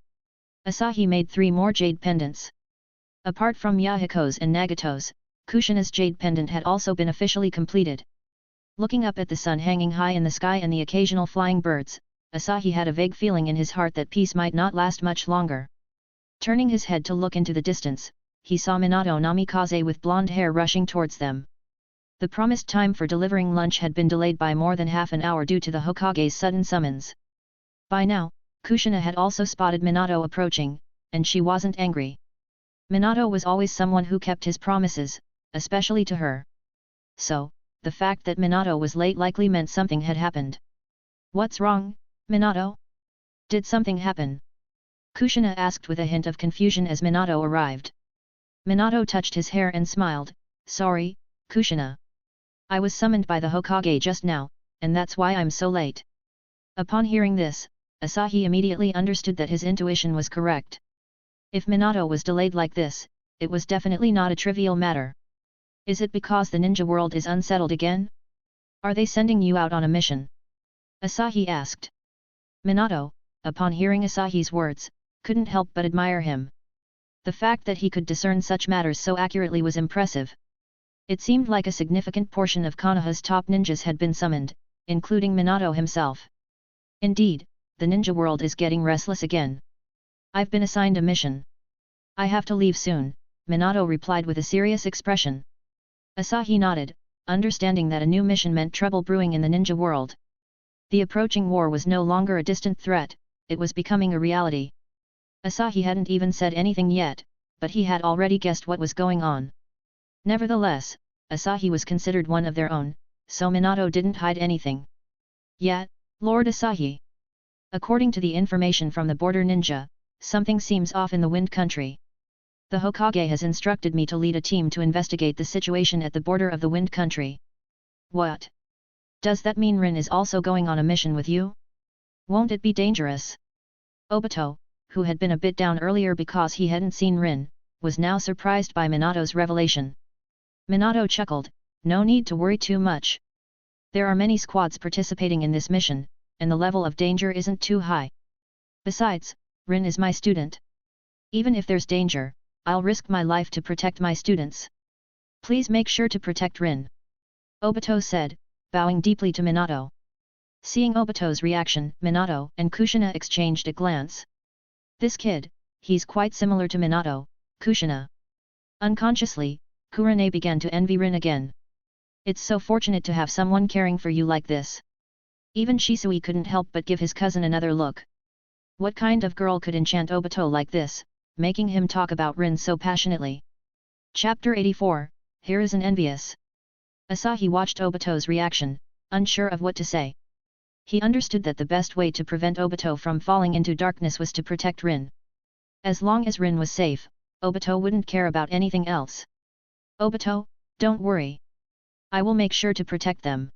Asahi made 3 more jade pendants. Apart from Yahiko's and Nagato's, Kushina's jade pendant had also been officially completed. Looking up at the sun hanging high in the sky and the occasional flying birds, Asahi had a vague feeling in his heart that peace might not last much longer. Turning his head to look into the distance, he saw Minato Namikaze with blonde hair rushing towards them. The promised time for delivering lunch had been delayed by more than half an hour due to the Hokage's sudden summons. By now, Kushina had also spotted Minato approaching, and she wasn't angry. Minato was always someone who kept his promises, especially to her. So, the fact that Minato was late likely meant something had happened. "What's wrong, Minato? Did something happen?" Kushina asked with a hint of confusion as Minato arrived. Minato touched his hair and smiled, "Sorry, Kushina. I was summoned by the Hokage just now, and that's why I'm so late." Upon hearing this, Asahi immediately understood that his intuition was correct. If Minato was delayed like this, it was definitely not a trivial matter. Is it because the ninja world is unsettled again? Are they sending you out on a mission? Asahi asked. Minato, upon hearing Asahi's words, couldn't help but admire him. The fact that he could discern such matters so accurately was impressive. It seemed like a significant portion of Konoha's top ninjas had been summoned, including Minato himself. Indeed, the ninja world is getting restless again. I've been assigned a mission. I have to leave soon, Minato replied with a serious expression. Asahi nodded, understanding that a new mission meant trouble brewing in the ninja world. The approaching war was no longer a distant threat, it was becoming a reality. Asahi hadn't even said anything yet, but he had already guessed what was going on. Nevertheless, Asahi was considered one of their own, so Minato didn't hide anything. Yet, Lord Asahi. According to the information from the border ninja, something seems off in the Wind Country. The Hokage has instructed me to lead a team to investigate the situation at the border of the Wind Country. What? Does that mean Rin is also going on a mission with you? Won't it be dangerous? Obito, who had been a bit down earlier because he hadn't seen Rin, was now surprised by Minato's revelation. Minato chuckled, "No need to worry too much. There are many squads participating in this mission, and the level of danger isn't too high. Besides, Rin is my student. Even if there's danger, I'll risk my life to protect my students. Please make sure to protect Rin," Obito said, bowing deeply to Minato. Seeing Obito's reaction, Minato and Kushina exchanged a glance. This kid, he's quite similar to Minato, Kushina. Unconsciously, Kurane began to envy Rin again. It's so fortunate to have someone caring for you like this. Even Shisui couldn't help but give his cousin another look. What kind of girl could enchant Obito like this, making him talk about Rin so passionately? Chapter 84, Here is an Envious. Asahi watched Obito's reaction, unsure of what to say. He understood that the best way to prevent Obito from falling into darkness was to protect Rin. As long as Rin was safe, Obito wouldn't care about anything else. "Obito, don't worry. I will make sure to protect them.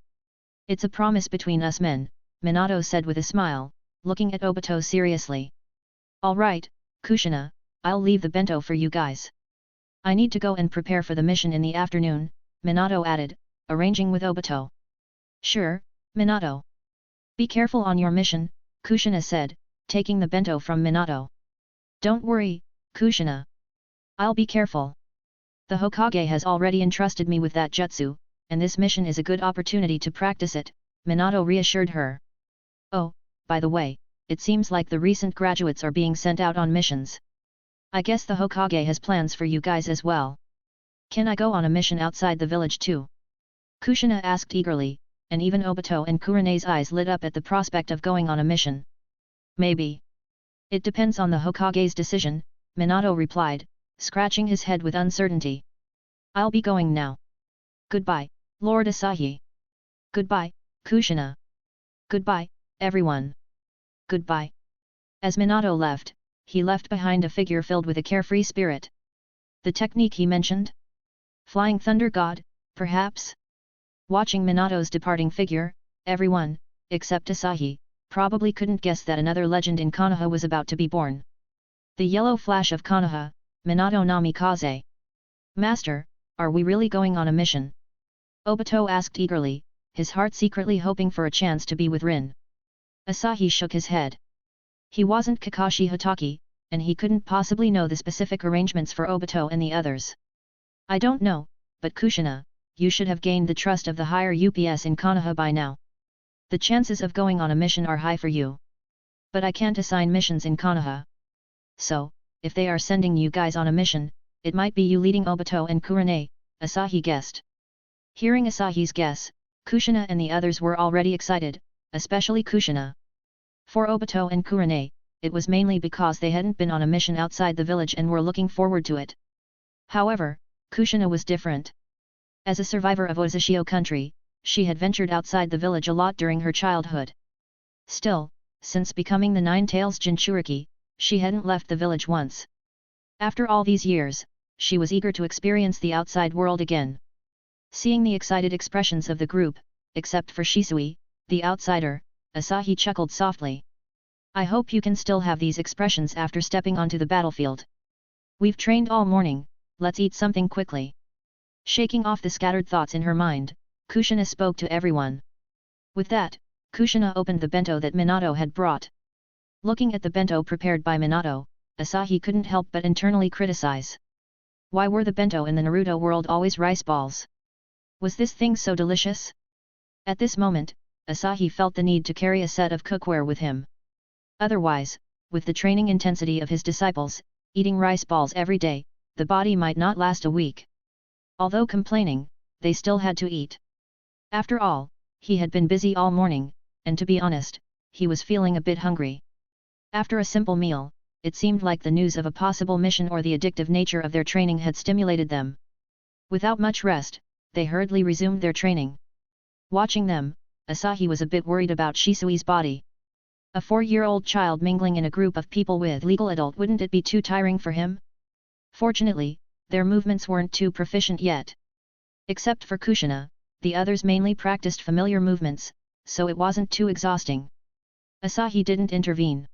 It's a promise between us men," Minato said with a smile, looking at Obito seriously. "All right, Kushina, I'll leave the bento for you guys. I need to go and prepare for the mission in the afternoon," Minato added, arranging with Obito. "Sure, Minato. Be careful on your mission," Kushina said, taking the bento from Minato. "Don't worry, Kushina. I'll be careful. The Hokage has already entrusted me with that jutsu, and this mission is a good opportunity to practice it," Minato reassured her. "Oh, by the way, it seems like the recent graduates are being sent out on missions. I guess the Hokage has plans for you guys as well. Can I go on a mission outside the village too?" Kushina asked eagerly, and even Obito and Kurane's eyes lit up at the prospect of going on a mission. "Maybe. It depends on the Hokage's decision," Minato replied, scratching his head with uncertainty. "I'll be going now. Goodbye, Lord Asahi. Goodbye, Kushina. Goodbye, everyone. Goodbye." As Minato left, he left behind a figure filled with a carefree spirit. The technique he mentioned? Flying Thunder God, perhaps? Watching Minato's departing figure, everyone, except Asahi, probably couldn't guess that another legend in Konoha was about to be born. The yellow flash of Konoha, Minato Namikaze. "Master, are we really going on a mission?" Obito asked eagerly, his heart secretly hoping for a chance to be with Rin. Asahi shook his head. He wasn't Kakashi Hatake, and he couldn't possibly know the specific arrangements for Obito and the others. "I don't know, but Kushina, you should have gained the trust of the higher UPS in Konoha by now. The chances of going on a mission are high for you. But I can't assign missions in Konoha. So, if they are sending you guys on a mission, it might be you leading Obito and Kurane," Asahi guessed. Hearing Asahi's guess, Kushina and the others were already excited, especially Kushina. For Obito and Kurane, it was mainly because they hadn't been on a mission outside the village and were looking forward to it. However, Kushina was different. As a survivor of Ozashio country, she had ventured outside the village a lot during her childhood. Still, since becoming the Nine-Tails Jinchuriki, she hadn't left the village once. After all these years, she was eager to experience the outside world again. Seeing the excited expressions of the group, except for Shisui, the outsider, Asahi chuckled softly. I hope you can still have these expressions after stepping onto the battlefield. We've trained all morning, let's eat something quickly. Shaking off the scattered thoughts in her mind, Kushina spoke to everyone. With that, Kushina opened the bento that Minato had brought. Looking at the bento prepared by Minato, Asahi couldn't help but internally criticize. Why were the bento in the Naruto world always rice balls? Was this thing so delicious? At this moment, Asahi felt the need to carry a set of cookware with him. Otherwise, with the training intensity of his disciples, eating rice balls every day, the body might not last a week. Although complaining, they still had to eat. After all, he had been busy all morning, and to be honest, he was feeling a bit hungry. After a simple meal, it seemed like the news of a possible mission or the addictive nature of their training had stimulated them. Without much rest, they hurriedly resumed their training. Watching them, Asahi was a bit worried about Shisui's body. A 4-year-old child mingling in a group of people with legal adult, wouldn't it be too tiring for him? Fortunately, their movements weren't too proficient yet. Except for Kushina, the others mainly practiced familiar movements, so it wasn't too exhausting. Asahi didn't intervene.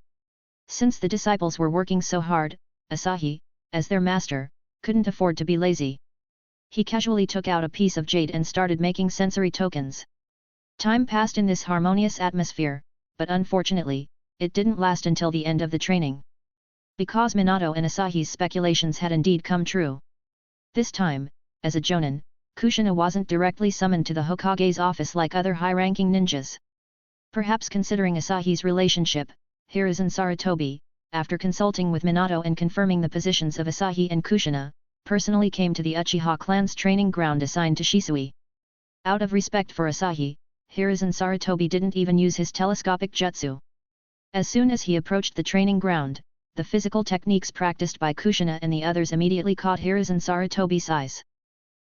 Since the disciples were working so hard, Asahi, as their master, couldn't afford to be lazy. He casually took out a piece of jade and started making sensory tokens. Time passed in this harmonious atmosphere, but unfortunately, it didn't last until the end of the training. Because Minato and Asahi's speculations had indeed come true. This time, as a Jonin, Kushina wasn't directly summoned to the Hokage's office like other high-ranking ninjas. Perhaps considering Asahi's relationship, Hiruzen Sarutobi, after consulting with Minato and confirming the positions of Asahi and Kushina, personally came to the Uchiha clan's training ground assigned to Shisui. Out of respect for Asahi, Hiruzen Sarutobi didn't even use his telescopic jutsu. As soon as he approached the training ground, the physical techniques practiced by Kushina and the others immediately caught Hiruzen Sarutobi's eyes.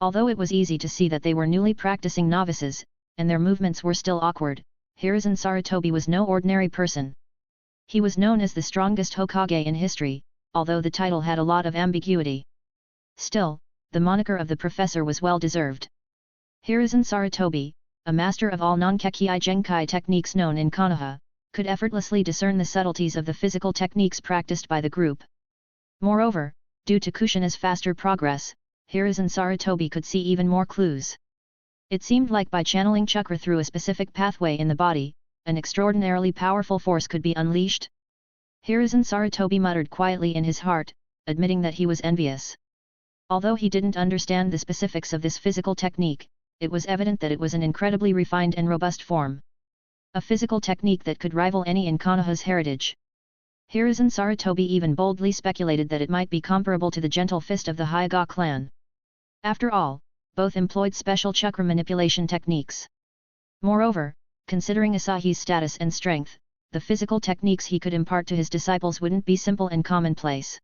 Although it was easy to see that they were newly practicing novices, and their movements were still awkward, Hiruzen Sarutobi was no ordinary person. He was known as the strongest Hokage in history, although the title had a lot of ambiguity. Still, the moniker of the professor was well deserved. Hiruzen Sarutobi, a master of all non-Kekkei Genkai techniques known in Konoha, could effortlessly discern the subtleties of the physical techniques practiced by the group. Moreover, due to Kushina's faster progress, Hiruzen Sarutobi could see even more clues. It seemed like by channeling chakra through a specific pathway in the body, an extraordinarily powerful force could be unleashed. Hiruzen Sarutobi muttered quietly in his heart, admitting that he was envious. Although he didn't understand the specifics of this physical technique, it was evident that it was an incredibly refined and robust form. A physical technique that could rival any in Konoha's heritage. Hiruzen Sarutobi even boldly speculated that it might be comparable to the gentle fist of the Hyuga clan. After all, both employed special chakra manipulation techniques. Moreover, considering Asahi's status and strength, the physical techniques he could impart to his disciples wouldn't be simple and commonplace.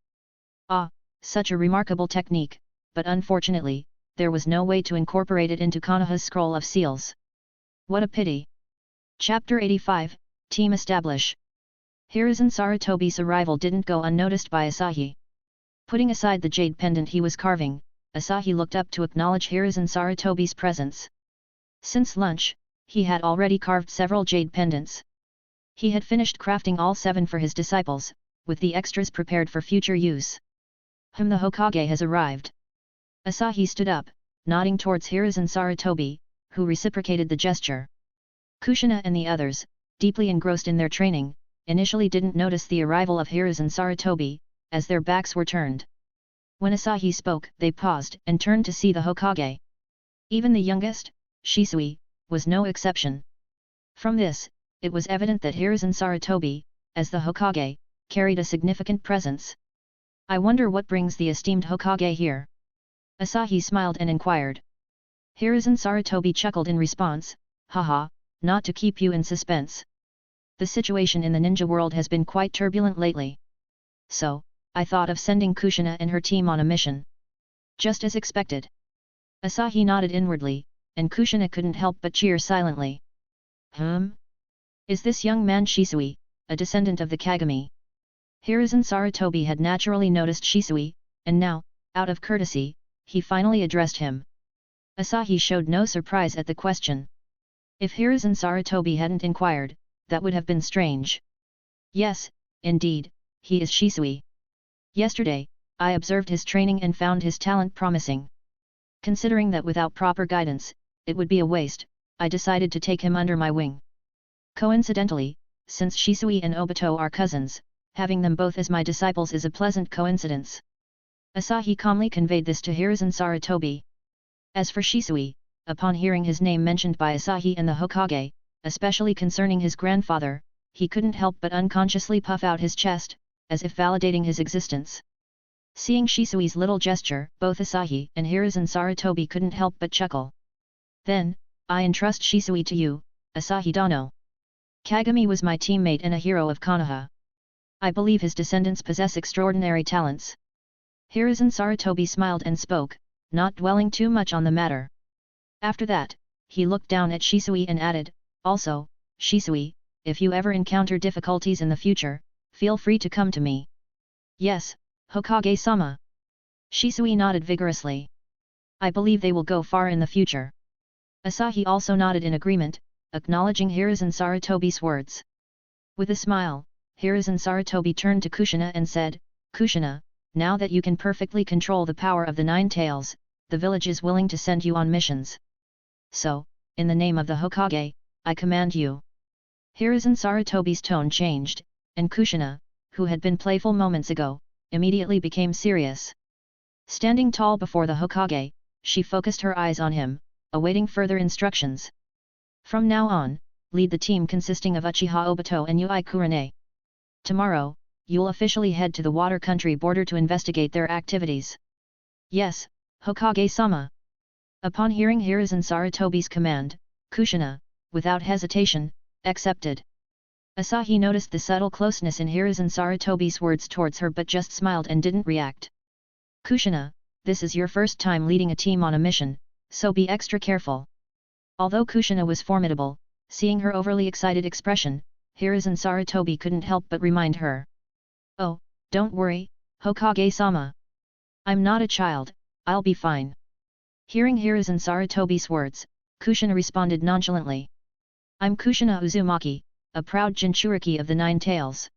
Ah, such a remarkable technique, but unfortunately, there was no way to incorporate it into Konoha's scroll of seals. What a pity! Chapter 85, Team Establish. Hiruzen Sarutobi's arrival didn't go unnoticed by Asahi. Putting aside the jade pendant he was carving, Asahi looked up to acknowledge Hiruzen Sarutobi's presence. Since lunch, he had already carved several jade pendants. He had finished crafting all 7 for his disciples, with the extras prepared for future use. The Hokage has arrived. Asahi stood up, nodding towards Hiruzen Sarutobi, who reciprocated the gesture. Kushina and the others, deeply engrossed in their training, initially didn't notice the arrival of Hiruzen Sarutobi, as their backs were turned. When Asahi spoke, they paused and turned to see the Hokage. Even the youngest, Shisui, was no exception. From this, it was evident that Hiruzen Sarutobi, as the Hokage, carried a significant presence. I wonder what brings the esteemed Hokage here? Asahi smiled and inquired. Hiruzen Sarutobi chuckled in response, haha, not to keep you in suspense. The situation in the ninja world has been quite turbulent lately. So, I thought of sending Kushina and her team on a mission. Just as expected. Asahi nodded inwardly, and Kushina couldn't help but cheer silently. Is this young man Shisui, a descendant of the Kagami? Hiruzen Sarutobi had naturally noticed Shisui, and now, Out of courtesy, he finally addressed him. Asahi showed no surprise at the question. If Hiruzen Sarutobi hadn't inquired, that would have been strange. Yes, indeed, he is Shisui. Yesterday, I observed his training and found his talent promising. Considering that without proper guidance, it would be a waste, I decided to take him under my wing. Coincidentally, since Shisui and Obito are cousins, having them both as my disciples is a pleasant coincidence. Asahi calmly conveyed this to Hiruzen Sarutobi. As for Shisui, upon hearing his name mentioned by Asahi and the Hokage, especially concerning his grandfather, he couldn't help but unconsciously puff out his chest, as if validating his existence. Seeing Shisui's little gesture, both Asahi and Hiruzen Sarutobi couldn't help but chuckle. Then, I entrust Shisui to you, Asahi Dano. Kagami was my teammate and a hero of Konoha. I believe his descendants possess extraordinary talents. Hiruzen Sarutobi smiled and spoke, not dwelling too much on the matter. After that, he looked down at Shisui and added, also, Shisui, if you ever encounter difficulties in the future, feel free to come to me. Yes, Hokage-sama. Shisui nodded vigorously. I believe they will go far in the future. Asahi also nodded in agreement, acknowledging Hiruzen Sarutobi's words. With a smile, Hiruzen Sarutobi turned to Kushina and said, Kushina, now that you can perfectly control the power of the Nine Tails, the village is willing to send you on missions. So, in the name of the Hokage, I command you. Hiruzen Sarutobi's tone changed, and Kushina, who had been playful moments ago, immediately became serious. Standing tall before the Hokage, she focused her eyes on him, awaiting further instructions. From now on, lead the team consisting of Uchiha Obito and Yui Kurane. Tomorrow, you'll officially head to the Water Country border to investigate their activities. Yes, Hokage-sama. Upon hearing Hiruzen Sarutobi's command, Kushina, without hesitation, accepted. Asahi noticed the subtle closeness in Hiruzen Sarutobi's words towards her but just smiled and didn't react. Kushina, this is your first time leading a team on a mission, so be extra careful. Although Kushina was formidable, seeing her overly excited expression, Hiruzen Sarutobi couldn't help but remind her. Oh, don't worry, Hokage-sama. I'm not a child, I'll be fine. Hearing Hiruzen Sarutobi's words, Kushina responded nonchalantly. I'm Kushina Uzumaki, a proud Jinchuriki of the Nine Tails.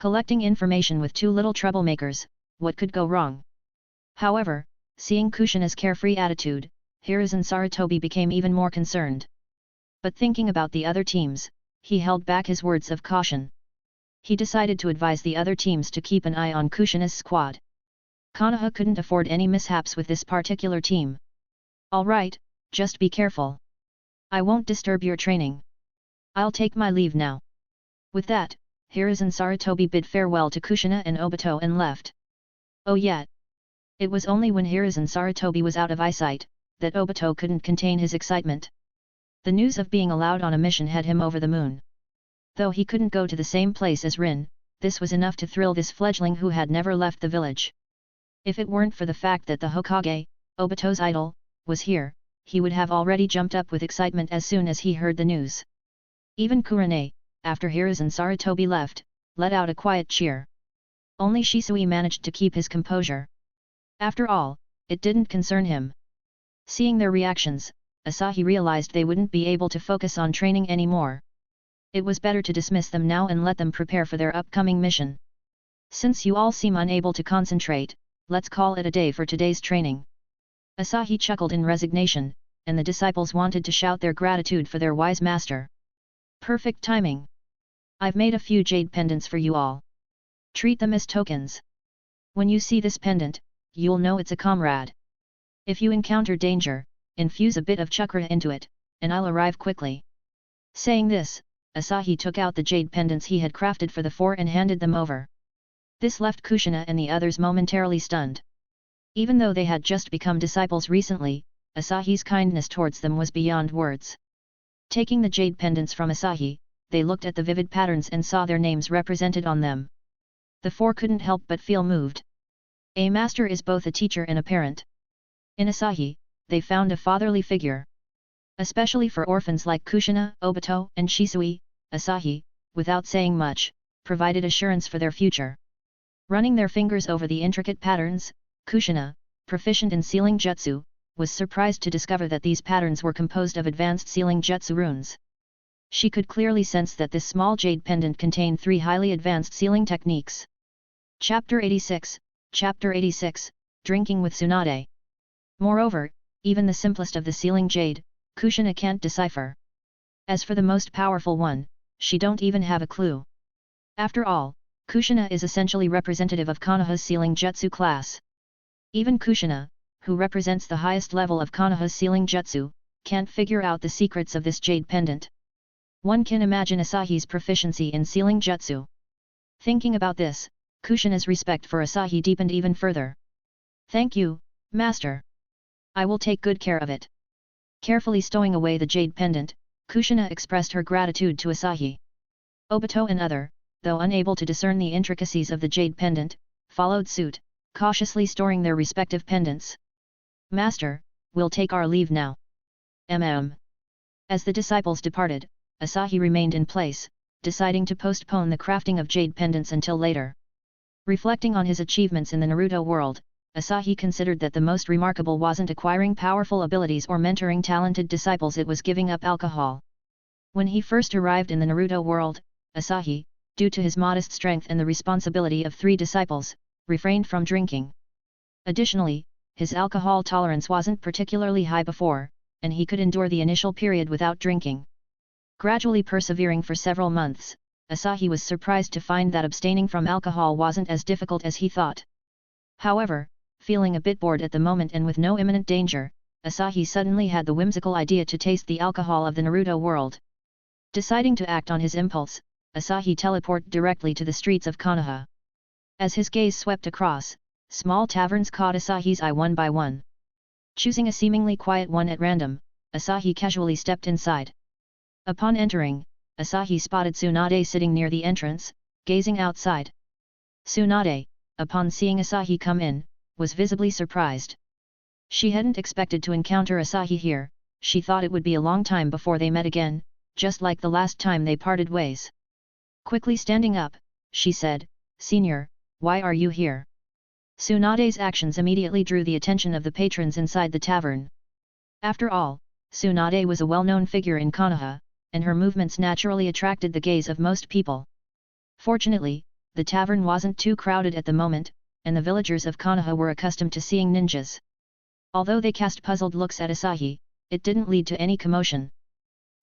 Collecting information with two little troublemakers, what could go wrong? However, seeing Kushina's carefree attitude, Hiruzen Sarutobi became even more concerned. But thinking about the other teams, he held back his words of caution. He decided to advise the other teams to keep an eye on Kushina's squad. Konoha couldn't afford any mishaps with this particular team. Alright, just be careful. I won't disturb your training. I'll take my leave now. With that, Hiruzen Sarutobi bid farewell to Kushina and Obito and left. Oh yeah. It was only when Hiruzen Sarutobi was out of eyesight, that Obito couldn't contain his excitement. The news of being allowed on a mission had him over the moon. Though he couldn't go to the same place as Rin, this was enough to thrill this fledgling who had never left the village. If it weren't for the fact that the Hokage, Obito's idol, was here, he would have already jumped up with excitement as soon as he heard the news. Even Kurane, after Hiruzen Sarutobi left, let out a quiet cheer. Only Shisui managed to keep his composure. After all, it didn't concern him. Seeing their reactions, Asahi realized they wouldn't be able to focus on training anymore. It was better to dismiss them now and let them prepare for their upcoming mission. Since you all seem unable to concentrate, let's call it a day for today's training. Asahi chuckled in resignation, and the disciples wanted to shout their gratitude for their wise master. Perfect timing. I've made a few jade pendants for you all. Treat them as tokens. When you see this pendant, you'll know it's a comrade. If you encounter danger, infuse a bit of chakra into it, and I'll arrive quickly. Saying this, Asahi took out the jade pendants he had crafted for the four and handed them over. This left Kushina and the others momentarily stunned. Even though they had just become disciples recently, Asahi's kindness towards them was beyond words. Taking the jade pendants from Asahi, they looked at the vivid patterns and saw their names represented on them. The four couldn't help but feel moved. A master is both a teacher and a parent. In Asahi, they found a fatherly figure. Especially for orphans like Kushina, Obito, and Shisui, Asahi, without saying much, provided assurance for their future. Running their fingers over the intricate patterns, Kushina, proficient in sealing jutsu, was surprised to discover that these patterns were composed of advanced sealing jutsu runes. She could clearly sense that this small jade pendant contained 3 highly advanced sealing techniques. Chapter 86, Chapter 86, Drinking with Tsunade. Moreover, even the simplest of the sealing jade, Kushina can't decipher. As for the most powerful one, she don't even have a clue. After all, Kushina is essentially representative of Konoha's sealing jutsu class. Even Kushina, who represents the highest level of Konoha's sealing jutsu, can't figure out the secrets of this jade pendant. One can imagine Asahi's proficiency in sealing jutsu. Thinking about this, Kushina's respect for Asahi deepened even further. "Thank you, master. I will take good care of it." Carefully stowing away the jade pendant, Kushina expressed her gratitude to Asahi. Obito and other, though unable to discern the intricacies of the jade pendant, followed suit, cautiously storing their respective pendants. "Master, we'll take our leave now." As the disciples departed, Asahi remained in place, deciding to postpone the crafting of jade pendants until later. Reflecting on his achievements in the Naruto world, Asahi considered that the most remarkable wasn't acquiring powerful abilities or mentoring talented disciples, it was giving up alcohol. When he first arrived in the Naruto world, Asahi, due to his modest strength and the responsibility of 3 disciples, refrained from drinking. Additionally, his alcohol tolerance wasn't particularly high before, and he could endure the initial period without drinking. Gradually persevering for several months, Asahi was surprised to find that abstaining from alcohol wasn't as difficult as he thought. However, feeling a bit bored at the moment and with no imminent danger, Asahi suddenly had the whimsical idea to taste the alcohol of the Naruto world. Deciding to act on his impulse, Asahi teleported directly to the streets of Konoha. As his gaze swept across, small taverns caught Asahi's eye one by one. Choosing a seemingly quiet one at random, Asahi casually stepped inside. Upon entering, Asahi spotted Tsunade sitting near the entrance, gazing outside. Tsunade, upon seeing Asahi come in, was visibly surprised. She hadn't expected to encounter Asahi here, she thought it would be a long time before they met again, just like the last time they parted ways. Quickly standing up, she said, "Senior, why are you here?" Tsunade's actions immediately drew the attention of the patrons inside the tavern. After all, Tsunade was a well-known figure in Konoha, and her movements naturally attracted the gaze of most people. Fortunately, the tavern wasn't too crowded at the moment, and the villagers of Konoha were accustomed to seeing ninjas. Although they cast puzzled looks at Asahi, it didn't lead to any commotion.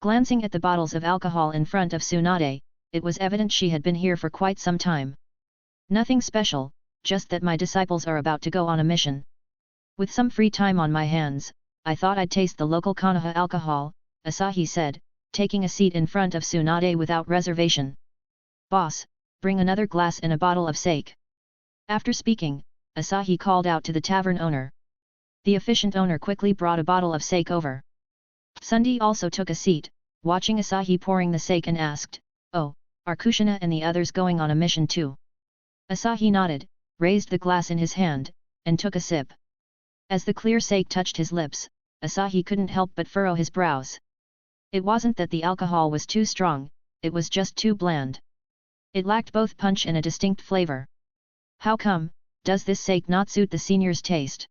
Glancing at the bottles of alcohol in front of Tsunade, it was evident she had been here for quite some time. "Nothing special, just that my disciples are about to go on a mission. With some free time on my hands, I thought I'd taste the local Konoha alcohol," Asahi said, taking a seat in front of Tsunade without reservation. "Boss, bring another glass and a bottle of sake." After speaking, Asahi called out to the tavern owner. The efficient owner quickly brought a bottle of sake over. Sundi also took a seat, watching Asahi pouring the sake and asked, "Oh, are Kushina and the others going on a mission too?" Asahi nodded, raised the glass in his hand, and took a sip. As the clear sake touched his lips, Asahi couldn't help but furrow his brows. It wasn't that the alcohol was too strong, it was just too bland. It lacked both punch and a distinct flavor. "How come, does this sake not suit the senior's taste?"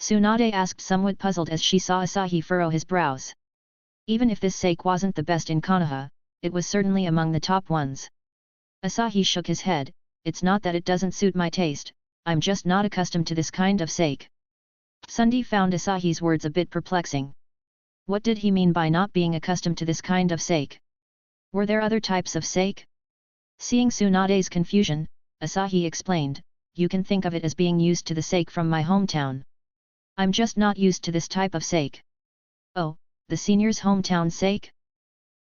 Tsunade asked, somewhat puzzled as she saw Asahi furrow his brows. Even if this sake wasn't the best in Konoha, it was certainly among the top ones. Asahi shook his head, "It's not that it doesn't suit my taste, I'm just not accustomed to this kind of sake." Sundi found Asahi's words a bit perplexing. What did he mean by not being accustomed to this kind of sake? Were there other types of sake? Seeing Tsunade's confusion, Asahi explained, "You can think of it as being used to the sake from my hometown. I'm just not used to this type of sake." "Oh, the senior's hometown sake?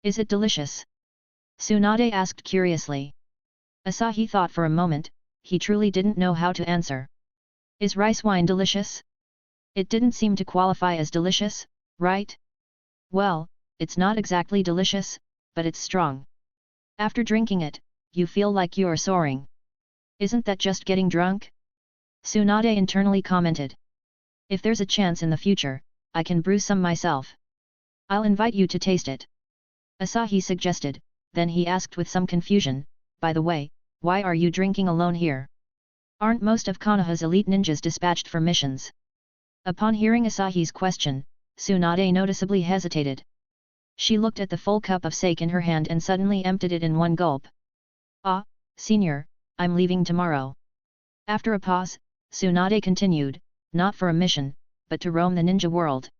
Is it delicious?" Tsunade asked curiously. Asahi thought for a moment, he truly didn't know how to answer. "Is rice wine delicious? It didn't seem to qualify as delicious, right?" "Well, it's not exactly delicious, but it's strong. After drinking it, you feel like you're soaring. Isn't that just getting drunk?" Tsunade internally commented. "If there's a chance in the future, I can brew some myself. I'll invite you to taste it," Asahi suggested, then he asked with some confusion, "By the way, why are you drinking alone here? Aren't most of Konoha's elite ninjas dispatched for missions?" Upon hearing Asahi's question, Tsunade noticeably hesitated. She looked at the full cup of sake in her hand and suddenly emptied it in one gulp. Ah, senior, I'm leaving tomorrow. After a pause, Tsunade continued, not for a mission, but to roam the ninja world.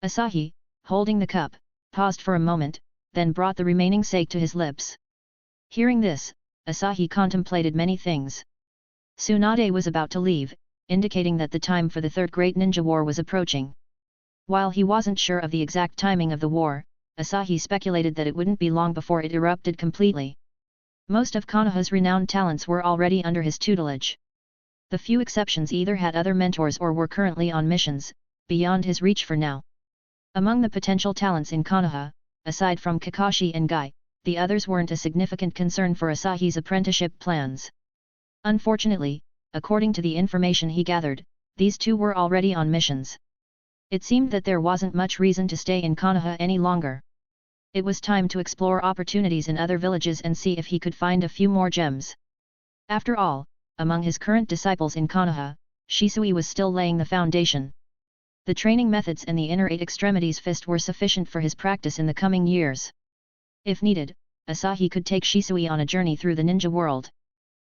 Asahi, holding the cup, paused for a moment, then brought the remaining sake to his lips. Hearing this, Asahi contemplated many things. Tsunade was about to leave, indicating that the time for the Third Great Ninja War was approaching. While he wasn't sure of the exact timing of the war, Asahi speculated that it wouldn't be long before it erupted completely. Most of Konoha's renowned talents were already under his tutelage. The few exceptions either had other mentors or were currently on missions, beyond his reach for now. Among the potential talents in Konoha, aside from Kakashi and Guy, the others weren't a significant concern for Asahi's apprenticeship plans. Unfortunately, according to the information he gathered, these two were already on missions. It seemed that there wasn't much reason to stay in Konoha any longer. It was time to explore opportunities in other villages and see if he could find a few more gems. After all, among his current disciples in Konoha, Shisui was still laying the foundation. The training methods and the inner eight extremities fist were sufficient for his practice in the coming years. If needed, Asahi could take Shisui on a journey through the ninja world.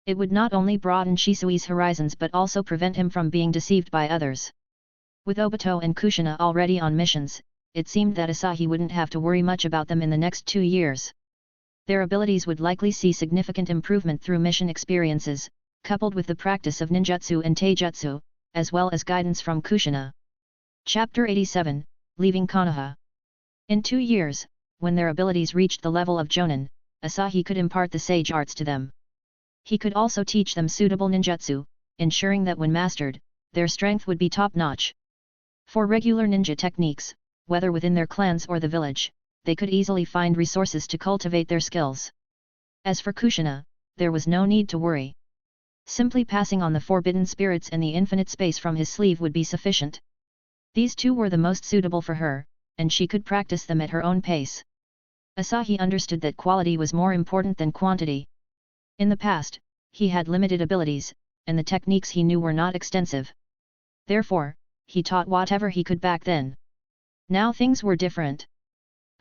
It would not only broaden Shisui's horizons but also prevent him from being deceived by others. With Obito and Kushina already on missions, it seemed that Asahi wouldn't have to worry much about them in the next 2 years. Their abilities would likely see significant improvement through mission experiences, coupled with the practice of ninjutsu and taijutsu, as well as guidance from Kushina. Chapter 87, Leaving Konoha. In 2 years, when their abilities reached the level of Jonin, Asahi could impart the sage arts to them. He could also teach them suitable ninjutsu, ensuring that when mastered, their strength would be top-notch. For regular ninja techniques, whether within their clans or the village, they could easily find resources to cultivate their skills. As for Kushina, there was no need to worry. Simply passing on the forbidden spirits and the infinite space from his sleeve would be sufficient. These two were the most suitable for her, and she could practice them at her own pace. Asahi understood that quality was more important than quantity. In the past, he had limited abilities, and the techniques he knew were not extensive. Therefore, he taught whatever he could back then. Now things were different.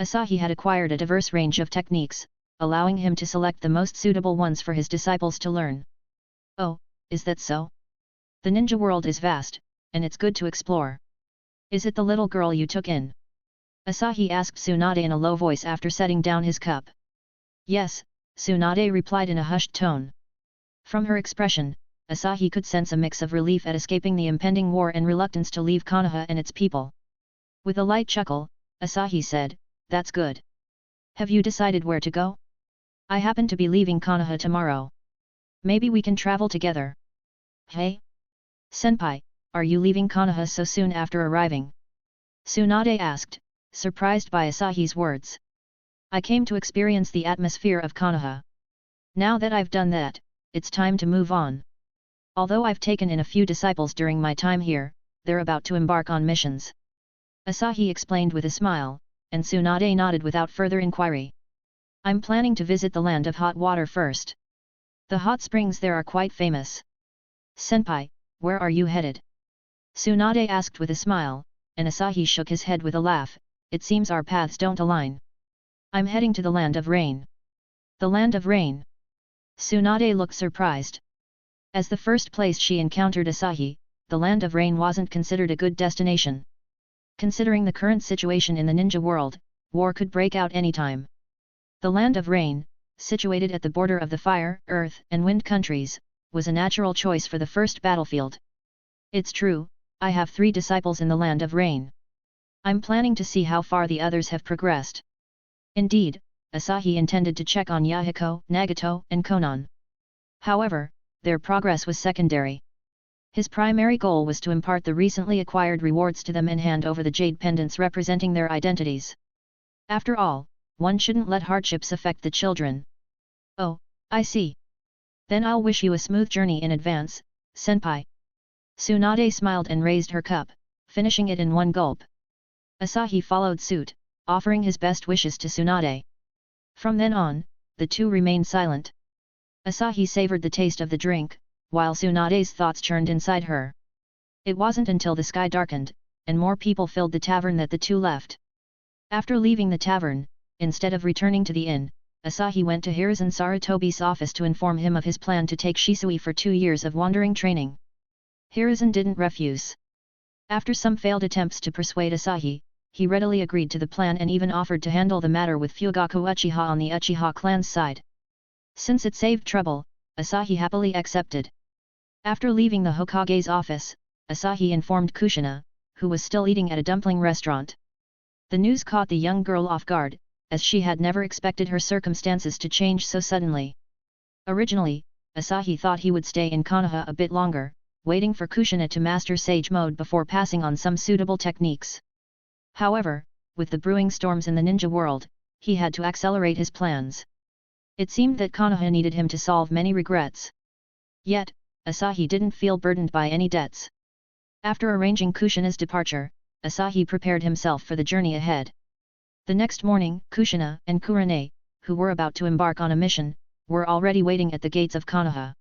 Asahi had acquired a diverse range of techniques, allowing him to select the most suitable ones for his disciples to learn. Oh, is that so? The ninja world is vast, and it's good to explore. Is it the little girl you took in? Asahi asked Tsunade in a low voice after setting down his cup. Yes, Tsunade replied in a hushed tone. From her expression, Asahi could sense a mix of relief at escaping the impending war and reluctance to leave Konoha and its people. With a light chuckle, Asahi said, "That's good. Have you decided where to go? I happen to be leaving Konoha tomorrow. Maybe we can travel together." "Hey? Senpai, are you leaving Konoha so soon after arriving?" Tsunade asked, surprised by Asahi's words. "I came to experience the atmosphere of Konoha. Now that I've done that, it's time to move on. Although I've taken in a few disciples during my time here, they're about to embark on missions." Asahi explained with a smile, and Tsunade nodded without further inquiry. "I'm planning to visit the land of hot water first. The hot springs there are quite famous." "Senpai, where are you headed?" Tsunade asked with a smile, and Asahi shook his head with a laugh. "It seems our paths don't align. I'm heading to the land of rain." "The land of rain?" Tsunade looked surprised. As the first place she encountered Asahi, the land of rain wasn't considered a good destination. Considering the current situation in the ninja world, war could break out anytime. The land of rain, situated at the border of the fire, earth, and wind countries, was a natural choice for the first battlefield. "It's true, I have 3 disciples in the land of rain. I'm planning to see how far the others have progressed." Indeed, Asahi intended to check on Yahiko, Nagato, and Konan. However, their progress was secondary. His primary goal was to impart the recently acquired rewards to them and hand over the jade pendants representing their identities. After all, one shouldn't let hardships affect the children. "Oh, I see. Then I'll wish you a smooth journey in advance, senpai." Tsunade smiled and raised her cup, finishing it in one gulp. Asahi followed suit, offering his best wishes to Tsunade. From then on, the two remained silent. Asahi savored the taste of the drink, while Tsunade's thoughts churned inside her. It wasn't until the sky darkened, and more people filled the tavern that the two left. After leaving the tavern, instead of returning to the inn, Asahi went to Hiruzen Sarutobi's office to inform him of his plan to take Shisui for 2 years of wandering training. Hiruzen didn't refuse. After some failed attempts to persuade Asahi, he readily agreed to the plan and even offered to handle the matter with Fugaku Uchiha on the Uchiha clan's side. Since it saved trouble, Asahi happily accepted. After leaving the Hokage's office, Asahi informed Kushina, who was still eating at a dumpling restaurant. The news caught the young girl off guard, as she had never expected her circumstances to change so suddenly. Originally, Asahi thought he would stay in Konoha a bit longer, waiting for Kushina to master Sage Mode before passing on some suitable techniques. However, with the brewing storms in the ninja world, he had to accelerate his plans. It seemed that Konoha needed him to solve many regrets. Yet, Asahi didn't feel burdened by any debts. After arranging Kushina's departure, Asahi prepared himself for the journey ahead. The next morning, Kushina and Kurane, who were about to embark on a mission, were already waiting at the gates of Konoha.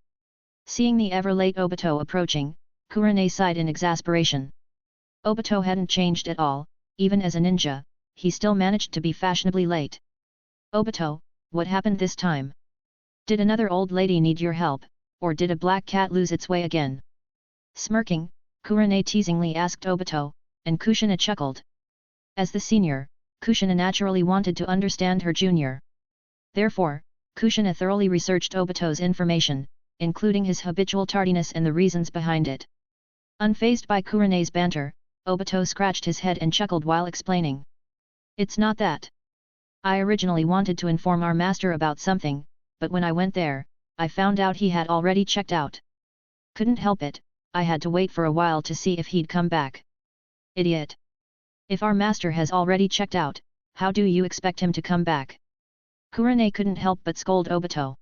Seeing the ever-late Obito approaching, Kurane sighed in exasperation. Obito hadn't changed at all, even as a ninja, he still managed to be fashionably late. Obito, what happened this time? Did another old lady need your help, or did a black cat lose its way again? Smirking, Kurane teasingly asked Obito, and Kushina chuckled. As the senior, Kushina naturally wanted to understand her junior. Therefore, Kushina thoroughly researched Obito's information, including his habitual tardiness and the reasons behind it. Unfazed by Kurane's banter, Obito scratched his head and chuckled while explaining. It's not that. I originally wanted to inform our master about something, but when I went there, I found out he had already checked out. Couldn't help it, I had to wait for a while to see if he'd come back. Idiot! If our master has already checked out, how do you expect him to come back? Kurane couldn't help but scold Obito.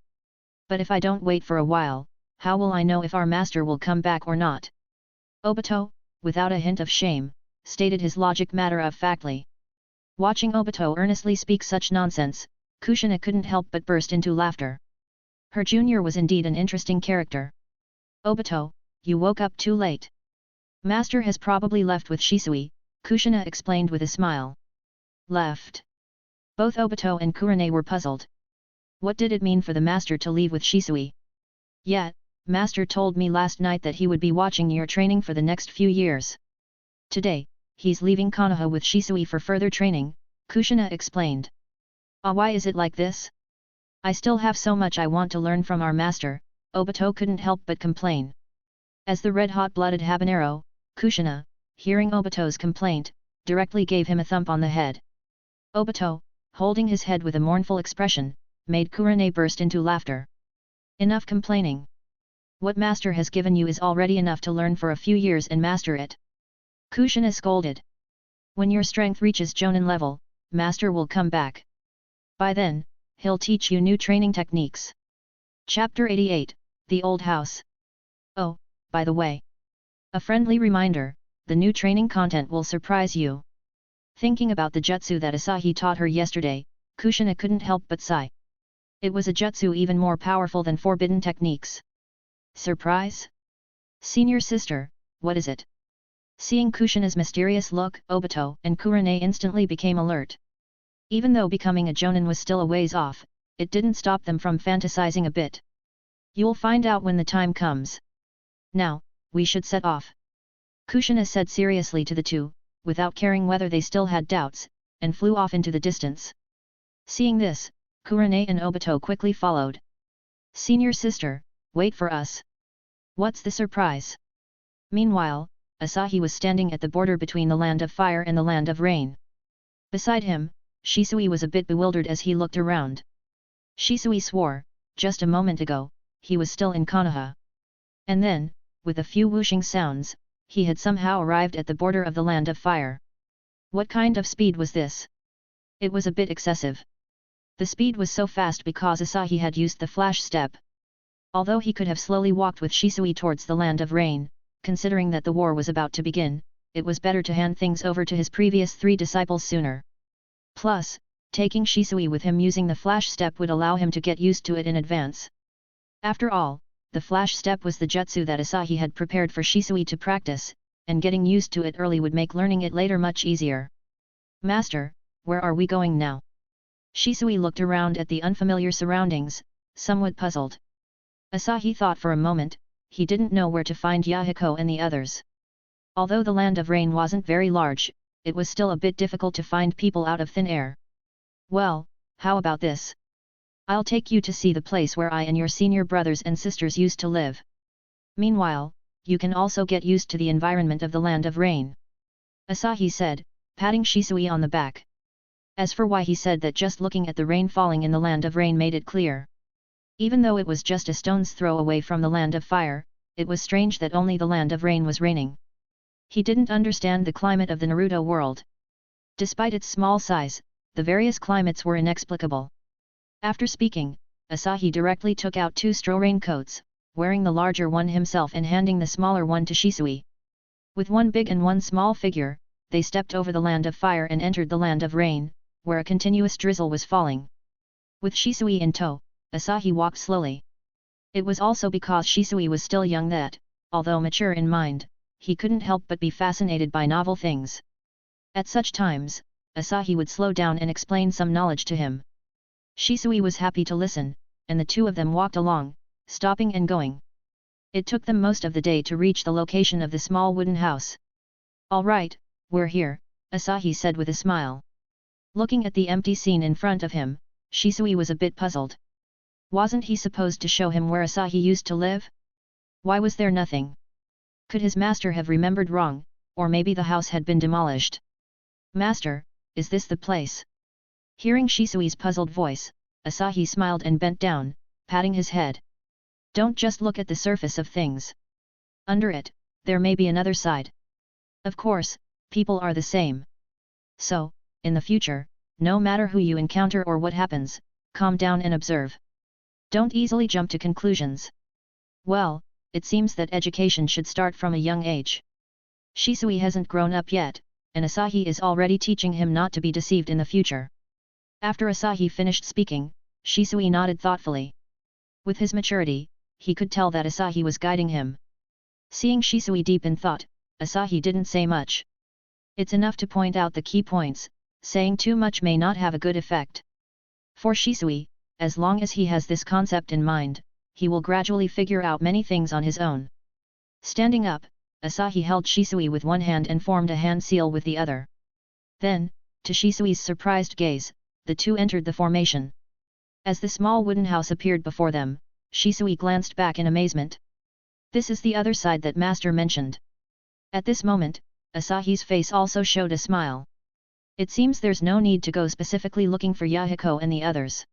But if I don't wait for a while, how will I know if our master will come back or not? Obito, without a hint of shame, stated his logic matter-of-factly. Watching Obito earnestly speak such nonsense, Kushina couldn't help but burst into laughter. Her junior was indeed an interesting character. Obito, you woke up too late. Master has probably left with Shisui, Kushina explained with a smile. Left. Both Obito and Kurane were puzzled. What did it mean for the master to leave with Shisui? Yet, master told me last night that he would be watching your training for the next few years. Today, he's leaving Konoha with Shisui for further training, Kushina explained. Why is it like this? I still have so much I want to learn from our master, Obito couldn't help but complain. As the red-hot-blooded habanero, Kushina, hearing Obito's complaint, directly gave him a thump on the head. Obito, holding his head with a mournful expression, made Kurane burst into laughter. Enough complaining. What master has given you is already enough to learn for a few years and master it. Kushina scolded. When your strength reaches Jonin level, master will come back. By then, he'll teach you new training techniques. Chapter 88, The Old House. Oh, by the way. A friendly reminder, the new training content will surprise you. Thinking about the jutsu that Asahi taught her yesterday, Kushina couldn't help but sigh. It was a jutsu even more powerful than forbidden techniques. Surprise? Senior sister, what is it? Seeing Kushina's mysterious look, Obito and Kurane instantly became alert. Even though becoming a Jonin was still a ways off, it didn't stop them from fantasizing a bit. You'll find out when the time comes. Now, we should set off. Kushina said seriously to the two, without caring whether they still had doubts, and flew off into the distance. Seeing this, Kurane and Obito quickly followed. Senior sister, wait for us. What's the surprise? Meanwhile, Asahi was standing at the border between the land of fire and the land of rain. Beside him, Shisui was a bit bewildered as he looked around. Shisui swore, just a moment ago, he was still in Konoha. And then, with a few whooshing sounds, he had somehow arrived at the border of the land of fire. What kind of speed was this? It was a bit excessive. The speed was so fast because Asahi had used the flash step. Although he could have slowly walked with Shisui towards the land of rain, considering that the war was about to begin, it was better to hand things over to his previous 3 disciples sooner. Plus, taking Shisui with him using the flash step would allow him to get used to it in advance. After all, the flash step was the jutsu that Asahi had prepared for Shisui to practice, and getting used to it early would make learning it later much easier. Master, where are we going now? Shisui looked around at the unfamiliar surroundings, somewhat puzzled. Asahi thought for a moment. He didn't know where to find Yahiko and the others. Although the land of rain wasn't very large, it was still a bit difficult to find people out of thin air. Well, how about this? I'll take you to see the place where I and your senior brothers and sisters used to live. Meanwhile, you can also get used to the environment of the land of rain. Asahi said, patting Shisui on the back. As for why he said that, just looking at the rain falling in the land of rain made it clear. Even though it was just a stone's throw away from the land of fire, it was strange that only the land of rain was raining. He didn't understand the climate of the Naruto world. Despite its small size, the various climates were inexplicable. After speaking, Asahi directly took out 2 straw raincoats, wearing the larger one himself and handing the smaller one to Shisui. With one big and one small figure, they stepped over the land of fire and entered the land of rain, where a continuous drizzle was falling. With Shisui in tow, Asahi walked slowly. It was also because Shisui was still young that, although mature in mind, he couldn't help but be fascinated by novel things. At such times, Asahi would slow down and explain some knowledge to him. Shisui was happy to listen, and the two of them walked along, stopping and going. It took them most of the day to reach the location of the small wooden house. All right, we're here, Asahi said with a smile. Looking at the empty scene in front of him, Shisui was a bit puzzled. Wasn't he supposed to show him where Asahi used to live? Why was there nothing? Could his master have remembered wrong, or maybe the house had been demolished? Master, is this the place? Hearing Shisui's puzzled voice, Asahi smiled and bent down, patting his head. Don't just look at the surface of things. Under it, there may be another side. Of course, people are the same. So, in the future, no matter who you encounter or what happens, calm down and observe. Don't easily jump to conclusions. Well, it seems that education should start from a young age. Shisui hasn't grown up yet, and Asahi is already teaching him not to be deceived in the future. After Asahi finished speaking, Shisui nodded thoughtfully. With his maturity, he could tell that Asahi was guiding him. Seeing Shisui deep in thought, Asahi didn't say much. It's enough to point out the key points, saying too much may not have a good effect. For Shisui, as long as he has this concept in mind, he will gradually figure out many things on his own. Standing up, Asahi held Shisui with one hand and formed a hand seal with the other. Then, to Shisui's surprised gaze, the two entered the formation. As the small wooden house appeared before them, Shisui glanced back in amazement. This is the other side that Master mentioned. At this moment, Asahi's face also showed a smile. It seems there's no need to go specifically looking for Yahiko and the others.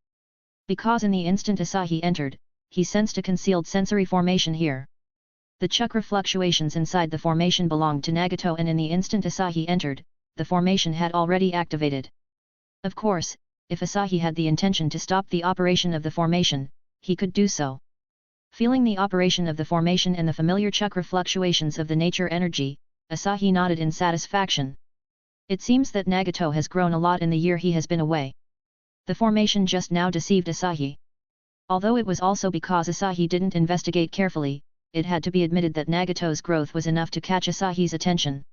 Because in the instant Asahi entered, he sensed a concealed sensory formation here. The chakra fluctuations inside the formation belonged to Nagato, and in the instant Asahi entered, the formation had already activated. Of course, if Asahi had the intention to stop the operation of the formation, he could do so. Feeling the operation of the formation and the familiar chakra fluctuations of the nature energy, Asahi nodded in satisfaction. It seems that Nagato has grown a lot in the year he has been away. The formation just now deceived Asahi. Although it was also because Asahi didn't investigate carefully, it had to be admitted that Nagato's growth was enough to catch Asahi's attention.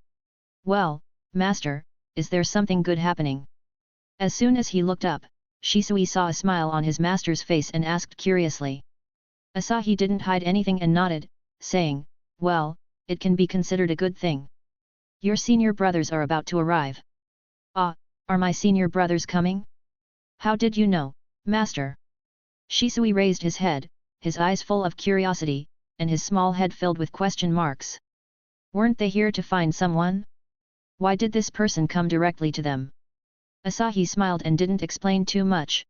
Well, Master, is there something good happening? As soon as he looked up, Shisui saw a smile on his master's face and asked curiously. Asahi didn't hide anything and nodded, saying, well, it can be considered a good thing. Your senior brothers are about to arrive. Ah, are my senior brothers coming? How did you know, Master? Shisui raised his head, his eyes full of curiosity, and his small head filled with question marks. Weren't they here to find someone? Why did this person come directly to them? Asahi smiled and didn't explain too much.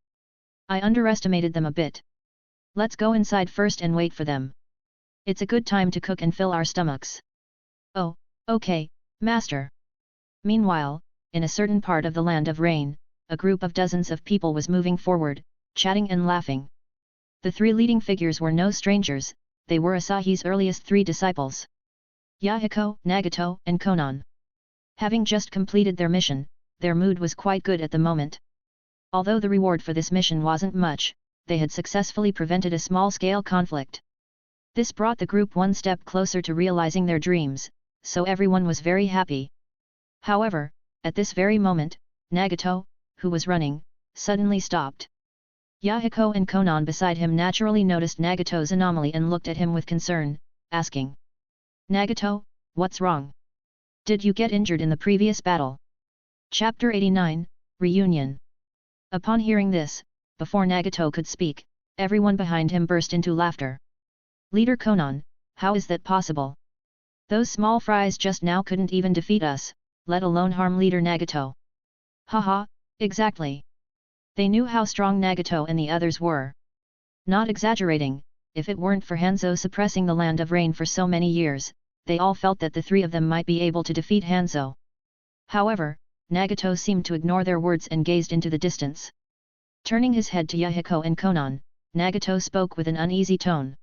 I underestimated them a bit. Let's go inside first and wait for them. It's a good time to cook and fill our stomachs. Oh, okay, Master. Meanwhile, in a certain part of the land of rain, a group of dozens of people was moving forward, chatting and laughing. The three leading figures were no strangers, they were Asahi's earliest 3 disciples. Yahiko, Nagato, and Konan. Having just completed their mission, their mood was quite good at the moment. Although the reward for this mission wasn't much, they had successfully prevented a small-scale conflict. This brought the group one step closer to realizing their dreams, so everyone was very happy. However, at this very moment, Nagato, who was running, suddenly stopped. Yahiko and Konan beside him naturally noticed Nagato's anomaly and looked at him with concern, asking, "Nagato, what's wrong? Did you get injured in the previous battle?" Chapter 89, Reunion. Upon hearing this, before Nagato could speak, everyone behind him burst into laughter. "Leader Konan, how is that possible? Those small fries just now couldn't even defeat us, let alone harm Leader Nagato." Haha, exactly. They knew how strong Nagato and the others were. Not exaggerating, if it weren't for Hanzo suppressing the land of rain for so many years, they all felt that the three of them might be able to defeat Hanzo. However, Nagato seemed to ignore their words and gazed into the distance. Turning his head to Yahiko and Konan, Nagato spoke with an uneasy tone.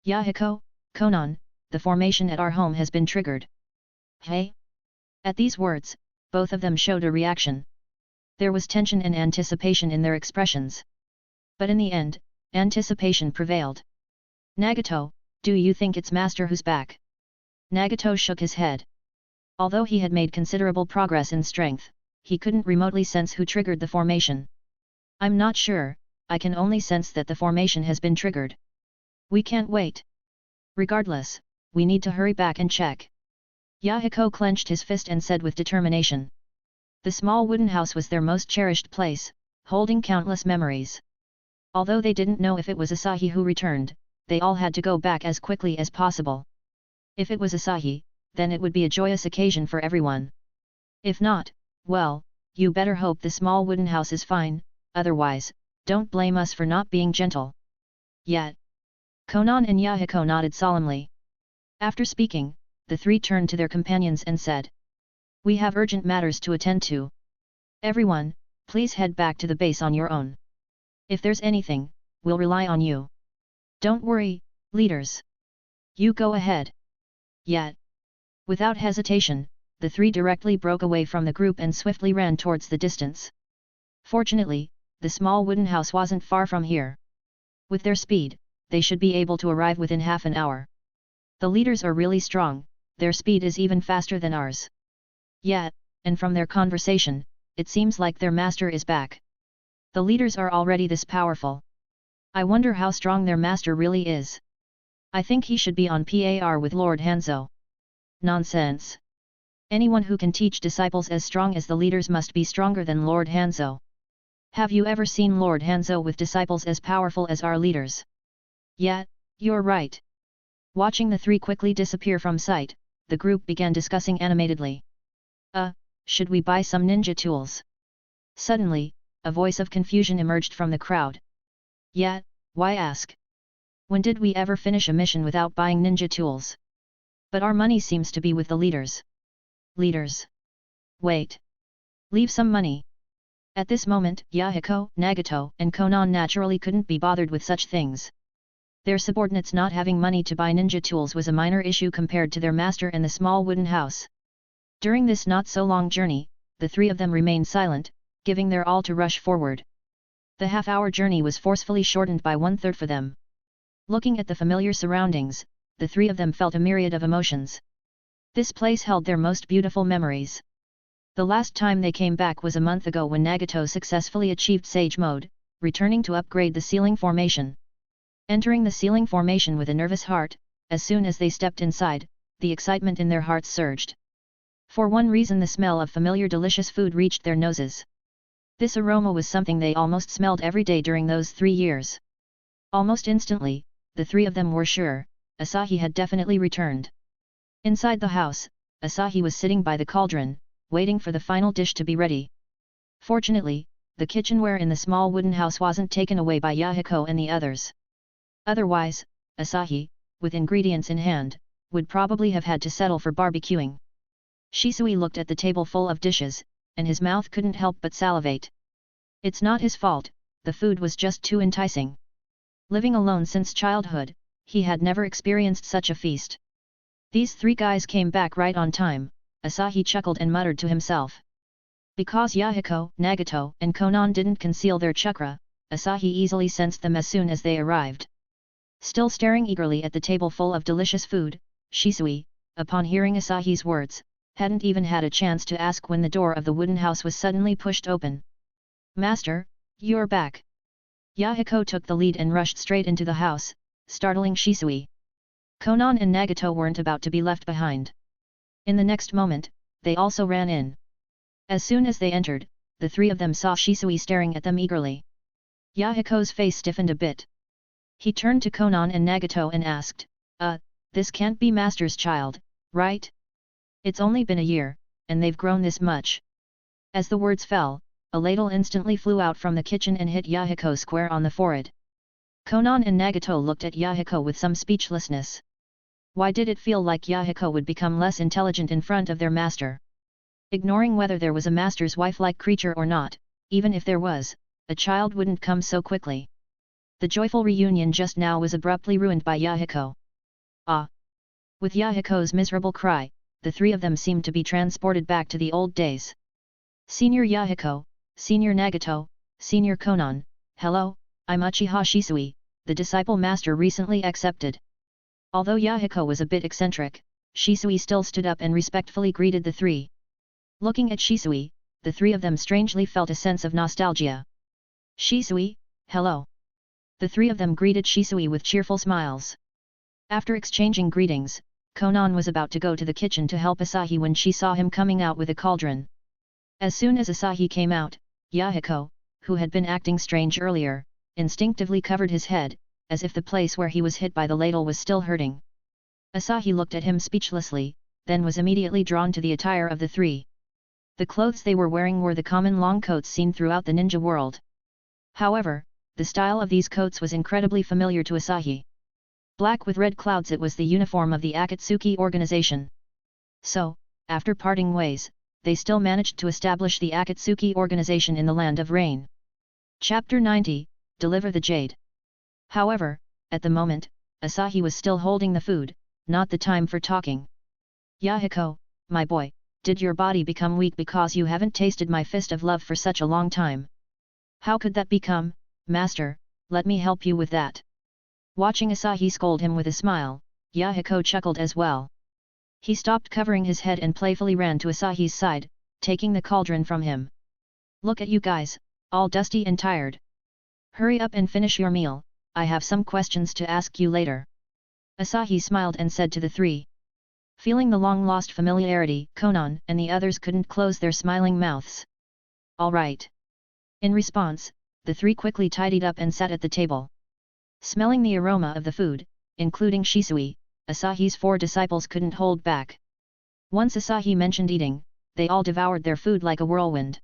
"Yahiko, Konan, the formation at our home has been triggered." "Hey?" At these words, both of them showed a reaction. There was tension and anticipation in their expressions. But in the end, anticipation prevailed. "Nagato, do you think it's Master who's back?" Nagato shook his head. Although he had made considerable progress in strength, he couldn't remotely sense who triggered the formation. "I'm not sure, I can only sense that the formation has been triggered. We can't wait. Regardless, we need to hurry back and check." Yahiko clenched his fist and said with determination. The small wooden house was their most cherished place, holding countless memories. Although they didn't know if it was Asahi who returned, they all had to go back as quickly as possible. If it was Asahi, then it would be a joyous occasion for everyone. If not, well, you better hope the small wooden house is fine, otherwise, don't blame us for not being gentle. Yet. Konan and Yahiko nodded solemnly. After speaking, the three turned to their companions and said, "We have urgent matters to attend to. Everyone, please head back to the base on your own. If there's anything, we'll rely on you. Don't worry, leaders. You go ahead." Yet. Without hesitation, the three directly broke away from the group and swiftly ran towards the distance. Fortunately, the small wooden house wasn't far from here. With their speed, they should be able to arrive within half an hour. The leaders are really strong, their speed is even faster than ours. Yet, and from their conversation, it seems like their master is back. The leaders are already this powerful. I wonder how strong their master really is. I think he should be on par with Lord Hanzo. Nonsense. Anyone who can teach disciples as strong as the leaders must be stronger than Lord Hanzo. Have you ever seen Lord Hanzo with disciples as powerful as our leaders? Yeah, you're right. Watching the three quickly disappear from sight, the group began discussing animatedly. Should we buy some ninja tools? Suddenly, a voice of confusion emerged from the crowd. Yeah, why ask? When did we ever finish a mission without buying ninja tools? But our money seems to be with the leaders. Leaders? Wait. Leave some money. At this moment, Yahiko, Nagato, and Konan naturally couldn't be bothered with such things. Their subordinates not having money to buy ninja tools was a minor issue compared to their master and the small wooden house. During this not-so-long journey, the three of them remained silent, giving their all to rush forward. The half-hour journey was forcefully shortened by one-third for them. Looking at the familiar surroundings, the three of them felt a myriad of emotions. This place held their most beautiful memories. The last time they came back was a month ago when Nagato successfully achieved Sage Mode, returning to upgrade the ceiling formation. Entering the ceiling formation with a nervous heart, as soon as they stepped inside, the excitement in their hearts surged. For one reason, the smell of familiar delicious food reached their noses. This aroma was something they almost smelled every day during those 3 years. Almost instantly, the three of them were sure, Asahi had definitely returned. Inside the house, Asahi was sitting by the cauldron, waiting for the final dish to be ready. Fortunately, the kitchenware in the small wooden house wasn't taken away by Yahiko and the others. Otherwise, Asahi, with ingredients in hand, would probably have had to settle for barbecuing. Shisui looked at the table full of dishes, and his mouth couldn't help but salivate. It's not his fault, the food was just too enticing. Living alone since childhood, he had never experienced such a feast. These three guys came back right on time, Asahi chuckled and muttered to himself. Because Yahiko, Nagato, and Konan didn't conceal their chakra, Asahi easily sensed them as soon as they arrived. Still staring eagerly at the table full of delicious food, Shisui, upon hearing Asahi's words, hadn't even had a chance to ask when the door of the wooden house was suddenly pushed open. "Master, you're back." Yahiko took the lead and rushed straight into the house, startling Shisui. Konan and Nagato weren't about to be left behind. In the next moment, they also ran in. As soon as they entered, the three of them saw Shisui staring at them eagerly. Yahiko's face stiffened a bit. He turned to Konan and Nagato and asked, this can't be Master's child, right? It's only been a year, and they've grown this much." As the words fell, a ladle instantly flew out from the kitchen and hit Yahiko square on the forehead. Konan and Nagato looked at Yahiko with some speechlessness. Why did it feel like Yahiko would become less intelligent in front of their master? Ignoring whether there was a master's wife-like creature or not, even if there was, a child wouldn't come so quickly. The joyful reunion just now was abruptly ruined by Yahiko. Ah! With Yahiko's miserable cry, the three of them seemed to be transported back to the old days. "Senior Yahiko, Senior Nagato, Senior Konan, hello, I'm Uchiha Shisui, the disciple master recently accepted." Although Yahiko was a bit eccentric, Shisui still stood up and respectfully greeted the three. Looking at Shisui, the three of them strangely felt a sense of nostalgia. "Shisui, hello." The three of them greeted Shisui with cheerful smiles. After exchanging greetings, Konan was about to go to the kitchen to help Asahi when she saw him coming out with a cauldron. As soon as Asahi came out, Yahiko, who had been acting strange earlier, instinctively covered his head, as if the place where he was hit by the ladle was still hurting. Asahi looked at him speechlessly, then was immediately drawn to the attire of the three. The clothes they were wearing were the common long coats seen throughout the ninja world. However, the style of these coats was incredibly familiar to Asahi. Black with red clouds, it was the uniform of the Akatsuki organization. So, after parting ways, they still managed to establish the Akatsuki organization in the Land of Rain. Chapter 90, Deliver the Jade. However, at the moment, Asahi was still holding the food, not the time for talking. "Yahiko, my boy, did your body become weak because you haven't tasted my fist of love for such a long time?" "How could that become, Master? Let me help you with that." Watching Asahi scold him with a smile, Yahiko chuckled as well. He stopped covering his head and playfully ran to Asahi's side, taking the cauldron from him. "Look at you guys, all dusty and tired. Hurry up and finish your meal, I have some questions to ask you later." Asahi smiled and said to the three. Feeling the long-lost familiarity, Konan and the others couldn't close their smiling mouths. "All right." In response, the three quickly tidied up and sat at the table. Smelling the aroma of the food, including Shisui, Asahi's four disciples couldn't hold back. Once Asahi mentioned eating, they all devoured their food like a whirlwind.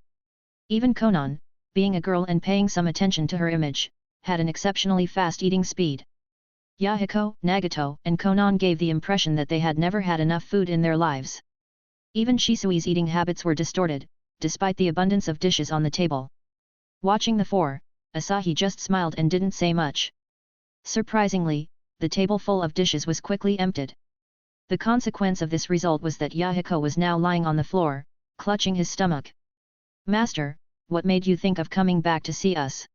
Even Konan, being a girl and paying some attention to her image, had an exceptionally fast eating speed. Yahiko, Nagato and Konan gave the impression that they had never had enough food in their lives. Even Shisui's eating habits were distorted, despite the abundance of dishes on the table. Watching the four, Asahi just smiled and didn't say much. Surprisingly, the table full of dishes was quickly emptied. The consequence of this result was that Yahiko was now lying on the floor, clutching his stomach. "Master, what made you think of coming back to see us?"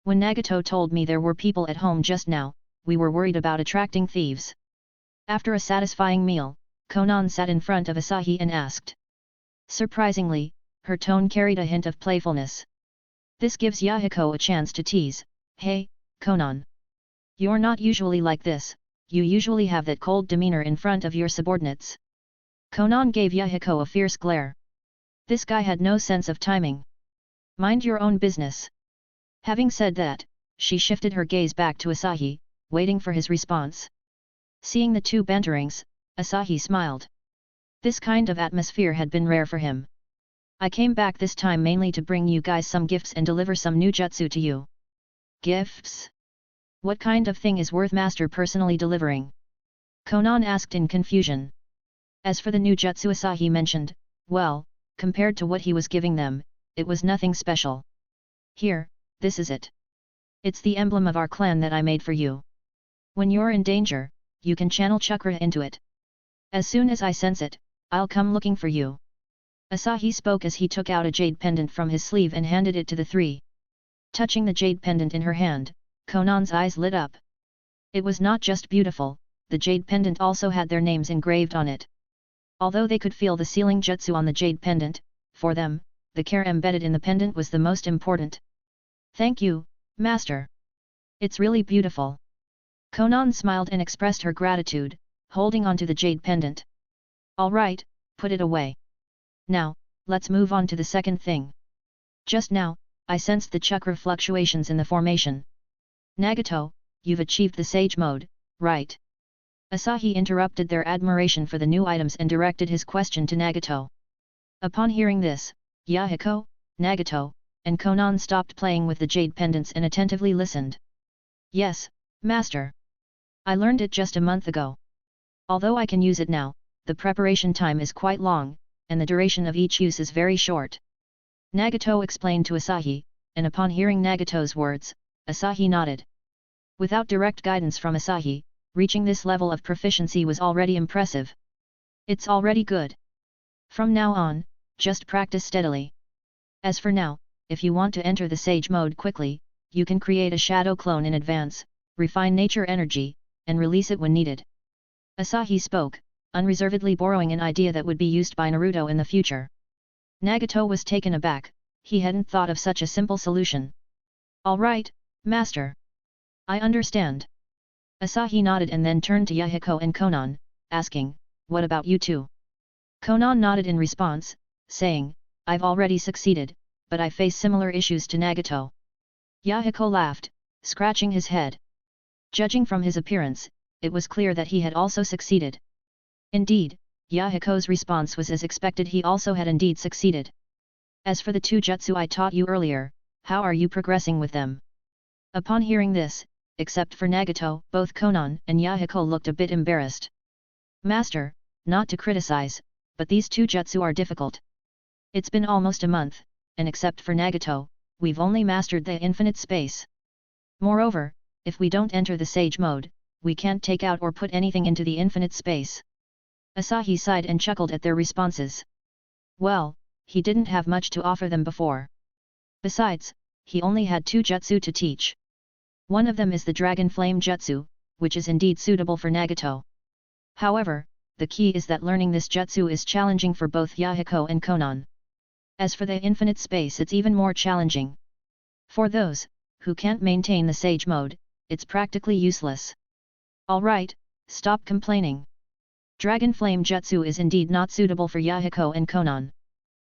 "When Nagato told me there were people at home just now, we were worried about attracting thieves." After a satisfying meal, Konan sat in front of Asahi and asked. Surprisingly, her tone carried a hint of playfulness. This gives Yahiko a chance to tease. "Hey, Konan. You're not usually like this, you usually have that cold demeanor in front of your subordinates." Konan gave Yahiko a fierce glare. This guy had no sense of timing. "Mind your own business." Having said that, she shifted her gaze back to Asahi, waiting for his response. Seeing the two banterings, Asahi smiled. This kind of atmosphere had been rare for him. "I came back this time mainly to bring you guys some gifts and deliver some new jutsu to you." "Gifts? What kind of thing is worth Master personally delivering?" Konan asked in confusion. As for the new jutsu Asahi mentioned, well, compared to what he was giving them, it was nothing special. "Here, this is it. It's the emblem of our clan that I made for you. When you're in danger, you can channel chakra into it. As soon as I sense it, I'll come looking for you." Asahi spoke as he took out a jade pendant from his sleeve and handed it to the three. Touching the jade pendant in her hand, Konan's eyes lit up. It was not just beautiful, the jade pendant also had their names engraved on it. Although they could feel the sealing jutsu on the jade pendant, for them, the care embedded in the pendant was the most important. Thank you, Master. It's really beautiful. Konan smiled and expressed her gratitude, holding onto the jade pendant. Alright, put it away. Now, let's move on to the second thing. Just now, I sensed the chakra fluctuations in the formation. Nagato, you've achieved the sage mode, right? Asahi interrupted their admiration for the new items and directed his question to Nagato. Upon hearing this, Yahiko, Nagato, and Konan stopped playing with the jade pendants and attentively listened. Yes, Master. I learned it just a month ago. Although I can use it now, the preparation time is quite long, and the duration of each use is very short. Nagato explained to Asahi, and upon hearing Nagato's words, Asahi nodded. Without direct guidance from Asahi, reaching this level of proficiency was already impressive. It's already good. From now on, just practice steadily. As for now, if you want to enter the sage mode quickly, you can create a shadow clone in advance, refine nature energy, and release it when needed. Asahi spoke, unreservedly borrowing an idea that would be used by Naruto in the future. Nagato was taken aback, he hadn't thought of such a simple solution. Alright, Master. I understand. Asahi nodded and then turned to Yahiko and Konan, asking, what about you two? Konan nodded in response, saying, I've already succeeded, but I face similar issues to Nagato. Yahiko laughed, scratching his head. Judging from his appearance, it was clear that he had also succeeded. Indeed, Yahiko's response was as expected, he also had indeed succeeded. As for the two jutsu I taught you earlier, how are you progressing with them? Upon hearing this, except for Nagato, both Konan and Yahiko looked a bit embarrassed. Master, not to criticize, but these two jutsu are difficult. It's been almost a month, and except for Nagato, we've only mastered the infinite space. Moreover, if we don't enter the sage mode, we can't take out or put anything into the infinite space. Asahi sighed and chuckled at their responses. Well, he didn't have much to offer them before. Besides, he only had two jutsu to teach. One of them is the Dragon Flame Jutsu, which is indeed suitable for Nagato. However, the key is that learning this jutsu is challenging for both Yahiko and Konan. As for the infinite space, it's even more challenging. For those who can't maintain the sage mode, it's practically useless. Alright, stop complaining. Dragon Flame Jutsu is indeed not suitable for Yahiko and Konan.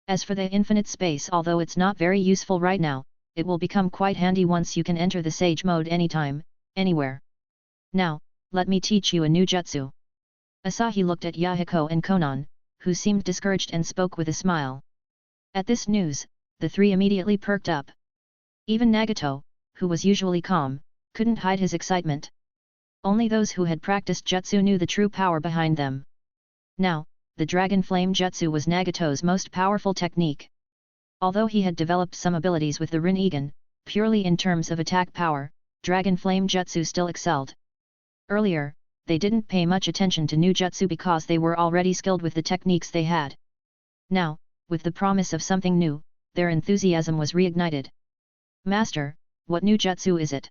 As for the infinite space, although it's not very useful right now, it will become quite handy once you can enter the sage mode anytime, anywhere. Now, let me teach you a new jutsu. Asahi looked at Yahiko and Konan, who seemed discouraged, and spoke with a smile. At this news, the three immediately perked up. Even Nagato, who was usually calm, couldn't hide his excitement. Only those who had practiced jutsu knew the true power behind them. Now, the Dragon Flame Jutsu was Nagato's most powerful technique. Although he had developed some abilities with the Rinnegan, purely in terms of attack power, Dragon Flame Jutsu still excelled. Earlier, they didn't pay much attention to new jutsu because they were already skilled with the techniques they had. Now, with the promise of something new, their enthusiasm was reignited. Master, what new jutsu is it?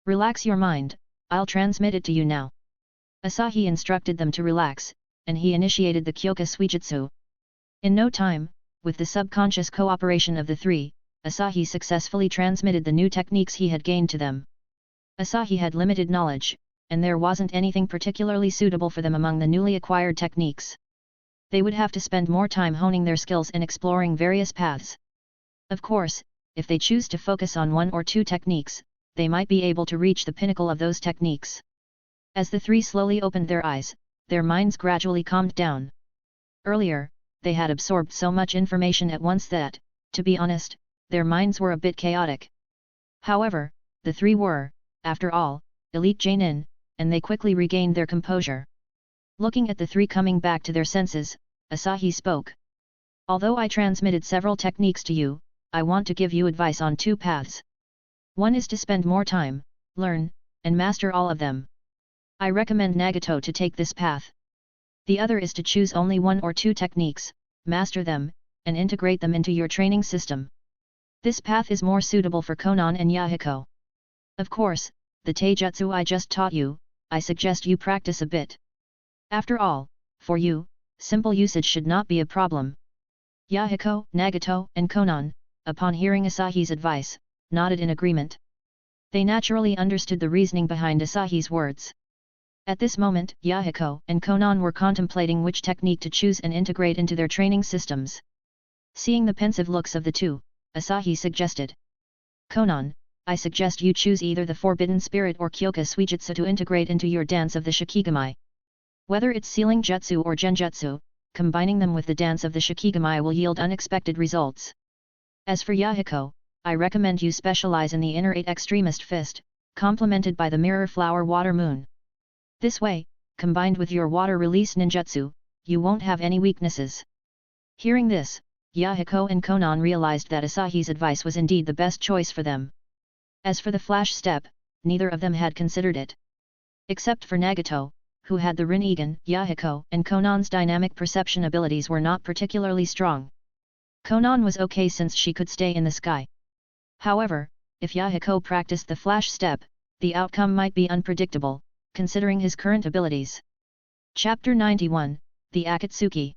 Relax your mind, I'll transmit it to you now. Asahi instructed them to relax, and he initiated the Kyoka Suijutsu. In no time, with the subconscious cooperation of the three, Asahi successfully transmitted the new techniques he had gained to them. Asahi had limited knowledge, and there wasn't anything particularly suitable for them among the newly acquired techniques. They would have to spend more time honing their skills and exploring various paths. Of course, if they choose to focus on one or two techniques, they might be able to reach the pinnacle of those techniques. As the three slowly opened their eyes, their minds gradually calmed down. Earlier, they had absorbed so much information at once that, to be honest, their minds were a bit chaotic. However, the three were, after all, elite Genin, and they quickly regained their composure. Looking at the three coming back to their senses, Asahi spoke. Although I transmitted several techniques to you, I want to give you advice on two paths. One is to spend more time, learn, and master all of them. I recommend Nagato to take this path. The other is to choose only one or two techniques, master them, and integrate them into your training system. This path is more suitable for Konan and Yahiko. Of course, the Taijutsu I just taught you, I suggest you practice a bit. After all, for you, simple usage should not be a problem. Yahiko, Nagato, and Konan, upon hearing Asahi's advice, nodded in agreement. They naturally understood the reasoning behind Asahi's words. At this moment, Yahiko and Konan were contemplating which technique to choose and integrate into their training systems. Seeing the pensive looks of the two, Asahi suggested. Konan, I suggest you choose either the Forbidden Spirit or Kyoka Suijutsu to integrate into your dance of the Shikigami. Whether it's Sealing Jutsu or Genjutsu, combining them with the dance of the Shikigami will yield unexpected results. As for Yahiko, I recommend you specialize in the Inner Eight Extremist Fist, complemented by the Mirror Flower Water Moon. This way, combined with your Water Release Ninjutsu, you won't have any weaknesses. Hearing this, Yahiko and Konan realized that Asahi's advice was indeed the best choice for them. As for the Flash Step, neither of them had considered it. Except for Nagato, who had the Rinnegan, Yahiko and Konan's dynamic perception abilities were not particularly strong. Konan was okay since she could stay in the sky. However, if Yahiko practiced the Flash Step, the outcome might be unpredictable, considering his current abilities. Chapter 91, The Akatsuki.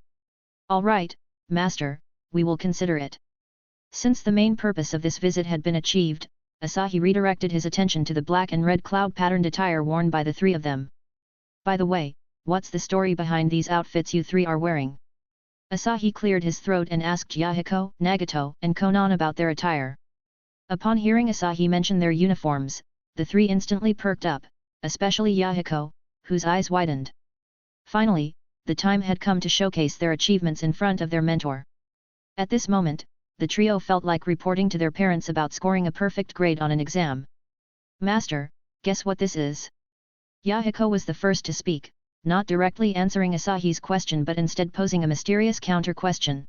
Alright, Master, we will consider it. Since the main purpose of this visit had been achieved, Asahi redirected his attention to the black and red cloud-patterned attire worn by the three of them. By the way, what's the story behind these outfits you three are wearing? Asahi cleared his throat and asked Yahiko, Nagato, and Konan about their attire. Upon hearing Asahi mention their uniforms, the three instantly perked up, especially Yahiko, whose eyes widened. Finally, the time had come to showcase their achievements in front of their mentor. At this moment, the trio felt like reporting to their parents about scoring a perfect grade on an exam. Master, guess what this is? Yahiko was the first to speak, not directly answering Asahi's question but instead posing a mysterious counter-question.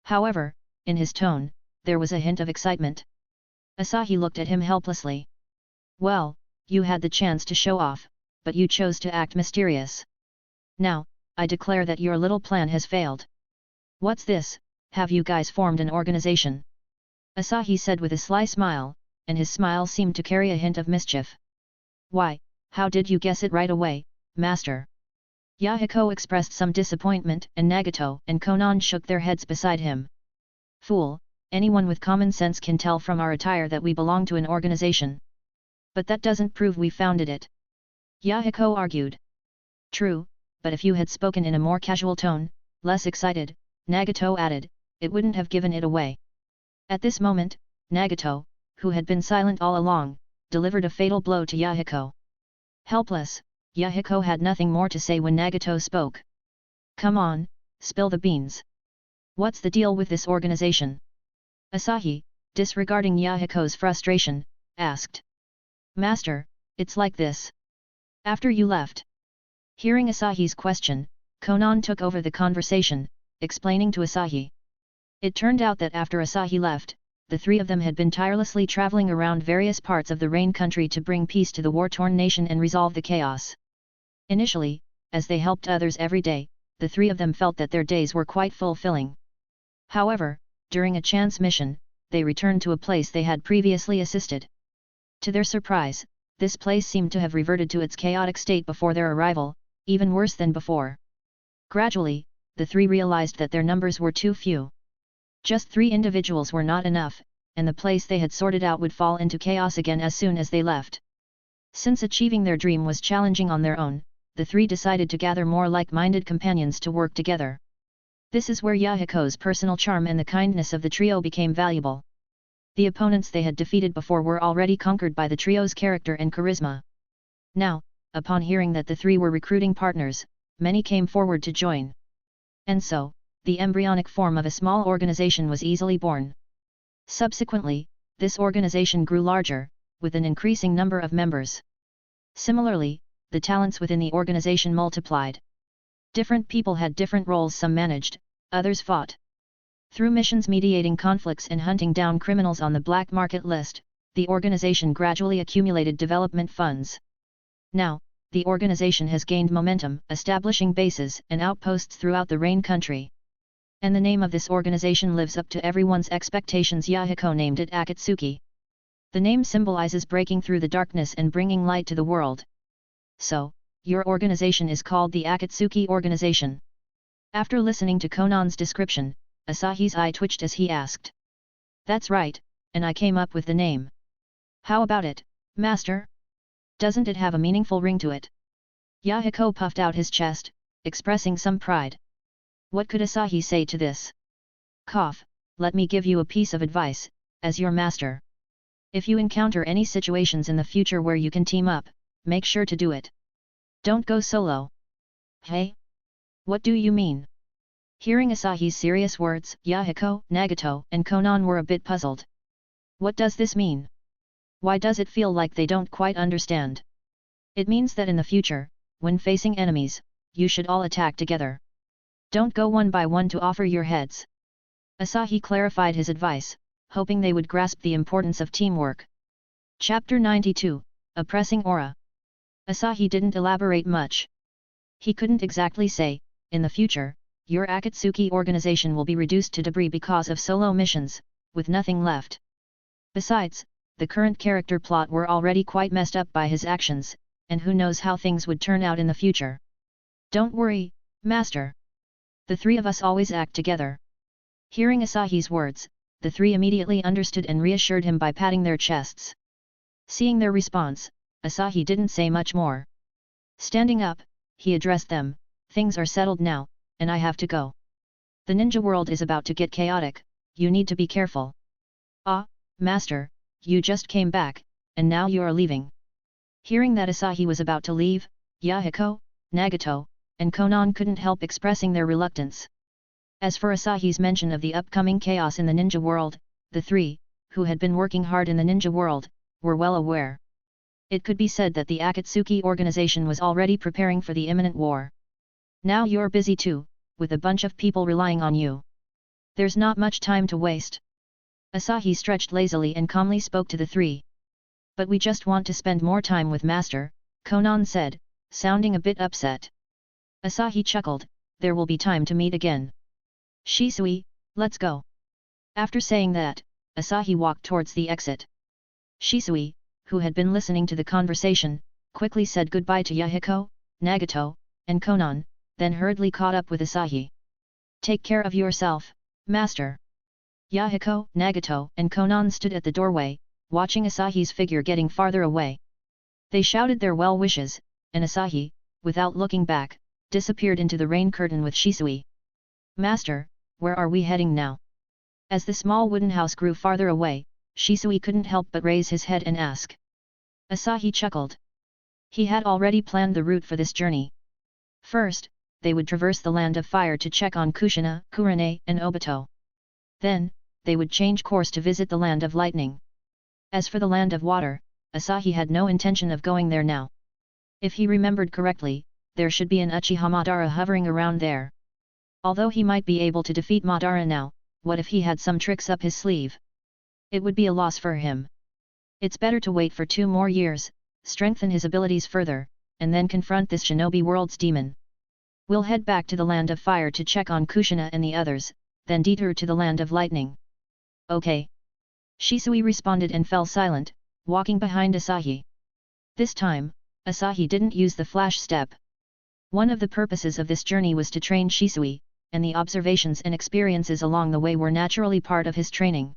However, in his tone, there was a hint of excitement. Asahi looked at him helplessly. Well, you had the chance to show off, but you chose to act mysterious. Now, I declare that your little plan has failed. What's this? Have you guys formed an organization? Asahi said with a sly smile, and his smile seemed to carry a hint of mischief. Why, how did you guess it right away, Master? Yahiko expressed some disappointment and Nagato and Konan shook their heads beside him. Fool, anyone with common sense can tell from our attire that we belong to an organization. But that doesn't prove we founded it. Yahiko argued. True, but if you had spoken in a more casual tone, less excited, Nagato added, it wouldn't have given it away. At this moment, Nagato, who had been silent all along, delivered a fatal blow to Yahiko. Helpless, Yahiko had nothing more to say when Nagato spoke. Come on, spill the beans. What's the deal with this organization? Asahi, disregarding Yahiko's frustration, asked. Master, it's like this. After you left. Hearing Asahi's question, Konan took over the conversation, explaining to Asahi. It turned out that after Asahi left, the three of them had been tirelessly traveling around various parts of the Rain Country to bring peace to the war-torn nation and resolve the chaos. Initially, as they helped others every day, the three of them felt that their days were quite fulfilling. However, during a chance mission, they returned to a place they had previously assisted. To their surprise, this place seemed to have reverted to its chaotic state before their arrival, even worse than before. Gradually, the three realized that their numbers were too few. Just 3 individuals were not enough, and the place they had sorted out would fall into chaos again as soon as they left. Since achieving their dream was challenging on their own, the three decided to gather more like-minded companions to work together. This is where Yahiko's personal charm and the kindness of the trio became valuable. The opponents they had defeated before were already conquered by the trio's character and charisma. Now, upon hearing that the three were recruiting partners, many came forward to join. And so, the embryonic form of a small organization was easily born. Subsequently, this organization grew larger, with an increasing number of members. Similarly, the talents within the organization multiplied. Different people had different roles, some managed, others fought. Through missions mediating conflicts and hunting down criminals on the black market list, the organization gradually accumulated development funds. Now, the organization has gained momentum, establishing bases and outposts throughout the Rain Country. And the name of this organization lives up to everyone's expectations. Yahiko named it Akatsuki. The name symbolizes breaking through the darkness and bringing light to the world. So, your organization is called the Akatsuki organization. After listening to Konan's description, Asahi's eye twitched as he asked. That's right, and I came up with the name. How about it, master? Doesn't it have a meaningful ring to it? Yahiko puffed out his chest, expressing some pride. What could Asahi say to this? Cough, let me give you a piece of advice, as your master. If you encounter any situations in the future where you can team up, make sure to do it. Don't go solo. Hey? What do you mean? Hearing Asahi's serious words, Yahiko, Nagato, and Konan were a bit puzzled. What does this mean? Why does it feel like they don't quite understand? It means that in the future, when facing enemies, you should all attack together. Don't go one by one to offer your heads. Asahi clarified his advice, hoping they would grasp the importance of teamwork. Chapter 92, A Pressing Aura. Asahi didn't elaborate much. He couldn't exactly say, in the future, your Akatsuki organization will be reduced to debris because of solo missions, with nothing left. Besides, the current character plot were already quite messed up by his actions, and who knows how things would turn out in the future. Don't worry, master. The three of us always act together. Hearing Asahi's words, the three immediately understood and reassured him by patting their chests. Seeing their response, Asahi didn't say much more. Standing up, he addressed them, things are settled now, and I have to go. The ninja world is about to get chaotic, you need to be careful. Ah, master, you just came back, and now you are leaving. Hearing that Asahi was about to leave, Yahiko, Nagato, and Konan couldn't help expressing their reluctance. As for Asahi's mention of the upcoming chaos in the ninja world, the three, who had been working hard in the ninja world, were well aware. It could be said that the Akatsuki organization was already preparing for the imminent war. Now you're busy too, with a bunch of people relying on you. There's not much time to waste. Asahi stretched lazily and calmly spoke to the three. But we just want to spend more time with Master, Konan said, sounding a bit upset. Asahi chuckled, there will be time to meet again. Shisui, let's go. After saying that, Asahi walked towards the exit. Shisui, who had been listening to the conversation, quickly said goodbye to Yahiko, Nagato, and Konan, then hurriedly caught up with Asahi. Take care of yourself, master. Yahiko, Nagato, and Konan stood at the doorway, watching Asahi's figure getting farther away. They shouted their well wishes, and Asahi, without looking back, disappeared into the rain curtain with Shisui. Master, where are we heading now? As the small wooden house grew farther away, Shisui couldn't help but raise his head and ask. Asahi chuckled. He had already planned the route for this journey. First, they would traverse the Land of Fire to check on Kushina, Kurane, and Obito. Then, they would change course to visit the Land of Lightning. As for the Land of Water, Asahi had no intention of going there now. If he remembered correctly, there should be an Uchiha Madara hovering around there. Although he might be able to defeat Madara now, what if he had some tricks up his sleeve? It would be a loss for him. It's better to wait for 2 more years, strengthen his abilities further, and then confront this Shinobi world's demon. We'll head back to the Land of Fire to check on Kushina and the others, then detour to the Land of Lightning. Okay. Shisui responded and fell silent, walking behind Asahi. This time, Asahi didn't use the flash step. One of the purposes of this journey was to train Shisui, and the observations and experiences along the way were naturally part of his training.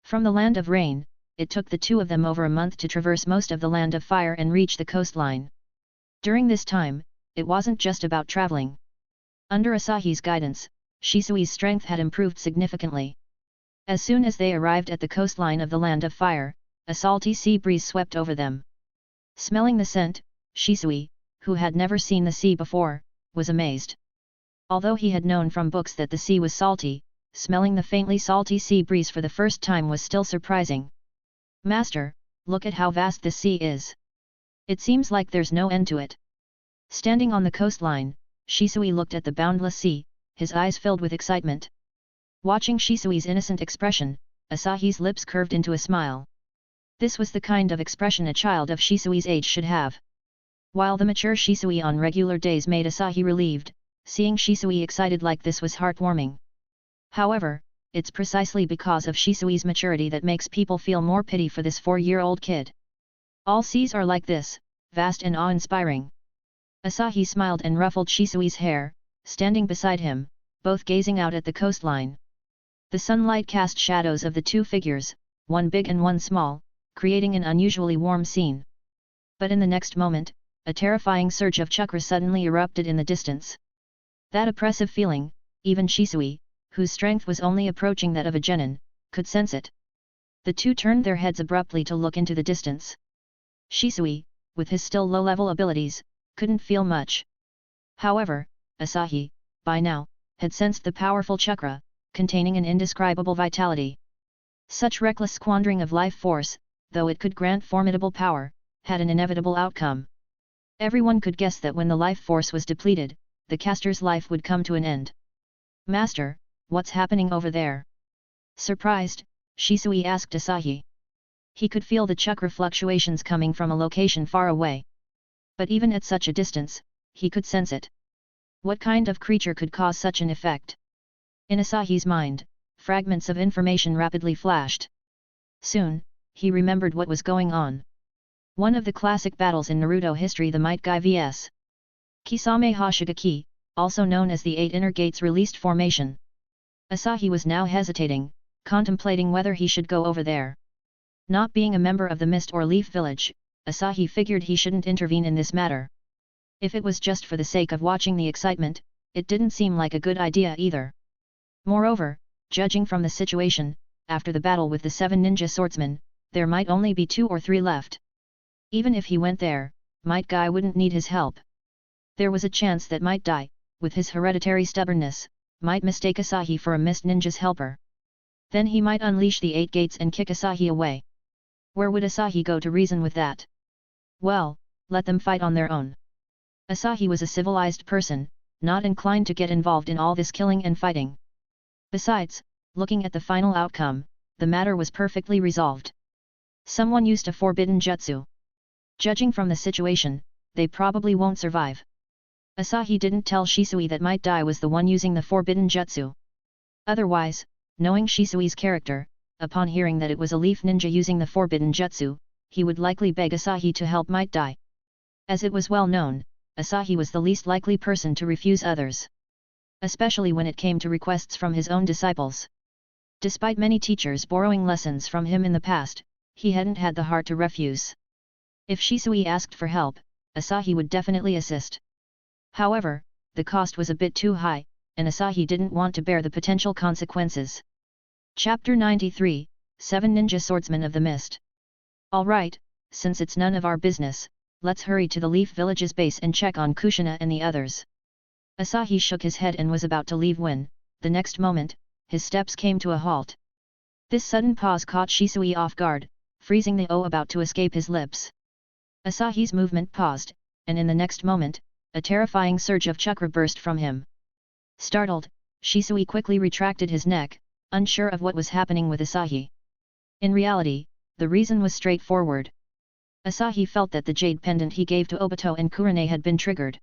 From the Land of Rain, it took the two of them over a month to traverse most of the Land of Fire and reach the coastline. During this time, it wasn't just about traveling. Under Asahi's guidance, Shisui's strength had improved significantly. As soon as they arrived at the coastline of the Land of Fire, a salty sea breeze swept over them. Smelling the scent, Shisui, who had never seen the sea before, was amazed. Although he had known from books that the sea was salty, smelling the faintly salty sea breeze for the first time was still surprising. Master, look at how vast this sea is. It seems like there's no end to it. Standing on the coastline, Shisui looked at the boundless sea, his eyes filled with excitement. Watching Shisui's innocent expression, Asahi's lips curved into a smile. This was the kind of expression a child of Shisui's age should have. While the mature Shisui on regular days made Asahi relieved, seeing Shisui excited like this was heartwarming. However, it's precisely because of Shisui's maturity that makes people feel more pity for this 4-year-old kid. All seas are like this, vast and awe-inspiring. Asahi smiled and ruffled Shisui's hair, standing beside him, both gazing out at the coastline. The sunlight cast shadows of the two figures, one big and one small, creating an unusually warm scene. But in the next moment, a terrifying surge of chakra suddenly erupted in the distance. That oppressive feeling, even Shisui, whose strength was only approaching that of a genin, could sense it. The two turned their heads abruptly to look into the distance. Shisui, with his still low-level abilities, couldn't feel much. However, Asahi, by now, had sensed the powerful chakra, containing an indescribable vitality. Such reckless squandering of life force, though it could grant formidable power, had an inevitable outcome. Everyone could guess that when the life force was depleted, the caster's life would come to an end. "Master, what's happening over there?" Surprised, Shisui asked Asahi. He could feel the chakra fluctuations coming from a location far away. But even at such a distance, he could sense it. What kind of creature could cause such an effect? In Asahi's mind, fragments of information rapidly flashed. Soon, he remembered what was going on. One of the classic battles in Naruto history, the Might Guy vs. Kisame Hoshigaki, also known as the Eight Inner Gates released formation. Asahi was now hesitating, contemplating whether he should go over there. Not being a member of the Mist or Leaf Village, Asahi figured he shouldn't intervene in this matter. If it was just for the sake of watching the excitement, it didn't seem like a good idea either. Moreover, judging from the situation, after the battle with the 7 ninja swordsmen, there might only be 2 or 3 left. Even if he went there, Might Guy wouldn't need his help. There was a chance that Might Guy, with his hereditary stubbornness, might mistake Asahi for a Mist Ninja's helper. Then he might unleash the 8 gates and kick Asahi away. Where would Asahi go to reason with that? Well, let them fight on their own. Asahi was a civilized person, not inclined to get involved in all this killing and fighting. Besides, looking at the final outcome, the matter was perfectly resolved. Someone used a forbidden jutsu. Judging from the situation, they probably won't survive. Asahi didn't tell Shisui that Might Guy was the one using the forbidden jutsu. Otherwise, knowing Shisui's character, upon hearing that it was a leaf ninja using the forbidden jutsu, he would likely beg Asahi to help Might Guy. As it was well known, Asahi was the least likely person to refuse others. Especially when it came to requests from his own disciples. Despite many teachers borrowing lessons from him in the past, he hadn't had the heart to refuse. If Shisui asked for help, Asahi would definitely assist. However, the cost was a bit too high, and Asahi didn't want to bear the potential consequences. Chapter 93, 7 Ninja Swordsmen of the Mist. Alright, since it's none of our business, let's hurry to the Leaf Village's base and check on Kushina and the others. Asahi shook his head and was about to leave when, the next moment, his steps came to a halt. This sudden pause caught Shisui off guard, freezing the O about to escape his lips. Asahi's movement paused, and in the next moment, a terrifying surge of chakra burst from him. Startled, Shisui quickly retracted his neck, unsure of what was happening with Asahi. In reality, the reason was straightforward. Asahi felt that the jade pendant he gave to Obito and Kurane had been triggered.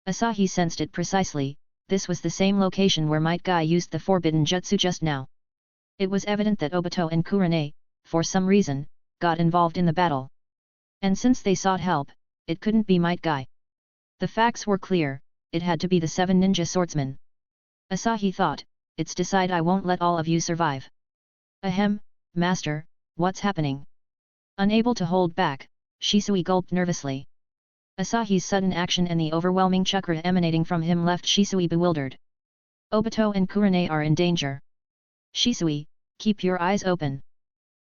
Asahi sensed it precisely, this was the same location where Might Guy used the forbidden jutsu just now. It was evident that Obito and Kurane, for some reason, got involved in the battle. And since they sought help, it couldn't be Might Guy. The facts were clear, it had to be the 7 ninja swordsmen. Asahi thought, it's decided I won't let all of you survive. Ahem, master, what's happening? Unable to hold back, Shisui gulped nervously. Asahi's sudden action and the overwhelming chakra emanating from him left Shisui bewildered. Obito and Kurane are in danger. Shisui, keep your eyes open.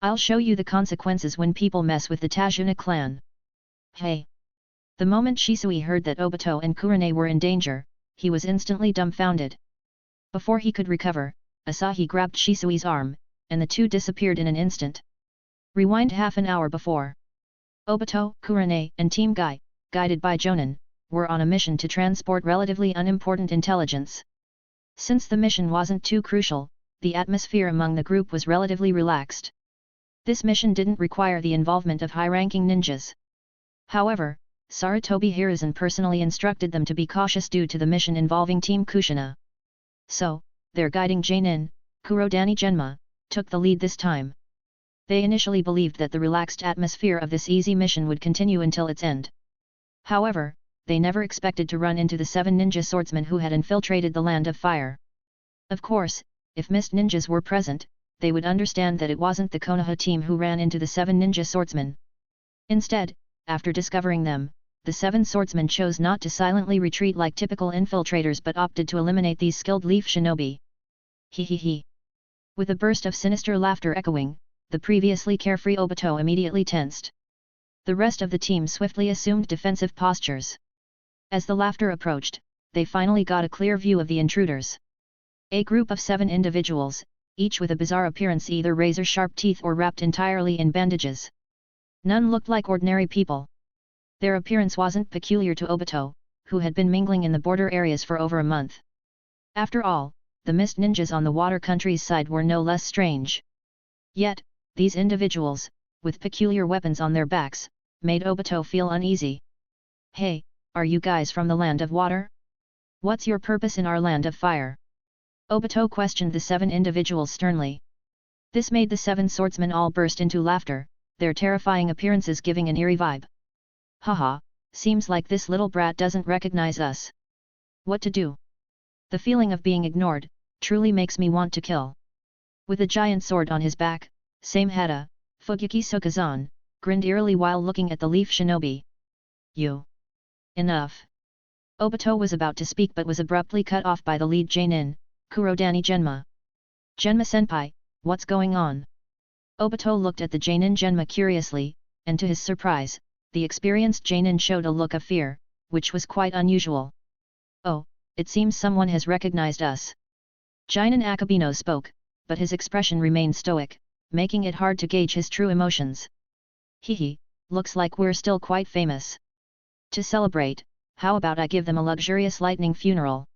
I'll show you the consequences when people mess with the Tajuna clan. Hey! The moment Shisui heard that Obito and Kurane were in danger, he was instantly dumbfounded. Before he could recover, Asahi grabbed Shisui's arm, and the two disappeared in an instant. Rewind half an hour before. Obito, Kurane, and Team Guy, guided by Jonin, were on a mission to transport relatively unimportant intelligence. Since the mission wasn't too crucial, the atmosphere among the group was relatively relaxed. This mission didn't require the involvement of high-ranking ninjas. However, Sarutobi Hiruzen personally instructed them to be cautious due to the mission involving Team Kushina. So, their guiding Jainin, Kurodani Genma, took the lead this time. They initially believed that the relaxed atmosphere of this easy mission would continue until its end. However, they never expected to run into the 7 ninja swordsmen who had infiltrated the land of fire. Of course, if mist ninjas were present, they would understand that it wasn't the Konoha team who ran into the 7 ninja swordsmen. Instead, after discovering them, the 7 swordsmen chose not to silently retreat like typical infiltrators but opted to eliminate these skilled leaf shinobi. He. With a burst of sinister laughter echoing, the previously carefree Obito immediately tensed. The rest of the team swiftly assumed defensive postures. As the laughter approached, they finally got a clear view of the intruders. A group of 7 individuals, each with a bizarre appearance, either razor-sharp teeth or wrapped entirely in bandages. None looked like ordinary people. Their appearance wasn't peculiar to Obito, who had been mingling in the border areas for over a month. After all, the mist ninjas on the water country's side were no less strange. Yet, these individuals, with peculiar weapons on their backs, made Obito feel uneasy. "Hey, are you guys from the land of water? What's your purpose in our land of fire?" Obito questioned the 7 individuals sternly. This made the 7 swordsmen all burst into laughter, their terrifying appearances giving an eerie vibe. "Haha, seems like this little brat doesn't recognize us. What to do? The feeling of being ignored truly makes me want to kill." With a giant sword on his back, Samehada, Fugyuki Sukazan, grinned eerily while looking at the leaf shinobi. "You. Enough." Obito was about to speak but was abruptly cut off by the lead Jainin, Kurodani Genma. "Genma senpai, what's going on?" Obito looked at the Jainin Genma curiously, and to his surprise, the experienced Jainin showed a look of fear, which was quite unusual. "Oh, it seems someone has recognized us." Jainin Akabino spoke, but his expression remained stoic, making it hard to gauge his true emotions. "Hehe, looks like we're still quite famous. To celebrate, how about I give them a luxurious lightning funeral?"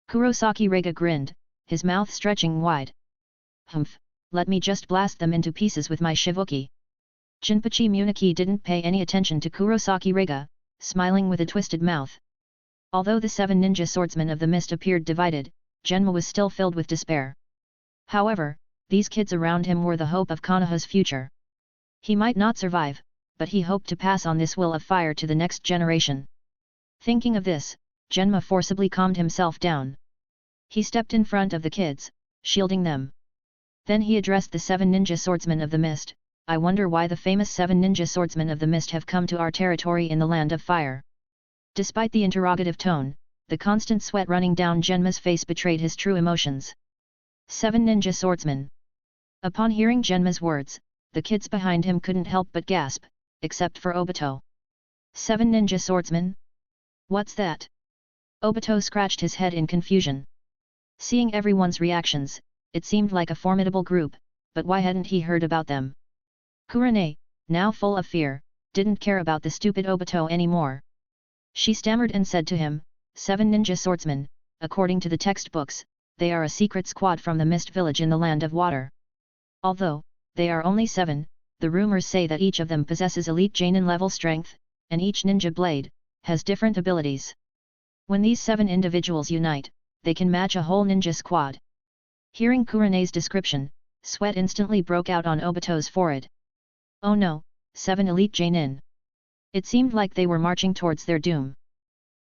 Kurosaki Rega grinned, his mouth stretching wide. "Humph, let me just blast them into pieces with my shivuki." Jinpachi Muniki didn't pay any attention to Kurosaki Rega, smiling with a twisted mouth. Although the 7 ninja swordsmen of the mist appeared divided, Genma was still filled with despair. However, these kids around him were the hope of Konoha's future. He might not survive, but he hoped to pass on this will of fire to the next generation. Thinking of this, Genma forcibly calmed himself down. He stepped in front of the kids, shielding them. Then he addressed the 7 ninja swordsmen of the mist. "I wonder why the famous 7 ninja swordsmen of the mist have come to our territory in the land of fire." Despite the interrogative tone, the constant sweat running down Genma's face betrayed his true emotions. 7 ninja swordsmen. Upon hearing Genma's words, the kids behind him couldn't help but gasp, except for Obito. 7 ninja swordsmen? What's that? Obito scratched his head in confusion. Seeing everyone's reactions, it seemed like a formidable group, but why hadn't he heard about them? Kurane, now full of fear, didn't care about the stupid Obito anymore. She stammered and said to him, 7 ninja swordsmen, according to the textbooks, they are a secret squad from the Mist Village in the Land of Water. Although they are only 7, the rumors say that each of them possesses elite Jainin level strength, and each ninja blade has different abilities. When these 7 individuals unite, they can match a whole ninja squad. Hearing Kurane's description, sweat instantly broke out on Obito's forehead. Oh no, 7 elite Jainin. It seemed like they were marching towards their doom.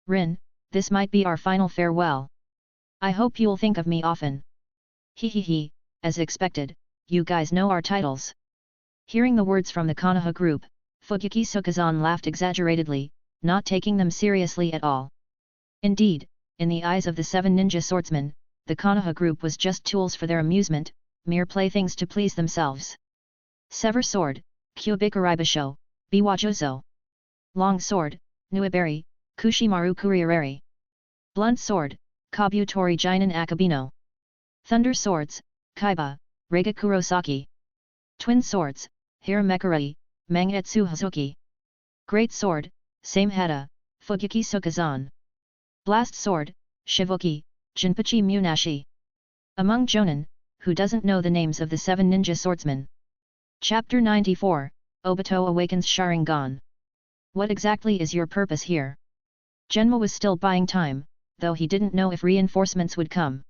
Rin, this might be our final farewell. I hope you'll think of me often. He, as expected, you guys know our titles. Hearing the words from the Konoha group, Fugyuki Sukazan laughed exaggeratedly, not taking them seriously at all. Indeed, in the eyes of the 7 ninja swordsmen, the Konoha group was just tools for their amusement, mere playthings to please themselves. Sever Sword, Kyubikaribasho, Biwajozo. Long Sword, Nuiberi, Kushimaru Kuriareri. Blunt Sword, Kabutori Jainin Akabino. Thunder Swords, Kaiba, Reiga Kurosaki. Twin Swords, Hiramekarai, Mangetsu Hazuki. Great Sword, Samehada, Fugyuki Sukazan. Blast Sword, Shivuki, Jinpachi Munashi. Among Jonin, who doesn't know the names of the 7 ninja swordsmen? Chapter 94, Obito awakens Sharingan. What exactly is your purpose here? Genma was still buying time, though he didn't know if reinforcements would come.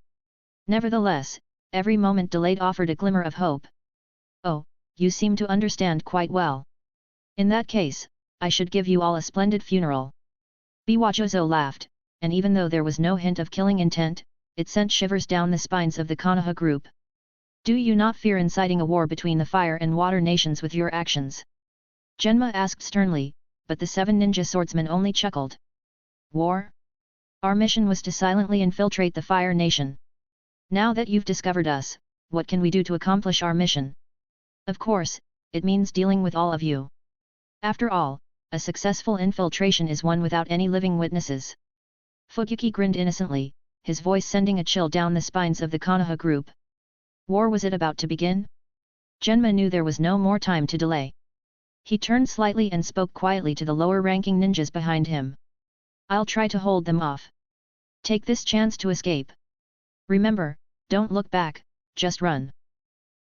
Nevertheless, every moment delayed offered a glimmer of hope. Oh, you seem to understand quite well. In that case, I should give you all a splendid funeral. Biwachozo laughed, and even though there was no hint of killing intent, it sent shivers down the spines of the Konoha group. Do you not fear inciting a war between the fire and water nations with your actions? Genma asked sternly, but the 7 ninja swordsmen only chuckled. War? Our mission was to silently infiltrate the Fire Nation. Now that you've discovered us, what can we do to accomplish our mission? Of course, it means dealing with all of you. After all, a successful infiltration is one without any living witnesses. Fugyuki grinned innocently, his voice sending a chill down the spines of the Konoha group. War was it about to begin? Genma knew there was no more time to delay. He turned slightly and spoke quietly to the lower-ranking ninjas behind him. I'll try to hold them off. Take this chance to escape. Remember, don't look back, just run.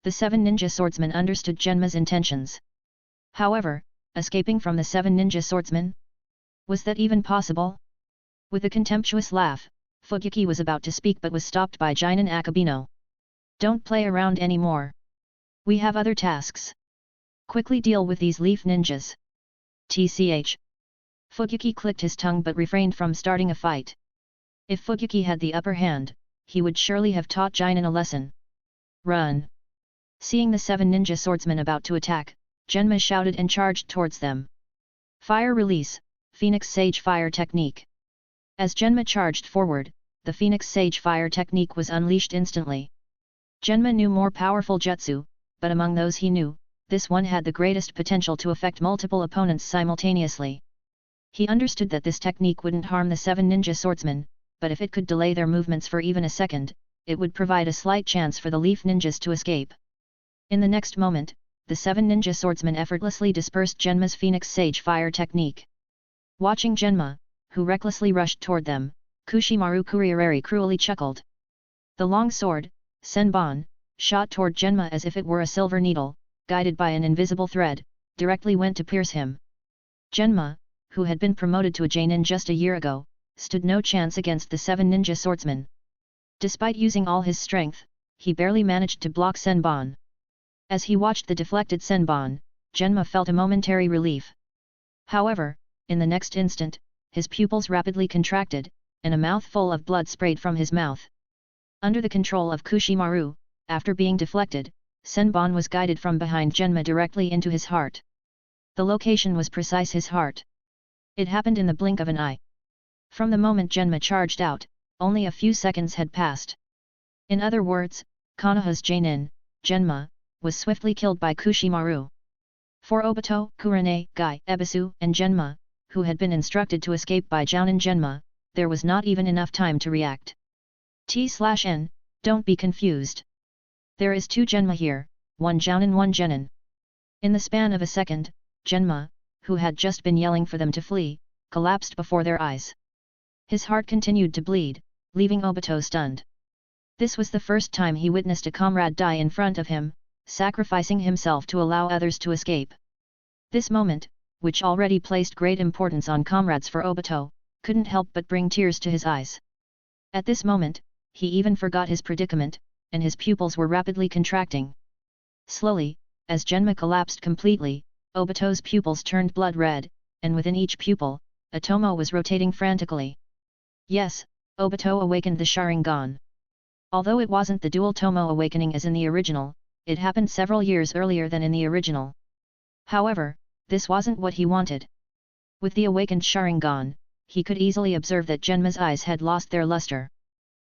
The 7 ninja swordsmen understood Genma's intentions. However, escaping from the 7 ninja swordsmen? Was that even possible? With a contemptuous laugh, Fugyuki was about to speak but was stopped by Jinin Akabino. Don't play around anymore. We have other tasks. Quickly deal with these leaf ninjas. TCH. Fugyuki clicked his tongue but refrained from starting a fight. If Fugyuki had the upper hand, he would surely have taught Jinin a lesson. Run! Seeing the 7 ninja swordsmen about to attack, Genma shouted and charged towards them. Fire release, Phoenix Sage Fire Technique. As Genma charged forward, the Phoenix Sage Fire Technique was unleashed instantly. Genma knew more powerful jutsu, but among those he knew, this one had the greatest potential to affect multiple opponents simultaneously. He understood that this technique wouldn't harm the 7 ninja swordsmen, but if it could delay their movements for even a second, it would provide a slight chance for the leaf ninjas to escape. In the next moment, the 7 ninja swordsmen effortlessly dispersed Genma's Phoenix Sage Fire Technique. Watching Genma, who recklessly rushed toward them, Kushimaru Kuriareri cruelly chuckled. The long sword, Senbon, shot toward Genma as if it were a silver needle, guided by an invisible thread, directly went to pierce him. Genma, who had been promoted to a Jonin just a year ago, stood no chance against the 7 ninja swordsmen. Despite using all his strength, he barely managed to block Senbon. As he watched the deflected Senbon, Genma felt a momentary relief. However, in the next instant, his pupils rapidly contracted, and a mouthful of blood sprayed from his mouth. Under the control of Kushimaru, after being deflected, Senbon was guided from behind Genma directly into his heart. The location was precise his heart. It happened in the blink of an eye. From the moment Genma charged out, only a few seconds had passed. In other words, Konoha's Jonin, Genma, was swiftly killed by Kushimaru. For Obito, Kurane, Gai, Ebisu, and Genma, who had been instructed to escape by Jounin Genma, there was not even enough time to react. T/N, don't be confused. There is 2 Genma here, 1 Jounin 1 Genin. In the span of a second, Genma, who had just been yelling for them to flee, collapsed before their eyes. His heart continued to bleed, leaving Obito stunned. This was the first time he witnessed a comrade die in front of him, sacrificing himself to allow others to escape. This moment, which already placed great importance on comrades for Obito, couldn't help but bring tears to his eyes. At this moment, he even forgot his predicament, and his pupils were rapidly contracting. Slowly, as Genma collapsed completely, Obito's pupils turned blood red, and within each pupil, a tomo was rotating frantically. Yes, Obito awakened the Sharingan. Although it wasn't the dual tomo awakening as in the original, it happened several years earlier than in the original. However, this wasn't what he wanted. With the awakened Sharingan, he could easily observe that Genma's eyes had lost their luster.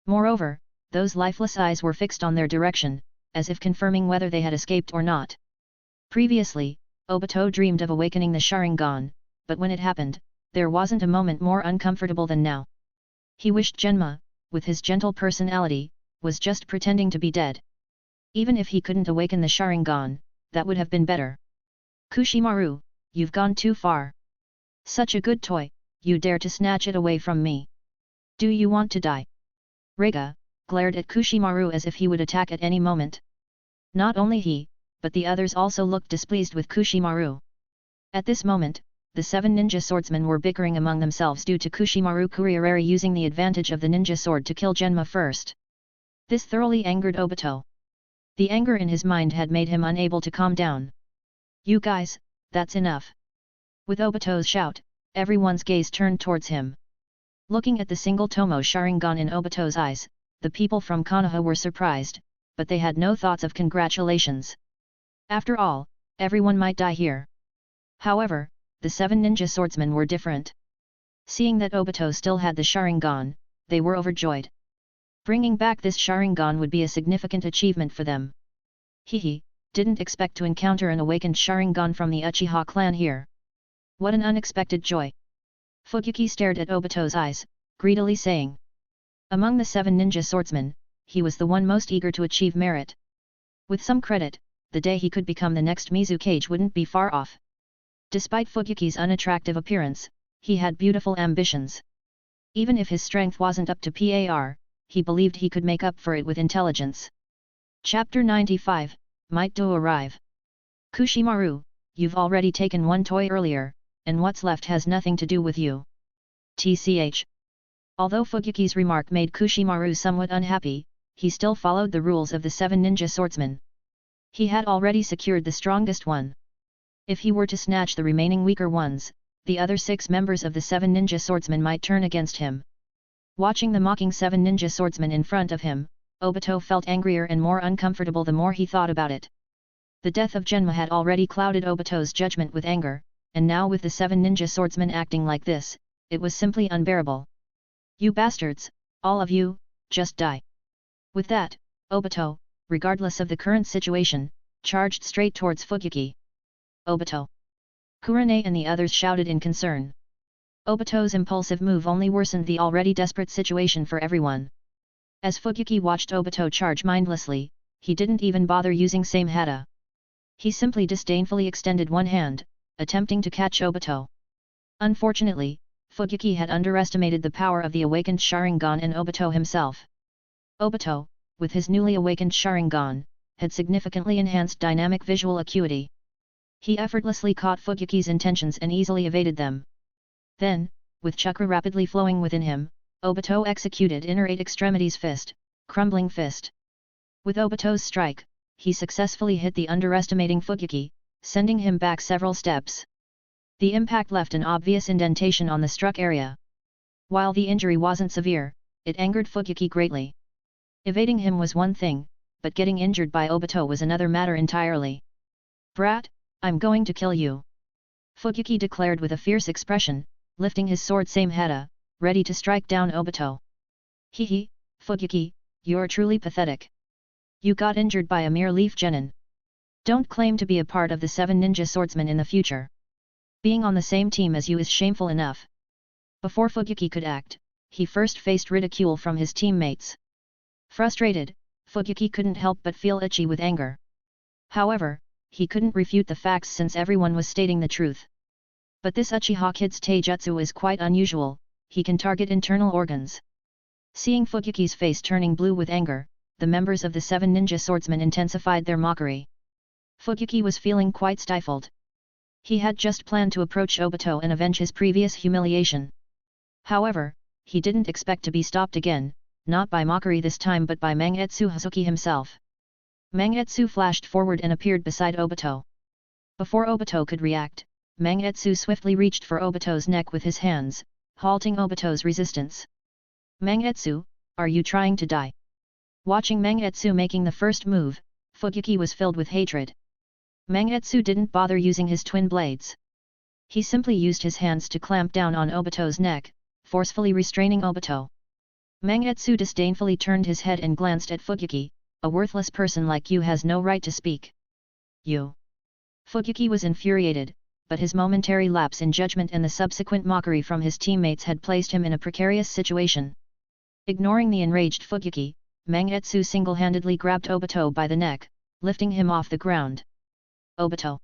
Moreover, those lifeless eyes were fixed on their direction, as if confirming whether they had escaped or not. Previously, Obito dreamed of awakening the Sharingan, but when it happened, there wasn't a moment more uncomfortable than now. He wished Genma, with his gentle personality, was just pretending to be dead. Even if he couldn't awaken the Sharingan, that would have been better. Kushimaru, you've gone too far. Such a good toy, you dare to snatch it away from me. Do you want to die? Rega glared at Kushimaru as if he would attack at any moment. Not only he, but the others also looked displeased with Kushimaru. At this moment, the 7 ninja swordsmen were bickering among themselves due to Kushimaru Kuriareri using the advantage of the ninja sword to kill Genma first. This thoroughly angered Obito. The anger in his mind had made him unable to calm down. You guys, that's enough. With Obito's shout, everyone's gaze turned towards him. Looking at the single Tomo Sharingan in Obito's eyes, the people from Konoha were surprised, but they had no thoughts of congratulations. After all, everyone might die here. However, the 7 ninja swordsmen were different. Seeing that Obito still had the Sharingan, they were overjoyed. Bringing back this Sharingan would be a significant achievement for them. Hehe, didn't expect to encounter an awakened Sharingan from the Uchiha clan here. What an unexpected joy! Fugyuki stared at Obito's eyes, greedily saying. Among the 7 ninja swordsmen, he was the one most eager to achieve merit. With some credit, the day he could become the next Mizukage wouldn't be far off. Despite Fugyuki's unattractive appearance, he had beautiful ambitions. Even if his strength wasn't up to par, he believed he could make up for it with intelligence. Chapter 95, Might Do Arrive. Kushimaru, you've already taken one toy earlier, and what's left has nothing to do with you. TCH. Although Fugyuki's remark made Kushimaru somewhat unhappy, he still followed the rules of the 7 ninja swordsmen. He had already secured the strongest one. If he were to snatch the remaining weaker ones, the other 6 members of the 7 ninja swordsmen might turn against him. Watching the mocking 7 ninja swordsmen in front of him, Obito felt angrier and more uncomfortable the more he thought about it. The death of Genma had already clouded Obito's judgment with anger, and now with the 7 ninja swordsmen acting like this, it was simply unbearable. You bastards, all of you, just die. With that, Obito, regardless of the current situation, charged straight towards Fugyuki. Obito! Kurane and the others shouted in concern. Obito's impulsive move only worsened the already desperate situation for everyone. As Fugyuki watched Obito charge mindlessly, he didn't even bother using Same Hata. He simply disdainfully extended one hand, attempting to catch Obito. Unfortunately, Fugyuki had underestimated the power of the awakened Sharingan and Obito himself. Obito, with his newly awakened Sharingan, had significantly enhanced dynamic visual acuity. He effortlessly caught Fugyuki's intentions and easily evaded them. Then, with chakra rapidly flowing within him, Obito executed Inner 8 Extremities Fist, Crumbling Fist. With Obito's strike, he successfully hit the underestimating Fugyuki, sending him back several steps. The impact left an obvious indentation on the struck area. While the injury wasn't severe, it angered Fugyuki greatly. Evading him was one thing, but getting injured by Obito was another matter entirely. Brat, I'm going to kill you! Fugyuki declared with a fierce expression, lifting his sword Same Hata, ready to strike down Obito. Hehe, Fugyuki, you're truly pathetic. You got injured by a mere leaf genin. Don't claim to be a part of the 7 ninja swordsmen in the future. Being on the same team as you is shameful enough. Before Fugyuki could act, he first faced ridicule from his teammates. Frustrated, Fugyuki couldn't help but feel itchy with anger. However, he couldn't refute the facts since everyone was stating the truth. But this Uchiha kid's taijutsu is quite unusual, he can target internal organs. Seeing Fugyuki's face turning blue with anger, the members of the 7 ninja swordsmen intensified their mockery. Fugyuki was feeling quite stifled. He had just planned to approach Obito and avenge his previous humiliation. However, he didn't expect to be stopped again, not by mockery this time but by Mangetsu Hazuki himself. Mangetsu flashed forward and appeared beside Obito. Before Obito could react, Mangetsu swiftly reached for Obito's neck with his hands, halting Obito's resistance. Mangetsu, are you trying to die? Watching Mangetsu making the first move, Fugyuki was filled with hatred. Mangetsu didn't bother using his twin blades. He simply used his hands to clamp down on Obito's neck, forcefully restraining Obito. Mangetsu disdainfully turned his head and glanced at Fugyuki. A worthless person like you has no right to speak. You. Fugyuki was infuriated, but his momentary lapse in judgment and the subsequent mockery from his teammates had placed him in a precarious situation. Ignoring the enraged Fugyuki, Mangetsu single-handedly grabbed Obito by the neck, lifting him off the ground. Obito.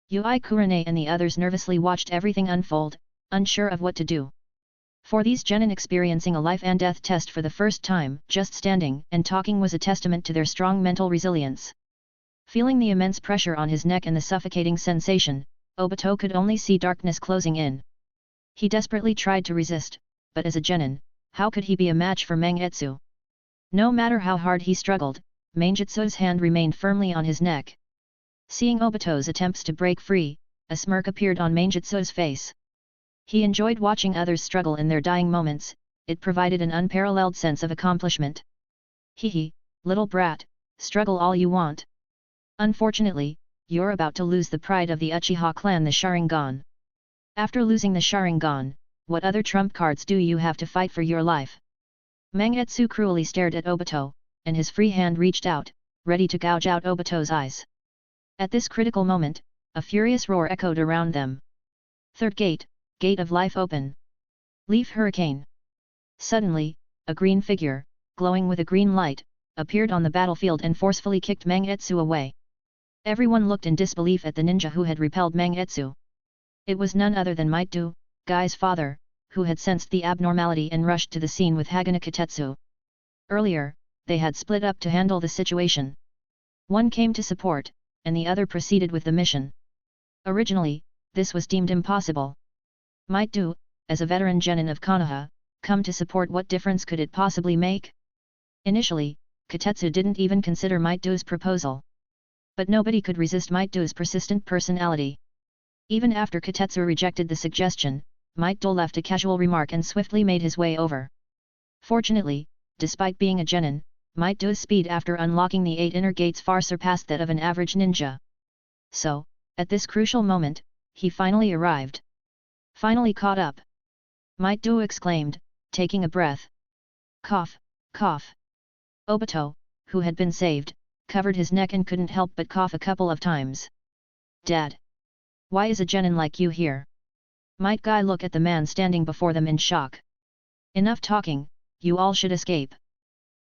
Yui Kurane and the others nervously watched everything unfold, unsure of what to do. For these genin experiencing a life and death test for the first time, just standing and talking was a testament to their strong mental resilience. Feeling the immense pressure on his neck and the suffocating sensation, Obito could only see darkness closing in. He desperately tried to resist, but as a genin, how could he be a match for Mangetsu? No matter how hard he struggled, Mangetsu's hand remained firmly on his neck. Seeing Obito's attempts to break free, a smirk appeared on Mangetsu's face. He enjoyed watching others struggle in their dying moments, it provided an unparalleled sense of accomplishment. Hee, little brat, struggle all you want. Unfortunately, you're about to lose the pride of the Uchiha clan, the Sharingan. After losing the Sharingan, what other trump cards do you have to fight for your life? Mangetsu cruelly stared at Obito, and his free hand reached out, ready to gouge out Obito's eyes. At this critical moment, a furious roar echoed around them. Third gate, Gate of Life open. Leaf Hurricane. Suddenly, a green figure, glowing with a green light, appeared on the battlefield and forcefully kicked Mangetsu away. Everyone looked in disbelief at the ninja who had repelled Mangetsu. It was none other than Might-do, Guy's father, who had sensed the abnormality and rushed to the scene with Hagana Kitetsu. Earlier, they had split up to handle the situation. One came to support, and the other proceeded with the mission. Originally, this was deemed impossible. Might-do, as a veteran genin of Konoha, come to support, what difference could it possibly make? Initially, Kitetsu didn't even consider Might-do's proposal. But nobody could resist Might-do's persistent personality. Even after Kitetsu rejected the suggestion, Might-do left a casual remark and swiftly made his way over. Fortunately, despite being a genin, Might-do's speed after unlocking the 8 inner gates far surpassed that of an average ninja. So, at this crucial moment, he finally arrived. Finally caught up! Might-do exclaimed, taking a breath. Cough, cough. Obito, who had been saved, covered his neck and couldn't help but cough a couple of times. Dad! Why is a genin like you here? Might Guy look at the man standing before them in shock. Enough talking, you all should escape.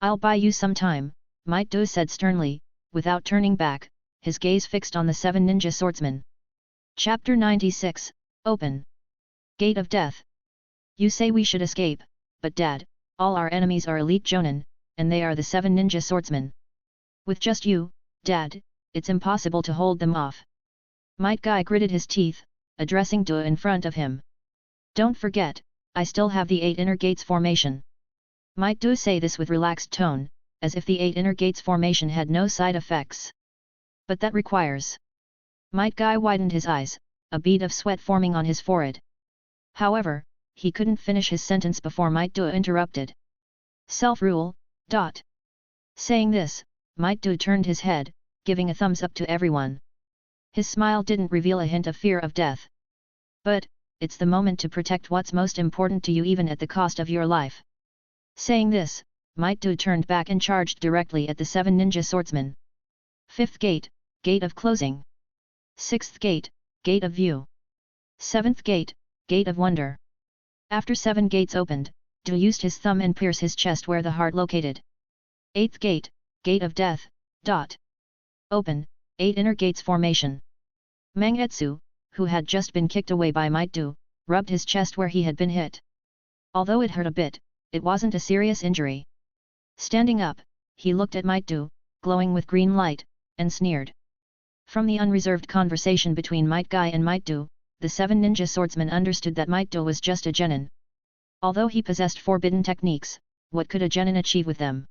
I'll buy you some time, Might-do said sternly, without turning back, his gaze fixed on the 7 ninja swordsmen. Chapter 96, Open. Gate of Death. You say we should escape, but Dad, all our enemies are elite jonin, and they are the 7 ninja swordsmen. With just you, Dad, it's impossible to hold them off. Might Guy gritted his teeth, addressing Do in front of him. Don't forget, I still have the 8 inner gates formation. Might Do say this with relaxed tone, as if the 8 inner gates formation had no side effects. But that requires. Might Guy widened his eyes, a bead of sweat forming on his forehead. However, he couldn't finish his sentence before Might Do interrupted. Self-rule, ... Saying this, Might Do turned his head, giving a thumbs up to everyone. His smile didn't reveal a hint of fear of death. But, it's the moment to protect what's most important to you even at the cost of your life. Saying this, Might Do turned back and charged directly at the 7 ninja swordsmen. 5th gate, Gate of Closing. 6th gate, Gate of View. 7th gate, Gate of Wonder. After 7 gates opened, Do used his thumb and pierce his chest where the heart located. 8th gate, Gate of Death, ... Open, 8 inner gates formation. Mangetsu, who had just been kicked away by Might-do, rubbed his chest where he had been hit. Although it hurt a bit, it wasn't a serious injury. Standing up, he looked at Might-do, glowing with green light, and sneered. From the unreserved conversation between Might Guy and Might-do, the 7 ninja swordsmen understood that Might-do was just a genin. Although he possessed forbidden techniques, what could a genin achieve with them?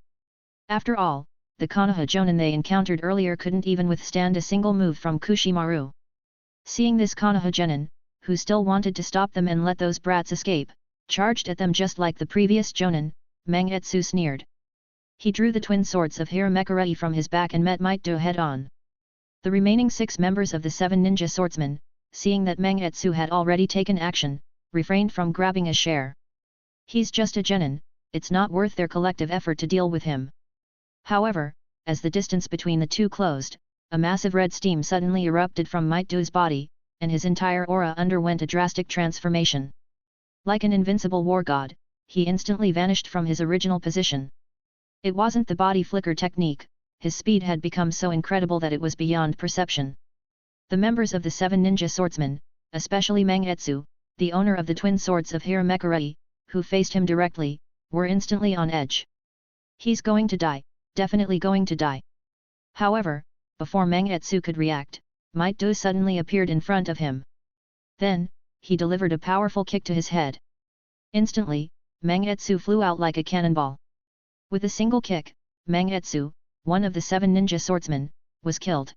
After all, the Konoha jonin they encountered earlier couldn't even withstand a single move from Kushimaru. Seeing this Konoha genin, who still wanted to stop them and let those brats escape, charged at them just like the previous jonin, Mangetsu sneered. He drew the twin swords of Hiramekura from his back and met Might-do head-on. The remaining 6 members of the 7 ninja swordsmen, seeing that Mangetsu had already taken action, refrained from grabbing a share. He's just a genin, it's not worth their collective effort to deal with him. However, as the distance between the two closed, a massive red steam suddenly erupted from Might-do's body, and his entire aura underwent a drastic transformation. Like an invincible war god, he instantly vanished from his original position. It wasn't the body flicker technique, his speed had become so incredible that it was beyond perception. The members of the 7 ninja swordsmen, especially Mangetsu, the owner of the twin swords of Hiramekura, who faced him directly, were instantly on edge. He's going to die, definitely going to die. However, before Mangetsu could react, Might-do suddenly appeared in front of him. Then, he delivered a powerful kick to his head. Instantly, Mangetsu flew out like a cannonball. With a single kick, Mangetsu, one of the 7 ninja swordsmen, was killed.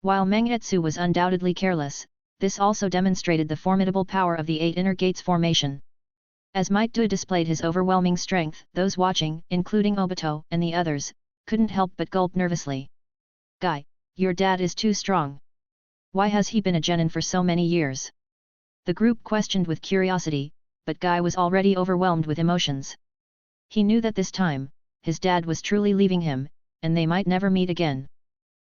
While Mangetsu was undoubtedly careless, This also demonstrated the formidable power of the 8 inner gates formation. As Might Do displayed his overwhelming strength, those watching, including Obito and the others, couldn't help but gulp nervously. "Guy, your dad is too strong. Why has he been a genin for so many years?" The group questioned with curiosity, but Guy was already overwhelmed with emotions. He knew that this time, his dad was truly leaving him, and they might never meet again.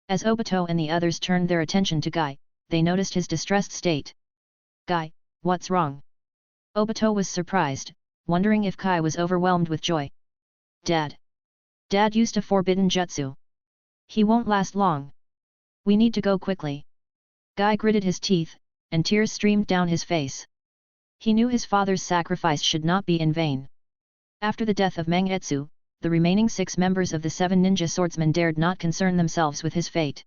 As Obito and the others turned their attention to Guy, they noticed his distressed state. "Guy, what's wrong?" Obito was surprised, wondering if Kai was overwhelmed with joy. "Dad. Dad used a forbidden jutsu. He won't last long. We need to go quickly." Guy gritted his teeth, and tears streamed down his face. He knew his father's sacrifice should not be in vain. After the death of Mangetsu, the remaining 6 members of the 7 ninja swordsmen dared not concern themselves with his fate.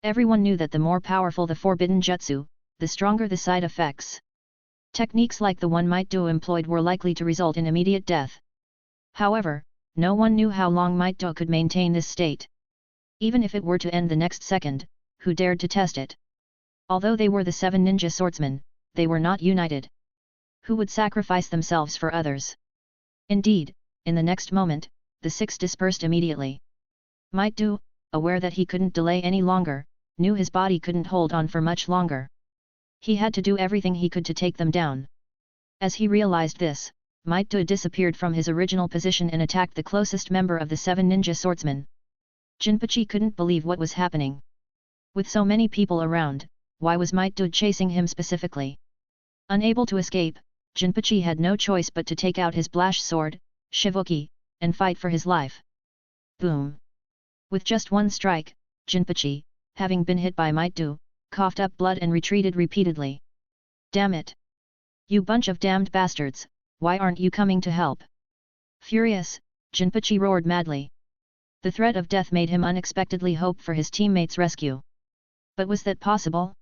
Everyone knew that the more powerful the forbidden jutsu, the stronger the side effects. Techniques like the one Might Do employed were likely to result in immediate death. However, no one knew how long Might Do could maintain this state. Even if it were to end the next second, who dared to test it? Although they were the 7 ninja swordsmen, they were not united. Who would sacrifice themselves for others? Indeed, in the next moment, the 6 dispersed immediately. Might Do, aware that he couldn't delay any longer, knew his body couldn't hold on for much longer. He had to do everything he could to take them down. As he realized this, Might Do disappeared from his original position and attacked the closest member of the 7 ninja swordsmen. Jinpachi couldn't believe what was happening. With so many people around, why was Might Do chasing him specifically? Unable to escape, Jinpachi had no choice but to take out his blash sword, Shivoki, and fight for his life. Boom! With just one strike, Jinpachi, having been hit by Might Do, coughed up blood and retreated repeatedly. "Damn it! You bunch of damned bastards, why aren't you coming to help?" Furious, Jinpachi roared madly. The threat of death made him unexpectedly hope for his teammates' rescue. But was that possible?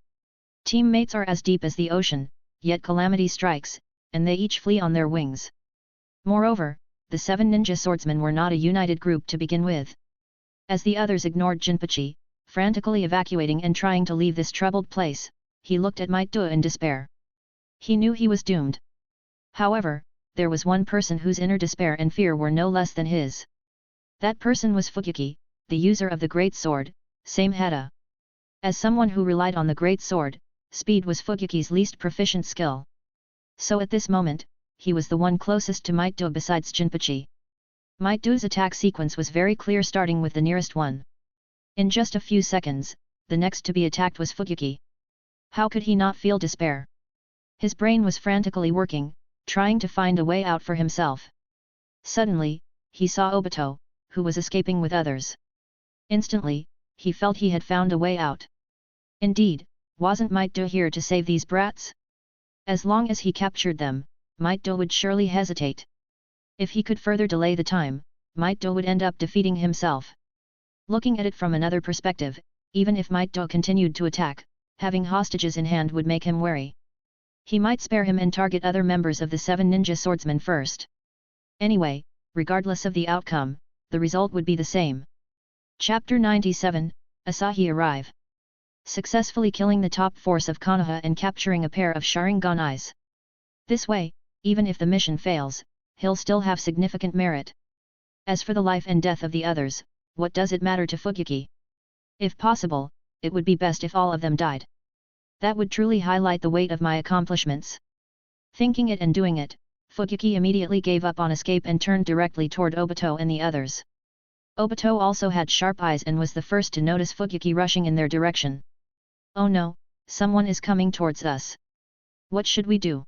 Teammates are as deep as the ocean, yet calamity strikes, and they each flee on their wings. Moreover, the 7 ninja swordsmen were not a united group to begin with. As the others ignored Jinpachi, frantically evacuating and trying to leave this troubled place, he looked at Might Do in despair. He knew he was doomed. However, there was one person whose inner despair and fear were no less than his. That person was Fukyuki, the user of the Great Sword, Samehada. As someone who relied on the Great Sword, speed was Fukyuki's least proficient skill. So at this moment, he was the one closest to Might Do besides Jinpachi. Might Do's attack sequence was very clear, starting with the nearest one. In just a few seconds, the next to be attacked was Fukyuki. How could he not feel despair? His brain was frantically working, trying to find a way out for himself. Suddenly, he saw Obito, who was escaping with others. Instantly, he felt he had found a way out. Indeed, wasn't Might Do here to save these brats? As long as he captured them, Might Do would surely hesitate. If he could further delay the time, Might Do would end up defeating himself. Looking at it from another perspective, even if Might Do continued to attack, having hostages in hand would make him wary. He might spare him and target other members of the 7 ninja swordsmen first. Anyway, regardless of the outcome, the result would be the same. Chapter 97, Asahi arrive. Successfully killing the top force of Konoha and capturing a pair of Sharingan eyes. This way, even if the mission fails, he'll still have significant merit. As for the life and death of the others, what does it matter to Fukyuki? If possible, it would be best if all of them died. That would truly highlight the weight of my accomplishments. Thinking it and doing it, Fukyuki immediately gave up on escape and turned directly toward Obito and the others. Obito also had sharp eyes and was the first to notice Fukyuki rushing in their direction. "Oh no, someone is coming towards us. What should we do?"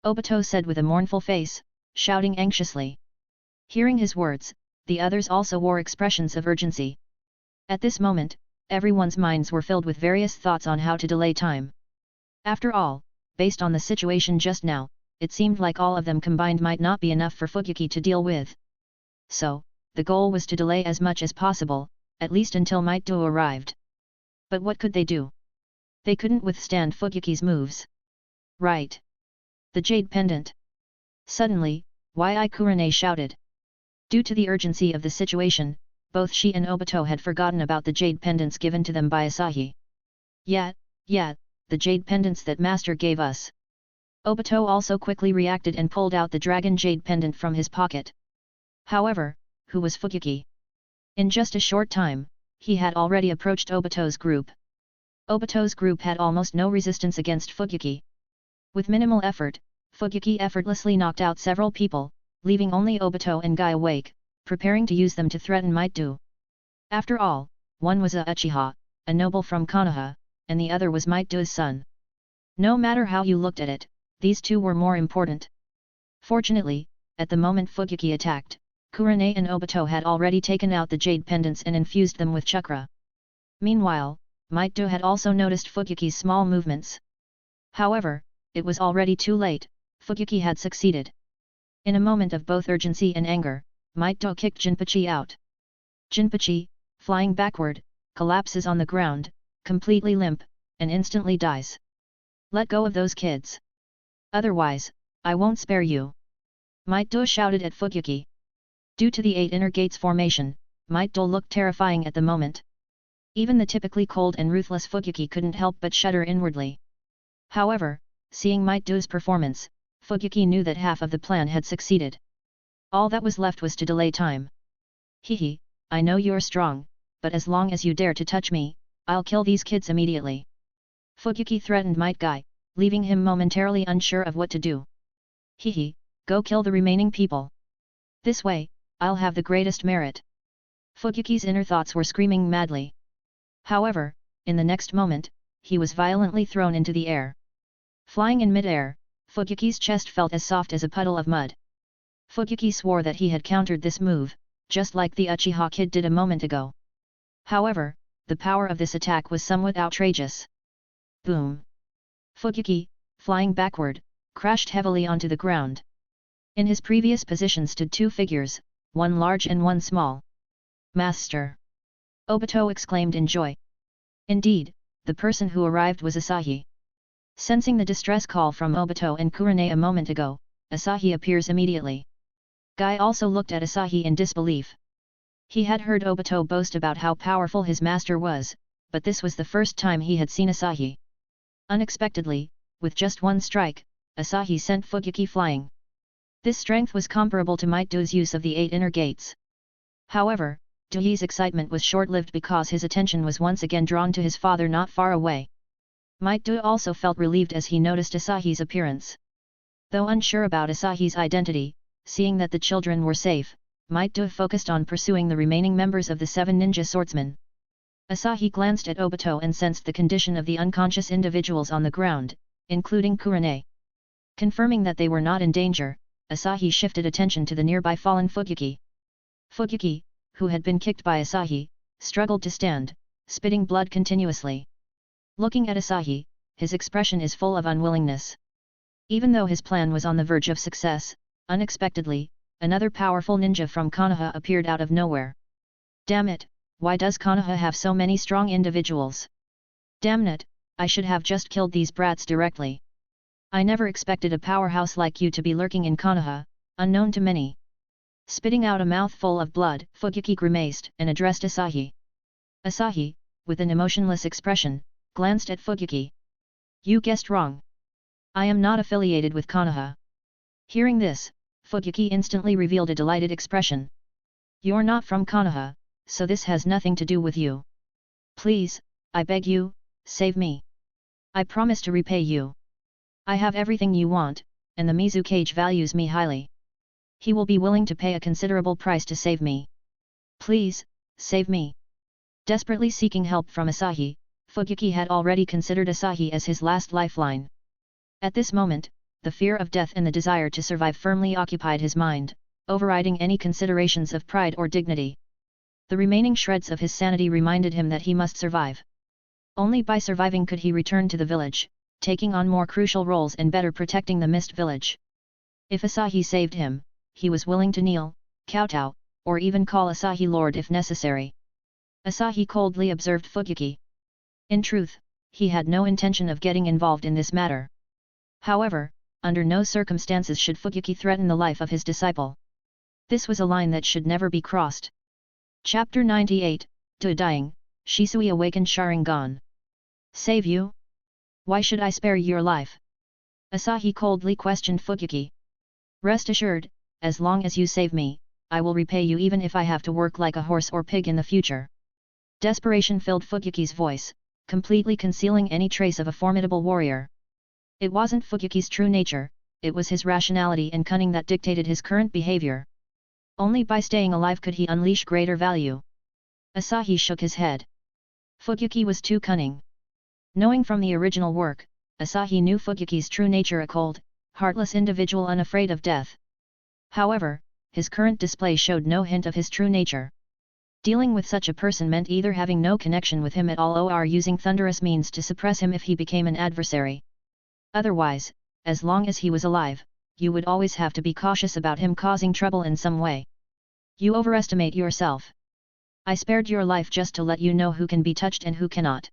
Obito said with a mournful face, shouting anxiously. Hearing his words, the others also wore expressions of urgency. At this moment, everyone's minds were filled with various thoughts on how to delay time. After all, based on the situation just now, it seemed like all of them combined might not be enough for Fukyuki to deal with. So, the goal was to delay as much as possible, at least until Might Do arrived. But what could they do? They couldn't withstand Fukyuki's moves. Right. The Jade Pendant. Suddenly, Yi Kurane shouted. Due to the urgency of the situation, both she and Obito had forgotten about the Jade Pendants given to them by Asahi. Yeah, the jade pendants that master gave us. Obito also quickly reacted and pulled out the dragon jade pendant from his pocket. However, who was Fukyuki? In just a short time, he had already approached Obito's group. Obito's group had almost no resistance against Fukyuki. With minimal effort, Fukyuki effortlessly knocked out several people, leaving only Obito and Guy awake, preparing to use them to threaten Might Do. After all, one was a Uchiha, a noble from Konoha, and the other was Might Do's son. No matter how you looked at it, these two were more important. Fortunately, at the moment Fukyuki attacked, Kurane and Obito had already taken out the jade pendants and infused them with chakra. Meanwhile, Might Do had also noticed Fukyuki's small movements. However, it was already too late, Fukyuki had succeeded. In a moment of both urgency and anger, Might Do kicked Jinpachi out. Jinpachi, flying backward, collapses on the ground, completely limp, and instantly dies. Let go of those kids. Otherwise, I won't spare you. Might Do shouted at Fukyuki. Due to the 8 inner gates formation, Might Do looked terrifying at the moment. Even the typically cold and ruthless Fukyuki couldn't help but shudder inwardly. However, seeing Might Do's performance, Fukyuki knew that half of the plan had succeeded. All that was left was to delay time. Hehe, I know you're strong, but as long as you dare to touch me, I'll kill these kids immediately. Fukyuki threatened Might Guy, leaving him momentarily unsure of what to do. Hehe, go kill the remaining people. This way, I'll have the greatest merit. Fukyuki's inner thoughts were screaming madly. However, in the next moment, he was violently thrown into the air. Flying in mid-air, Fukyuki's chest felt as soft as a puddle of mud. Fukyuki swore that he had countered this move, just like the Uchiha kid did a moment ago. However, the power of this attack was somewhat outrageous. Boom! Fukyuki, flying backward, crashed heavily onto the ground. In his previous position stood two figures, one large and one small. Master! Obito exclaimed in joy. Indeed, the person who arrived was Asahi. Sensing the distress call from Obito and Kurane a moment ago, Asahi appears immediately. Guy also looked at Asahi in disbelief. He had heard Obito boast about how powerful his master was, but this was the first time he had seen Asahi. Unexpectedly, with just one strike, Asahi sent Fukyuki flying. This strength was comparable to Might Do's use of the 8 inner gates. However, Doyi's excitement was short-lived because his attention was once again drawn to his father not far away. Might Do also felt relieved as he noticed Asahi's appearance. Though unsure about Asahi's identity, seeing that the children were safe, Might Do focused on pursuing the remaining members of the 7 ninja swordsmen. Asahi glanced at Obito and sensed the condition of the unconscious individuals on the ground, including Kurane. Confirming that they were not in danger, Asahi shifted attention to the nearby fallen Fukyuki. Fukyuki, who had been kicked by Asahi, struggled to stand, spitting blood continuously. Looking at Asahi, his expression is full of unwillingness. Even though his plan was on the verge of success, unexpectedly, another powerful ninja from Konoha appeared out of nowhere. Damn it, why does Konoha have so many strong individuals? Damn it, I should have just killed these brats directly. I never expected a powerhouse like you to be lurking in Konoha, unknown to many. Spitting out a mouthful of blood, Fukyuki grimaced and addressed Asahi. Asahi, with an emotionless expression, glanced at Fukyuki. You guessed wrong. I am not affiliated with Konoha. Hearing this, Fukyuki instantly revealed a delighted expression. You're not from Konoha, so this has nothing to do with you. Please, I beg you, save me. I promise to repay you. I have everything you want, and the Mizukage values me highly. He will be willing to pay a considerable price to save me. Please, save me. Desperately seeking help from Asahi, Fukyuki had already considered Asahi as his last lifeline. At this moment, the fear of death and the desire to survive firmly occupied his mind, overriding any considerations of pride or dignity. The remaining shreds of his sanity reminded him that he must survive. Only by surviving could he return to the village, taking on more crucial roles and better protecting the Mist Village. If Asahi saved him, he was willing to kneel, kowtow, or even call Asahi Lord if necessary. Asahi coldly observed Fukyuki. In truth, he had no intention of getting involved in this matter. However, under no circumstances should Fukyuki threaten the life of his disciple. This was a line that should never be crossed. Chapter 98, Do Dying, Shisui awakened Sharingan. Save you? Why should I spare your life? Asahi coldly questioned Fukyuki. Rest assured, as long as you save me, I will repay you even if I have to work like a horse or pig in the future. Desperation filled Fukyuki's voice, completely concealing any trace of a formidable warrior. It wasn't Fukyuki's true nature, it was his rationality and cunning that dictated his current behavior. Only by staying alive could he unleash greater value. Asahi shook his head. Fukyuki was too cunning. Knowing from the original work, Asahi knew Fukyuki's true nature, a cold, heartless individual unafraid of death. However, his current display showed no hint of his true nature. Dealing with such a person meant either having no connection with him at all or using thunderous means to suppress him if he became an adversary. Otherwise, as long as he was alive, you would always have to be cautious about him causing trouble in some way. You overestimate yourself. I spared your life just to let you know who can be touched and who cannot.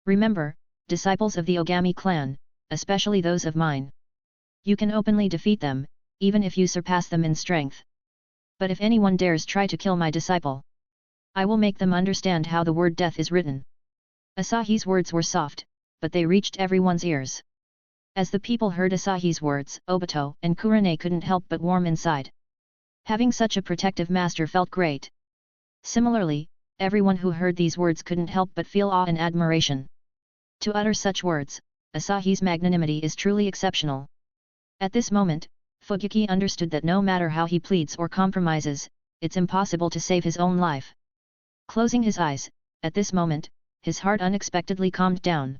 Remember, disciples of the Ogami clan, especially those of mine. You can openly defeat them, even if you surpass them in strength. But if anyone dares try to kill my disciple, I will make them understand how the word death is written. Asahi's words were soft, but they reached everyone's ears. As the people heard Asahi's words, Obito and Kurane couldn't help but warm inside. Having such a protective master felt great. Similarly, everyone who heard these words couldn't help but feel awe and admiration. To utter such words, Asahi's magnanimity is truly exceptional. At this moment, Fukyuki understood that no matter how he pleads or compromises, it's impossible to save his own life. Closing his eyes, at this moment, his heart unexpectedly calmed down.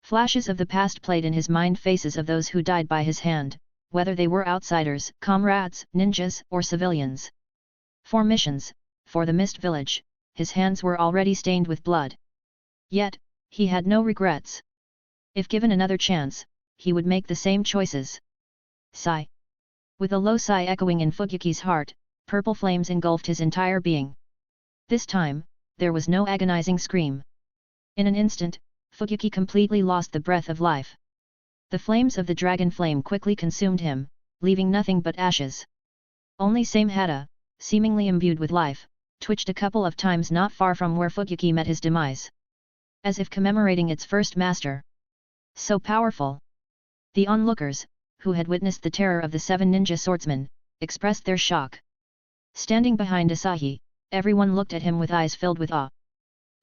Flashes of the past played in his mind, faces of those who died by his hand, whether they were outsiders, comrades, ninjas, or civilians. For missions, for the Mist Village, his hands were already stained with blood. Yet, he had no regrets. If given another chance, he would make the same choices. Sigh. With a low sigh echoing in Fukyuki's heart, purple flames engulfed his entire being. This time, there was no agonizing scream. In an instant, Fukyuki completely lost the breath of life. The flames of the dragon flame quickly consumed him, leaving nothing but ashes. Only Samehada, seemingly imbued with life, twitched a couple of times not far from where Fukyuki met his demise. As if commemorating its first master. So powerful! The onlookers, who had witnessed the terror of the 7 ninja swordsmen, expressed their shock. Standing behind Asahi, everyone looked at him with eyes filled with awe.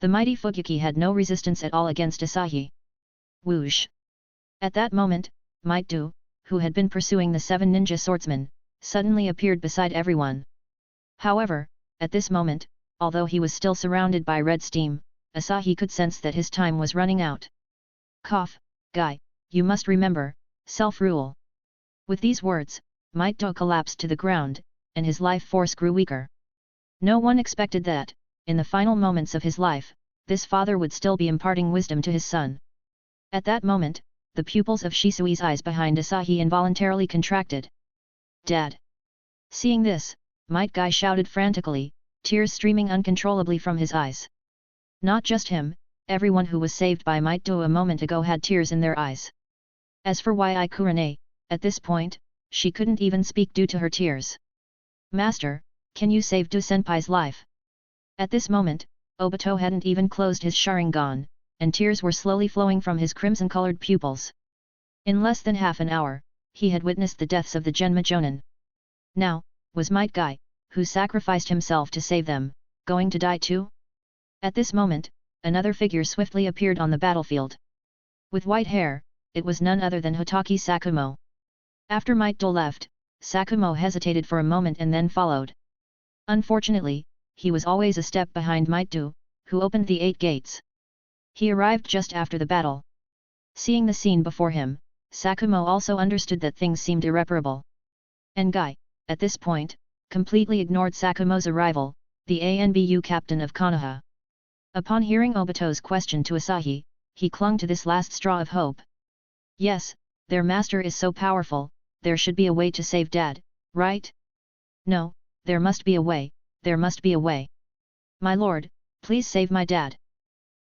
The mighty Fukyuki had no resistance at all against Asahi. Whoosh! At that moment, Might-do, who had been pursuing the 7 ninja swordsmen, suddenly appeared beside everyone. However, at this moment, although he was still surrounded by red steam, Asahi could sense that his time was running out. Cough, guy, you must remember, self-rule. With these words, Might-do collapsed to the ground, and his life force grew weaker. No one expected that, in the final moments of his life, this father would still be imparting wisdom to his son. At that moment, the pupils of Shisui's eyes behind Asahi involuntarily contracted. Dad! Seeing this, Might Guy shouted frantically, tears streaming uncontrollably from his eyes. Not just him, everyone who was saved by Might-do a moment ago had tears in their eyes. As for Yi Kurane, at this point, she couldn't even speak due to her tears. Master, can you save Do-senpai's life? At this moment, Obito hadn't even closed his Sharingan, and tears were slowly flowing from his crimson-colored pupils. In less than half an hour, he had witnessed the deaths of the Genma Jonin. Now, was Might Guy, who sacrificed himself to save them, going to die too? At this moment, another figure swiftly appeared on the battlefield. With white hair, it was none other than Hotaki Sakumo. After Might-do left, Sakumo hesitated for a moment and then followed. Unfortunately, he was always a step behind Might-do, who opened the 8 gates. He arrived just after the battle. Seeing the scene before him, Sakumo also understood that things seemed irreparable. And Guy, at this point, completely ignored Sakumo's arrival, the ANBU captain of Konoha. Upon hearing Obito's question to Asahi, he clung to this last straw of hope. Yes, their master is so powerful, there should be a way to save Dad, right? No, there must be a way, there must be a way. My lord, please save my dad.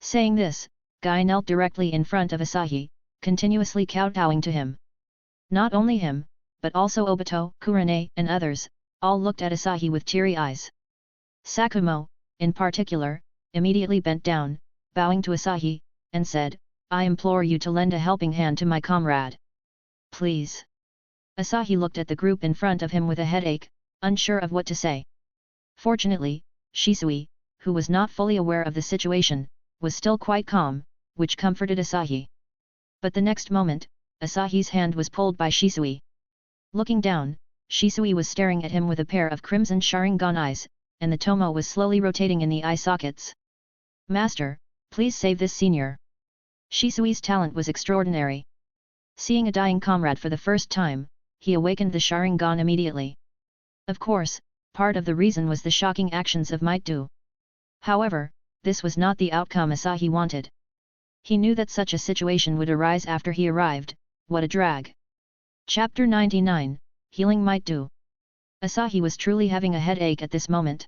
Saying this, Guy knelt directly in front of Asahi, continuously kowtowing to him. Not only him, but also Obito, Kurane, and others, all looked at Asahi with teary eyes. Sakumo, in particular, immediately bent down, bowing to Asahi, and said, I implore you to lend a helping hand to my comrade. Please. Asahi looked at the group in front of him with a headache, unsure of what to say. Fortunately, Shisui, who was not fully aware of the situation, was still quite calm, which comforted Asahi. But the next moment, Asahi's hand was pulled by Shisui. Looking down, Shisui was staring at him with a pair of crimson Sharingan eyes, and the tomo was slowly rotating in the eye sockets. Master, please save this senior. Shisui's talent was extraordinary. Seeing a dying comrade for the first time, he awakened the Sharingan immediately. Of course, part of the reason was the shocking actions of Might Do. However, this was not the outcome Asahi wanted. He knew that such a situation would arise after he arrived. What a drag. Chapter 99, Healing Might Do. Asahi was truly having a headache at this moment.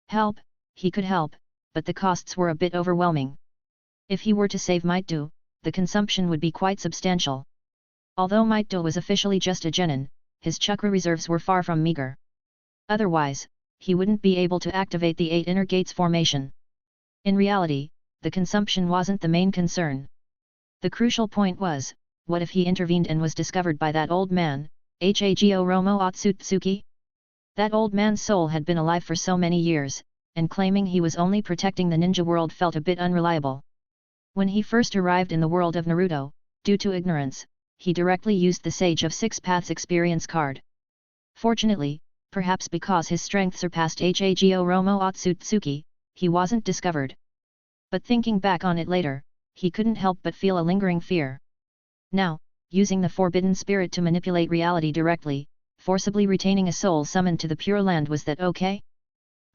Help, he could help, but the costs were a bit overwhelming. If he were to save Might Do, the consumption would be quite substantial. Although Might Do was officially just a genin, his chakra reserves were far from meager. Otherwise, he wouldn't be able to activate the 8 inner gates formation. In reality, the consumption wasn't the main concern. The crucial point was, what if he intervened and was discovered by that old man, Hago Romo Otsutsuki? That old man's soul had been alive for so many years, and claiming he was only protecting the ninja world felt a bit unreliable. When he first arrived in the world of Naruto, due to ignorance, he directly used the Sage of Six Paths experience card. Fortunately, perhaps because his strength surpassed Hago Romo Otsutsuki, he wasn't discovered. But thinking back on it later, he couldn't help but feel a lingering fear. Now, using the forbidden spirit to manipulate reality directly, forcibly retaining a soul summoned to the Pure Land, was that okay?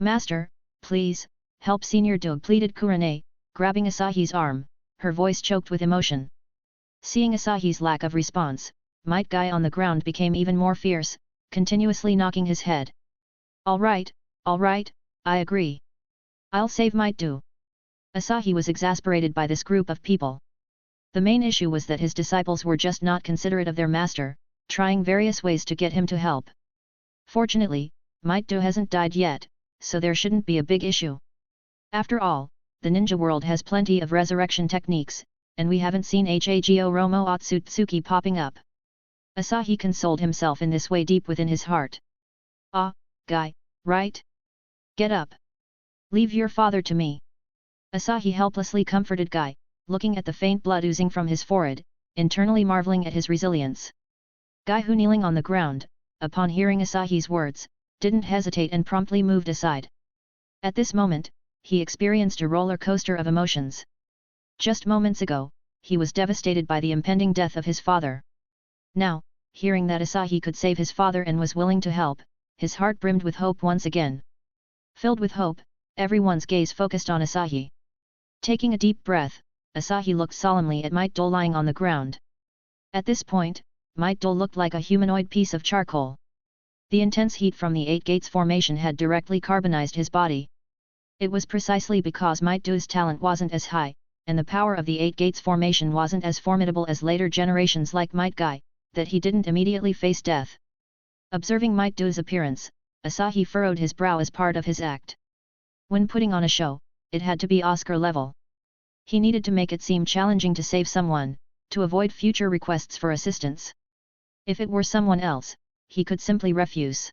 Master, please, help Senior Doug, pleaded Kurane, grabbing Asahi's arm, her voice choked with emotion. Seeing Asahi's lack of response, Might Guy on the ground became even more fierce, continuously knocking his head. All right, I agree. I'll save Might Do. Asahi was exasperated by this group of people. The main issue was that his disciples were just not considerate of their master, trying various ways to get him to help. Fortunately, Might Do hasn't died yet, so there shouldn't be a big issue. After all, the ninja world has plenty of resurrection techniques, and we haven't seen Hago Romo Otsutsuki popping up. Asahi consoled himself in this way deep within his heart. Ah, Guy, right? Get up. Leave your father to me. Asahi helplessly comforted Guy, looking at the faint blood oozing from his forehead, internally marveling at his resilience. Guy, who kneeling on the ground, upon hearing Asahi's words, didn't hesitate and promptly moved aside. At this moment, he experienced a roller coaster of emotions. Just moments ago, he was devastated by the impending death of his father. Now, hearing that Asahi could save his father and was willing to help, his heart brimmed with hope once again. Filled with hope, everyone's gaze focused on Asahi. Taking a deep breath, Asahi looked solemnly at Might Do lying on the ground. At this point, Might Do looked like a humanoid piece of charcoal. The intense heat from the 8 gates formation had directly carbonized his body. It was precisely because Might Do's talent wasn't as high, and the power of the 8 gates formation wasn't as formidable as later generations like Might Guy, that he didn't immediately face death. Observing Might Do's appearance, Asahi furrowed his brow as part of his act. When putting on a show, it had to be Oscar level. He needed to make it seem challenging to save someone, to avoid future requests for assistance. If it were someone else, he could simply refuse.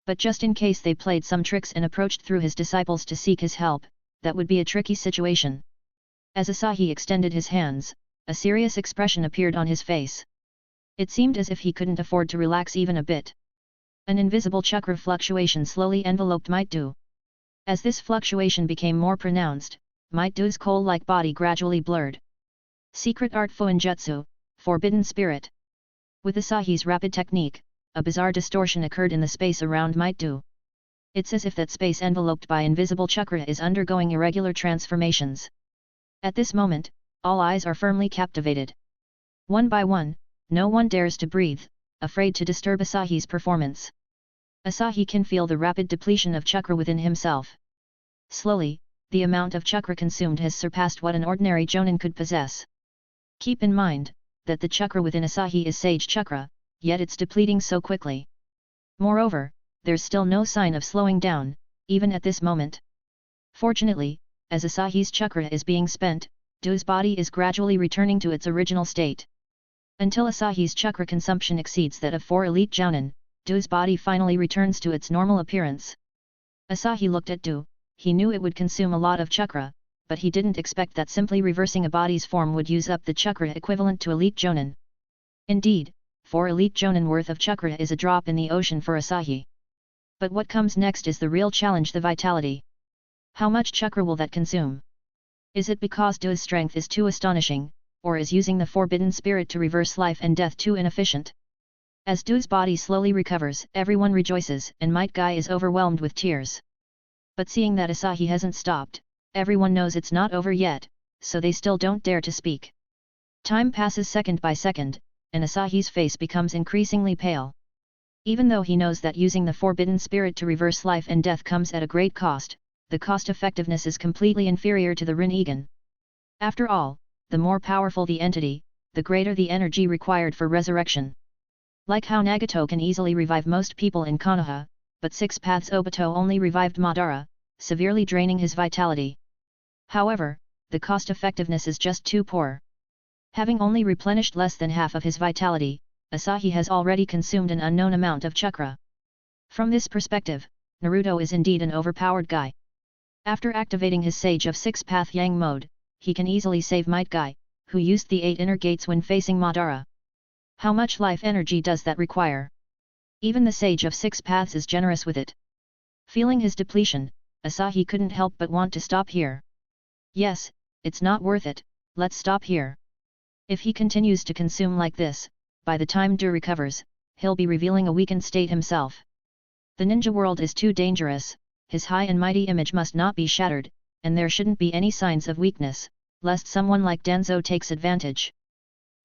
But just in case they played some tricks and approached through his disciples to seek his help, that would be a tricky situation. As Asahi extended his hands, a serious expression appeared on his face. It seemed as if he couldn't afford to relax even a bit. An invisible chakra fluctuation slowly enveloped Might Do. As this fluctuation became more pronounced, Might Do's coal-like body gradually blurred. Secret art Fuinjutsu, Forbidden Spirit. With Asahi's rapid technique, a bizarre distortion occurred in the space around Might Do. It's as if that space enveloped by invisible chakra is undergoing irregular transformations. At this moment, all eyes are firmly captivated. One by one, no one dares to breathe, afraid to disturb Asahi's performance. Asahi can feel the rapid depletion of chakra within himself. Slowly, the amount of chakra consumed has surpassed what an ordinary jonin could possess. Keep in mind, that the chakra within Asahi is Sage Chakra, yet it's depleting so quickly. Moreover, there's still no sign of slowing down, even at this moment. Fortunately, as Asahi's chakra is being spent, Do's body is gradually returning to its original state. Until Asahi's chakra consumption exceeds that of 4 elite jounin, Do's body finally returns to its normal appearance. Asahi looked at Do. He knew it would consume a lot of chakra, but he didn't expect that simply reversing a body's form would use up the chakra equivalent to elite jounin. Indeed, 4 elite jounin worth of chakra is a drop in the ocean for Asahi. But what comes next is the real challenge: the vitality. How much chakra will that consume? Is it because Do's strength is too astonishing, or is using the forbidden spirit to reverse life and death too inefficient? As Do's body slowly recovers, everyone rejoices and Might Guy is overwhelmed with tears. But seeing that Asahi hasn't stopped, everyone knows it's not over yet, so they still don't dare to speak. Time passes second by second, and Asahi's face becomes increasingly pale. Even though he knows that using the forbidden spirit to reverse life and death comes at a great cost, the cost-effectiveness is completely inferior to the Rinnegan. After all, the more powerful the entity, the greater the energy required for resurrection. Like how Nagato can easily revive most people in Konoha, but 6 Paths Obito only revived Madara, severely draining his vitality. However, the cost-effectiveness is just too poor. Having only replenished less than half of his vitality, Asahi has already consumed an unknown amount of chakra. From this perspective, Naruto is indeed an overpowered guy. After activating his Sage of 6-Path Yang mode, he can easily save Might Guy, who used the 8 inner gates when facing Madara. How much life energy does that require? Even the Sage of 6 Paths is generous with it. Feeling his depletion, Asahi couldn't help but want to stop here. Yes, it's not worth it, let's stop here. If he continues to consume like this, by the time Do recovers, he'll be revealing a weakened state himself. The ninja world is too dangerous, his high and mighty image must not be shattered, and there shouldn't be any signs of weakness, lest someone like Danzo takes advantage.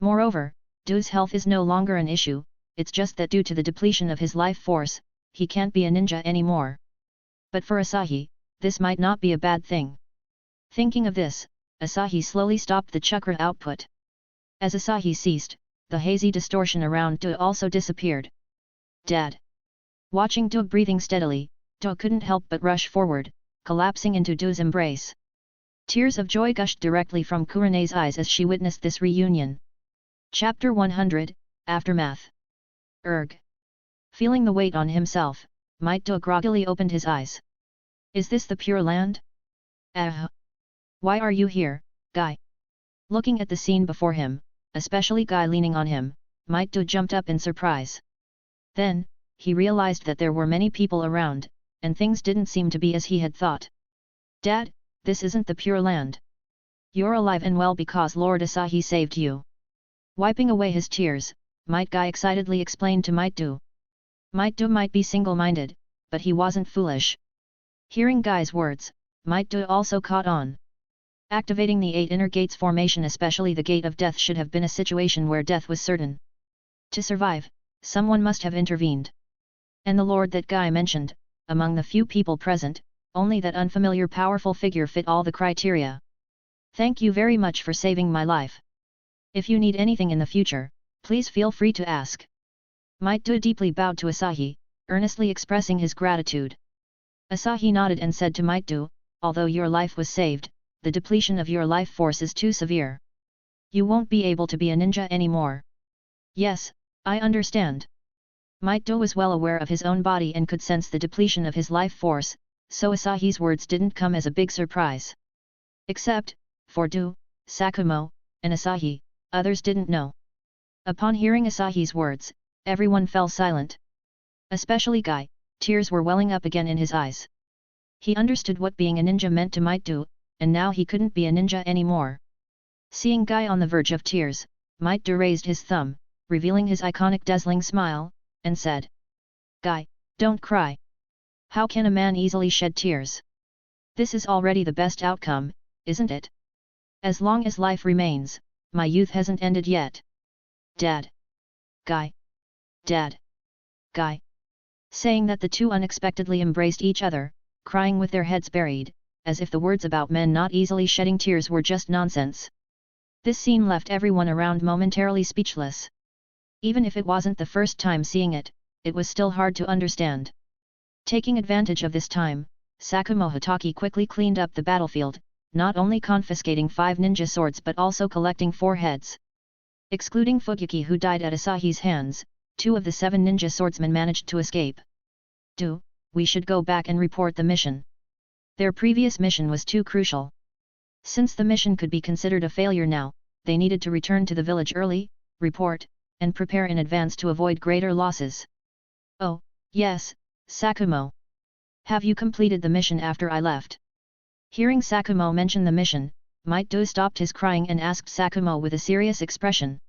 Moreover, Do's health is no longer an issue, it's just that due to the depletion of his life force, he can't be a ninja anymore. But for Asahi, this might not be a bad thing. Thinking of this, Asahi slowly stopped the chakra output. As Asahi ceased, the hazy distortion around Do also disappeared. Dad! Watching Do breathing steadily, Do couldn't help but rush forward, collapsing into Do's embrace. Tears of joy gushed directly from Kurene's eyes as she witnessed this reunion. Chapter 100, Aftermath. Erg. Feeling the weight on himself, Might Do groggily opened his eyes. Is this the Pure Land? Why are you here, Guy? Looking at the scene before him, especially Guy leaning on him, Might Do jumped up in surprise. Then, he realized that there were many people around, and things didn't seem to be as he had thought. Dad, this isn't the Pure Land. You're alive and well because Lord Asahi saved you. Wiping away his tears, Might Guy excitedly explained to Might Do. Might Do might be single-minded, but he wasn't foolish. Hearing Guy's words, Might Do also caught on. Activating the 8 inner gates formation, especially the Gate of Death, should have been a situation where death was certain. To survive, someone must have intervened. And the lord that Guy mentioned, among the few people present, only that unfamiliar powerful figure fit all the criteria. Thank you very much for saving my life. If you need anything in the future, please feel free to ask. Might Do deeply bowed to Asahi, earnestly expressing his gratitude. Asahi nodded and said to Might Do, although your life was saved, the depletion of your life force is too severe. You won't be able to be a ninja anymore. Yes, I understand. Might Do was well aware of his own body and could sense the depletion of his life force, so Asahi's words didn't come as a big surprise. Except, for Do, Sakumo, and Asahi, others didn't know. Upon hearing Asahi's words, everyone fell silent. Especially Guy, tears were welling up again in his eyes. He understood what being a ninja meant to Might Do, and now he couldn't be a ninja anymore. Seeing Guy on the verge of tears, Might Do raised his thumb, revealing his iconic dazzling smile, and said, Guy, don't cry. How can a man easily shed tears? This is already the best outcome, isn't it? As long as life remains, my youth hasn't ended yet. Dad. Guy. Dad. Guy. Saying that, the two unexpectedly embraced each other, crying with their heads buried, as if the words about men not easily shedding tears were just nonsense. This scene left everyone around momentarily speechless. Even if it wasn't the first time seeing it, it was still hard to understand. Taking advantage of this time, Sakumo Hatake quickly cleaned up the battlefield, not only confiscating 5 ninja swords but also collecting 4 heads. Excluding Fugyuki who died at Asahi's hands, 2 of the 7 ninja swordsmen managed to escape. We should go back and report the mission. Their previous mission was too crucial. Since the mission could be considered a failure now, they needed to return to the village early, report, and prepare in advance to avoid greater losses. Oh, yes, Sakumo. Have you completed the mission after I left? Hearing Sakumo mention the mission, Might-do stopped his crying and asked Sakumo with a serious expression.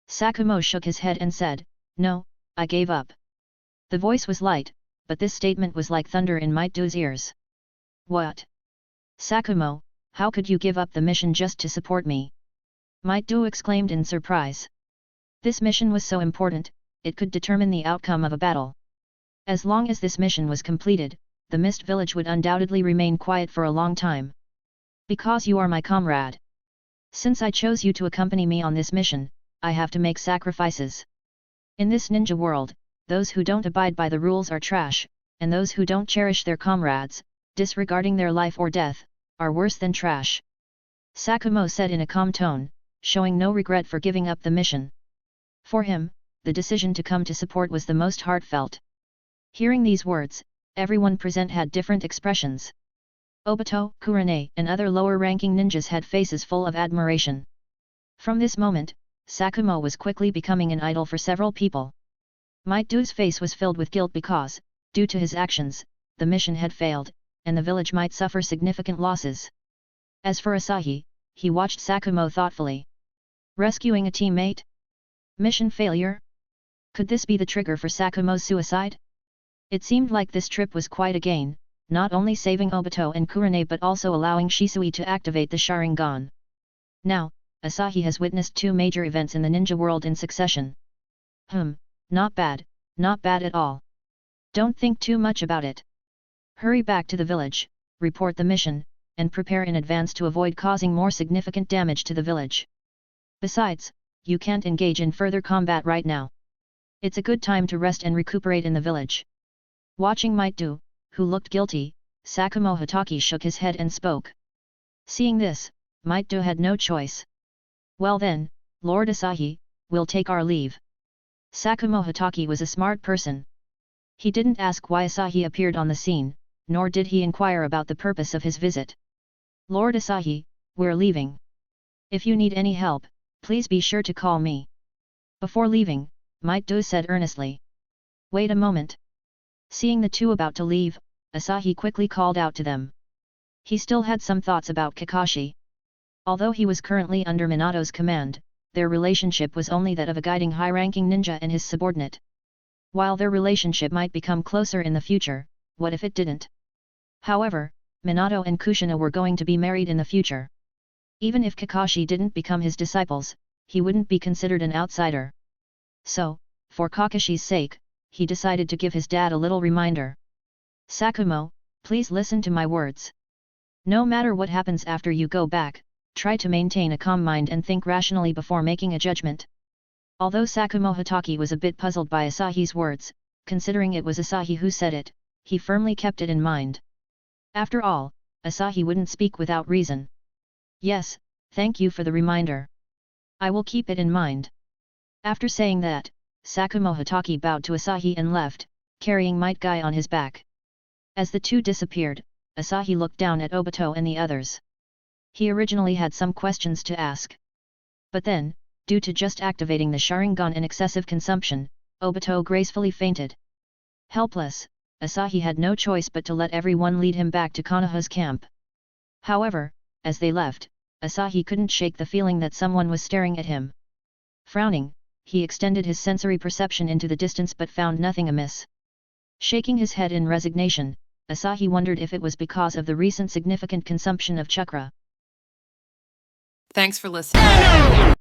Sakumo shook his head and said, "No, I gave up." The voice was light, but this statement was like thunder in Might-do's ears. "What? Sakumo, how could you give up the mission just to support me?" Might-do exclaimed in surprise. This mission was so important, it could determine the outcome of a battle. As long as this mission was completed, the Mist Village would undoubtedly remain quiet for a long time. "Because you are my comrade. Since I chose you to accompany me on this mission, I have to make sacrifices. In this ninja world, those who don't abide by the rules are trash, and those who don't cherish their comrades, disregarding their life or death, are worse than trash," Sakumo said in a calm tone, showing no regret for giving up the mission. For him, the decision to come to support was the most heartfelt. Hearing these words, everyone present had different expressions. Obito, Kurane, and other lower-ranking ninjas had faces full of admiration. From this moment, Sakumo was quickly becoming an idol for several people. Might-do's face was filled with guilt because, due to his actions, the mission had failed, and the village might suffer significant losses. As for Asahi, he watched Sakumo thoughtfully. Rescuing a teammate? Mission failure? Could this be the trigger for Sakumo's suicide? It seemed like this trip was quite a gain, not only saving Obito and Kurane but also allowing Shisui to activate the Sharingan. Now, Asahi has witnessed 2 major events in the ninja world in succession. Not bad at all. Don't think too much about it. Hurry back to the village, report the mission, and prepare in advance to avoid causing more significant damage to the village. Besides, you can't engage in further combat right now. It's a good time to rest and recuperate in the village. Watching Might-do, who looked guilty, Sakumo Hatake shook his head and spoke. Seeing this, Might-do had no choice. "Well then, Lord Asahi, we'll take our leave." Sakumo Hatake was a smart person. He didn't ask why Asahi appeared on the scene, nor did he inquire about the purpose of his visit. "Lord Asahi, we're leaving. If you need any help, please be sure to call me." Before leaving, Might-do said earnestly. "Wait a moment." Seeing the two about to leave, Asahi quickly called out to them. He still had some thoughts about Kakashi. Although he was currently under Minato's command, their relationship was only that of a guiding high-ranking ninja and his subordinate. While their relationship might become closer in the future, what if it didn't? However, Minato and Kushina were going to be married in the future. Even if Kakashi didn't become his disciples, he wouldn't be considered an outsider. So, for Kakashi's sake, he decided to give his dad a little reminder. "Sakumo, please listen to my words. No matter what happens after you go back, try to maintain a calm mind and think rationally before making a judgment." Although Sakumo Hatake was a bit puzzled by Asahi's words, considering it was Asahi who said it, he firmly kept it in mind. After all, Asahi wouldn't speak without reason. "Yes, thank you for the reminder. I will keep it in mind." After saying that, Sakumo Hatake bowed to Asahi and left, carrying Might Guy on his back. As the two disappeared, Asahi looked down at Obito and the others. He originally had some questions to ask. But then, due to just activating the Sharingan and excessive consumption, Obito gracefully fainted. Helpless, Asahi had no choice but to let everyone lead him back to Konoha's camp. However, as they left, Asahi couldn't shake the feeling that someone was staring at him. Frowning, he extended his sensory perception into the distance but found nothing amiss. Shaking his head in resignation, Asahi wondered if it was because of the recent significant consumption of chakra. Thanks for listening.